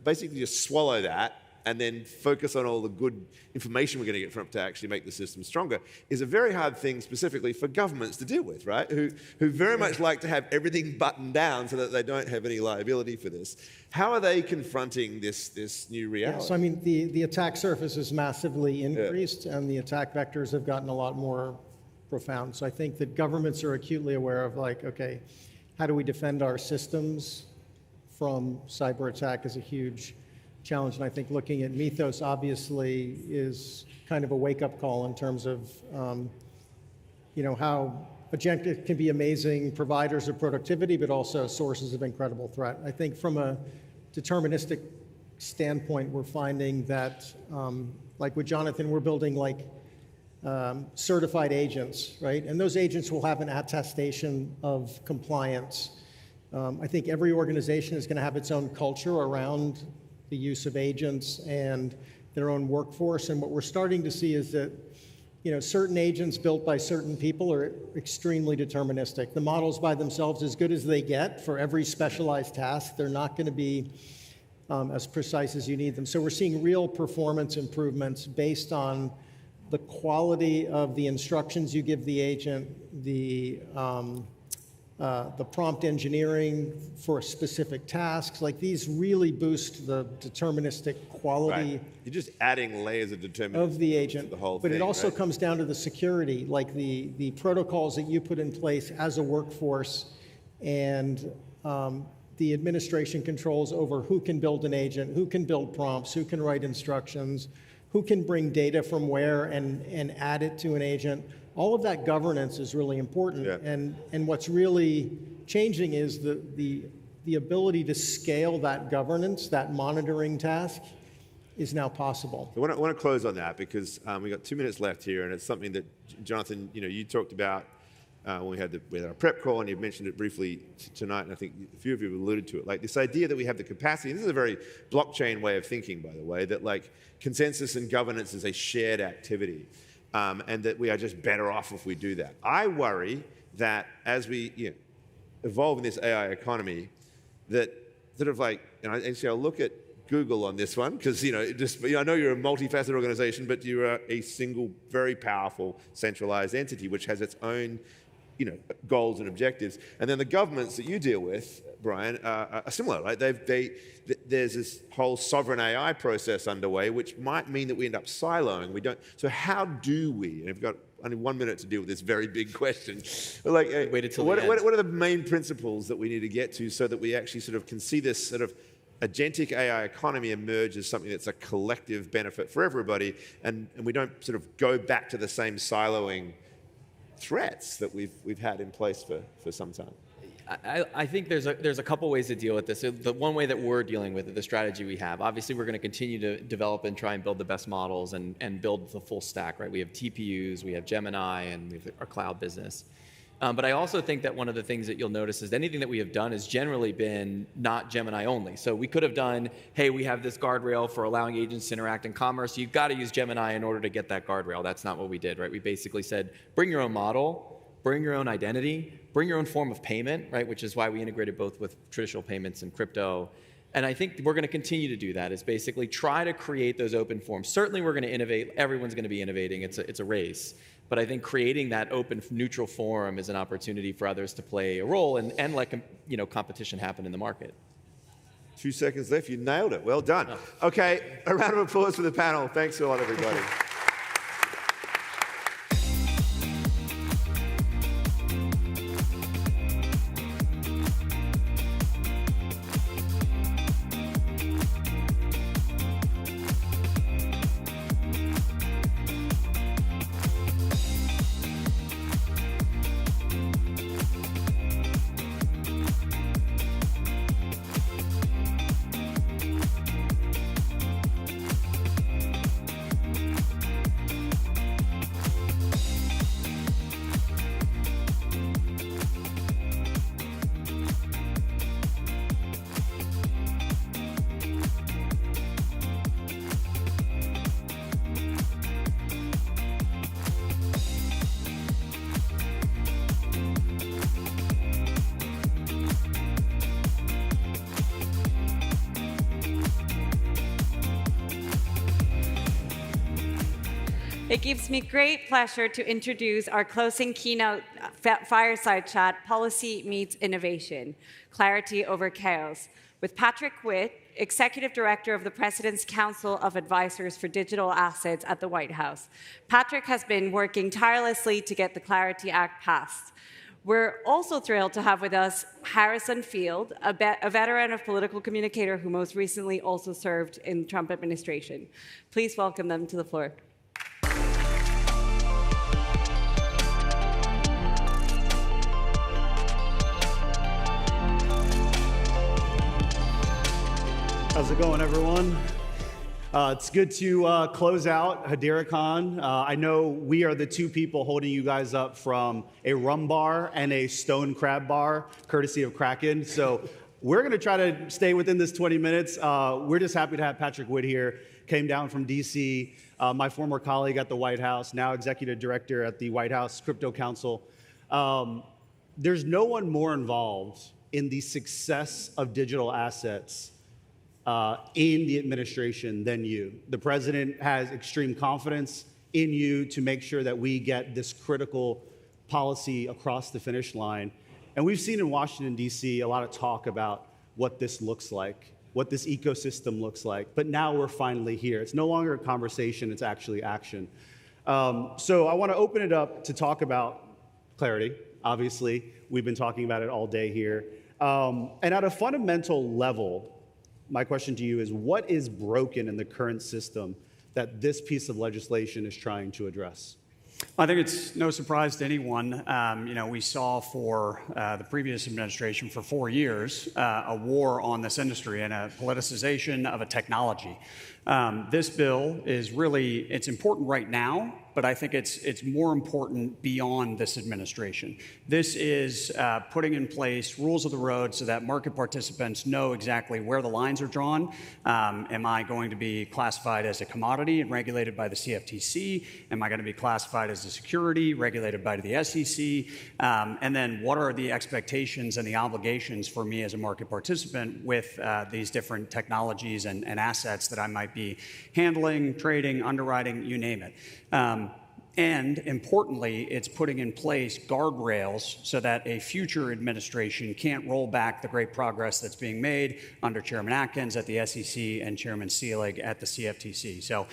basically just swallow that and then focus on all the good information we're going to get from it to actually make the system stronger is a very hard thing, specifically for governments to deal with, right? Who very much like to have everything buttoned down so that they don't have any liability for this. How are they confronting this new reality? Yeah, so I mean, the attack surface has massively increased, and the attack vectors have gotten a lot more profound. So I think that governments are acutely aware of, like, okay, how do we defend our systems from cyber attack is a huge challenge. And I think looking at Mythos obviously is kind of a wake-up call in terms of how Agentic can be amazing providers of productivity, but also sources of incredible threat. I think from a deterministic standpoint, we're finding that, like with Jonathan, we're building certified agents, right? And those agents will have an attestation of compliance. I think every organization is going to have its own culture around the use of agents and their own workforce. And what we're starting to see is that certain agents built by certain people are extremely deterministic. The models by themselves, as good as they get for every specialized task, they're not going to be as precise as you need them. So we're seeing real performance improvements based on the quality of the instructions you give the agent, the prompt engineering for specific tasks. Like, these really boost the deterministic quality. Right. You're just adding layers of determinism of the agent. To the whole but thing, it also right? comes down to the security, like the protocols that you put in place as a workforce, and the administration controls over who can build an agent, who can build prompts, who can write instructions, who can bring data from where and add it to an agent. All of that governance is really important. Yeah. And what's really changing is the ability to scale that governance, that monitoring task, is now possible. I want to close on that, because we got 2 minutes left here, and it's something that, Jonathan, you talked about when we had our prep call, and you've mentioned it briefly tonight, and I think a few of you have alluded to it. Like, this idea that we have the capacity, this is a very blockchain way of thinking, by the way, that like consensus and governance is a shared activity. And that we are just better off if we do that. I worry that as we evolve in this AI economy, that sort of like, and I'll look at Google on this one, because I know you're a multifaceted organization, but you are a single, very powerful, centralized entity which has its own goals and objectives. And then the governments that you deal with, Brian, are similar, right? There's this whole sovereign AI process underway, which might mean that we end up siloing. We don't. So how do we? And we've got only 1 minute to deal with this very big question. Like, wait until what are the main principles that we need to get to so that we actually sort of can see this sort of agentic AI economy emerge as something that's a collective benefit for everybody, and we don't sort of go back to the same siloing threats that we've had in place for some time? I think there's a couple ways to deal with this. The one way that we're dealing with it, the strategy we have, obviously we're going to continue to develop and try and build the best models and build the full stack, right? We have TPUs, we have Gemini, and we have our cloud business. But I also think that one of the things that you'll notice is anything that we have done has generally been not Gemini only. So we could have done, hey, we have this guardrail for allowing agents to interact in commerce. You've got to use Gemini in order to get that guardrail. That's not what we did, right? We basically said, bring your own model, bring your own identity, bring your own form of payment, right? Which is why we integrated both with traditional payments and crypto. And I think we're going to continue to do that, is basically try to create those open forms. Certainly we're going to innovate. Everyone's going to be innovating. It's a race. But I think creating that open, neutral forum is an opportunity for others to play a role and let competition happen in the market. 2 seconds left. You nailed it. Well done. Okay, a round of applause for the panel. Thanks a lot, everybody. It gives me great pleasure to introduce our closing keynote fireside chat, Policy Meets Innovation, Clarity Over Chaos, with Patrick Witt, Executive Director of the President's Council of Advisors for Digital Assets at the White House. Patrick has been working tirelessly to get the Clarity Act passed. We're also thrilled to have with us Harrison Field, a veteran of political communicator who most recently also served in the Trump administration. Please welcome them to the floor. How's it going, everyone? It's good to close out HederaCon. I know we are the two people holding you guys up from a rum bar and a stone crab bar, courtesy of Kraken. So we're going to try to stay within this 20 minutes. We're just happy to have Patrick Witt here. Came down from DC, my former colleague at the White House, now executive director at the White House Crypto Council. There's no one more involved in the success of digital assets in the administration than you. The president has extreme confidence in you to make sure that we get this critical policy across the finish line. And we've seen in Washington, D.C., a lot of talk about what this looks like, what this ecosystem looks like. But now we're finally here. It's no longer a conversation, it's actually action. So I want to open it up to talk about clarity. Obviously, we've been talking about it all day here. And at a fundamental level, my question to you is, what is broken in the current system that this piece of legislation is trying to address? I think it's no surprise to anyone. We saw for the previous administration for 4 years a war on this industry and a politicization of a technology. This bill is it's important right now, but I think it's more important beyond this administration. This is putting in place rules of the road so that market participants know exactly where the lines are drawn. Am I going to be classified as a commodity and regulated by the CFTC? Am I going to be classified as a security regulated by the SEC? And then what are the expectations and the obligations for me as a market participant with these different technologies and assets that I might be handling, trading, underwriting, you name it. And importantly, it's putting in place guardrails so that a future administration can't roll back the great progress that's being made under Chairman Atkins at the SEC and Chairman Seelig at the CFTC. So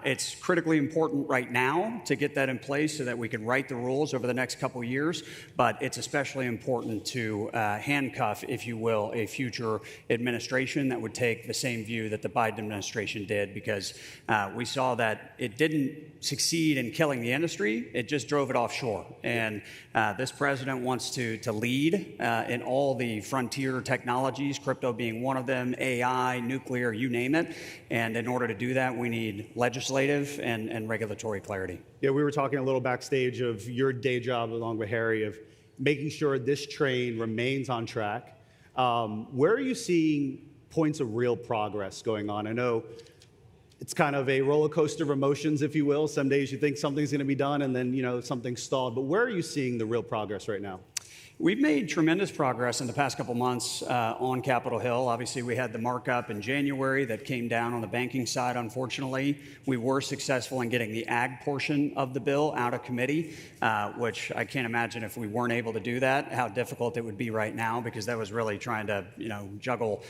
it's critically important right now to get that in place so that we can write the rules over the next couple of years, but it's especially important to handcuff, if you will, a future administration that would take the same view that the Biden administration did, because we saw that it didn't succeed in killing the industry, it just drove it offshore. And this president wants to lead in all the frontier technologies, crypto being one of them, AI, nuclear, you name it. And in order to do that, we need legislative and regulatory clarity. Yeah, we were talking a little backstage of your day job along with Harry of making sure this train remains on track. Where are you seeing points of real progress going on? I know it's kind of a roller coaster of emotions, if you will. Some days you think something's going to be done and then, something's stalled. But where are you seeing the real progress right now? We've made tremendous progress in the past couple months on Capitol Hill. Obviously, we had the markup in January that came down on the banking side, unfortunately. We were successful in getting the ag portion of the bill out of committee, which I can't imagine if we weren't able to do that, how difficult it would be right now, because that was really trying to juggle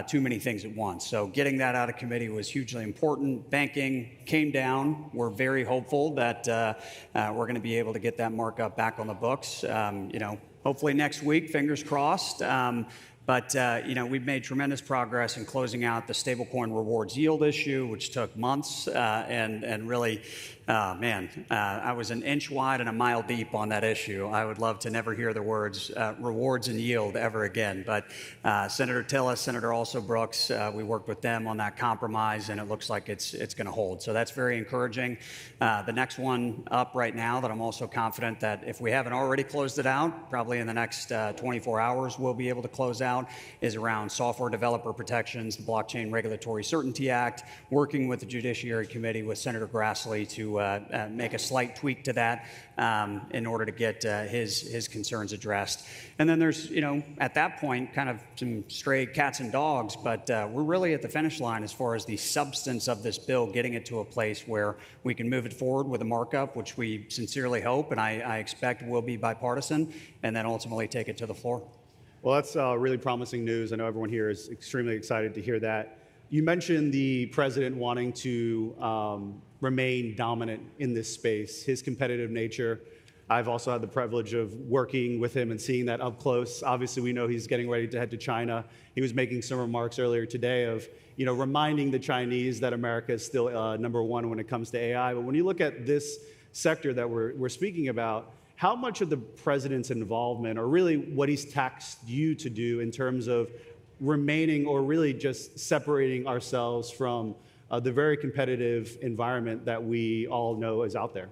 too many things at once. So getting that out of committee was hugely important. Banking came down. We're very hopeful that we're going to be able to get that markup back on the books. Hopefully next week, fingers crossed. But we've made tremendous progress in closing out the stablecoin rewards yield issue, which took months and really, I was an inch wide and a mile deep on that issue. I would love to never hear the words rewards and yield ever again. But Senator Tillis, Senator Also Brooks, we worked with them on that compromise, and it looks like it's going to hold. So that's very encouraging. The next one up right now that I'm also confident that if we haven't already closed it out, probably in the next 24 hours, we'll be able to close out, is around software developer protections, the Blockchain Regulatory Certainty Act, working with the Judiciary Committee with Senator Grassley to make a slight tweak to that in order to get his concerns addressed. And then there's, at that point, kind of some stray cats and dogs, but we're really at the finish line as far as the substance of this bill, getting it to a place where we can move it forward with a markup, which we sincerely hope and I expect will be bipartisan, and then ultimately take it to the floor. Well, that's really promising news. I know everyone here is extremely excited to hear that. You mentioned the president wanting to remain dominant in this space, his competitive nature. I've also had the privilege of working with him and seeing that up close. Obviously, we know he's getting ready to head to China. He was making some remarks earlier today of, reminding the Chinese that America is still number one when it comes to AI. But when you look at this sector that we're speaking about, how much of the president's involvement, or really what he's taxed you to do in terms of remaining or really just separating ourselves from the very competitive environment that we all know is out there?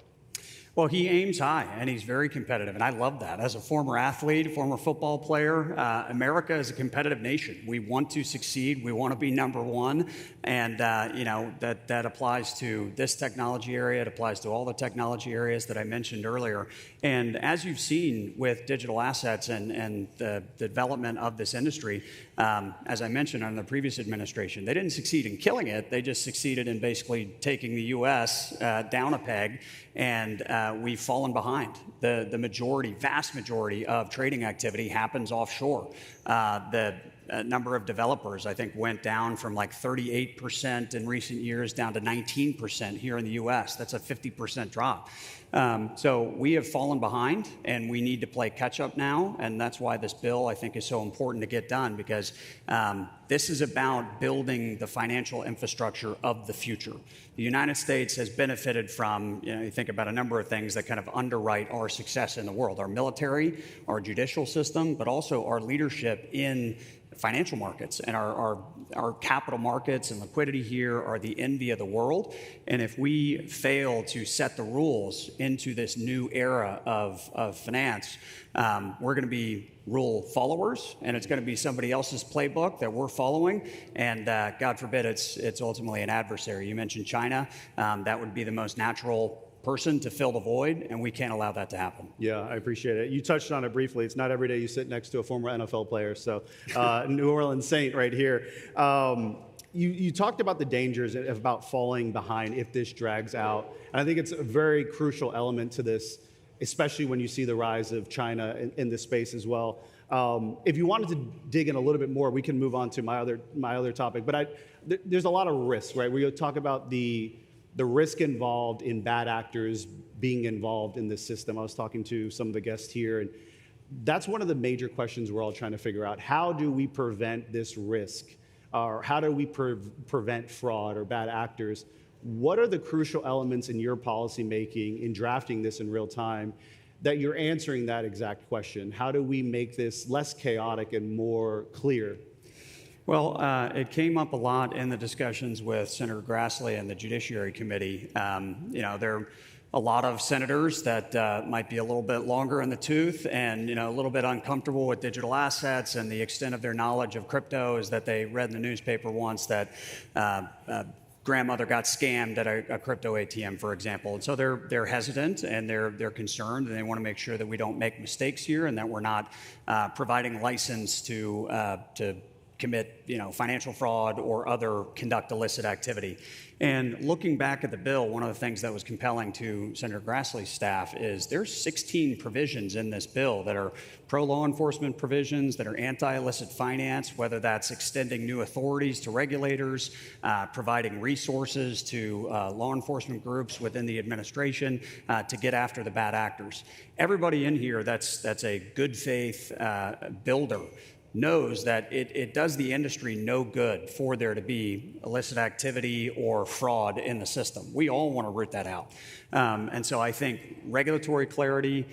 Well, he aims high, and he's very competitive, and I love that. As a former athlete, former football player, America is a competitive nation. We want to succeed. We want to be number one, and that applies to this technology area. It applies to all the technology areas that I mentioned earlier. And as you've seen with digital assets and the development of this industry, as I mentioned on the previous administration, they didn't succeed in killing it. They just succeeded in basically taking the U.S. Down a peg, and we've fallen behind. The majority, vast majority of trading activity happens offshore. The number of developers, I think, went down from like 38% in recent years down to 19% here in the US. That's a 50% drop. So we have fallen behind, and we need to play catch up now. And that's why this bill, I think, is so important to get done, because this is about building the financial infrastructure of the future. The United States has benefited from, you think about a number of things that kind of underwrite our success in the world: our military, our judicial system, but also our leadership in financial markets. And our capital markets and liquidity here are the envy of the world. And if we fail to set the rules into this new era of finance, we're going to be rule followers, and it's going to be somebody else's playbook that we're following. And God forbid it's ultimately an adversary. You mentioned China. That would be the most natural person to fill the void, and we can't allow that to happen. Yeah, I appreciate it. You touched on it briefly. It's not every day you sit next to a former NFL player, so New Orleans Saint right here. You talked about the dangers of about falling behind if this drags out, and I think it's a very crucial element to this, especially when you see the rise of China in this space as well. If you wanted to dig in a little bit more, we can move on to my other topic, but there's a lot of risk, right? We talk about the risk involved in bad actors being involved in this system. I was talking to some of the guests here, and that's one of the major questions we're all trying to figure out. How do we prevent this risk? Or how do we prevent fraud or bad actors? What are the crucial elements in your policy making, in drafting this in real time, that you're answering that exact question? How do we make this less chaotic and more clear? Well, it came up a lot in the discussions with Senator Grassley and the Judiciary Committee. There are a lot of senators that might be a little bit longer in the tooth and a little bit uncomfortable with digital assets, and the extent of their knowledge of crypto is that they read in the newspaper once that grandmother got scammed at a crypto ATM, for example. And so they're hesitant and they're concerned, and they want to make sure that we don't make mistakes here and that we're not providing license to commit financial fraud or other conduct illicit activity. And looking back at the bill, one of the things that was compelling to Senator Grassley's staff is there's 16 provisions in this bill that are pro-law enforcement provisions, that are anti-illicit finance, whether that's extending new authorities to regulators, providing resources to law enforcement groups within the administration to get after the bad actors. Everybody in here that's a good faith builder knows that it does the industry no good for there to be illicit activity or fraud in the system. We all want to root that out. And so I think regulatory clarity,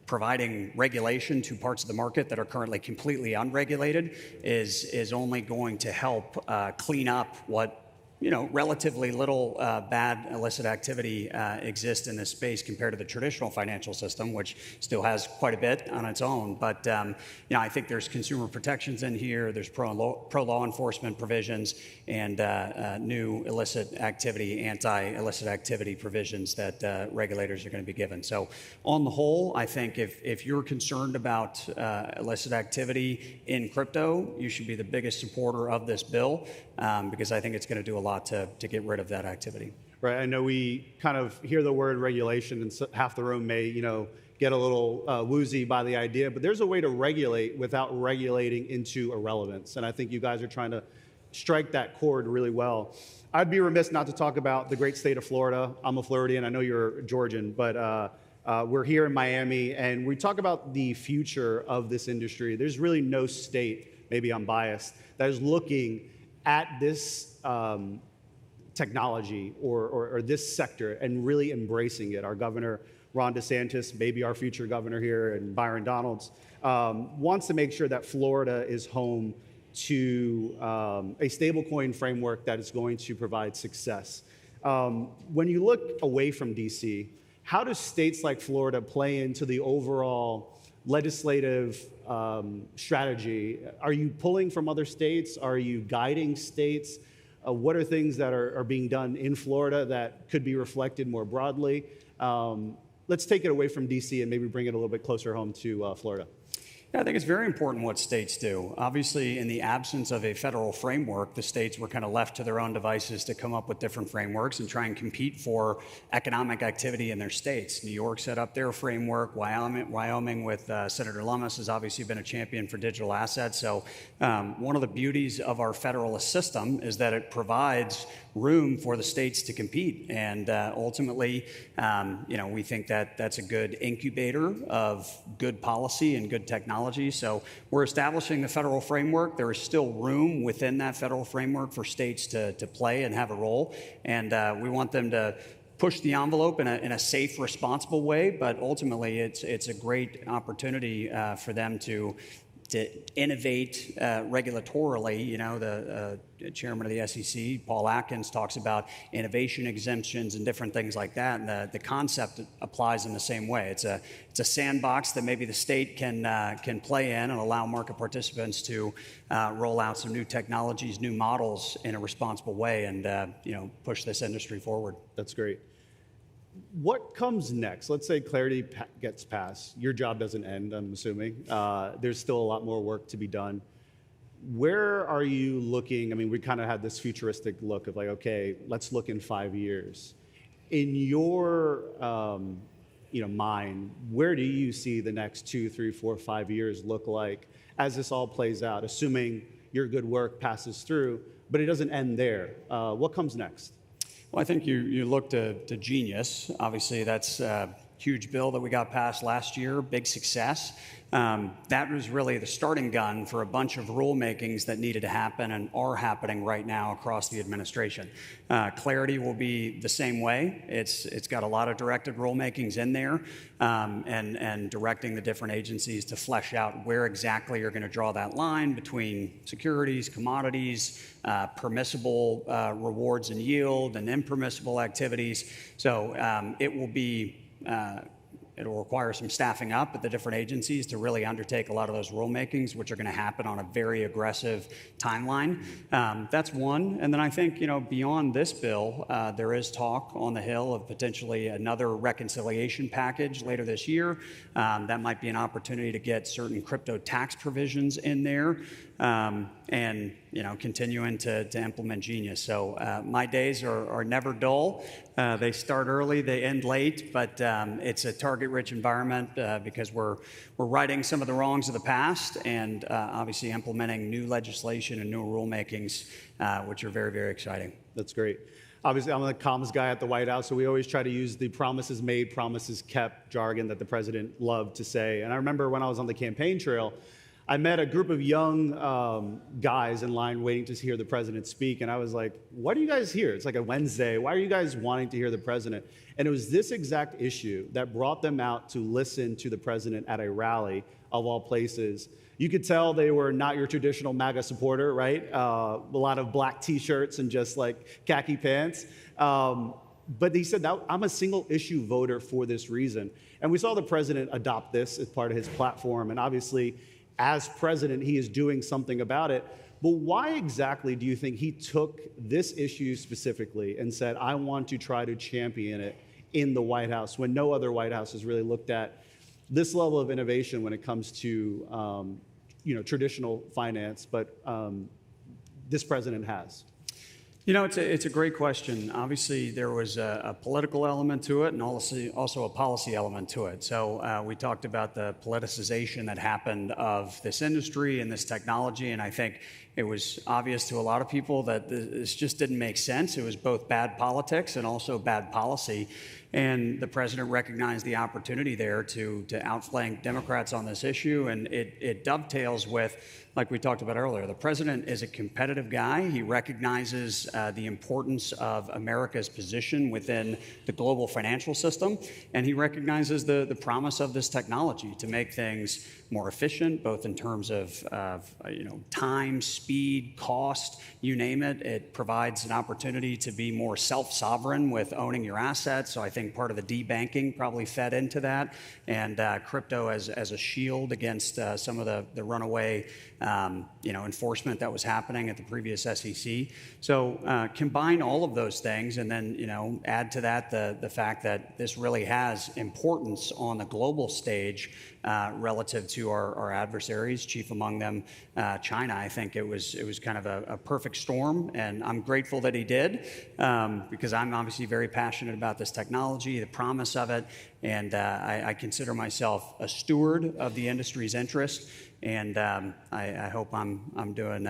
providing regulation to parts of the market that are currently completely unregulated is only going to help clean up what relatively little bad illicit activity exists in this space compared to the traditional financial system, which still has quite a bit on its own. But I think there's consumer protections in here, there's pro-law enforcement provisions, and new illicit activity, anti-illicit activity provisions that regulators are going to be given. So on the whole, I think if you're concerned about illicit activity in crypto, you should be the biggest supporter of this bill, because I think it's going to do a lot to get rid of that activity. Right. I know we kind of hear the word regulation, and half the room may, get a little woozy by the idea, but there's a way to regulate without regulating into irrelevance. And I think you guys are trying to strike that chord really well. I'd be remiss not to talk about the great state of Florida. I'm a Floridian. I know you're Georgian, but we're here in Miami, and we talk about the future of this industry. There's really no state, maybe I'm biased, that is looking at this technology or this sector and really embracing it. Our governor, Ron DeSantis, maybe our future governor here, and Byron Donalds, wants to make sure that Florida is home to a stablecoin framework that is going to provide success. When you look away from DC, how do states like Florida play into the overall legislative strategy? Are you pulling from other states? Are you guiding states? What are things that are being done in Florida that could be reflected more broadly? Let's take it away from DC and maybe bring it a little bit closer home to Florida. Yeah, I think it's very important what states do. Obviously, in the absence of a federal framework, the states were kind of left to their own devices to come up with different frameworks and try and compete for economic activity in their states. New York set up their framework. Wyoming with Senator Lummis has obviously been a champion for digital assets. So one of the beauties of our federalist system is that it provides room for the states to compete. And ultimately, we think that that's a good incubator of good policy and good technology. So we're establishing the federal framework. There is still room within that federal framework for states to play and have a role. And we want them to push the envelope in a safe, responsible way. But ultimately, it's a great opportunity for them to innovate regulatorily. The chairman of the SEC, Paul Atkins, talks about innovation exemptions and different things like that. And the concept applies in the same way. It's a sandbox that maybe the state can play in and allow market participants to roll out some new technologies, new models in a responsible way, and push this industry forward. That's great. What comes next? Let's say clarity gets passed. Your job doesn't end, I'm assuming. There's still a lot more work to be done. Where are you looking? I mean, we kind of had this futuristic look of like, okay, let's look in 5 years. In your mind, where do you see the next 2, 3, 4, 5 years look like as this all plays out, assuming your good work passes through, but it doesn't end there? What comes next? Well, I think you look to Genius. Obviously, that's a huge bill that we got passed last year, big success. That was really the starting gun for a bunch of rulemakings that needed to happen and are happening right now across the administration. Clarity will be the same way. It's got a lot of directed rulemakings in there, and directing the different agencies to flesh out where exactly you're going to draw that line between securities, commodities, permissible rewards and yield, and impermissible activities. So it will be it'll require some staffing up at the different agencies to really undertake a lot of those rulemakings, which are going to happen on a very aggressive timeline. That's one. And then I think, beyond this bill, there is talk on the Hill of potentially another reconciliation package later this year. That might be an opportunity to get certain crypto tax provisions in there. And continuing to implement Genius. So my days are never dull. They start early, they end late, but it's a target-rich environment because we're righting some of the wrongs of the past and obviously implementing new legislation and new rulemakings, which are very, very exciting. That's great. Obviously, I'm the comms guy at the White House, so we always try to use the promises made, promises kept jargon that the president loved to say. And I remember when I was on the campaign trail, I met a group of young guys in line waiting to hear the president speak, and I was like, what are you guys here? It's like a Wednesday. Why are you guys wanting to hear the president? And it was this exact issue that brought them out to listen to the president at a rally, of all places. You could tell they were not your traditional MAGA supporter, right? A lot of black T-shirts and just like khaki pants. But he said, I'm a single issue voter for this reason. And we saw the president adopt this as part of his platform, and obviously, as president, he is doing something about it. But why exactly do you think he took this issue specifically and said, I want to try to champion it in the White House, when no other White House has really looked at this level of innovation when it comes to traditional finance, but this president has? It's a great question. Obviously, there was a political element to it and also a policy element to it. So we talked about the politicization that happened of this industry and this technology, and I think it was obvious to a lot of people that this just didn't make sense. It was both bad politics and also bad policy. And the president recognized the opportunity there to outflank Democrats on this issue, and it dovetails with, like we talked about earlier, the president is a competitive guy. He recognizes the importance of America's position within the global financial system, and he recognizes the promise of this technology to make things more efficient, both in terms of time, speed, cost, you name it. It provides an opportunity to be more self-sovereign with owning your assets. So I think part of the debanking probably fed into that, and crypto as a shield against some of the runaway enforcement that was happening at the previous SEC. So combine all of those things, and then add to that the fact that this really has importance on the global stage relative to our adversaries, chief among them China. I think it was kind of a perfect storm, and I'm grateful that he did because I'm obviously very passionate about this technology, the promise of it, and I consider myself a steward of the industry's interest, and I hope I'm doing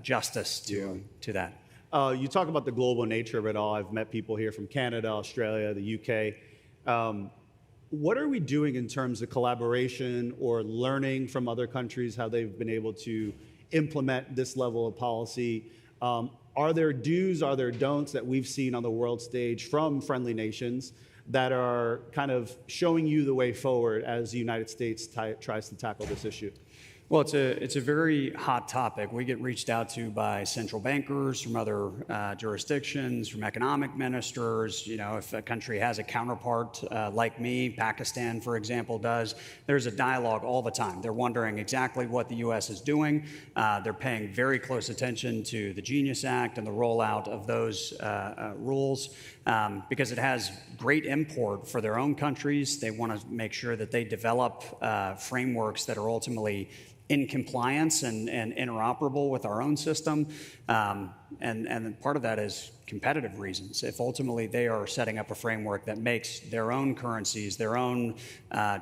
justice to that. You talk about the global nature of it all. I've met people here from Canada, Australia, the UK. What are we doing in terms of collaboration or learning from other countries, how they've been able to implement this level of policy? Are there do's, are there don'ts that we've seen on the world stage from friendly nations that are kind of showing you the way forward as the United States tries to tackle this issue? Well, it's a very hot topic. We get reached out to by central bankers from other jurisdictions, from economic ministers. If a country has a counterpart like me, Pakistan, for example, does, there's a dialogue all the time. They're wondering exactly what the U.S. is doing. They're paying very close attention to the Genius Act and the rollout of those rules because it has great import for their own countries. They want to make sure that they develop frameworks that are ultimately in compliance and interoperable with our own system. And part of that is competitive reasons. If ultimately they are setting up a framework that makes their own currencies, their own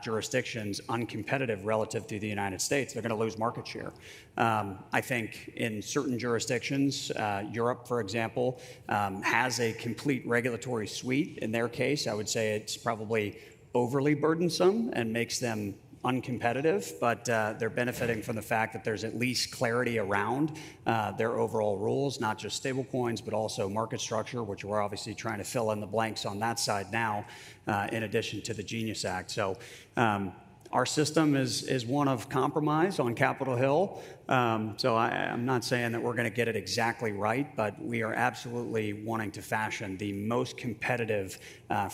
jurisdictions uncompetitive relative to the United States, they're going to lose market share. I think in certain jurisdictions, Europe, for example, has a complete regulatory suite. In their case, I would say it's probably overly burdensome and makes them uncompetitive, but they're benefiting from the fact that there's at least clarity around their overall rules, not just stablecoins, but also market structure, which we're obviously trying to fill in the blanks on that side now, in addition to the Genius Act. So our system is one of compromise on Capitol Hill, So I'm not saying that we're going to get it exactly right, but we are absolutely wanting to fashion the most competitive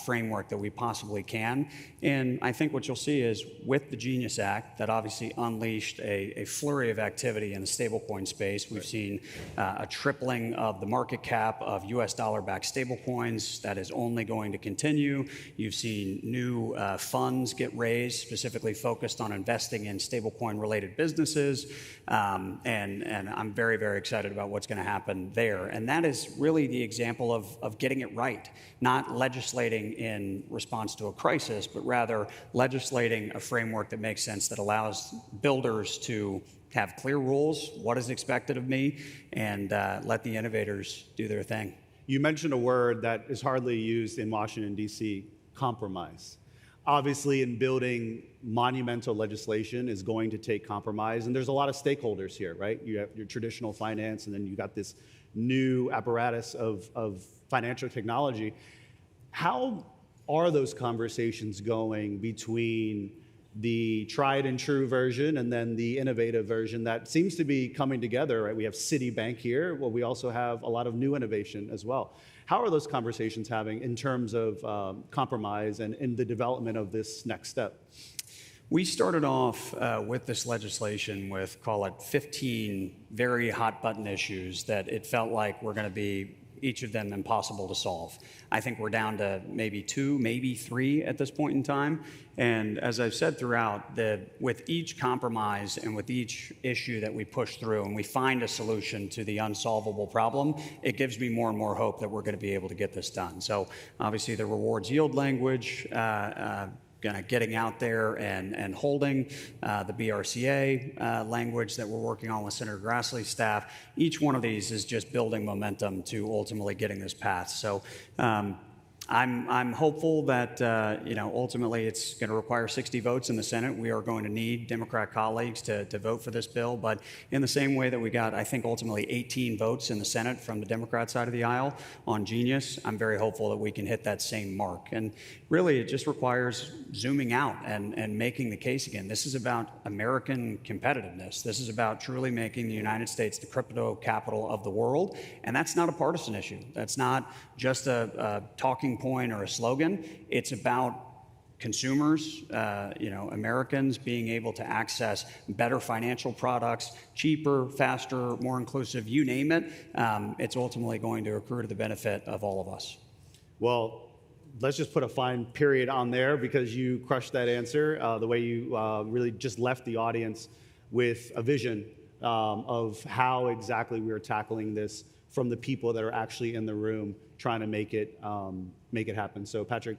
framework that we possibly can. And I think what you'll see is with the Genius Act, that obviously unleashed a flurry of activity in the stablecoin space. We've seen a tripling of the market cap of US dollar-backed stablecoins. That is only going to continue. You've seen new funds get raised, specifically focused on investing in stablecoin-related businesses. And I'm very, very excited about what's going to happen there. And that is really the example of getting it right, not legislating in response to a crisis, but rather legislating a framework that makes sense, that allows builders to have clear rules, what is expected of me, and let the innovators do their thing. You mentioned a word that is hardly used in Washington, D.C., compromise. Obviously, in building monumental legislation is going to take compromise, and there's a lot of stakeholders here, right? You have your traditional finance, and then you got this new apparatus of financial technology. How are those conversations going between the tried and true version and then the innovative version that seems to be coming together, right? We have Citibank here, well, we also have a lot of new innovation as well. How are those conversations having in terms of compromise and in the development of this next step? We started off with this legislation with, call it, 15 very hot button issues that it felt like were going to be, each of them, impossible to solve. I think we're down to maybe 2, maybe 3 at this point in time. And as I've said throughout, with each compromise and with each issue that we push through and we find a solution to the unsolvable problem, it gives me more and more hope that we're going to be able to get this done. So obviously the rewards yield language, kind of getting out there and holding the BRCA language that we're working on with Senator Grassley's staff. Each one of these is just building momentum to ultimately getting this passed. So I'm hopeful that ultimately it's going to require 60 votes in the Senate. We are going to need Democrat colleagues to vote for this bill. But in the same way that we got, I think, ultimately 18 votes in the Senate from the Democrat side of the aisle on Genius, I'm very hopeful that we can hit that same mark. And really, it just requires zooming out and making the case again. This is about American competitiveness. This is about truly making the United States the crypto capital of the world. And that's not a partisan issue. That's not just a talking point or a slogan. It's about consumers, Americans being able to access better financial products, cheaper, faster, more inclusive, you name it. It's ultimately going to accrue to the benefit of all of us. Well, let's just put a fine period on there because you crushed that answer, the way you really just left the audience with a vision of how exactly we are tackling this from the people that are actually in the room trying to make it happen. So Patrick,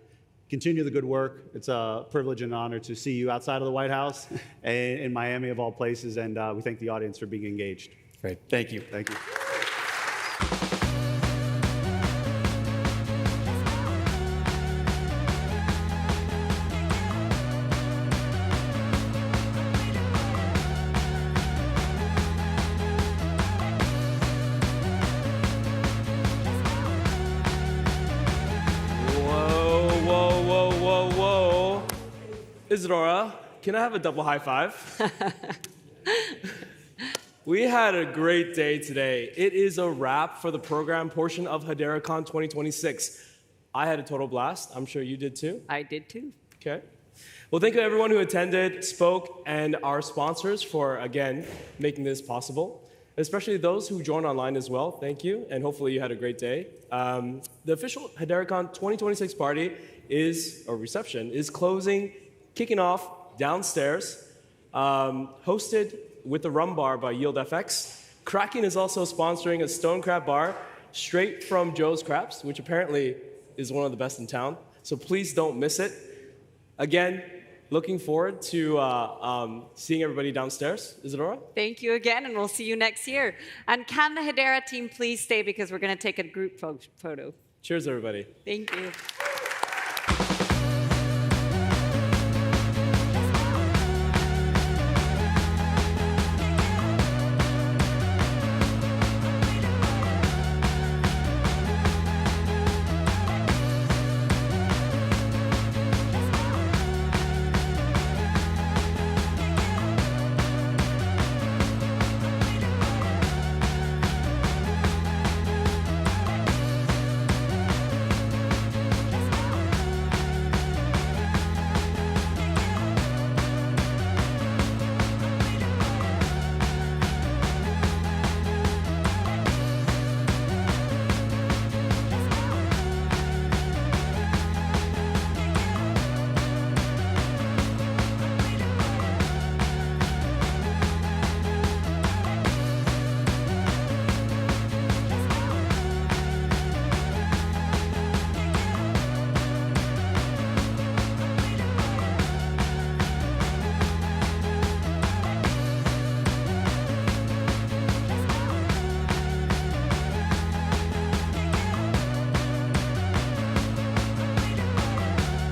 continue the good work. It's a privilege and honor to see you outside of the White House and in Miami of all places, and we thank the audience for being engaged. Great, thank you. Thank you. Isadora, can I have a double high five? We had a great day today. It is a wrap for the program portion of HederaCon 2026. I had a total blast. I'm sure you did too. I did too. Okay. Well, thank you everyone who attended, spoke, and our sponsors for, again, making this possible. Especially those who joined online as well. Thank you, and hopefully you had a great day. The official HederaCon 2026 party reception is kicking off downstairs, hosted with the Rum Bar by YieldFX. Kraken is also sponsoring a Stone Crab Bar straight from Joe's Crabs, which apparently is one of the best in town. So please don't miss it. Again, looking forward to seeing everybody downstairs. Isadora? Thank you again, and we'll see you next year. And can the Hedera team please stay because we're going to take a group photo. Cheers, everybody. Thank you.